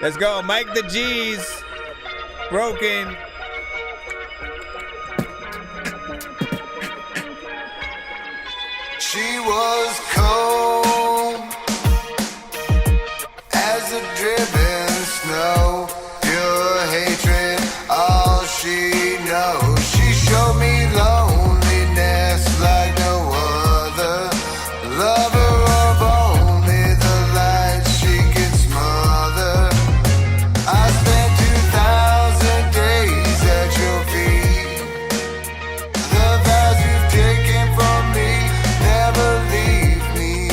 let's go, Mike the G's Broken. She was cold as the driven snow. Pure hatred, all she knows. She showed me loneliness like no other. Lover of only the light she can smother. I spent 2,000 days at your feet. The vows you've taken from me never leave me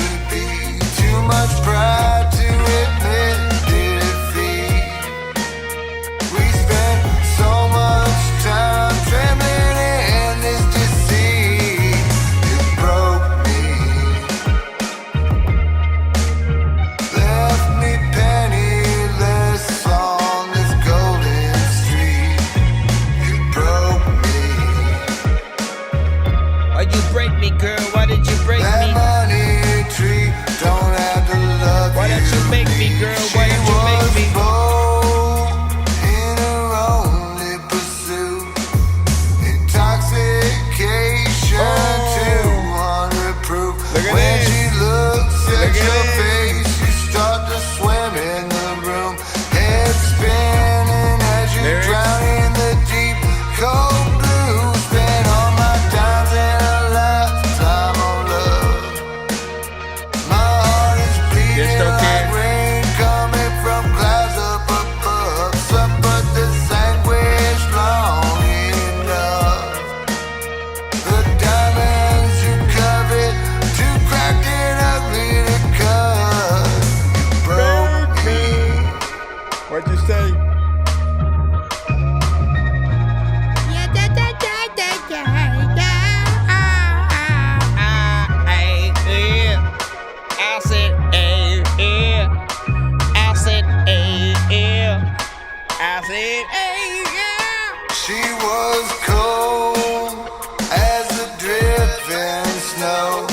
knows.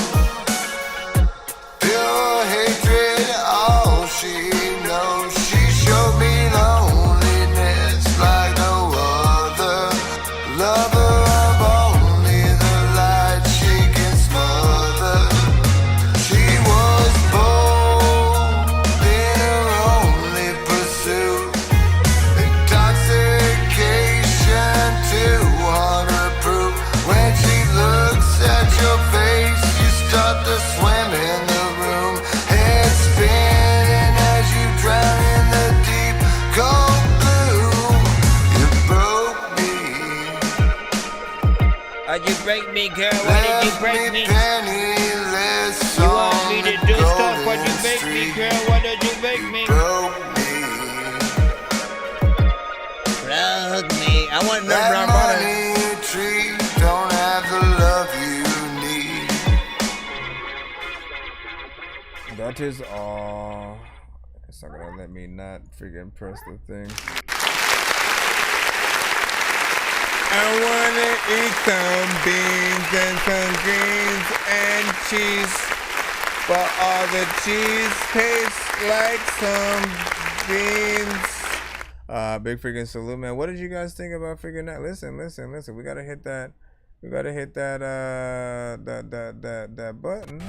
Pure hatred, all she knows. She showed me loneliness like no other. Lover of only the light she can smother. She was bold in her only pursuit. Intoxication too waterproof. When she looks at your face, you start to swim in the room. Head spinning as you drown in the deep cold blue. You broke me. Why'd you break me, girl? Why did you break me? Penniless You want me to do on stuff? Why'd you Golden break me, Street. girl? Why did you break me? Broke me. Broke me. I want no That brown butter. money tree don't have the love you need. That is all. It's not gonna let me not freaking press the thing. I wanna eat some beans and some greens and cheese, but all the cheese tastes like some beans. Big freaking salute, man. What did you guys think about freaking that? Listen. We gotta hit that. We gotta hit that. That button.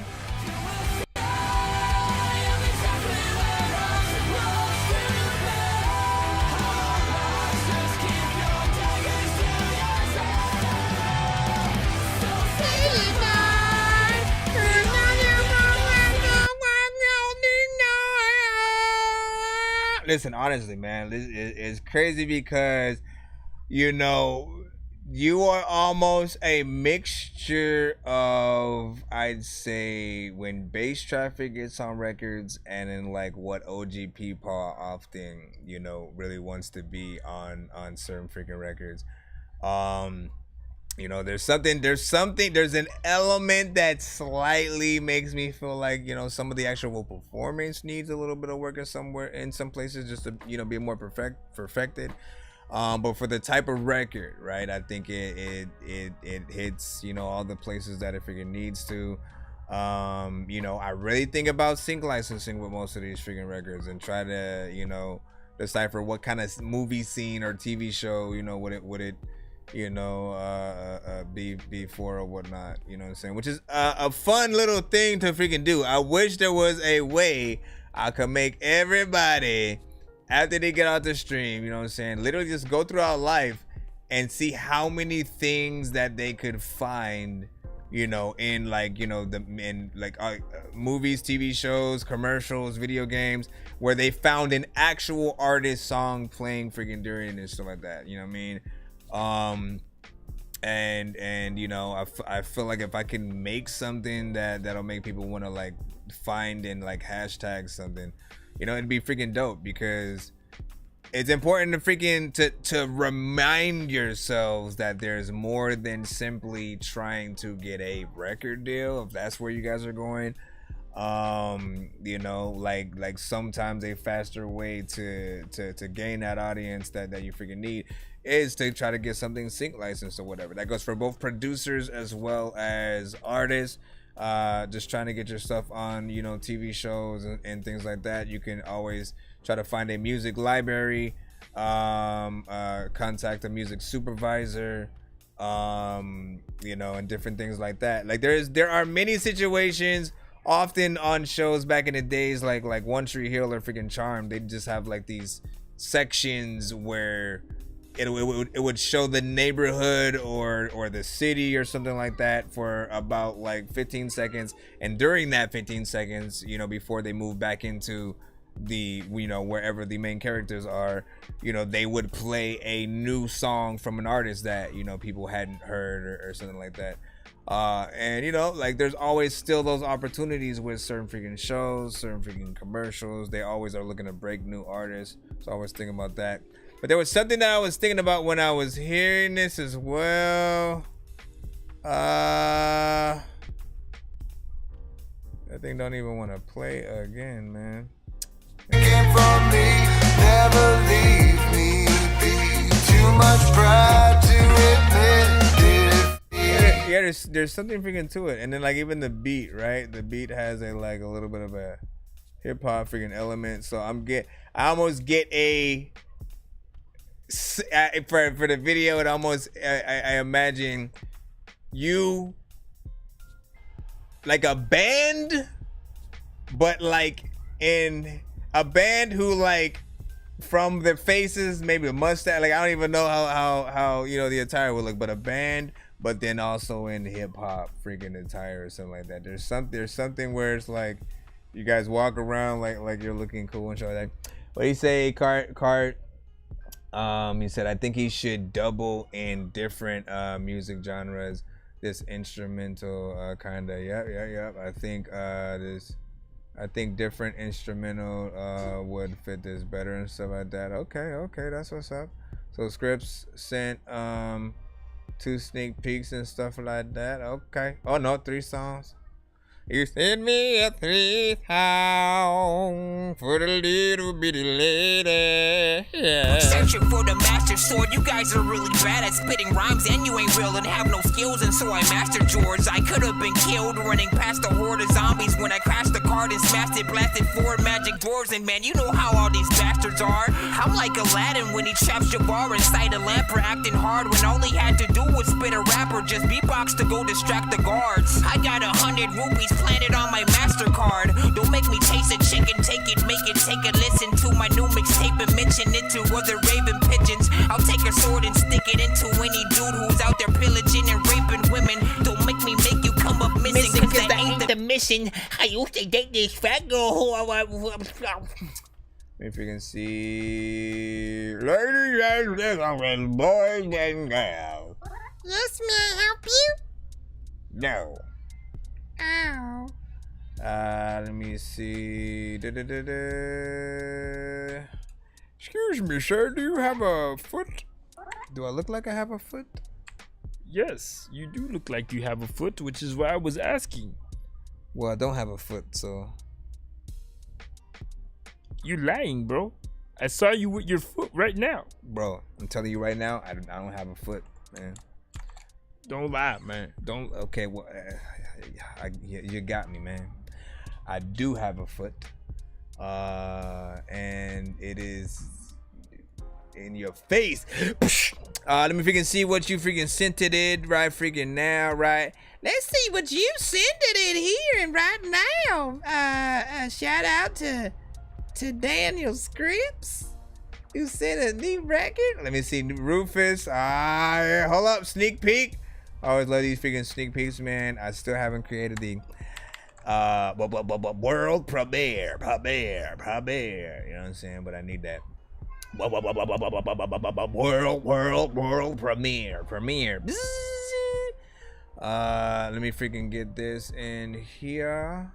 Listen, honestly, man, this is crazy because, you know, you are almost a mixture of, I'd say, when Bass Traffic gets on records and then like what OG Paw often, you know, really wants to be on certain freaking records. You know, there's an element that slightly makes me feel like, you know, some of the actual performance needs a little bit of work in some places just to, you know, be more perfected. But for the type of record, right, I think it hits, you know, all the places that it freaking needs to. You know, I really think about sync licensing with most of these freaking records and try to, you know, decipher what kind of movie scene or TV show, you know, would it you know, be for or whatnot, you know what I'm saying? Which is a fun little thing to freaking do. I wish there was a way I could make everybody, after they get out the stream, you know what I'm saying, literally just go throughout life and see how many things that they could find, you know, in like, you know, movies, TV shows, commercials, video games, where they found an actual artist song playing freaking during and stuff like that, you know what I mean? And you know, I feel like if I can make something that'll make people want to like find and like hashtag something, you know, it'd be freaking dope, because it's important to freaking to remind yourselves that there's more than simply trying to get a record deal, if that's where you guys are going. You know, like sometimes a faster way to gain that audience that you freaking need is to try to get something sync licensed or whatever. That goes for both producers as well as artists. Just trying to get your stuff on, you know, TV shows and things like that. You can always try to find a music library, contact a music supervisor, you know, and different things like that. Like there are many situations often on shows back in the days, like One Tree Hill or freaking Charmed. They just have like these sections where it would show the neighborhood or the city or something like that for about like 15 seconds, and during that 15 seconds, you know, before they move back into the, you know, wherever the main characters are, you know, they would play a new song from an artist that, you know, people hadn't heard or something like that. And you know, like there's always still those opportunities with certain freaking shows, certain freaking commercials. They always are looking to break new artists, so I was thinking about that. But there was something that I was thinking about when I was hearing this as well. That thing don't even want to play again, man. From me, never leave me be. Too much pride to admit it. yeah, there's something freaking to it, and then like even the beat, right? The beat has a little bit of a hip hop freaking element. So I almost get a for the video. It almost I imagine you like a band, but like in a band who like from their faces, maybe a mustache. Like I don't even know how the attire would look, but a band. But then also in hip hop freaking attire or something like that. There's something where it's like you guys walk around like you're looking cool and shit like that. What do you say, Cart? He said I think he should double in different music genres. This instrumental kinda. Yep. I think different instrumental would fit this better and stuff like that. Okay, that's what's up. So Scripps sent 2 sneak peeks and stuff like that. Okay. Oh no, 3 songs. You send me a 3 song for the little bitty lady. Yeah. Searching for the master sword. You guys are really bad at spitting rhymes, and you ain't real and have no skills. And so I mastered yours. I could have been killed running past a horde of zombies when I crashed the card and smashed it, blasted 4 magic doors. And man, you know how all these bastards are. I'm like Aladdin when he traps Jabbar inside a lamp for acting hard when all he had to do was spit a rap or just beatbox to go distract the guards. I got 100 rupees planted on my MasterCard. Don't make me taste a chicken, take it, make it, take a listen to my new mixtape and mention it to other raven pigeons. I'll take a sword and stick it into any dude who's out there pillaging and raping women. Don't make me make you come up missing, cause that ain't the mission. I used to date this fat girl who If you can see, ladies and gentlemen, boys and girls. Yes, may I help you? No. Ow. Let me see. Excuse me, sir. Do you have a foot? Do I look like I have a foot? Yes, you do look like you have a foot, which is why I was asking. Well, I don't have a foot, so. You lying, bro. I saw you with your foot right now. Bro, I'm telling you right now, I don't have a foot, man. Don't lie, man. Don't. Okay, well, you got me, man. I do have a foot, and it is in your face. Let me freaking see what you freaking sent it in right freaking now, right? Let's see what you sent it in here and right now. Shout out to Daniel Scripps, who sent a new record. Let me see, Rufus. Hold up, sneak peek. I always love these freaking sneak peeks, man. I still haven't created the world premiere. You know what I'm saying? But I need that. World premiere. Let me freaking get this in here.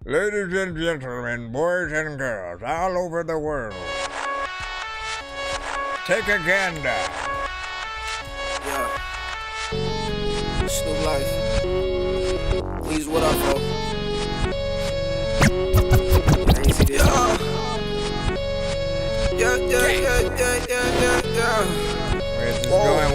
Ladies and gentlemen, boys and girls all over the world, take a gander. Yeah. Snoop Life. Please, what up, bro? Yeah.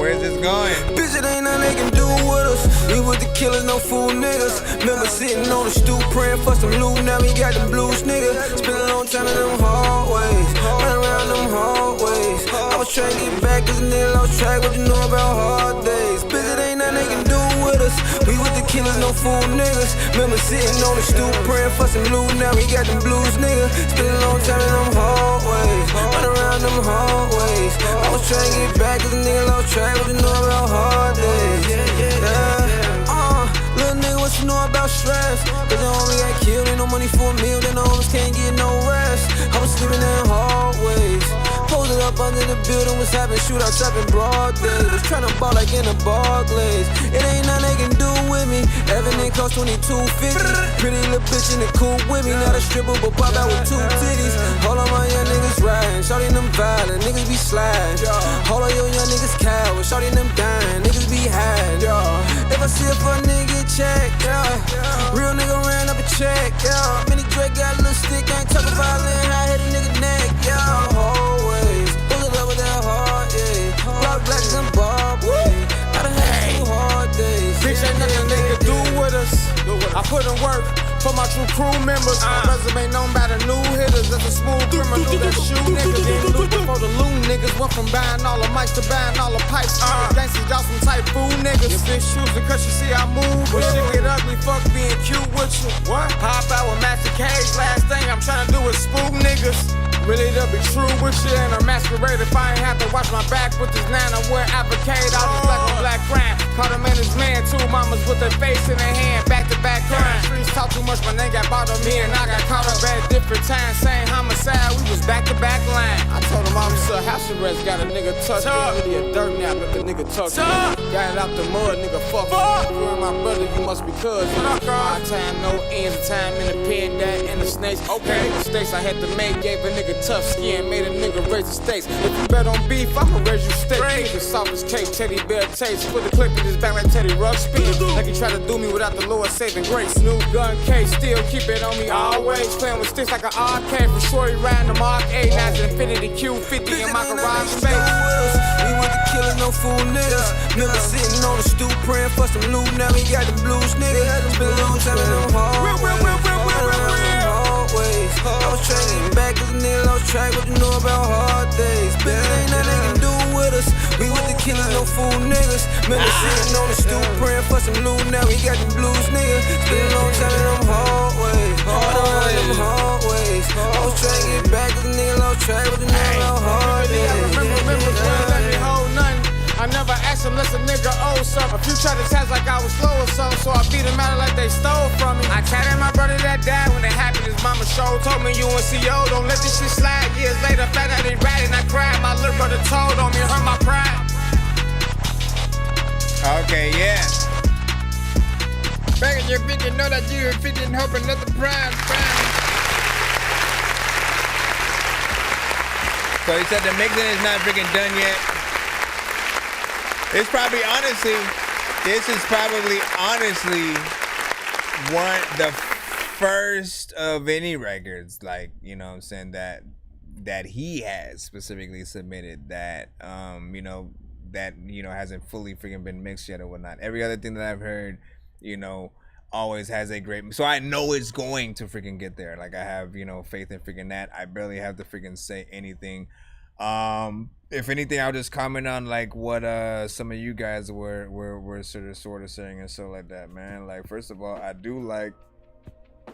Where's this going? Bitch, it ain't nothing they can do with us. We with the killers, no fool niggas. Remember sitting on the stoop praying for some loot. Now we got them blues, nigga. Spend a long time in them hallways. Run around them hallways. I was trying to get back cause a nigga lost track. What you know about hard days? Bitch, it ain't nothing they can do with us. We with the killers, no fool niggas. Remember sitting on the stoop praying for some loot. Now we got them blues, nigga. Spend a long time in them hallways. Run around them hallways. I was trying to get back cause a nigga lost track. What you know about hard days? Little nigga, what you know about stress? Cause the homie got killed, ain't no money for a meal, then the homies can't get no rest. I was sleeping in hallways, posted up under the building, was having shootouts up in broad day. Was tryna ball like in the Barclays. It ain't nothing they can do with me. Everything cost $22.50. Pretty little bitch in the coupe with me, not a stripper, but pop out with 2 titties. All of my young niggas riding, shawty them violent, niggas be sliding. All of your young niggas cowards, shawty them dying, niggas be hiding. If I see a fuck nigga check, real nigga ran up a check, Mini Drake got a little stick, ain't talking violent, I hit a nigga neck, always. Pull it up with that hard, Block blacks and bob, I done had 2 hard days. Bitch, I I put in work for my true crew members. My resume known by the new hitters. That's a smooth criminal that shoot niggas. Didn't loot before the loon niggas. Went from buying all the mics to buying all the pipes. Gangsters, y'all some typhoon niggas. Your bitch choosing cause you see I move. When shit get ugly, fuck being cute with you. What? Pop out with Master Cage. Last thing I'm trying to do is spook niggas. Really to be true with you and a masquerade. If I ain't have to watch my back with this 9, I wear advocate. All this black on black crime. Caught him and his man, 2 mamas with their face in their hand, back to back crime. Streets talk too much, my name got bought on me and I got caught up at different times. Same homicide, we was back to back line. I told him officer, house arrest, got a nigga tucked in. Really a dirt nap, but the nigga tucked in. Got it out the mud, nigga fuck. You and my brother, you must be cousins. My time, no ends, time in the pen, that and the snakes. Okay, mistakes I had to make, gave a nigga tough skin, made a nigga raise the stakes. If you bet on beef, I'ma raise you steak. Nigga soft as cake, teddy bear taste. Put the clip in his back like Teddy Ruck spin. Like he tried to do me without the Lord saving grace. New gun case, still keep it on me always. Playing with sticks like an arcade. For sure he riding the Mark 8. Now it's Infinity Q50 in my garage space. We with the killer, no fool niggas. Nigga sitting on the stoop praying for some loot. Now he got them blues, nigga. It's been a long time in them hallways. I was trying to get back cause a nigga lost track. What you know about hard days? Bitch, ain't nothing they can do with us. We with the killers, no fool niggas. Remember sitting on the stoop praying for some loot. Now we got them blues, nigga. It's been a long time in them hallways. I was trying to get back cause a nigga lost track. What you know about hard days? Remember, let me hold nothing. I never asked him unless a nigga owed something. A few tried to test like I was slow or something, so I beat him out like they stole from me. I tatted my brother that died when it happened. His mama showed, told me you and CO don't let this shit slide. Years later, found out he ratted and I cried. My little brother told on me, hurt my pride. Okay, yeah. Back in your opinion, know that you are fitting, hoping nothing prime. So he said the mixing is not freaking done yet. It's probably this is probably the first of any records, like, you know what I'm saying, that he has specifically submitted that, hasn't fully freaking been mixed yet or whatnot. Every other thing that I've heard, always has a great, so I know it's going to freaking get there. Like I have, faith in freaking that. I barely have to freaking say anything. If anything, I'll just comment on like what some of you guys were sort of saying and so like that, man. Like, first of all, I do like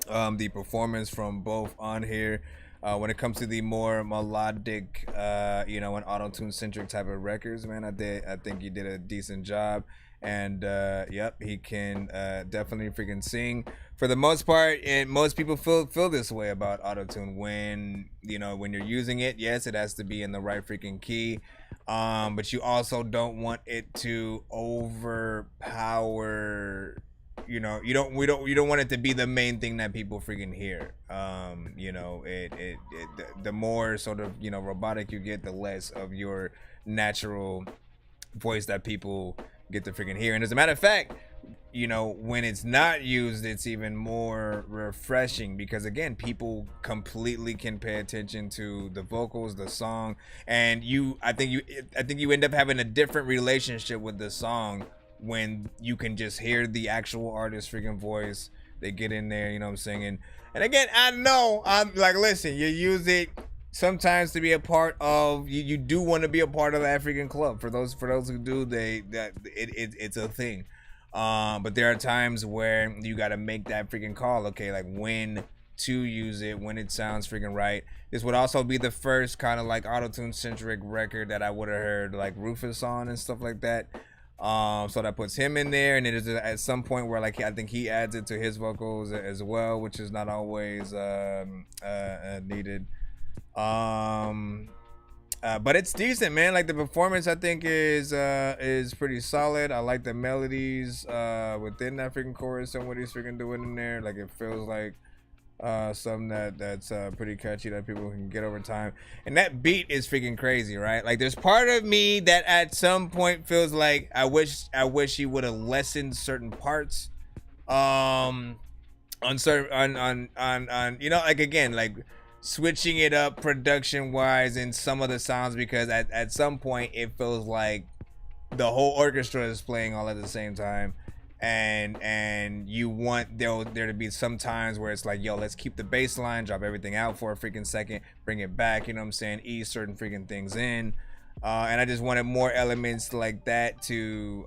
the performance from both on here. When it comes to the more melodic, and auto-tune centric type of records, man, I think he did a decent job. And yep, he can definitely freaking sing for the most part. And most people feel this way about auto-tune when you're using it. Yes, it has to be in the right freaking key, but you also don't want it to overpower. You don't want it to be the main thing that people freaking hear. The more sort of robotic you get, the less of your natural voice that people get to freaking hear. And as a matter of fact, when it's not used, it's even more refreshing because, again, people completely can pay attention to the vocals, the song, and I think you end up having a different relationship with the song when you can just hear the actual artist's freaking voice. They get in there, you know what I'm saying? And again, I know, I'm like, listen, you use it sometimes to be a part of, you do want to be a part of that freaking club. For those who do, it's a thing. But there are times where you got to make that freaking call. Okay, like when to use it, when it sounds freaking right. This would also be the first kind of like auto-tune centric record that I would have heard like Rufus on and stuff like that. So that puts him in there, and it is at some point where like I think he adds it to his vocals as well, which is not always needed. But it's decent, man. Like the performance, I think is pretty solid. I like the melodies within that freaking chorus and what he's freaking doing in there. Like it feels like something that's pretty catchy that people can get over time. And that beat is freaking crazy, right? Like there's part of me that at some point feels like I wish he would have lessened certain parts on like again, like switching it up production wise in some of the sounds, because at some point it feels like the whole orchestra is playing all at the same time, and you want there to be some times where it's like, yo, let's keep the bass line, drop everything out for a freaking second, bring it back, you know what I'm saying, ease certain freaking things in. And I just wanted more elements like that to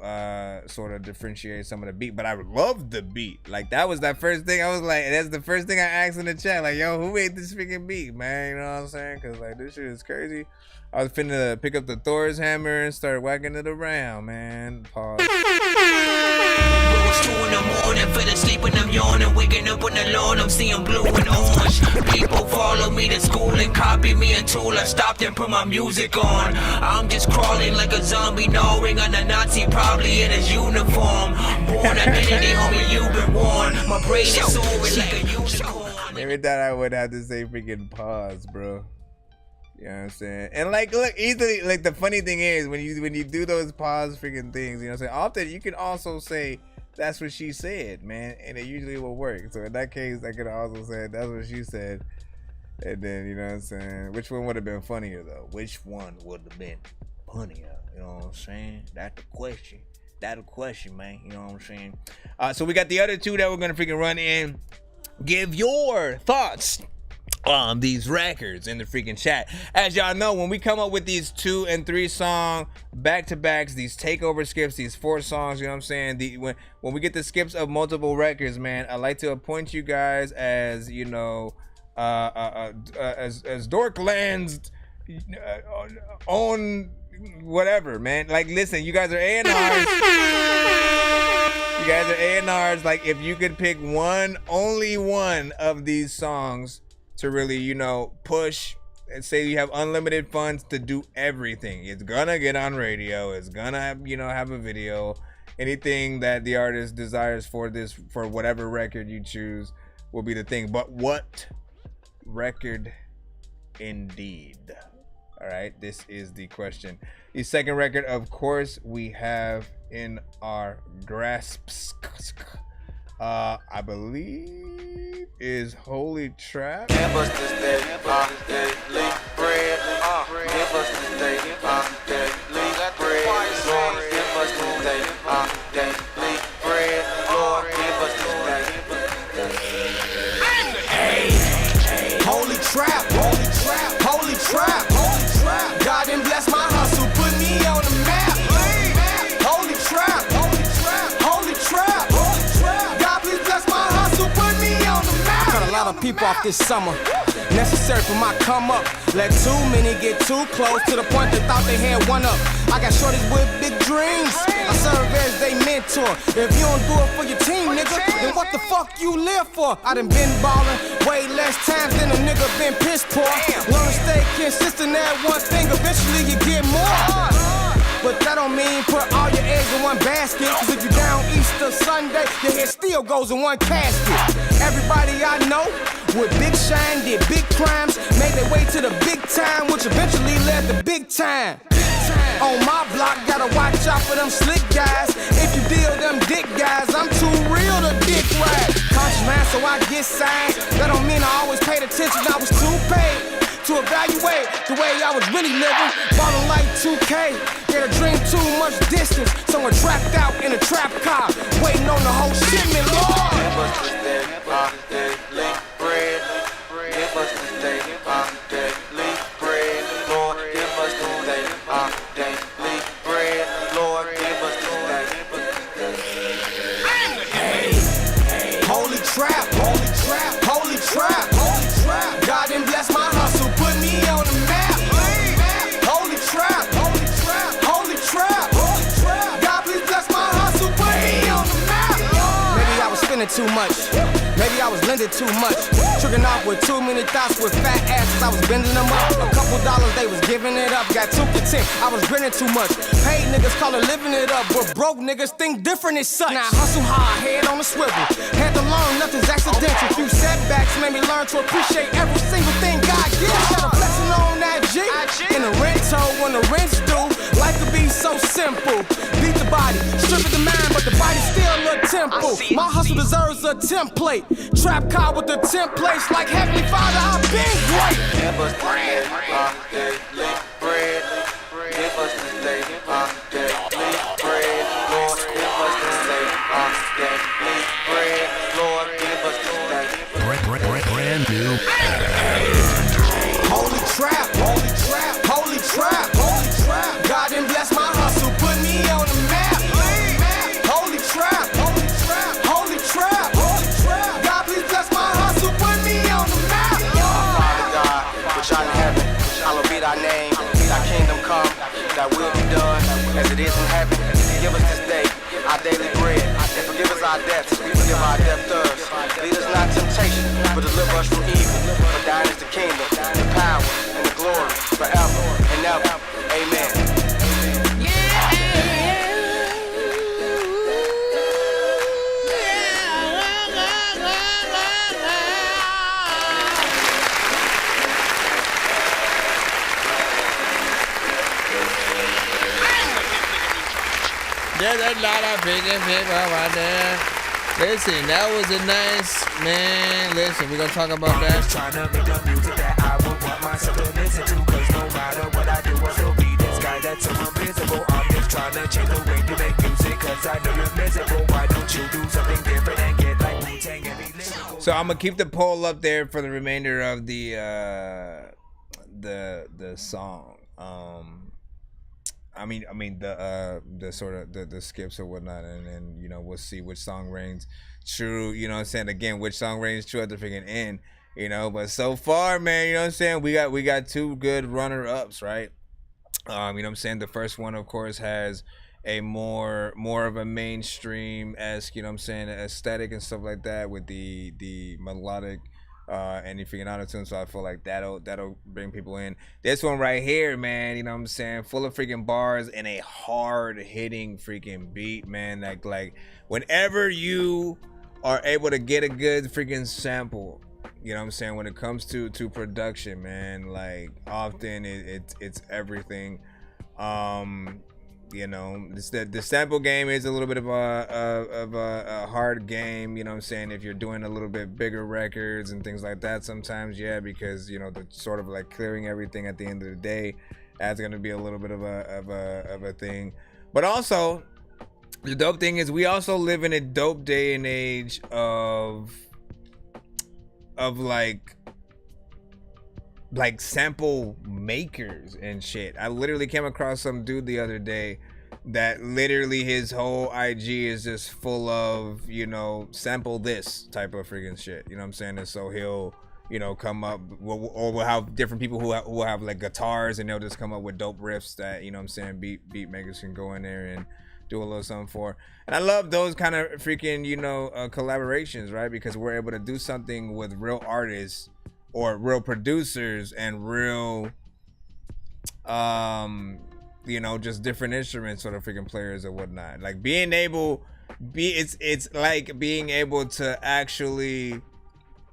sort of differentiate some of the beat. But I loved the beat. Like, that was that first thing. I was like, that's the first thing I asked in the chat. Like, yo, who made this freaking beat, man? You know what I'm saying? Because, like, this shit is crazy. I was finna pick up the Thor's hammer and start whacking it around, man. Pause. It's 2 in the morning, fell asleep when I'm yawning, waking up on the lawn, I'm seeing blue and orange. People follow me to school and copy me until I stopped and put my music on. I'm just crawling like a zombie, gnawing on a Nazi, probably in his uniform. Born identity, homie, you've been warned. My brain is soaring like a unicorn. Every time I would have to say freaking pause, bro. You know what I'm saying? And like, look, easily, like, the funny thing is when you do those pause freaking things, you know what I'm saying? Often you can also say, that's what she said, man, and it usually will work. So in that case, I could also say, that's what she said. And then, you know what I'm saying? Which one would have been funnier, though? Which one would have been funnier? You know what I'm saying? That's the question. That's the question, man. You know what I'm saying? So we got the other two that we're going to freaking run in. Give your thoughts on these records in the freaking chat. As y'all know, when we come up with these 2 and 3 song back-to-backs, these takeover skips, these 4 songs, you know what I'm saying? When we get the skips of multiple records, man, I like to appoint you guys as, you know, as Dorkland's own whatever, man. Like, listen, you guys are A&Rs. You guys are A&Rs. Like, if you could pick only one of these songs to really, you know, push and say you have unlimited funds to do everything. It's gonna get on radio. It's gonna have, you know, have a video. Anything that the artist desires for whatever record you choose will be the thing. But what record indeed? All right, this is the question. The second record, of course, we have in our grasps. I believe is Holy Trap. Give us this day, daily bread. Give us this day, daily bread. Lord, give us this day, daily bread. Lord, give us this day. Holy trap, holy trap, holy trap, holy trap. God done bless my hustle, put me on the map. Holy trap, holy trap, holy trap. Cut a lot of people off this summer. Necessary for my come up. Let too many get too close to the point they thought they had one up. I got shorties with big dreams. I serve as they mentor. If you don't do it for your team, nigga, then what the fuck you live for? I done been ballin' way less times than a nigga been piss poor. Learn to stay consistent at one thing, eventually you get more. But that don't mean put all your eggs in one basket. Cause if you down Easter Sunday, your head still goes in one casket. Everybody I know with big shine did big crimes, made their way to the big time, which eventually led to big time. On my block, gotta watch out for them slick guys. If you deal them dick guys, I'm too real to dick ride. Conscious man, so I get signs. That don't mean I always paid attention, I was too paid to evaluate the way I was really living. Ballin' like 2K, get a dream too much distance. Someone trapped out in a trap car, waiting on the whole shipment, Lord. Give us this day, daily bread. Give us this day, daily bread. Lord, give us this day, daily bread. Lord, give us this day. Holy trap, holy trap, holy trap, holy trap. God done bless my hustle, put me on the map. Holy trap, holy trap, holy trap, holy trap. God please bless my hustle, put me on the map. Maybe I was spending too much. Maybe I was lending too much. Tricking off with too many thoughts with fat asses. I was bending them up. A couple dollars, they was giving it up. Got too content, I was grinning too much. Paid niggas call it living it up, but broke niggas think different as such. Now hustle hard, head on the swivel. Had to learn, nothing's accidental. Few setbacks made me learn to appreciate every single thing God gives. Got a blessing on that G. In the rental, when the rent's due, life could be so simple. Beat the body, strip of the mind, but the body still a temple. My hustle deserves a template. Trap car with the templates like Heavenly Father, I've been great. Give us the day, daily bread. Give us the day, daily bread. Lord, give us the day, Holy trap, holy trap, holy trap, holy trap. God done bless my hustle, put me on the map. Holy trap, holy trap, holy trap, holy trap. God please bless my hustle, put me on the map. Father God, which art in heaven, hallowed be thy name. Thy kingdom come, thy will be done, as it is in heaven. Give us this day our daily bread, and forgive us our debts, we forgive our debtors. Lead us not to temptation, but deliver us from evil. For thine is the kingdom, the power, and the glory, forever and ever. Amen. There's a lot of freaking people out there. Listen, that was a nice, man. Listen, we're going to talk about that. Trying to make the music that I would want myself to listen to. Cause no matter what I do, I still be this guy that's so invisible. I'm just trying to change the way you make music. Cause I know you're miserable. Why don't you do something different and get like Wu-Tang and be lyrical? So I'm going to keep the poll up there for the remainder of the song. I mean the sort of the skips or whatnot, and then, you know, we'll see which song reigns true, you know what I'm saying, again, which song reigns true at the freaking end, you know. But so far, man, you know what I'm saying, we got two good runner-ups, right? You know what I'm saying, the first one, of course, has a more of a mainstream-esque, you know what I'm saying, aesthetic and stuff like that, with the melodic and you freaking auto-tune, so I feel like that'll bring people in. This one right here, man, you know what I'm saying, full of freaking bars and a hard-hitting freaking beat, man. Like whenever you are able to get a good freaking sample, you know what I'm saying, when it comes to production, man, like often it's everything. You know, the sample game is a little bit of a hard game, you know what I'm saying, if you're doing a little bit bigger records and things like that sometimes, yeah, because, you know, the sort of like clearing everything at the end of the day, that's going to be a little bit of a thing. But also, the dope thing is we also live in a dope day and age of like sample makers and shit. I literally came across some dude the other day that literally his whole IG is just full of, you know, sample this type of freaking shit, you know what I'm saying. And so he'll, you know, come up, or we'll have different people who have like guitars, and they'll just come up with dope riffs that, you know what I'm saying, beat makers can go in there and do a little something for. And I love those kind of freaking, you know, collaborations, right? Because we're able to do something with real artists or real producers and real you know, just different instruments sort of freaking players or whatnot. Like it's like being able to actually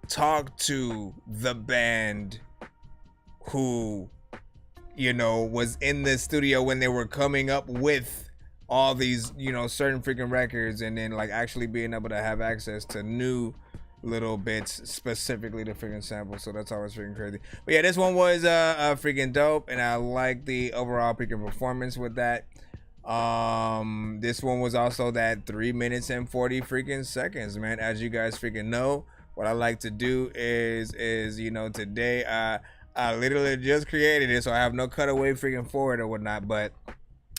talk to the band who, you know, was in the studio when they were coming up with all these, you know, certain freaking records, and then like actually being able to have access to new little bits specifically to freaking sample. So that's always freaking crazy. But yeah, this one was freaking dope, and I like the overall freaking performance with that. This one was also that 3 minutes and 40 freaking seconds, man. As you guys freaking know, what I like to do is you know, today I literally just created it, so I have no cutaway freaking forward or whatnot. But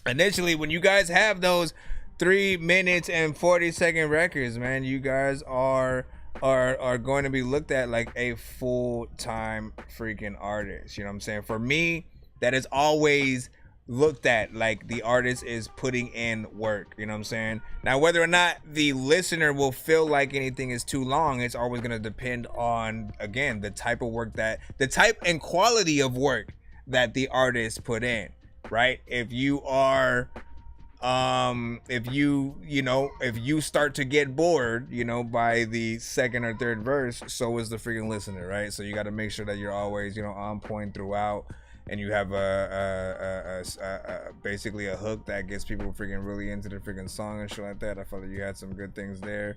initially, when you guys have those 3 minutes and 40 second records, man, you guys are going to be looked at like a full-time freaking artist. You know what I'm saying? For me, that is always looked at like the artist is putting in work. You know what I'm saying? Now, whether or not the listener will feel like anything is too long, it's always going to depend on, again, the type of work the type and quality of work that the artist put in, right? If you are if you start to get bored, you know, by the second or third verse, so is the freaking listener, right? So you got to make sure that you're always, you know, on point throughout, and you have basically a hook that gets people freaking really into the freaking song and shit like that. I felt like you had some good things there.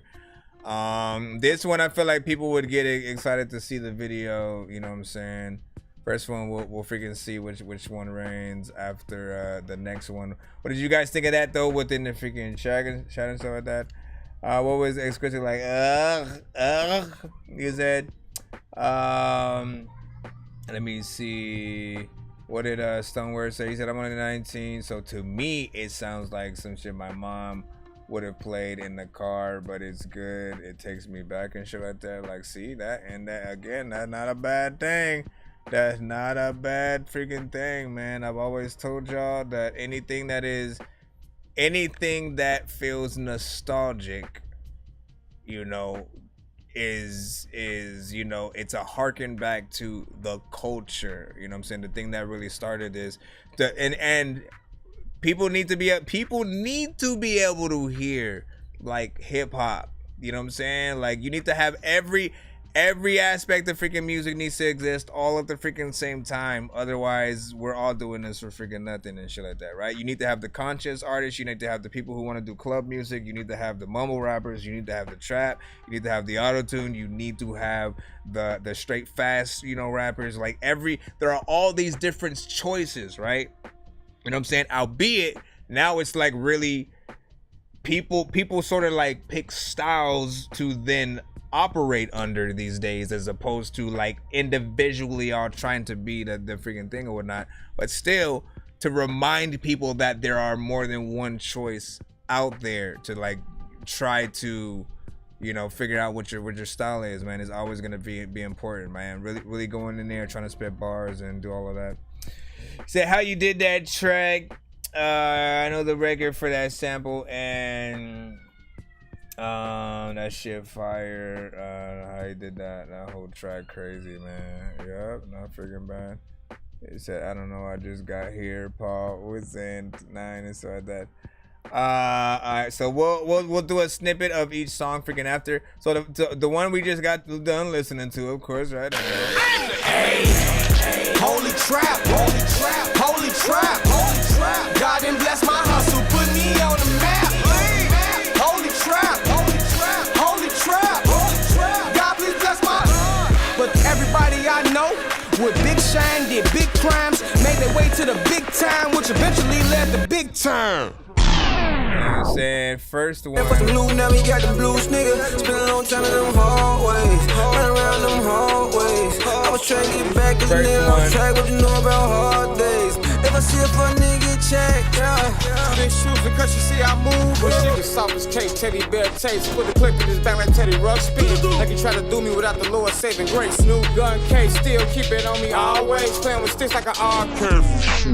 This one, I feel like people would get excited to see the video, you know what I'm saying? First one, we'll freaking see which one reigns after the next one. What did you guys think of that though? Within the freaking chat and stuff like that. What was expressing like? You said. Let me see. What did Stoneware say? He said I'm only 19. So to me, it sounds like some shit my mom would have played in the car, but it's good. It takes me back and shit like that. Like, see that, and that again, that's not a bad thing. That's not a bad freaking thing, man. I've always told y'all that anything that feels nostalgic, you know, is you know, it's a harken back to the culture. You know what I'm saying? The thing that really started this, and people need to be able to hear like hip hop. You know what I'm saying? Like, you need to have every aspect of freaking music needs to exist all at the freaking same time. Otherwise, we're all doing this for freaking nothing and shit like that, right? You need to have the conscious artists. You need to have the people who want to do club music. You need to have the mumble rappers. You need to have the trap. You need to have the auto-tune. You need to have the straight fast, you know, rappers. Like there are all these different choices, right? You know what I'm saying? Albeit now it's like really people sort of like pick styles to then operate under these days, as opposed to like individually all trying to be the freaking thing or whatnot. But still, to remind people that there are more than one choice out there to like try to, you know, figure out what your style is, man, is always gonna be important, man. Really going in there trying to spit bars and do all of that. Say how you did that track. I know the record for that sample, and that shit fire. How you did that whole track, crazy, man. Yup, not freaking bad. He said, I don't know, I just got here. Paul was saying 9 and so like that. Alright, so we'll do a snippet of each song freaking after. So the one we just got done listening to, of course, right? Hey, holy trap, holy trap, holy trap, holy trap. God didn't bless my hustle, put me on the map. Holy trap, holy trap, holy trap, holy trap. God please bless my. But everybody I know with big shine did big crimes, made their way to the big time, which eventually led to big time. I'm saying first one. For some blue, now we got the blues, nigga. Spend a long time in them hallways, run around them hallways. I was trying to get back, cause a nigga on track, what you know about hard days. If I see a fun nigga check, yeah. Big shoes because you see I move. But she was soft as cake, teddy bear taste. Put the clip in his back like Teddy Ruck speed. Like he tried to do me without the Lord saving grace. New gun case, still keep it on me always. Playing with sticks like an arcade. You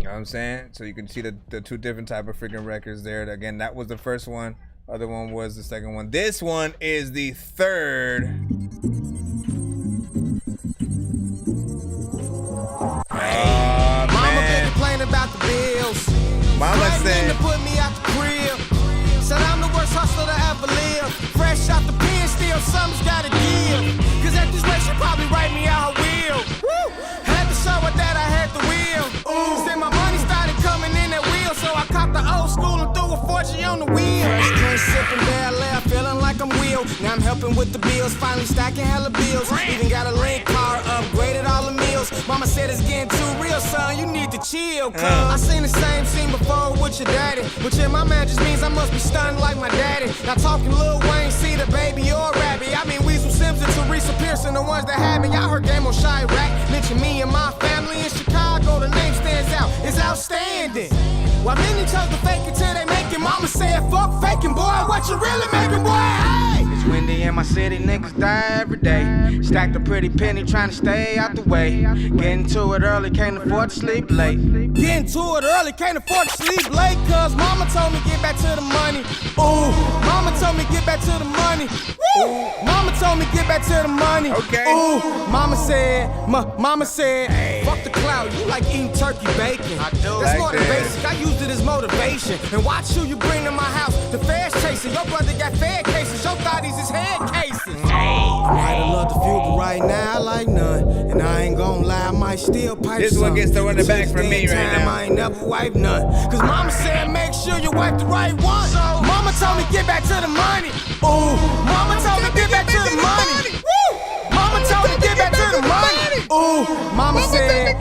know what I'm saying? So you can see the two different type of freaking records there. Again, that was the first one. Other one was the second one. This one is the third. Mama been complaining about the bills. Mama said to put me out the crib. Said I'm the worst hustler to ever live. Fresh out the pen, still something's gotta give. Cause at this rate, she probably write me out her will. Woo! Had to show her that I had the will. Said my money started coming in that wheel, so I caught the old school and threw a fortune on the wheel. Fresh drink, sipping bad laugh, feeling like I'm wheel. Now I'm helping with the bills, finally stacking hella bills. Even got a link car, upgraded all the meals. Mama said it's getting too real, son, you need to chill, cuz. I seen the same scene before with your daddy, which in my man just means I must be stunned like my daddy. Not talking Lil Wayne, see the baby or Rabby. I mean Weasel Sims and Teresa Pearson, the ones that had me. Y'all heard Game on Chirac, mention me and my family in Chicago. The name stands out, it's outstanding. While many chose to fake it till they make it, mama said fuck faking, boy, what you really making, boy? Hey! It's windy in my city, niggas die every day. Stacked a pretty penny trying to stay out the way. Getting to it early, can't afford to sleep late. Getting to it early, can't afford to sleep late, cause mama told me get back to the money. Ooh, mama told me get back to the money. Woo! Mama told me get back to the money. Okay. Ooh, mama said, hey, fuck the cloud, you like eating turkey bacon. I do. That's more than basic, I used it as motivation. And watch who you bring to my house, the fast chasing. Your brother got fed cases, your thotties is head cases. I might have loved the few, but right now I like none. And I ain't gon' lie, I might still pipe this one gets to run the back for me right now. I ain't never wiped none. Cause mama said make sure you wipe the right one. So mama told me get back to the money. Ooh, mama told me get back to the money. Woo! Mama told me get back to the money. Ooh, mama said,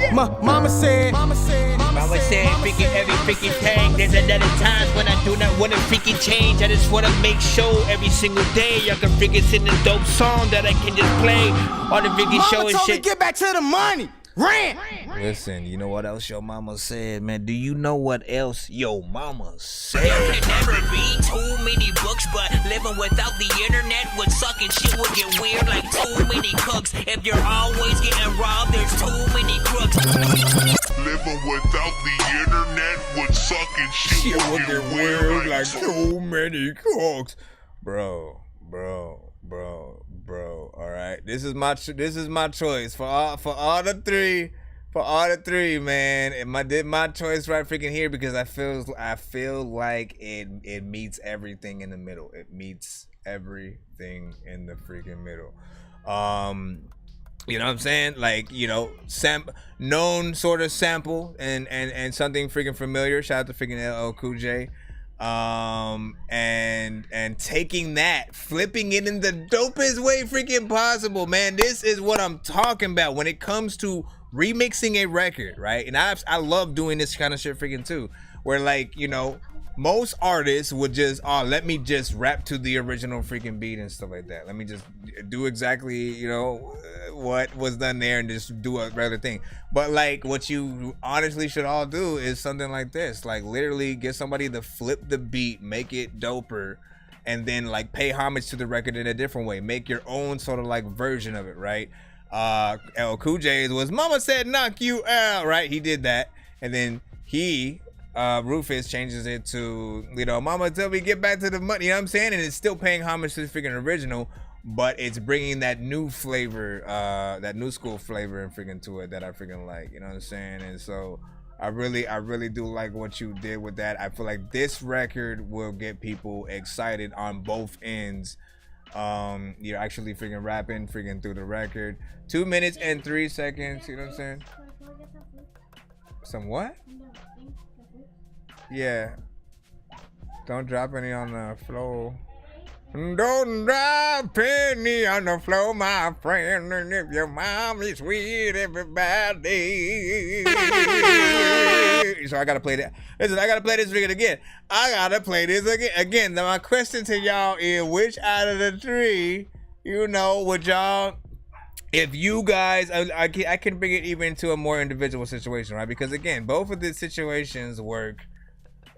freaking every freaking thing. There's another times when I do not wanna freaking change. I just wanna make sure every single day y'all can freaking send a dope song that I can just play on the freaking show and shit. Get back to the money. Rant. Listen, you know what else your mama said, man? Do you know what else your mama said? There can never be too many books, but living without the internet would suck and shit would get weird like too many cooks. If you're always getting robbed, there's too many crooks. Living without the internet would suck and shit would get weird like too many cooks. Bro. All right, this is my choice for all the three, man. And I did my choice right freaking here because I feel like it meets everything in the middle. It meets everything in the freaking middle. You know what I'm saying? Like, you know, known sort of sample and something freaking familiar. Shout out to freaking LL Cool J. And taking that, flipping it in the dopest way freaking possible, man. This is what I'm talking about when it comes to remixing a record, right? And I love doing this kind of shit freaking too, where like, you know, most artists would just, let me just rap to the original freaking beat and stuff like that. Let me just do exactly, you know, what was done there and just do a regular thing. But like what you honestly should all do is something like this. Like literally get somebody to flip the beat, make it doper, and then like pay homage to the record in a different way. Make your own sort of like version of it, right? LL Cool J was Mama Said Knock You Out, right? He did that. And then Rufus changes it to, you know, Mama Tell Me Get Back to the Money, you know what I'm saying? And it's still paying homage to the freaking original, but it's bringing that new flavor, that new school flavor and freaking to it that I freaking like, you know what I'm saying? And so I really do like what you did with that. I feel like this record will get people excited on both ends. You're actually freaking rapping freaking through the record. 2 minutes and 3 seconds, you know what I'm saying? Some what? Yeah. Don't drop any on the floor. Don't drop any on the floor, my friend. And if your mom is with everybody. So I gotta play that. Listen, I gotta play this again. Again, now my question to y'all is, which out of the three, you know, would y'all, if you guys, I can bring it even into a more individual situation, right? Because again, both of these situations work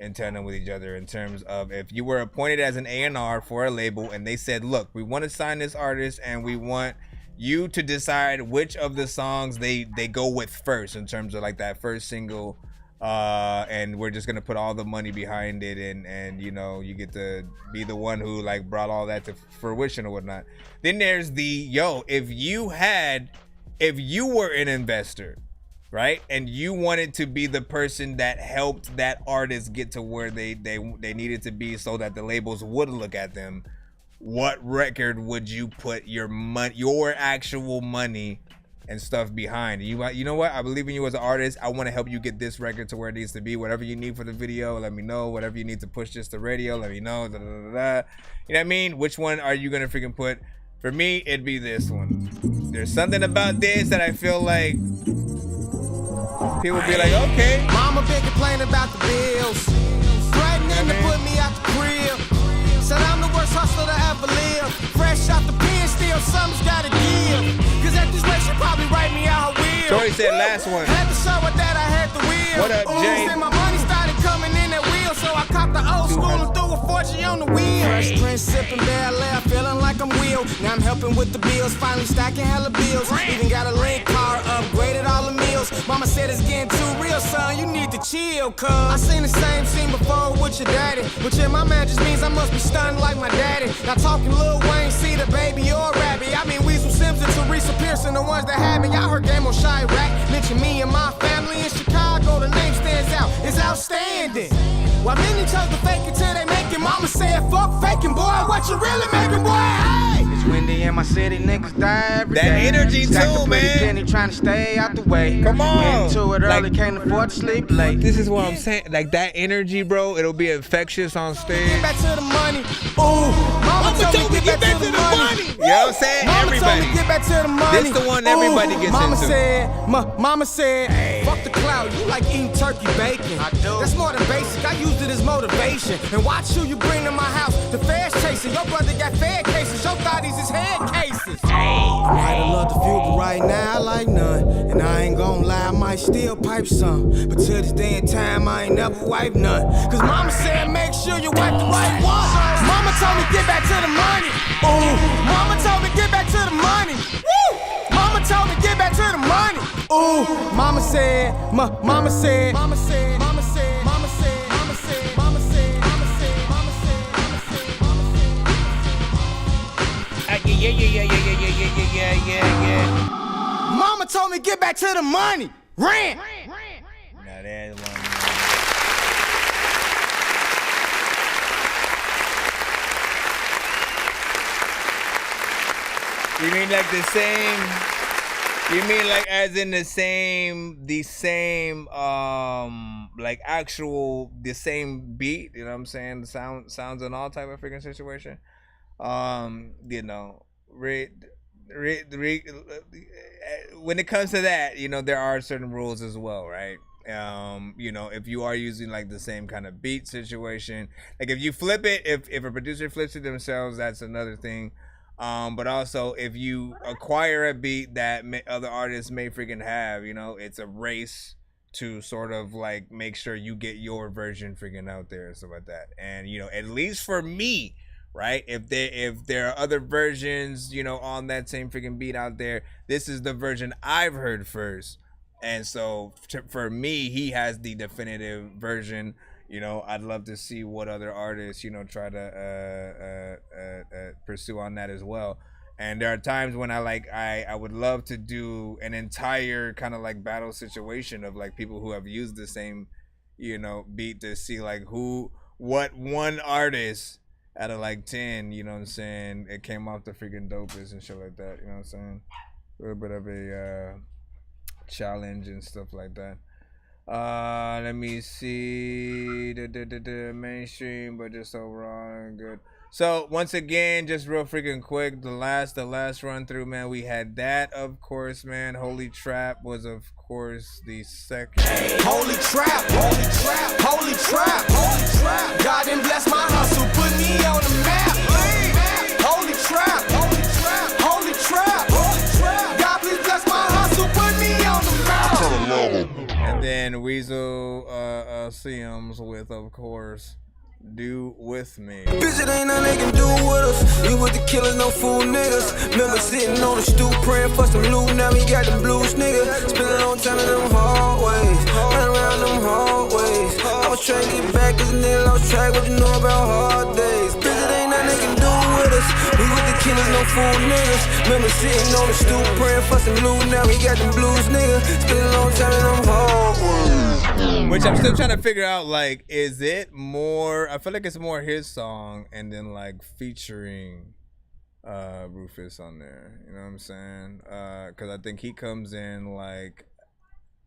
in tandem with each other in terms of if you were appointed as an A&R for a label and they said, look, we want to sign this artist and we want you to decide which of the songs they go with first in terms of like that first single, and we're just gonna put all the money behind it, and you know, you get to be the one who like brought all that to fruition or whatnot. Then there's the, if you were an investor, right, and you wanted to be the person that helped that artist get to where they needed to be so that the labels would look at them, what record would you put your actual money and stuff behind? You know what, I believe in you as an artist. I want to help you get this record to where it needs to be. Whatever you need for the video, let me know. Whatever you need to push this to radio, let me know. You know what I mean? Which one are you gonna freaking put? For me, it'd be this one. There's something about this that I feel like people be like, okay. Mama been complaining about the bills, threatening to put me out the crib. Said I'm the worst hustler to ever live. Fresh out the pen, still something's gotta give. Cause at this rate, she probably write me out her will. Tori said last one. Had to show her that I had the wheel. What up, Jay? And my money started coming in that wheel, so I copped the old school and threw a fortune on the wheel. Fresh Prince sipping Bel Air, feeling like I'm wheeled. Now I'm helping with the bills, finally stacking hella bills. Even got a link car, upgraded all the meals. Mama said it's getting too real, son, you need to chill, cuz I seen the same scene before with your daddy, which in my man just means I must be stunned like my daddy. Not talking Lil Wayne, see the baby or Rabby. I mean Weasel Sims and Teresa Pearson, the ones that had me. Y'all heard Game on Chirac, mention me and my family in Chicago. The name stands out, it's outstanding. While many chose to fake it till they make it, mama said fuck faking, boy, what you really making, boy? Hey! It's windy in my city, niggas die every day. That energy too, man. Penny trying to stay out the way. Come on. Getting to it early, can't afford to sleep late. This is what I'm saying. Like that energy, bro, it'll be infectious on stage. Get back to the money. Ooh, mama told me get back to the money. You know what I'm saying? Mama Everybody. told me get back to the money. This the one everybody gets mama into. Mama said, fuck the cloud. You like eating turkey bacon. I do. That's more than basic, I used it as motivation. And watch who you bring to my house, the feds chasing. Your brother got fed cases, your thotties is head cases. I might have loved the few, but right now I like none. And I ain't gon' lie, I might still pipe some. But to this day and time, I ain't never wipe none. Cause mama said make sure you wipe the right one. Mama told me get back to the money. Ooh, mama told me get back to the money. Woo! Mama told me get back to the money. Ooh, mama said, mama said, mama said, mama said, mama said, mama said, mama said, mama said, mama said, mama said. Yeah. Mama told me get back to the money. Rant. Now there's one. You mean like the same? You mean like as in the same, like actual, the same beat? You know what I'm saying? The sounds and all type of freaking situation. You know, when it comes to that, you know, there are certain rules as well, right? You know, if you are using like the same kind of beat situation, like if you flip it, if a producer flips it themselves, that's another thing. But also if you acquire a beat that other artists may freaking have, you know, it's a race to sort of like make sure you get your version freaking out there and stuff like that. And, you know, at least for me, right, if there are other versions, you know, on that same freaking beat out there, this is the version I've heard first. And so for me, he has the definitive version. You know, I'd love to see what other artists, you know, try to pursue on that as well. And there are times when I would love to do an entire kind of like battle situation of like people who have used the same, you know, beat to see like what one artist out of like 10, you know what I'm saying, it came off the freaking dopest and shit like that, you know what I'm saying? A little bit of a challenge and stuff like that. Let me see the mainstream, but just overall good. So once again, just real freaking quick, the last run through, man, we had that, of course, man. Holy Trap was of course the second. Holy trap, holy trap, holy trap, holy trap. God didn't bless my hustle, put me on the map. Holy trap, holy trap, holy trap, holy trap. God please bless my hustle, put me on the map. And then Weasel Sims with, of course, Do With Me. Bitch, it ain't nothing they can do with us. We with the killers, no fool niggas. Remember sitting on the stoop praying for some loot. Now we got them blues, nigga. Spend a long time in them hallways. Run around them hallways. I was trying to get back cause a nigga lost track. What you know about hard days? Bitch, it ain't nothing they can do with us. We with the killers, no fool niggas. Remember sitting on the stoop praying for some loot. Now we got them blues, nigga. Spend a long time in them hallways. Which I'm still trying to figure out, like, is it more, I feel like it's more his song and then like featuring Rufus on there, you know what I'm saying? Cause I think he comes in like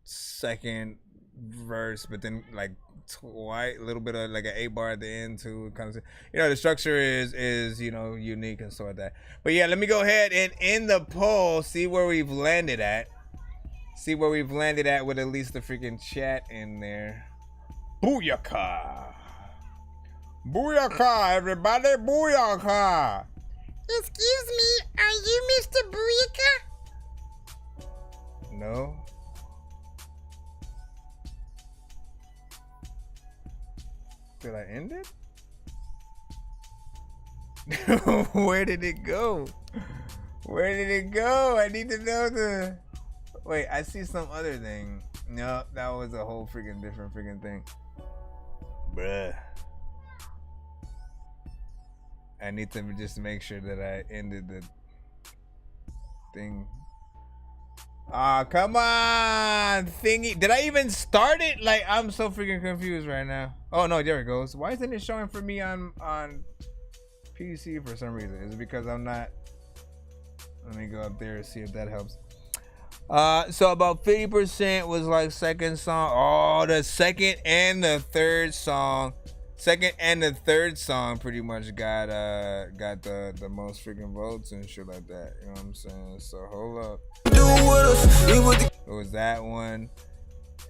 second verse, but then like twice, a little bit of like an 8-bar at the end too. Kind of, you know, the structure is you know, unique and stuff like that. But yeah, let me go ahead and in the poll, see where we've landed at. See where we've landed at with at least the freaking chat in there. Booyaka! Booyaka, everybody! Booyaka! Excuse me, are you Mr. Booyaka? No. Did I end it? Where did it go? Where did it go? I need to know the... Wait, I see some other thing. No, that was a whole freaking different freaking thing. Bruh. I need to just make sure that I ended the thing. Ah, come on, thingy. Did I even start it? Like, I'm so freaking confused right now. Oh no, there it goes. Why isn't it showing for me on PC for some reason? Is it because I'm not? Let me go up there and see if that helps. So about 50% was like second song. Oh, the second and the third song. Second and the third song pretty much got the most freaking votes and shit like that. You know what I'm saying? So hold up. It was that one.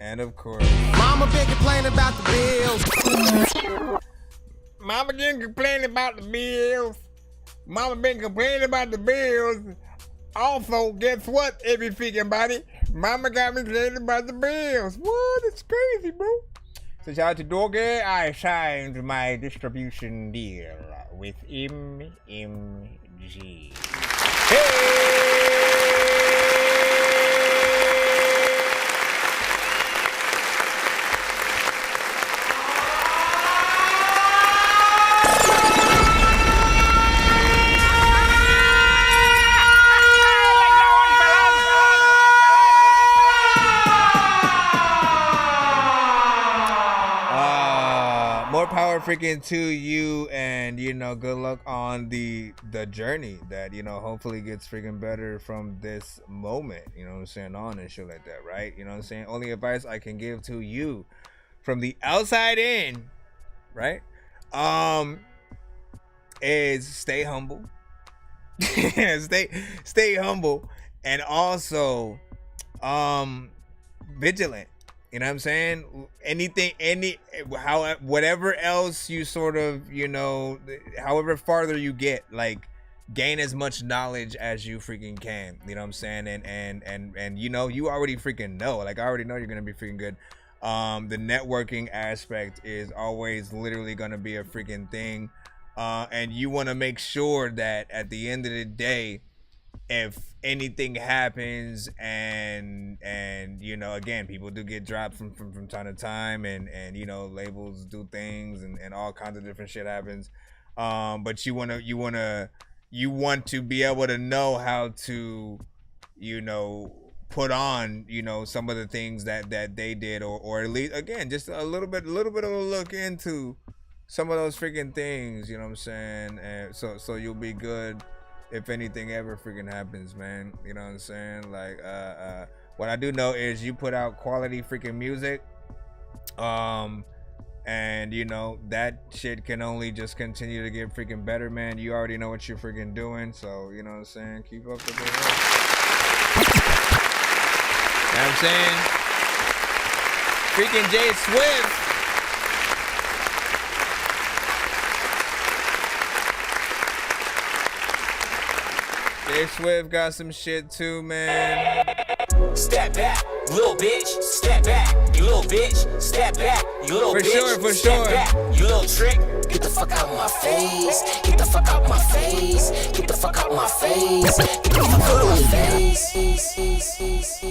And of course, Mama been complaining about the bills. Mama been complaining about the bills. Mama been complaining about the bills. Also, guess what, every freaking body? Mama got me complaining about the bills. What? It's crazy, bro. So shout out to Dorky. I signed my distribution deal with MMG. More power freaking to you, and you know, good luck on the journey that, you know, hopefully gets freaking better from this moment, you know what I'm saying, on and shit like that, right? You know what I'm saying? Only advice I can give to you from the outside in, right, is stay humble. stay humble, and also vigilant. You know what I'm saying? Whatever else you sort of, you know, however farther you get, like, gain as much knowledge as you freaking can. You know what I'm saying? And you know, you already freaking know. Like, I already know you're gonna be freaking good. The networking aspect is always literally gonna be a freaking thing. And you want to make sure that at the end of the day, if anything happens, and you know, again, people do get dropped from time to time, and you know, labels do things, and all kinds of different shit happens, but you want to be able to know how to, you know, put on, you know, some of the things that they did, or at least, again, just a little bit of a look into some of those freaking things, you know what I'm saying, and so you'll be good if anything ever freaking happens, man. You know what I'm saying? Like, what I do know is you put out quality freaking music, and you know, that shit can only just continue to get freaking better, man. You already know what you're freaking doing, so you know what I'm saying, keep up the good work. You know what I'm saying? Freaking J Swift. J Swift got some shit too, man. Step back, little bitch. Step back, you little bitch. Step back, you little bitch. For Step sure. back, you little trick. Get the fuck out my face. Get the fuck out my face. Get the fuck out my face. Get the fuck out my face. You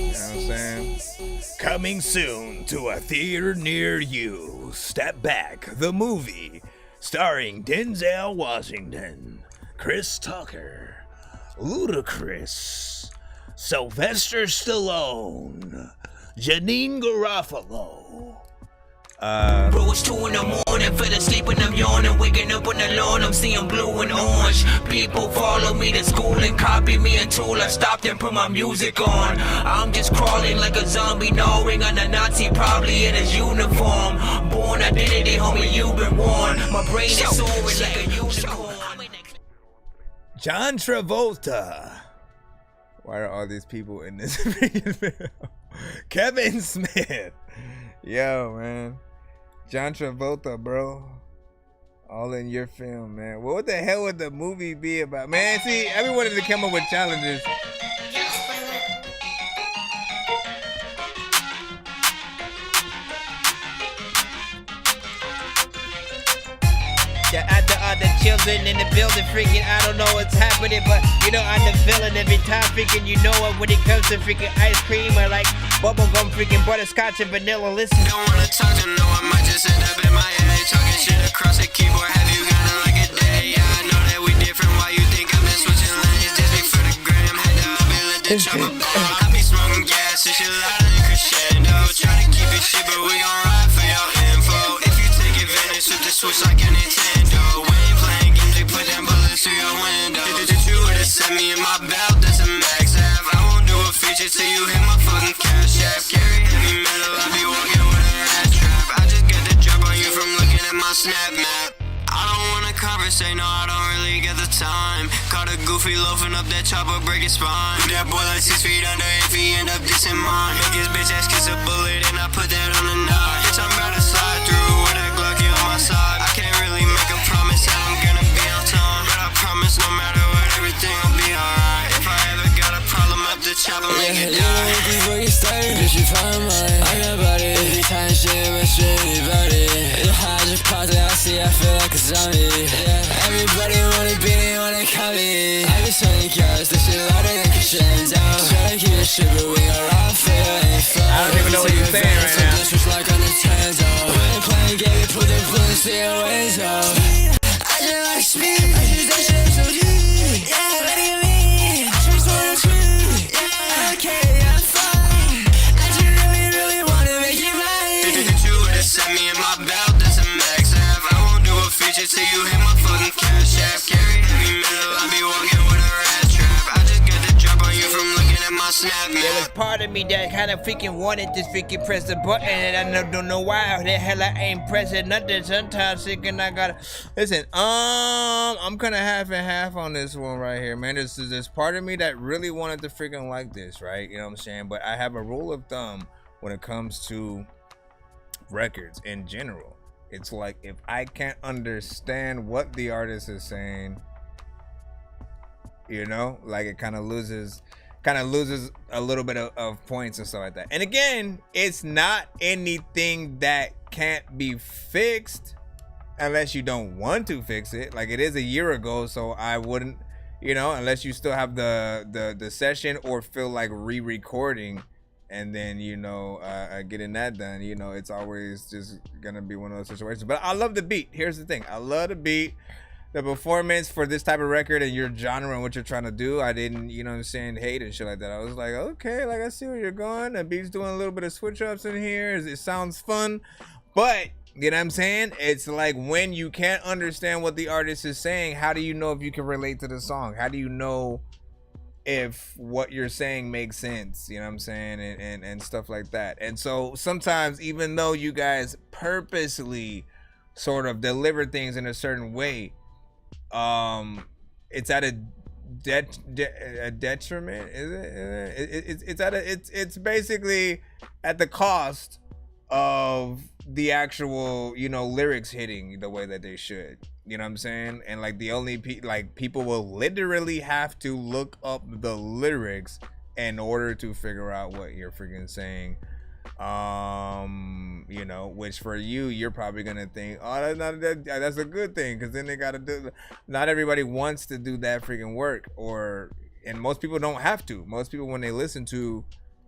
know what I'm saying? Coming soon to a theater near you. Step Back, the movie, starring Denzel Washington, Chris Tucker, Ludacris, Sylvester Stallone, Janine Garofalo. Bro, it's 2 in the morning, fell asleep and I'm yawning, waking up on the lawn, I'm seeing blue and orange. People follow me to school and copy me until I stopped and put my music on. I'm just crawling like a zombie, gnawing on a Nazi, probably in his uniform. Born identity, homie, you've been warned. My brain is soaring like a unicorn. John Travolta. Why are all these people in this freaking film? Kevin Smith. Yo, man. John Travolta, bro. All in your film, man. Well, what the hell would the movie be about? Man, see, I've been wanting to come up with challenges. Shout out to all the children in the building, freaking, I don't know what's happening, but you know I'm the villain every time, freaking, you know what, when it comes to freaking ice cream, or like bubblegum, freaking butterscotch and vanilla, listen. Don't wanna talk to no, I might just end up in my head, talking shit across the keyboard, have you got it like a day, yeah, I know that we different, why you think I've been switching lanes, just be for the gram, had to up and let the chopper ball, I be smoking gas, it's shit louder than crescendo, try to keep it shit, but we gon' ride for your info, if you take advantage, flip the switch like a Nintendo, we ain't playing games, they put them bullets through your window, you would've sent me in my belt, that's a max half, I won't do a feature till you hit my fucking cash app, carry heavy metal, I be walking with an ass trap, I just got the drop on you from looking at my snap map. I don't wanna conversate, no, I don't really get the time. Caught a goofy loafing up that chopper, break his spine. That boy like 6 feet under, if he he end up dissing mine. Make his bitch ass kiss a bullet and I put that on a knot. Bitch, I'm about to slide through with that Glocky on my side. I can't really make a promise that I'm gonna be on time, but I promise no matter what, everything will be alright. If I ever got a problem up the chopper, make it die. Before you start, bitch, you find mine. I got body, every time shit, but shit, anybody. I just popped it, I see, I feel like a zombie. Yeah, everybody wanna be, they wanna copy. I be selling cars, this shit louder than Crescendo. Try to keep it shit, but we got raw feel, ain't fun. I don't even know what you're saying right now. This was like on Nonsenze. When they playing game, they put their bullets in your ways, oh. I just like speed, I just that shit so deep. Yeah, what do you mean? I just wanna tweet. Yeah, okay, I'm fine. I just really wanna make you mine. If you would've set me in my belt, that's a max app. I won't do a feature till you hit my fucking cash app. Carry heavy metal, I be walking with a rat trap. I just got the drop on you from looking at my snap map. There was part of me that kind of freaking wanted to freaking press the button, and I don't know why the hell I ain't pressing nothing. Sometimes thinking I gotta listen. I'm kind of half and half on this one right here, man. There's part of me that really wanted to freaking like this, right? You know what I'm saying? But I have a rule of thumb when it comes to records in general. It's like if I can't understand what the artist is saying, you know, like it kind of loses a little bit of points and stuff like that. And again, it's not anything that can't be fixed unless you don't want to fix it. Like it is a year ago, so I wouldn't, you know, unless you still have the session or feel like re-recording and then, you know, getting that done. You know, it's always just gonna be one of those situations. But I love the beat. Here's the thing, I love the beat. The performance for this type of record and your genre and what you're trying to do, I didn't, you know what I'm saying, hate and shit like that. I was like, okay, like I see where you're going. The beat's doing a little bit of switch ups in here. It sounds fun. But, you know what I'm saying? It's like when you can't understand what the artist is saying, how do you know if you can relate to the song? How do you know if what you're saying makes sense? You know what I'm saying? And stuff like that. And so sometimes, even though you guys purposely sort of deliver things in a certain way, it's at a detriment, is it? It's basically at the cost of the actual, you know, lyrics hitting the way that they should. You know what I'm saying? And like the only people will literally have to look up the lyrics in order to figure out what you're freaking saying. You know, which for you're probably gonna think, oh, that's a good thing, because then they gotta do. Not everybody wants to do that freaking work, and most people don't have to. Most people, when they listen to,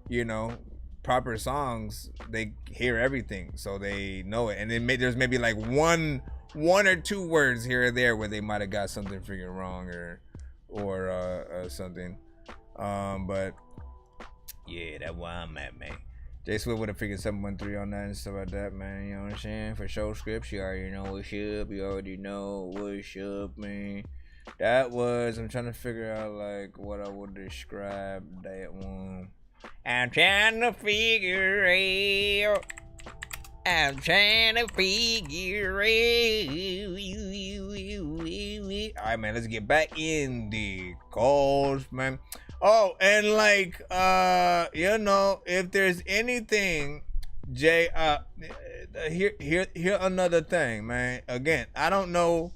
you know, proper songs, they hear everything, so they know it. And then there's maybe like one or two words here or there where they might have got something freaking wrong or something. But yeah, that's where I'm at, man. J Swift would have figured 713 on that and stuff like that, man. You know what I'm saying? For show scripts, you already know what's up. You already know what's up, man. That was, I'm trying to figure out like what I would describe that one. I'm trying to figure out. I'm trying to figure out. Alright, man, let's get back in the calls, man. Oh, and like, you know, if there's anything, Jay, here another thing, man. Again, I don't know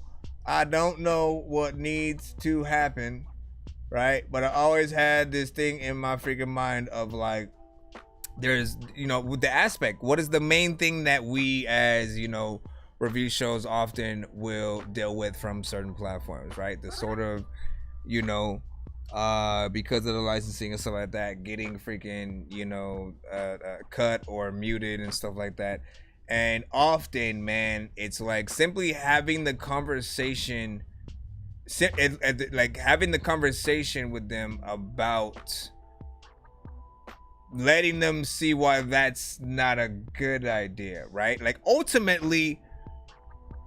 what needs to happen, right? But I always had this thing in my freaking mind of like, there's, you know, with the aspect, what is the main thing that we as, you know, review shows often will deal with from certain platforms, right? The sort of, you know, because of the licensing and stuff like that, getting freaking, you know, cut or muted and stuff like that. And often, man, it's like simply having the conversation, like having the conversation with them about letting them see why that's not a good idea, right? Like ultimately,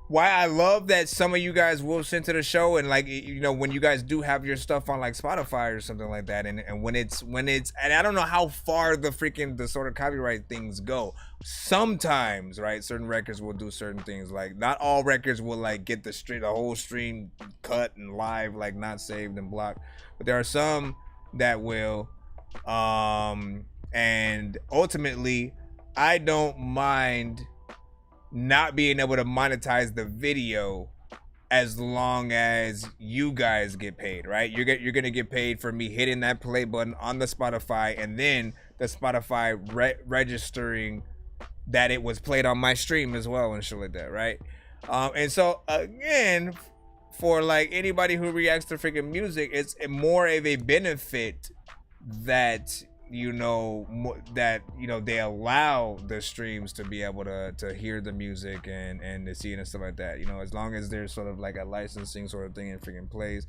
why I love that some of you guys will send to the show, and like, you know, when you guys do have your stuff on like Spotify or something like that, and when it's and I don't know how far the sort of copyright things go. Sometimes, right, certain records will do certain things. Like not all records will like get the whole stream cut and live, like not saved and blocked, but there are some that will. And ultimately, I don't mind not being able to monetize the video as long as you guys get paid, right? You're gonna get paid for me hitting that play button on the Spotify, and then the Spotify registering that it was played on my stream as well and shit like that, right? And so again, for like anybody who reacts to freaking music, it's more of a benefit that they allow the streams to be able to hear the music and to see it and stuff like that, as long as there's sort of like a licensing sort of thing in freaking plays,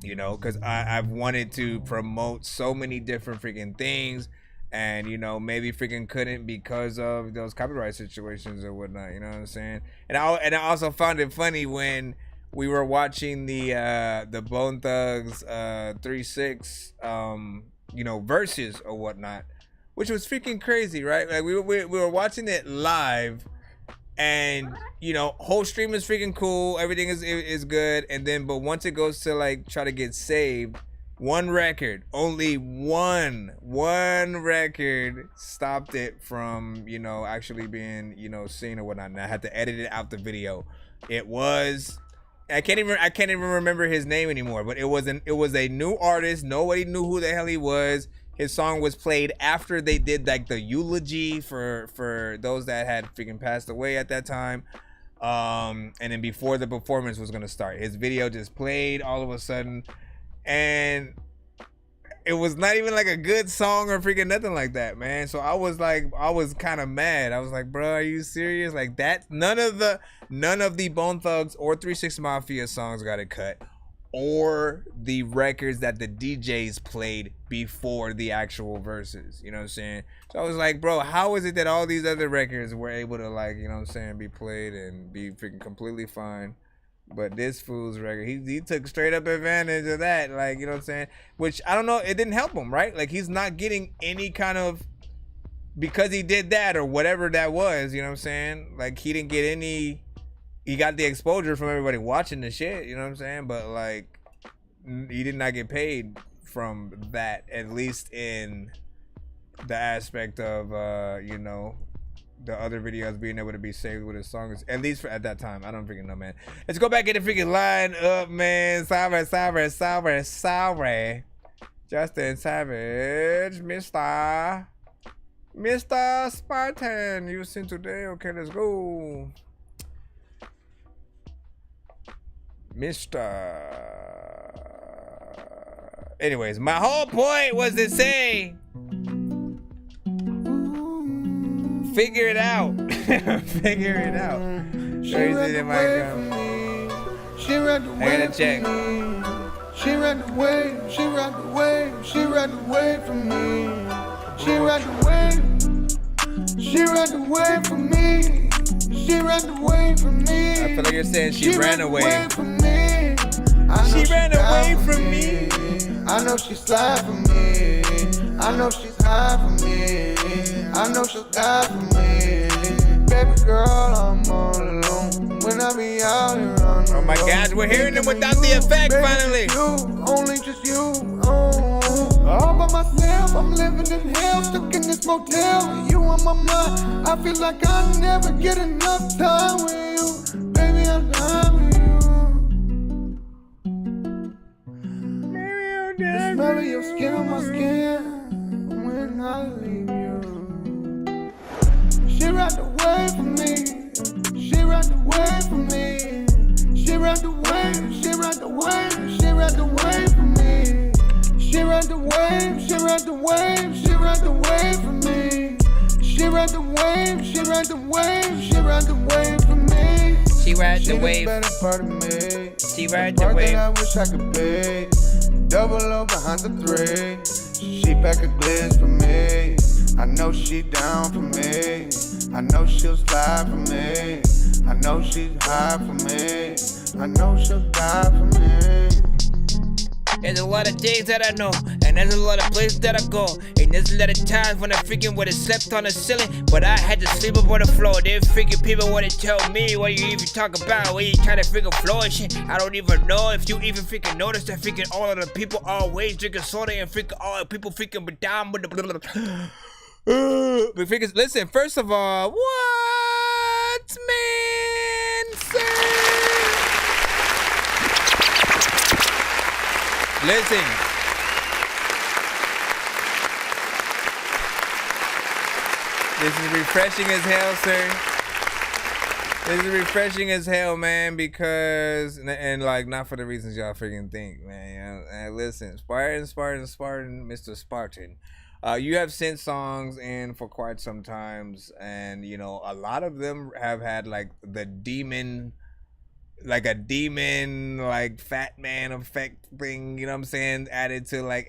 because I've wanted to promote so many different freaking things, and maybe freaking couldn't because of those copyright situations or whatnot, you know what I'm saying? And I also found it funny when we were watching the Bone Thugs 3-6 verses or whatnot, which was freaking crazy, right? Like we were watching it live, and whole stream is freaking cool, everything is good, and then but once it goes to like try to get saved, one record, only one record stopped it from actually being seen or whatnot, and I had to edit it out the video. It was, I can't even remember his name anymore, but it was a new artist. Nobody knew who the hell he was. His song was played after they did like the eulogy for those that had freaking passed away at that time, and then before the performance was gonna start, his video just played all of a sudden, and it was not even like a good song or freaking nothing like that, man. So I was kind of mad. I was like, bro, are you serious? Like that, none of the Bone Thugs or 3 6 Mafia songs got it cut, or the records that the DJs played before the actual verses, you know what I'm saying? So I was like, bro, how is it that all these other records were able to, like, you know what I'm saying, be played and be freaking completely fine, but this fool's record, he took straight up advantage of that, like, you know what I'm saying? Which, I don't know, it didn't help him, right? Like, he's not getting any kind of, because he did that or whatever that was, you know what I'm saying? Like, he didn't get any, he got the exposure from everybody watching the shit, you know what I'm saying? But, like, he did not get paid from that, at least in the aspect of, the other videos being able to be saved with his songs, at least at that time. I don't freaking know, man. Let's go back in the freaking line up, man. Sorry. Justin Savage, Mr. Spartan, you sing today? Okay, let's go. Anyways, my whole point was to say, figure it out. Figure it out. She ran away from me. She ran away. I gotta check. She ran away. She ran away. She ran away from me. She ran away. She ran away from me. She ran away from me. I feel like you're saying she ran away from me. She ran away from me. I know she's slide for me. I know she's high for me. I know she'll die for me. Baby girl, I'm all alone when I be out here on the road. Oh my gosh, we're hearing them without the effect finally. You, only just you. All by myself, I'm living in hell, stuck in this motel. You on my mind, I feel like I never get enough time with you. Baby, I'm dying with you. The smell of your skin on my skin when I leave you. She ran away from me. She ran away from me. She ran away. She ran away. She ran away from me. She ran away. She ran away. She ran away from me. She ran away. She ran away. She ran away from me. She ran She away. the better part of me. She ran Part away. that I wish I could be. Double O behind the 3. She pack a glitz for me. I know she down for me. I know she'll slide for me. I know she's high for me. I know she'll die for me. There's a lot of things that I know, and And there's a lot of places that I go. And there's a lot of times when I freaking would have slept on the ceiling, but I had to sleep up on the floor. Then freaking people wanna tell me what you even talk about, what you trying to freaking floor and shit. I don't even know if you even freaking notice that freaking all of the people always drinking soda and freaking all the people freaking but down with the blah, blah, blah. But freaking listen, first of all, what man say? Listen. This is refreshing as hell, sir. This is refreshing as hell, man, because, and like, not for the reasons y'all freaking think, man. And listen, Spartan, Mr. Spartan. You have sent songs in for quite some times, and, you know, a lot of them have had, like, the demon, like a demon, like, fat man effect thing, you know what I'm saying, added to, like,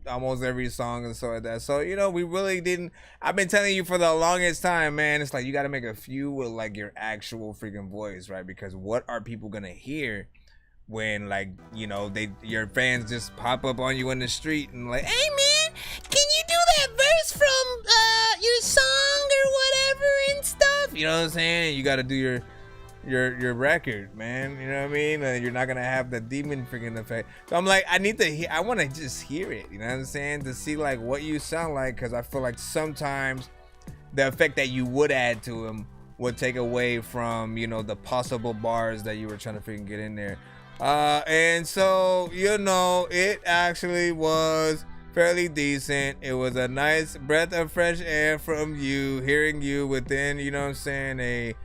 almost every song and so like that. So, you know, we really didn't, I've been telling you for the longest time, man, it's like, you got to make a few with, like, your actual freaking voice, right? Because what are people going to hear when, like, you know, your fans just pop up on you in the street and like, hey, man, can you do that verse from your song or whatever and stuff? You know what I'm saying? You got to do your record, man. You know what I mean? You're not gonna have the demon freaking effect. So I'm like, I want to just hear it. You know what I'm saying? To see like what you sound like, because I feel like sometimes the effect that you would add to him would take away from, you know, the possible bars that you were trying to freaking get in there. And so, you know, it actually was fairly decent. It was a nice breath of fresh air from you, hearing you within, you know what I'm saying,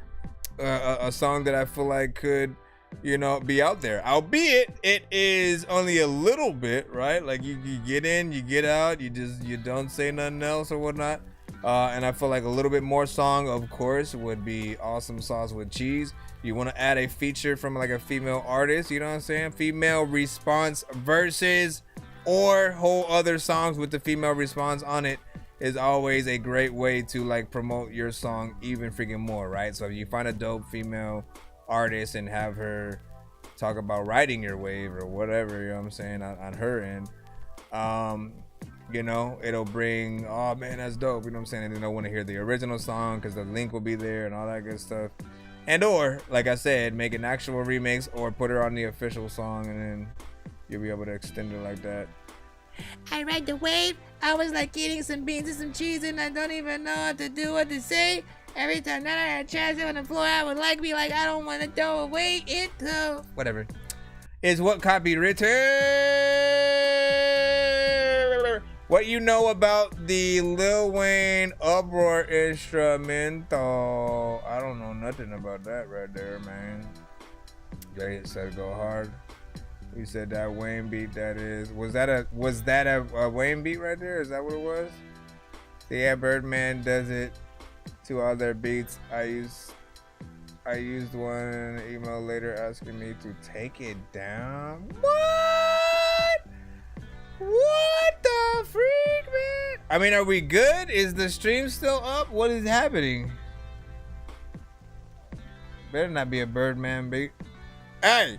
a song that I feel like could, you know, be out there, albeit it is only a little bit, right? Like you get in, you get out, you don't say nothing else or whatnot. And I feel like a little bit more song, of course, would be awesome sauce with cheese. You want to add a feature from like a female artist, you know what I'm saying? Female response verses or whole other songs with the female response on it is always a great way to like promote your song even freaking more, right? So if you find a dope female artist and have her talk about riding your wave or whatever, you know what I'm saying, on her end, you know, it'll bring, oh man, that's dope, you know what I'm saying? And then they'll want to hear the original song because the link will be there and all that good stuff. And or, like I said, make an actual remix or put her on the official song and then you'll be able to extend it like that. I ride the wave. I was like eating some beans and some cheese and I don't even know what to say. Every time that I had chance on the floor, I would like be like, I don't want to throw away it though. Whatever. Is what copy written. What you know about the Lil Wayne Uproar instrumental? I don't know nothing about that right there, man. Jay said go hard. You said that Wayne beat, that is, was that a Wayne beat right there? Is that what it was? Yeah, Birdman does it to all their beats. I used one in an email later asking me to take it down. What? What the freak, man? I mean, are we good? Is the stream still up? What is happening? Better not be a Birdman beat. Hey!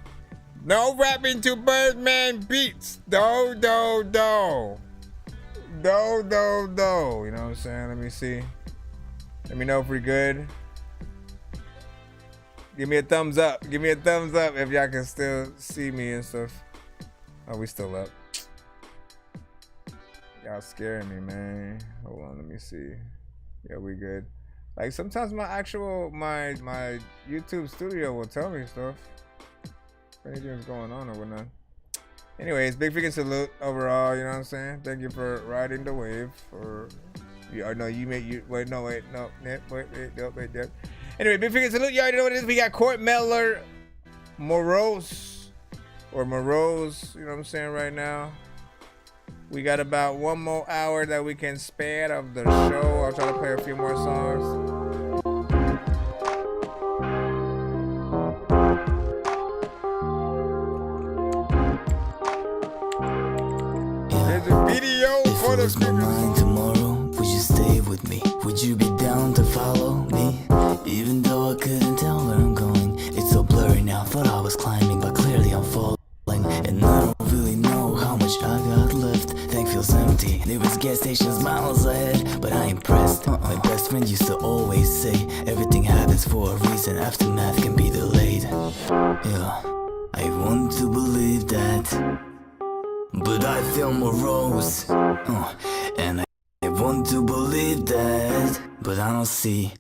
No rapping to Birdman beats. Do. You know what I'm saying? Let me see. Let me know if we're good. Give me a thumbs up. Give me a thumbs up if y'all can still see me and stuff. Oh, we still up. Y'all scaring me, man. Hold on, let me see. Yeah, we good. Like sometimes my YouTube studio will tell me stuff. Anything's going on or whatnot. Anyways, big freaking salute overall, you know what I'm saying? Thank you for riding the wave. Anyway, big freaking salute. You already know what it is. We got Court Mellor Morose, you know what I'm saying, right now. We got about one more hour that we can spare of the show. I'll try to play a few more songs. Video for the mind tomorrow, would you stay with me? Would you be down to follow me? Even though I couldn't tell where I'm going, it's so blurry now. Thought I was climbing, but clearly I'm falling. And I don't really know how much I got left. Thank was empty. There was gas stations miles ahead, but I ain't pressed. My best friend used to always say, everything happens for a reason, aftermath can be delayed. Yeah, I want to believe that, but I feel morose. And I want to believe that, but I don't see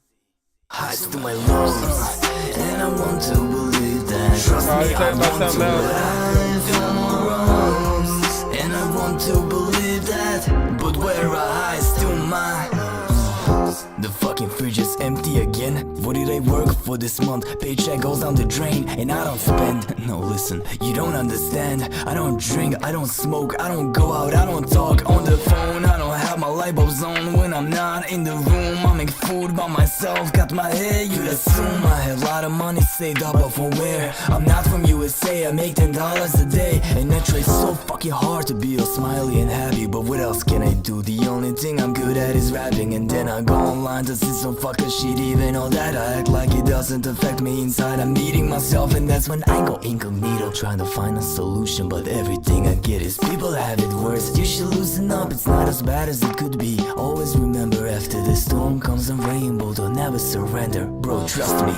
highs to my lows. And I want to believe that. Trust me, I want to, but I feel morose. And I want to believe that, but where are highs to my lows? The fucking fridge is empty again. What did I work for this month? Paycheck goes down the drain, and I don't spend. No, listen, you don't understand. I don't drink, I don't smoke, I don't go out, I don't talk on the phone. I don't have my light bulbs on when I'm not in the room. I make food by myself, got my hair, you'd assume I have a lot of money saved up, but from where? I'm not from USA, I make $10 a day, and I try so fucking hard to be all smiley and happy, but what else can I do? The only thing I'm good at is rapping, and then I go online to see some fucker shit. Even all that I act like it doesn't affect me inside. I'm eating myself, and that's when I go incognito, trying to find a solution, but everything I get is people have it worse. You should loosen up, it's not as bad as it could be. Always remember, after the storm comes a rainbow. Don't never surrender, bro, trust me.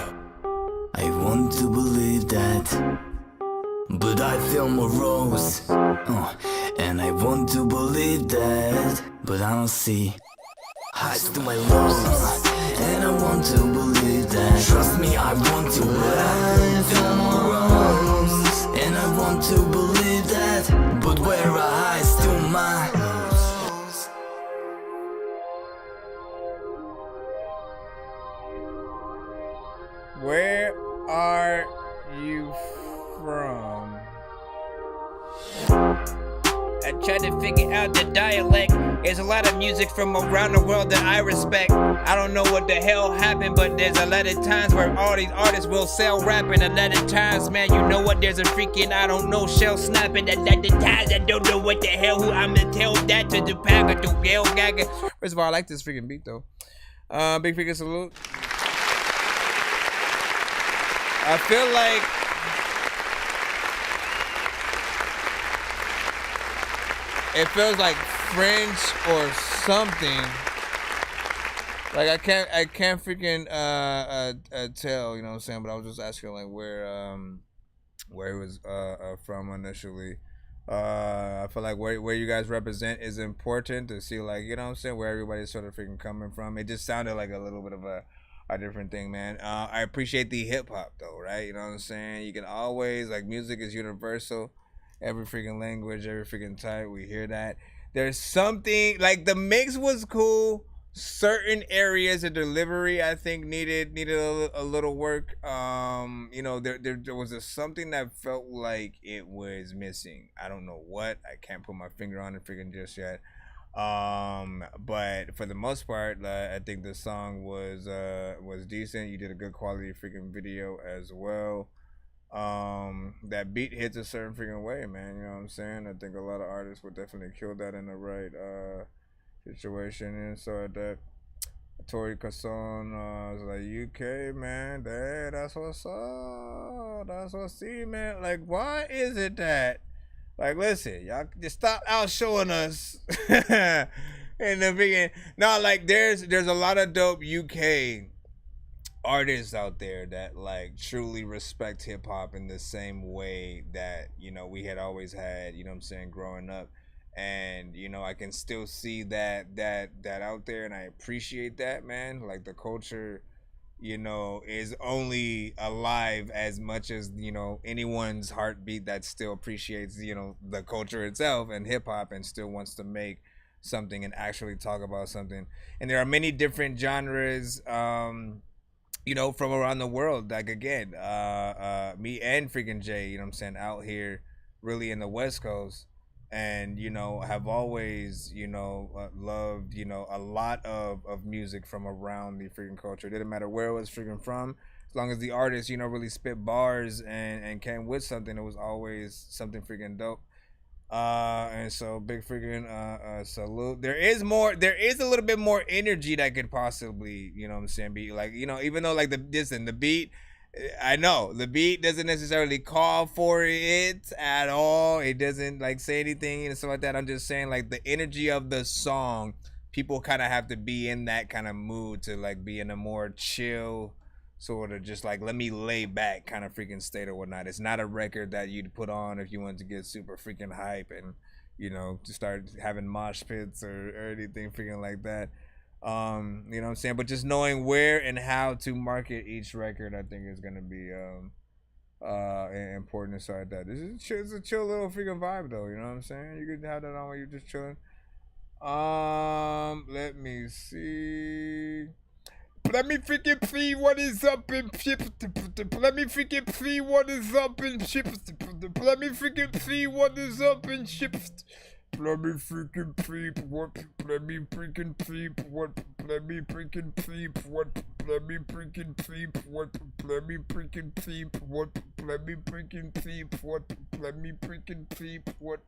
I want to believe that, but I feel morose. And I want to believe that, but I don't see highs to my lows. And I want to believe that. Trust me, I want to, but I feel morose. And I want to believe that, but where are highs to my lows? Where are you from? I tried to figure out the dialect. There's a lot of music from around the world that I respect. I don't know what the hell happened, but there's a lot of times where all these artists will sell rapping. A lot of times, man, you know what? There's a freaking, I don't know, shell snapping. At the times I don't know what the hell, who I'ma tell that to the packer to yell gaga. First of all, I like this freaking beat though. Big freaking salute. I feel like it feels like French or something. Like I can't freaking tell, you know what I'm saying? But I was just asking like where he was from initially. I feel like where you guys represent is important to see, like, you know what I'm saying, where everybody's sort of freaking coming from. It just sounded like a little bit of a different thing, man. I appreciate the hip hop though, right? You know what I'm saying? You can always, like, music is universal. Every freaking language, every freaking type, we hear that. There's something, like, the mix was cool. Certain areas of delivery, I think, needed a little work. You know, there was something that felt like it was missing. I don't know what. I can't put my finger on it freaking just yet. But for the most part, I think the song was decent. You did a good quality freaking video as well. That beat hits a certain freaking way, man. You know what I'm saying? I think a lot of artists would definitely kill that in the right situation. And so that Tori Kasson was like, UK, man, that's what's up. That's what's see, man. Like, why is it that, like, listen, y'all just stop out showing us in the beginning. No, like, there's a lot of dope UK artists out there that, like, truly respect hip hop in the same way that, you know, we had always had, you know what I'm saying, growing up. And, you know, I can still see that out there, and I appreciate that, man. Like, the culture, you know, is only alive as much as, you know, anyone's heartbeat that still appreciates, you know, the culture itself and hip hop and still wants to make something and actually talk about something. And there are many different genres, you know, from around the world. Like, again, me and freaking Jay, you know what I'm saying, out here really in the West Coast. And, you know, have always, you know, loved, you know, a lot of music from around the freaking culture. It didn't matter where it was freaking from. As long as the artist, you know, really spit bars and came with something, it was always something freaking dope. And so big freaking salute. There is a little bit more energy that could possibly, you know what I'm saying, be like, you know, even though, like, the beat, I know the beat doesn't necessarily call for it at all. It doesn't like say anything and stuff like that. I'm just saying like the energy of the song, people kind of have to be in that kind of mood to like be in a more chill sort of just like let me lay back kind of freaking state or whatnot. It's not a record that you'd put on if you want to get super freaking hype and you know to start having mosh pits or anything freaking like that. You know what I'm saying? But just knowing where and how to market each record, I think is gonna be important inside that. This is it's a chill little freaking vibe though, you know what I'm saying? You could have that on while you're just chilling. Let me see. Let me freaking see what is up in ship. Let me freaking see what is up in ship. Let me freaking see what is up in ship. Let me freaking peep what, let me freaking peep what, let me freaking peep what, let me freaking peep what, let me freaking peep what, let me freaking peep what, let me freaking peep what,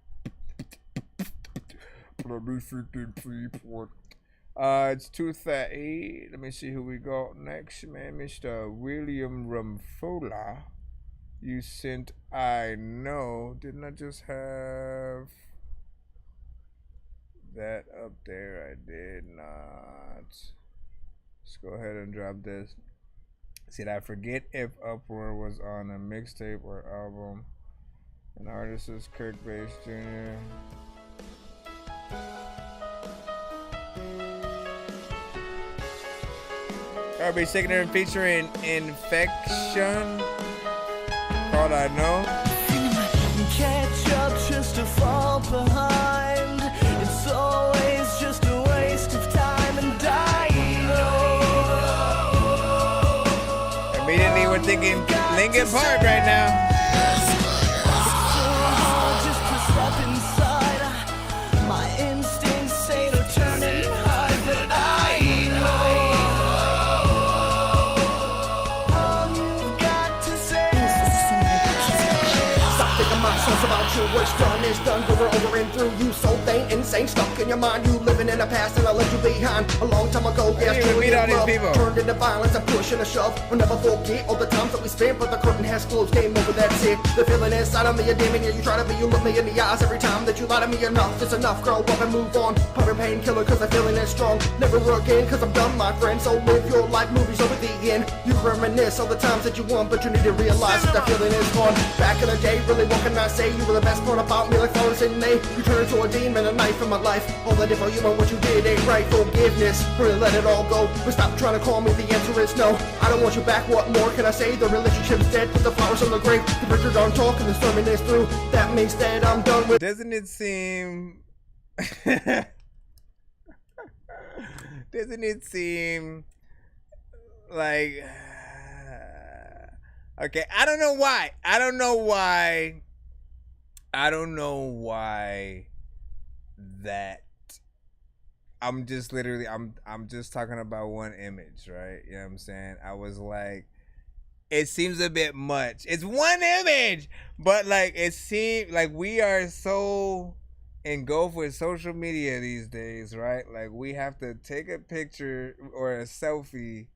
let me freaking peep what. It's 2:30. Let me see who we got next, man. Mr. William Rumfola. You sent I know. Didn't I just have that up there? I did not. Let's go ahead and drop this. See, I forget if Uproar was on a mixtape or album. An artist is Kirk Bass Jr. Garbage Sickener featuring Infection. Called I Know. Catch up just to fall behind. It's always just a waste of time and I know. Immediately we're thinking Linkin Park right now. Just to step inside. My instincts say to turn and hide, but I know. All you've got to say. Stop thinking my songs about you. What's done is done. Go over and through you. So they insane, stuck in your mind. You living in the past and I left you behind. A long time ago, yes, meet all these people. Turned into violence and push and a shove. We'll never forget all the times that we spent, but the curtain has closed. Game over, that's it. The feeling inside of me, a demon. Yeah, you try to be, you look me in the eyes every time that you lie to me. Enough, it's enough. Grow up and move on. Puppet painkiller, cause the feeling is strong. Never again, cause I'm done, my friend. So live your life, movies over the end. You reminisce all the times that you won, but you need to realize that the feeling is gone. Back in the day, really, what can I say? You were the best part about me, like flowers in May. You turned into a demon, a knife in my life. All that if you know what you did ain't right. Forgiveness, really let it all go. But stop trying to call me, the answer is no. I don't want you back, what more can I say? The relationship's dead, put the flowers on the grave. The preacher don't talk and the sermon is through. That means that I'm done with. Doesn't it seem doesn't it seem like okay, I don't know why that I'm just literally I'm just talking about one image, right? You know what I'm saying? I was like, it seems a bit much. It's one image, but like it seems like we are so engulfed with social media these days, right? Like we have to take a picture or a selfie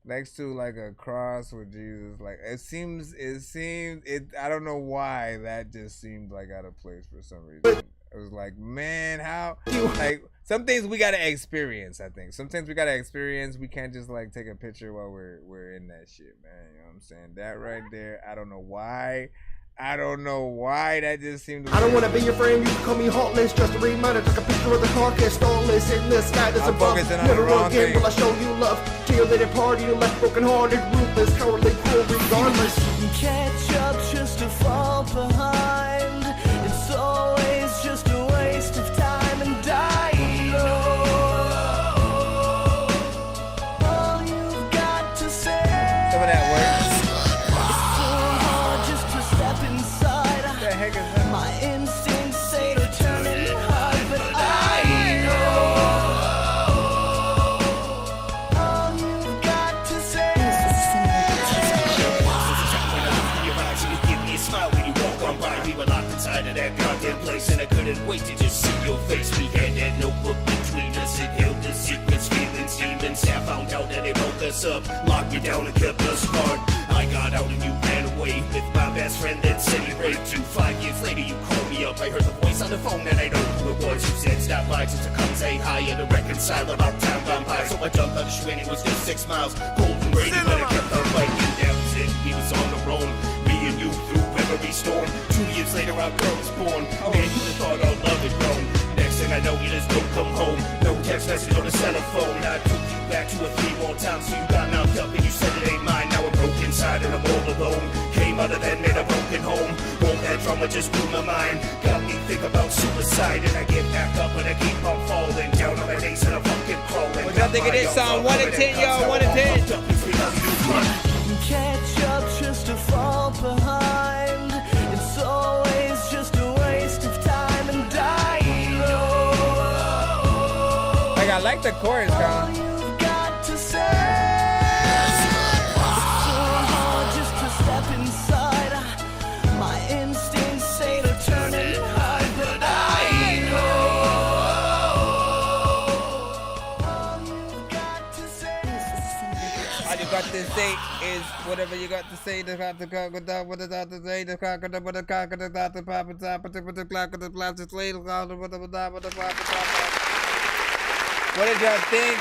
next to like a cross with Jesus. Like it seems I don't know why that just seemed like out of place for some reason. It was like, man, how like some things we gotta experience. I think sometimes we gotta experience. We can't just like take a picture while we're in that shit, man. You know what I'm saying? That right there, I don't know why that just seemed to I don't wanna be your friend, you can call me heartless. Just a reminder, take a picture of the carcass. Starless in the sky that's above. Never again will I show you love. Till they depart, you left broken hearted, ruthless, cowardly, cruel, regardless. Catch up just to fall behind. It's always just a waste of time and I know. All you've got to say. Some of that works. My instincts say to turn and hide, but I know all you've got to say. You give me a smile when you walk on by. We were locked inside of that goddamn place, and I couldn't wait to just see your face. We had that notebook between us, it held the secrets, feelings, demons. I found out that they woke us up, locked you down and kept us apart. I got best friend then said he raped you. 5 years later you called me up. I heard the voice on the phone and I know who it was. You said stop by just to come say hi and to reconcile about town gone by. So I jumped on the shoe and it was just 6 miles. Cold and rainy but I kept on biking. That was it, we was on the road. Me and you through every storm. 2 years later our girl was born. Man, you would've thought our love had grown. Next thing I know you just don't come home. No text message on the cell phone. I took you back to a 3-wall town, so you got knocked up and you said it ain't mine. Now I'm broke inside and I'm all alone. Came out of that made a broken home. Won't that drama just blew my mind. Got me think about suicide and I get back up and I keep on falling. Down on my knees and I'm fucking crawling. What y'all think of this song? 1 to 10, y'all. 1 to 10. Catch up just to fall behind. It's always just a waste of time and dying. Like, I like the chorus, All Colin. you've got to say. It's so hard just to step inside. My instincts say to turn and hide, but I know. All you've got to say. All you got to say is whatever you got to say. The got to go down what it ought to say. The cock of the what the cock of the dot the pop and top of the clock of the plastic slate. What did y'all think?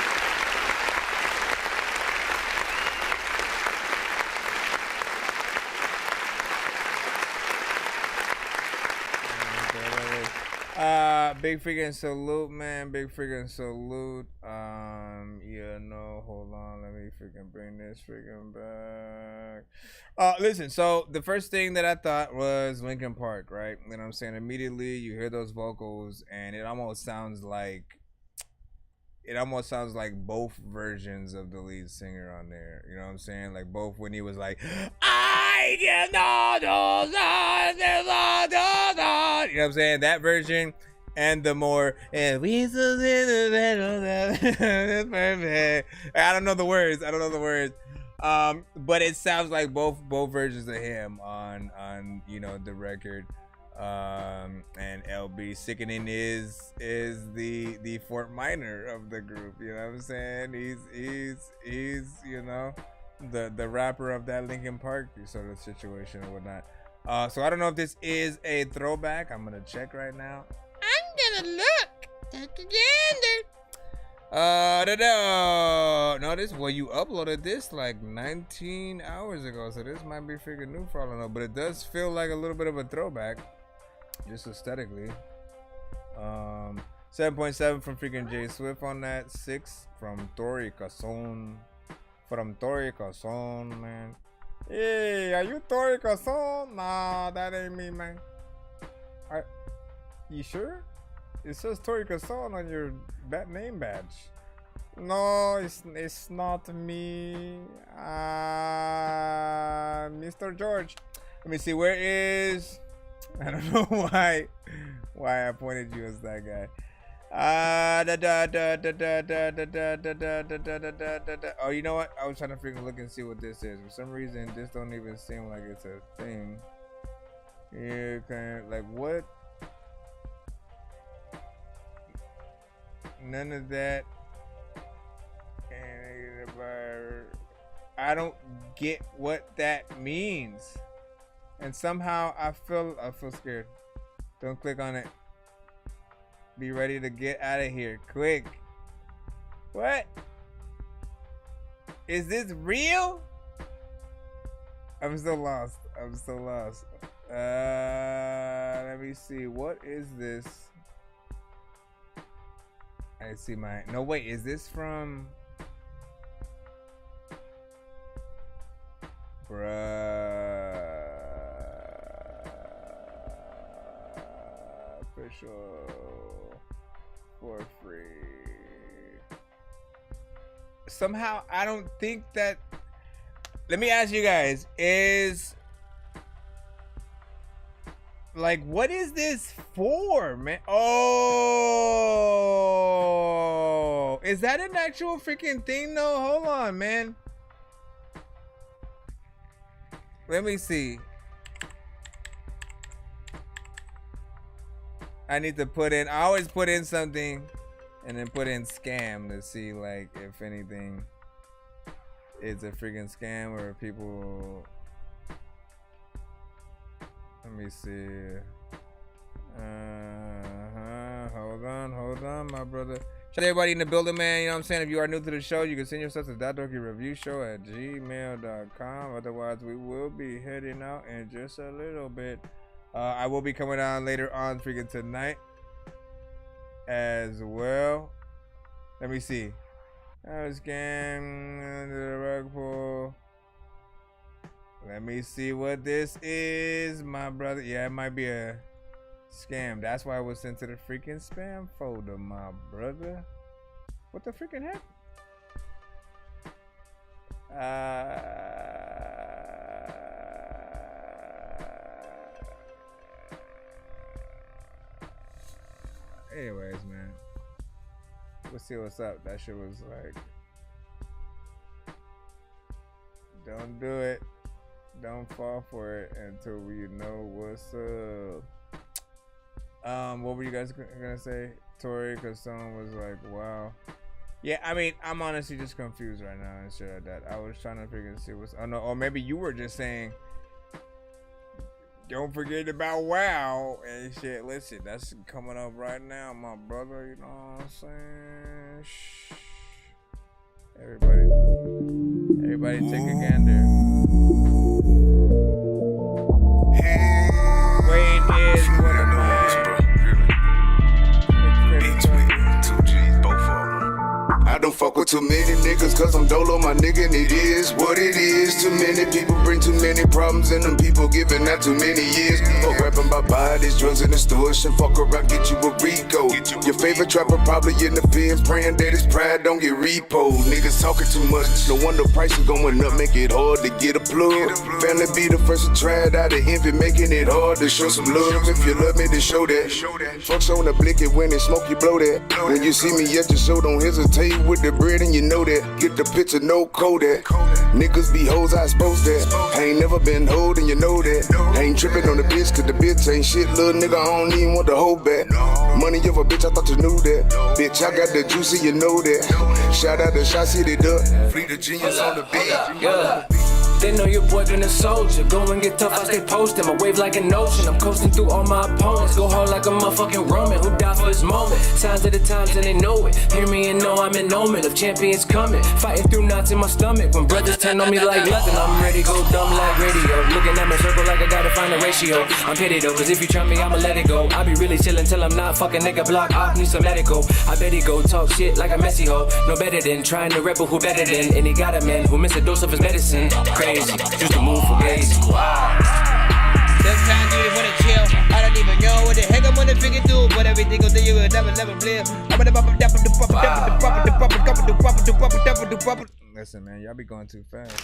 Big freaking salute, man. Big freaking salute. Yeah, no, hold on. Let me freaking bring this freaking back. Listen, so the first thing that I thought was Linkin Park, right? You know what I'm saying? Immediately you hear those vocals and it almost sounds like both versions of the lead singer on there. You know what I'm saying? Like both when he was like, I get no, you know what I'm saying? That version and the more and we I don't know the words. But it sounds like both versions of him on you know the record. And LB Sickening is the Fort Minor of the group, you know what I'm saying? He's you know the rapper of that Linkin Park sort of situation or whatnot. So I don't know if this is a throwback. I'm gonna check right now. I'm gonna look again. No, you uploaded this like 19 hours ago, so this might be freaking new for all I know, but it does feel like a little bit of a throwback. Just aesthetically. 7.7 from freaking J Swift on that. 6 from Dorky Son. Man. Hey, are you Dorky Son? Nah, that ain't me, man. You sure? It says Dorky Son on your name badge. No, it's not me. Mr. George. Let me see, where is... I don't know why I pointed you as that guy. Oh, you know what? I was trying to freaking look and see what this is. For some reason, this don't even seem like it's a thing. Yeah, kind of like what? None of that. I don't get what that means. And somehow I feel scared. Don't click on it. Be ready to get out of here. Quick. What? Is this real? I'm still lost. Let me see. What is this? I see my... No, wait. Is this from... Bruh. For free. Somehow I don't think that. Let me ask you guys, is like, what is this for, man? Oh, is that an actual freaking thing though? Hold on, man. Let me see. I need to put in, I always put in something and then put in scam to see like if anything is a freaking scam or people. Let me see. Hold on, my brother. Shout out everybody in the building, man. You know what I'm saying? If you are new to the show, you can send yourself to thatdorkyreviewshow@gmail.com. Otherwise, we will be heading out in just a little bit. I will be coming on later on freaking tonight as well. Let me see. I was scanning the rug pull. Let me see what this is, my brother. Yeah, it might be a scam. That's why it was sent to the freaking spam folder, my brother. What the freaking heck? Anyways, man. We'll see what's up. That shit was like, don't do it. Don't fall for it until we know what's up. What were you guys gonna say, Tori? Because someone was like, wow. Yeah, I mean, I'm honestly just confused right now and shit like that. I was trying to figure see what's, oh no, or maybe you were just saying, don't forget about WoW and shit. Listen, that's coming up right now, my brother. You know what I'm saying? Shh. Everybody take a gander. Wayne is one of my I don't fuck with too many niggas cause I'm dolo, my nigga, and it is what it is. Too many people bring too many problems and them people giving out too many years. Fuck rapping about bodies, drugs in the extortion. Fuck around, get you a Rico. Your favorite trapper probably in the fence, praying that his pride don't get repo. Niggas talking too much, no wonder prices going up, make it hard to get a plug. Family be the first to try it out of envy, making it hard to show some love. If you love me, then show that. Fuck on the blick it when it smoke, you blow that. When you see me at the show, don't hesitate with the bread and you know that. Get the picture, no Kodak. Niggas be hoes, I suppose that. I ain't never been holding, you know that. I ain't tripping on the bitch, cause the bitch ain't shit, little nigga, I don't even want to hold back. Money of a bitch, I thought you knew that. Bitch, I got the juicy, you know that. Shout out to Shot City Duck. Free the Geniuz on the beat. Yeah. They know your boy been a soldier. Go and get tough, I stay posted. My wave like an ocean. I'm coasting through all my opponents. Go hard like a motherfucking Roman who died for his moment. Signs of the times and they know it. Hear me and know I'm an omen of champions coming. Fighting through knots in my stomach. When brothers turn on me like nothing, I'm ready go dumb like radio. Looking at my circle like I gotta find a ratio. I'm petty though, cause if you try me, I'ma let it go. I be really chillin' till I'm not fucking nigga block off. Need some medical. I bet he go talk shit like a messy hoe. No better than trying to rebel who better than. And he got a man who missed a dose of his medicine. Crazy. Used to move for Blaze. Wow. Sometimes you just wanna chill. I don't even know what the heck I'm gonna figure through. But everything goes to you, never live. Listen, man, y'all be going too fast.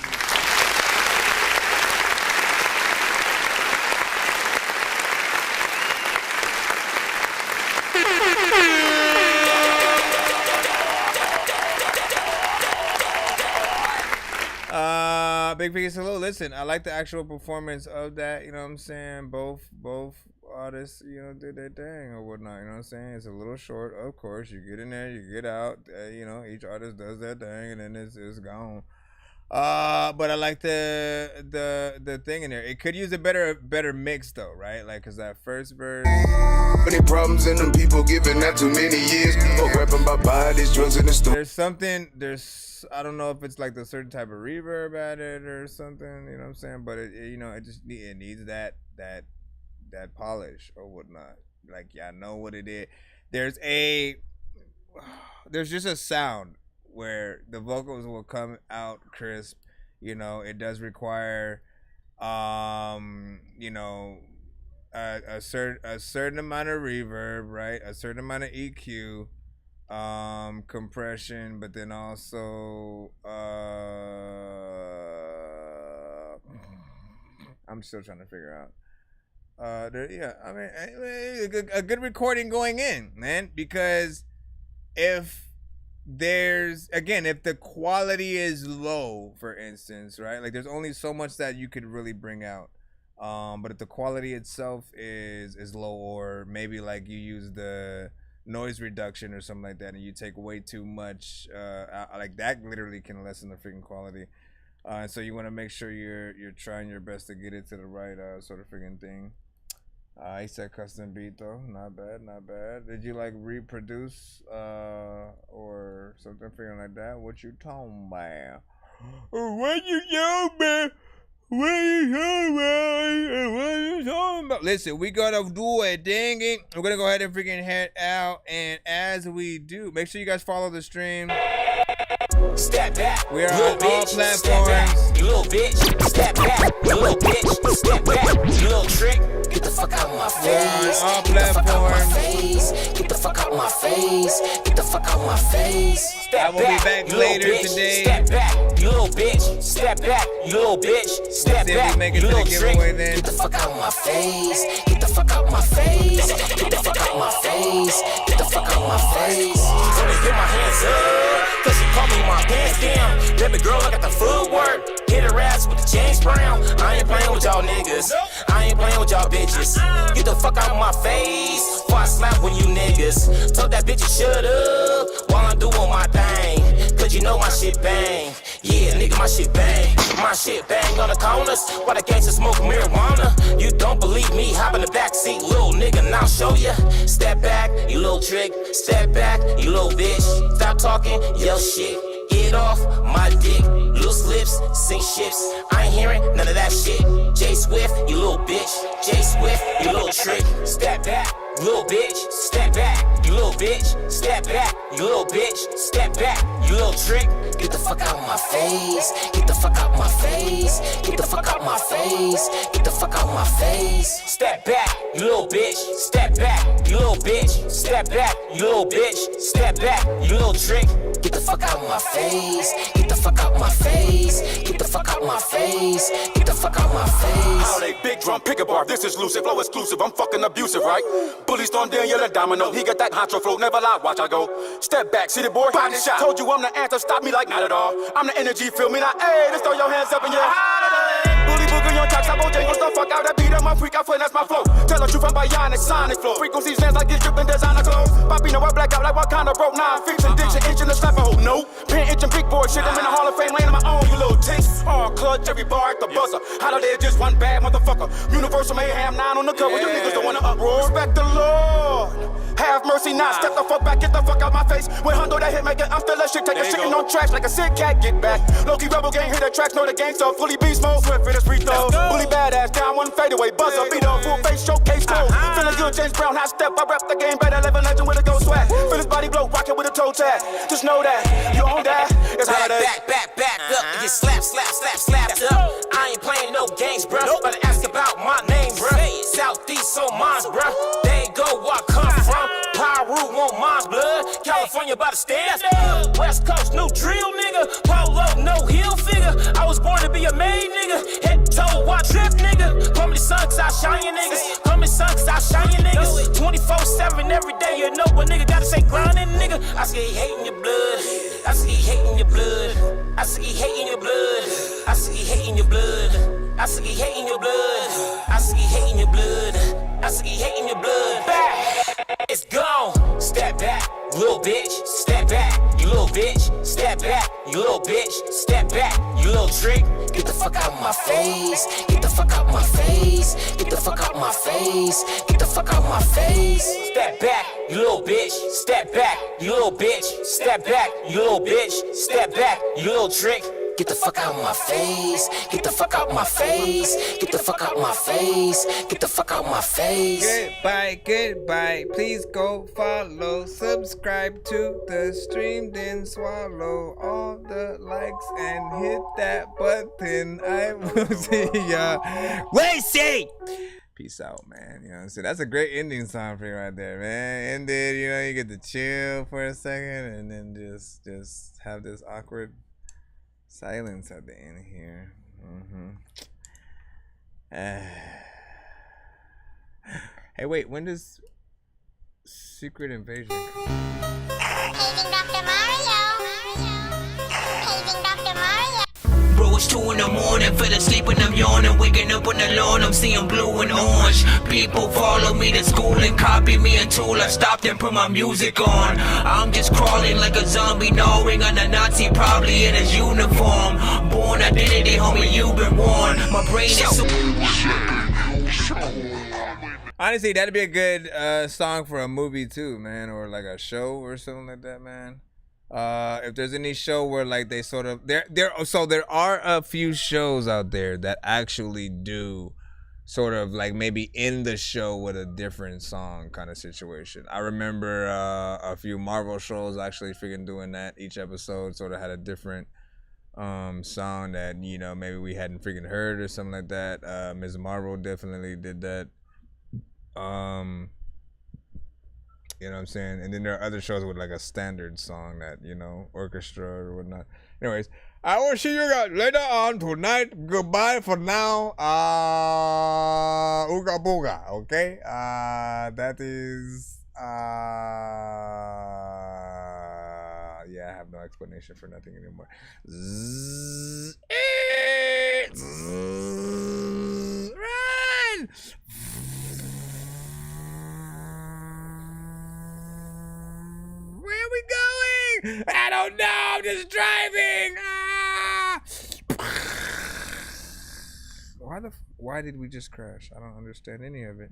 Big Big Salute. Listen, I like the actual performance of that. You know what I'm saying? Both artists, you know, did their thing or whatnot. You know what I'm saying? It's a little short, of course. You get in there, you get out. You know, each artist does their thing, and then it's gone. But I like the thing in there. It could use a better mix though, right? Like, cause that first verse. Many problems and them people giving out too many years. Fuck rapping about bodies, drugs in the store. I don't know if it's like the certain type of reverb at it or something, you know what I'm saying? But it you know, it needs that polish or whatnot. Like, yeah, I know what it is. There's just a sound where the vocals will come out crisp. You know, it does require you know, a certain amount of reverb, right? A certain amount of EQ. Compression, but then also I'm still trying to figure out yeah, I mean, a good recording going in, man, because if the quality is low, for instance, right, like there's only so much that you could really bring out, but if the quality itself is low, or maybe like you use the noise reduction or something like that, and you take way too much, like that literally can lessen the freaking quality. So you want to make sure you're trying your best to get it to the right sort of freaking thing. He said custom beat though. Not bad, not bad. Did you like reproduce or something freaking like that? What you talking about? What you talking about? What you talking about? What you talking about? Listen, we gonna do it, dang it. We're gonna go ahead and freaking head out, and as we do, make sure you guys follow the stream. Step back, we are you on all bitch. platforms. Step back, you little bitch. Step back, you little bitch. Step back, you little trick. Get the fuck out my face. All Get the fuck out my platforms. face. Get the fuck out my face. Get the fuck out my face. I will be back you little later bitch. today. Step back, you little bitch. Step back, you little bitch. Step See if we back, make it you to the little trick. giveaway then. Get the fuck out my face. Get the fuck out my face. Get the fuck out my face. Get the fuck out my face. Let me get my hands up, cause she called me my pants down. Baby girl, I got the footwork. Hit her ass with the James Brown. I ain't playing with y'all niggas. I ain't playing with y'all bitches. Get the fuck out my face before I slap with you niggas. Told that bitch to shut up while I'm doing my thing. Cause you know my shit bang. Yeah, nigga, my shit bang. My shit bang on the corners while the gangsters smoke marijuana. You don't believe me? Hop in the backseat, little nigga, and I'll show ya. Step back, you little trick. Step back, you little bitch. Stop talking, yell shit. Get off my dick. Loose lips, sink ships. I ain't hearing none of that shit. J Swift, you little bitch. J Swift, you little trick. Step back, you little bitch. Step back, you little bitch. Step back, you little bitch. Step back, you little trick. Get the fuck out my face. Get the fuck out my face. Get the fuck out my face. Get the fuck out my face. Step back, you little bitch. Step back, you little bitch. Step back, you little bitch. Step back, you little trick. Get the fuck out my face. Get the fuck out my face. Get the fuck out my face. Get the fuck out my face. Holiday big drum, pick a bar. This is lucid, flow exclusive. I'm fucking abusive, right? Bullies on down, yelling domino. He got that honcho flow, never lie. Watch I go. Step back, city boy, body shot. Told you I'm the answer, stop me like not at all. I'm the energy, feel me now. Hey, let's throw your hands up in your holiday. Bully booger your tracks, I Bojangles the fuck out that beat up my freak. I feel that's my flow. Tell the truth, I'm bionic, sonic flow. Frequencies dance like this dripping designer clothes. Bobby know I black out like what kind of broke 9 feet and ditch an inch in the slap a hole. No, pen itching big boy shit. I'm in the Hall of Fame, laying on my own. You little tinks, all clutch, every bar at the buzzer. Holiday is just one bad motherfucker. Universal mayhem 9 on the cover. You niggas don't wanna uproar. Respect the Lord. Have mercy now, step the fuck back, get the fuck out my face. When Hundo that hit maker, I'm still a shit taker, shitting on tracks like a sick cat, get back. Low-key rebel gang, hit the tracks, know the gang so fully beast mode, swift for the free throw. Bully badass, down one fadeaway, buzzer, beat up, full face, showcase flow. Feeling good, James Brown, high step, I rep the game, better level legend with a gold swag. Feel his body blow, rockin' with a toe tag. Just know that, you own that, it's holiday. Back up, and get slapped up. I ain't playing no games, bruh, but ask about my name, bruh. Southeast on mine, bruh. They ain't go where I come from. Pyru on my blood. California by the stairs. West Coast, no drill, nigga. Polo, no heel figure. I was born to be a maid, nigga. Head to toe, watch trip, nigga. Call me the sun, cause I shine you niggas. Call me the sun, cause I shine you niggas. 24/7 every day, you know what nigga gotta say grinding, nigga. I see he hating your blood. I see he hating your blood. I see he hating your blood. I see he hating your blood. I see he hating your blood. I see he hating your blood. I see he hating your blood. Back, it's gone. Step back, you little bitch. Step back, you little bitch. Step back, you little bitch. Step back, you little trick. Get the fuck out my face. Get the fuck out my face. Get the fuck out my face. Get the fuck out my face. Step back, you little bitch. Step back, you little bitch. Step back, you little bitch. Step back, you little trick. Get the fuck out my face. Get the fuck out my face. Get the fuck out my face. Get the fuck out my face. Goodbye. Please go follow, subscribe to the stream, then swallow all the likes and hit that button. I will see ya. Wasty. Peace out, man. You know what I'm saying? That's a great ending song for you right there, man. Ended, you know, you get to chill for a second and then just have this awkward silence at the end here. Hey, wait, when does Secret Invasion come? Paging Dr. Mario. Paging Dr. Mario. Bro, it's 2 in the morning, fell asleep when I'm yawning, waking up on the lawn, I'm seeing blue and orange. People follow me to school and copy me until I stopped and put my music on. I'm just crawling like a zombie, gnawing on a Nazi, probably in his uniform. Born identity, homie, you've been warned. My brain is so... Honestly, that'd be a good song for a movie too, man, or like a show or something like that, man. If there's any show where like they sort of there are a few shows out there that actually do sort of like maybe end the show with a different song kind of situation. I remember a few Marvel shows actually freaking doing that. Each episode sort of had a different song that, you know, maybe we hadn't freaking heard or something like that. Ms. Marvel definitely did that. You know what I'm saying? And then there are other shows with like a standard song that, you know, orchestra or whatnot. Anyways, I will see you guys later on tonight. Goodbye for now. Ooga booga, okay? That is yeah, I have no explanation for nothing anymore. Run! Where are we going? I don't know. I'm just driving. Why did we just crash? I don't understand any of it.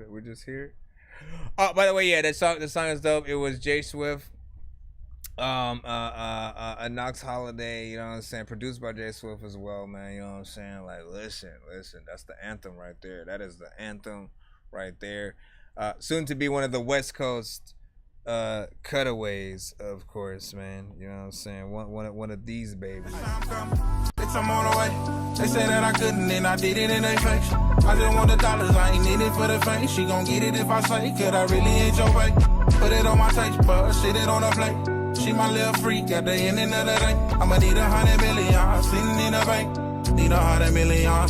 We're just here. Oh, by the way, yeah, the song is dope. It was J Swift, a Knox Holiday. You know what I'm saying? Produced by J Swift as well, man. You know what I'm saying? Like, listen. That's the anthem right there. That is the anthem right there. Soon to be one of the West Coast cutaways, of course, man. You know what I'm saying? One of these babies. Bitch, I'm on the way. They said that I couldn't, and I did it in their face. I just want the dollars, I ain't need it for the fame. She gon' get it if I say, could I really ain't your way? Put it on my taste bud, sit it on a plate. She my little freak at the end of the day. I'ma need 100 million, sitting in the bank. Need 100 million,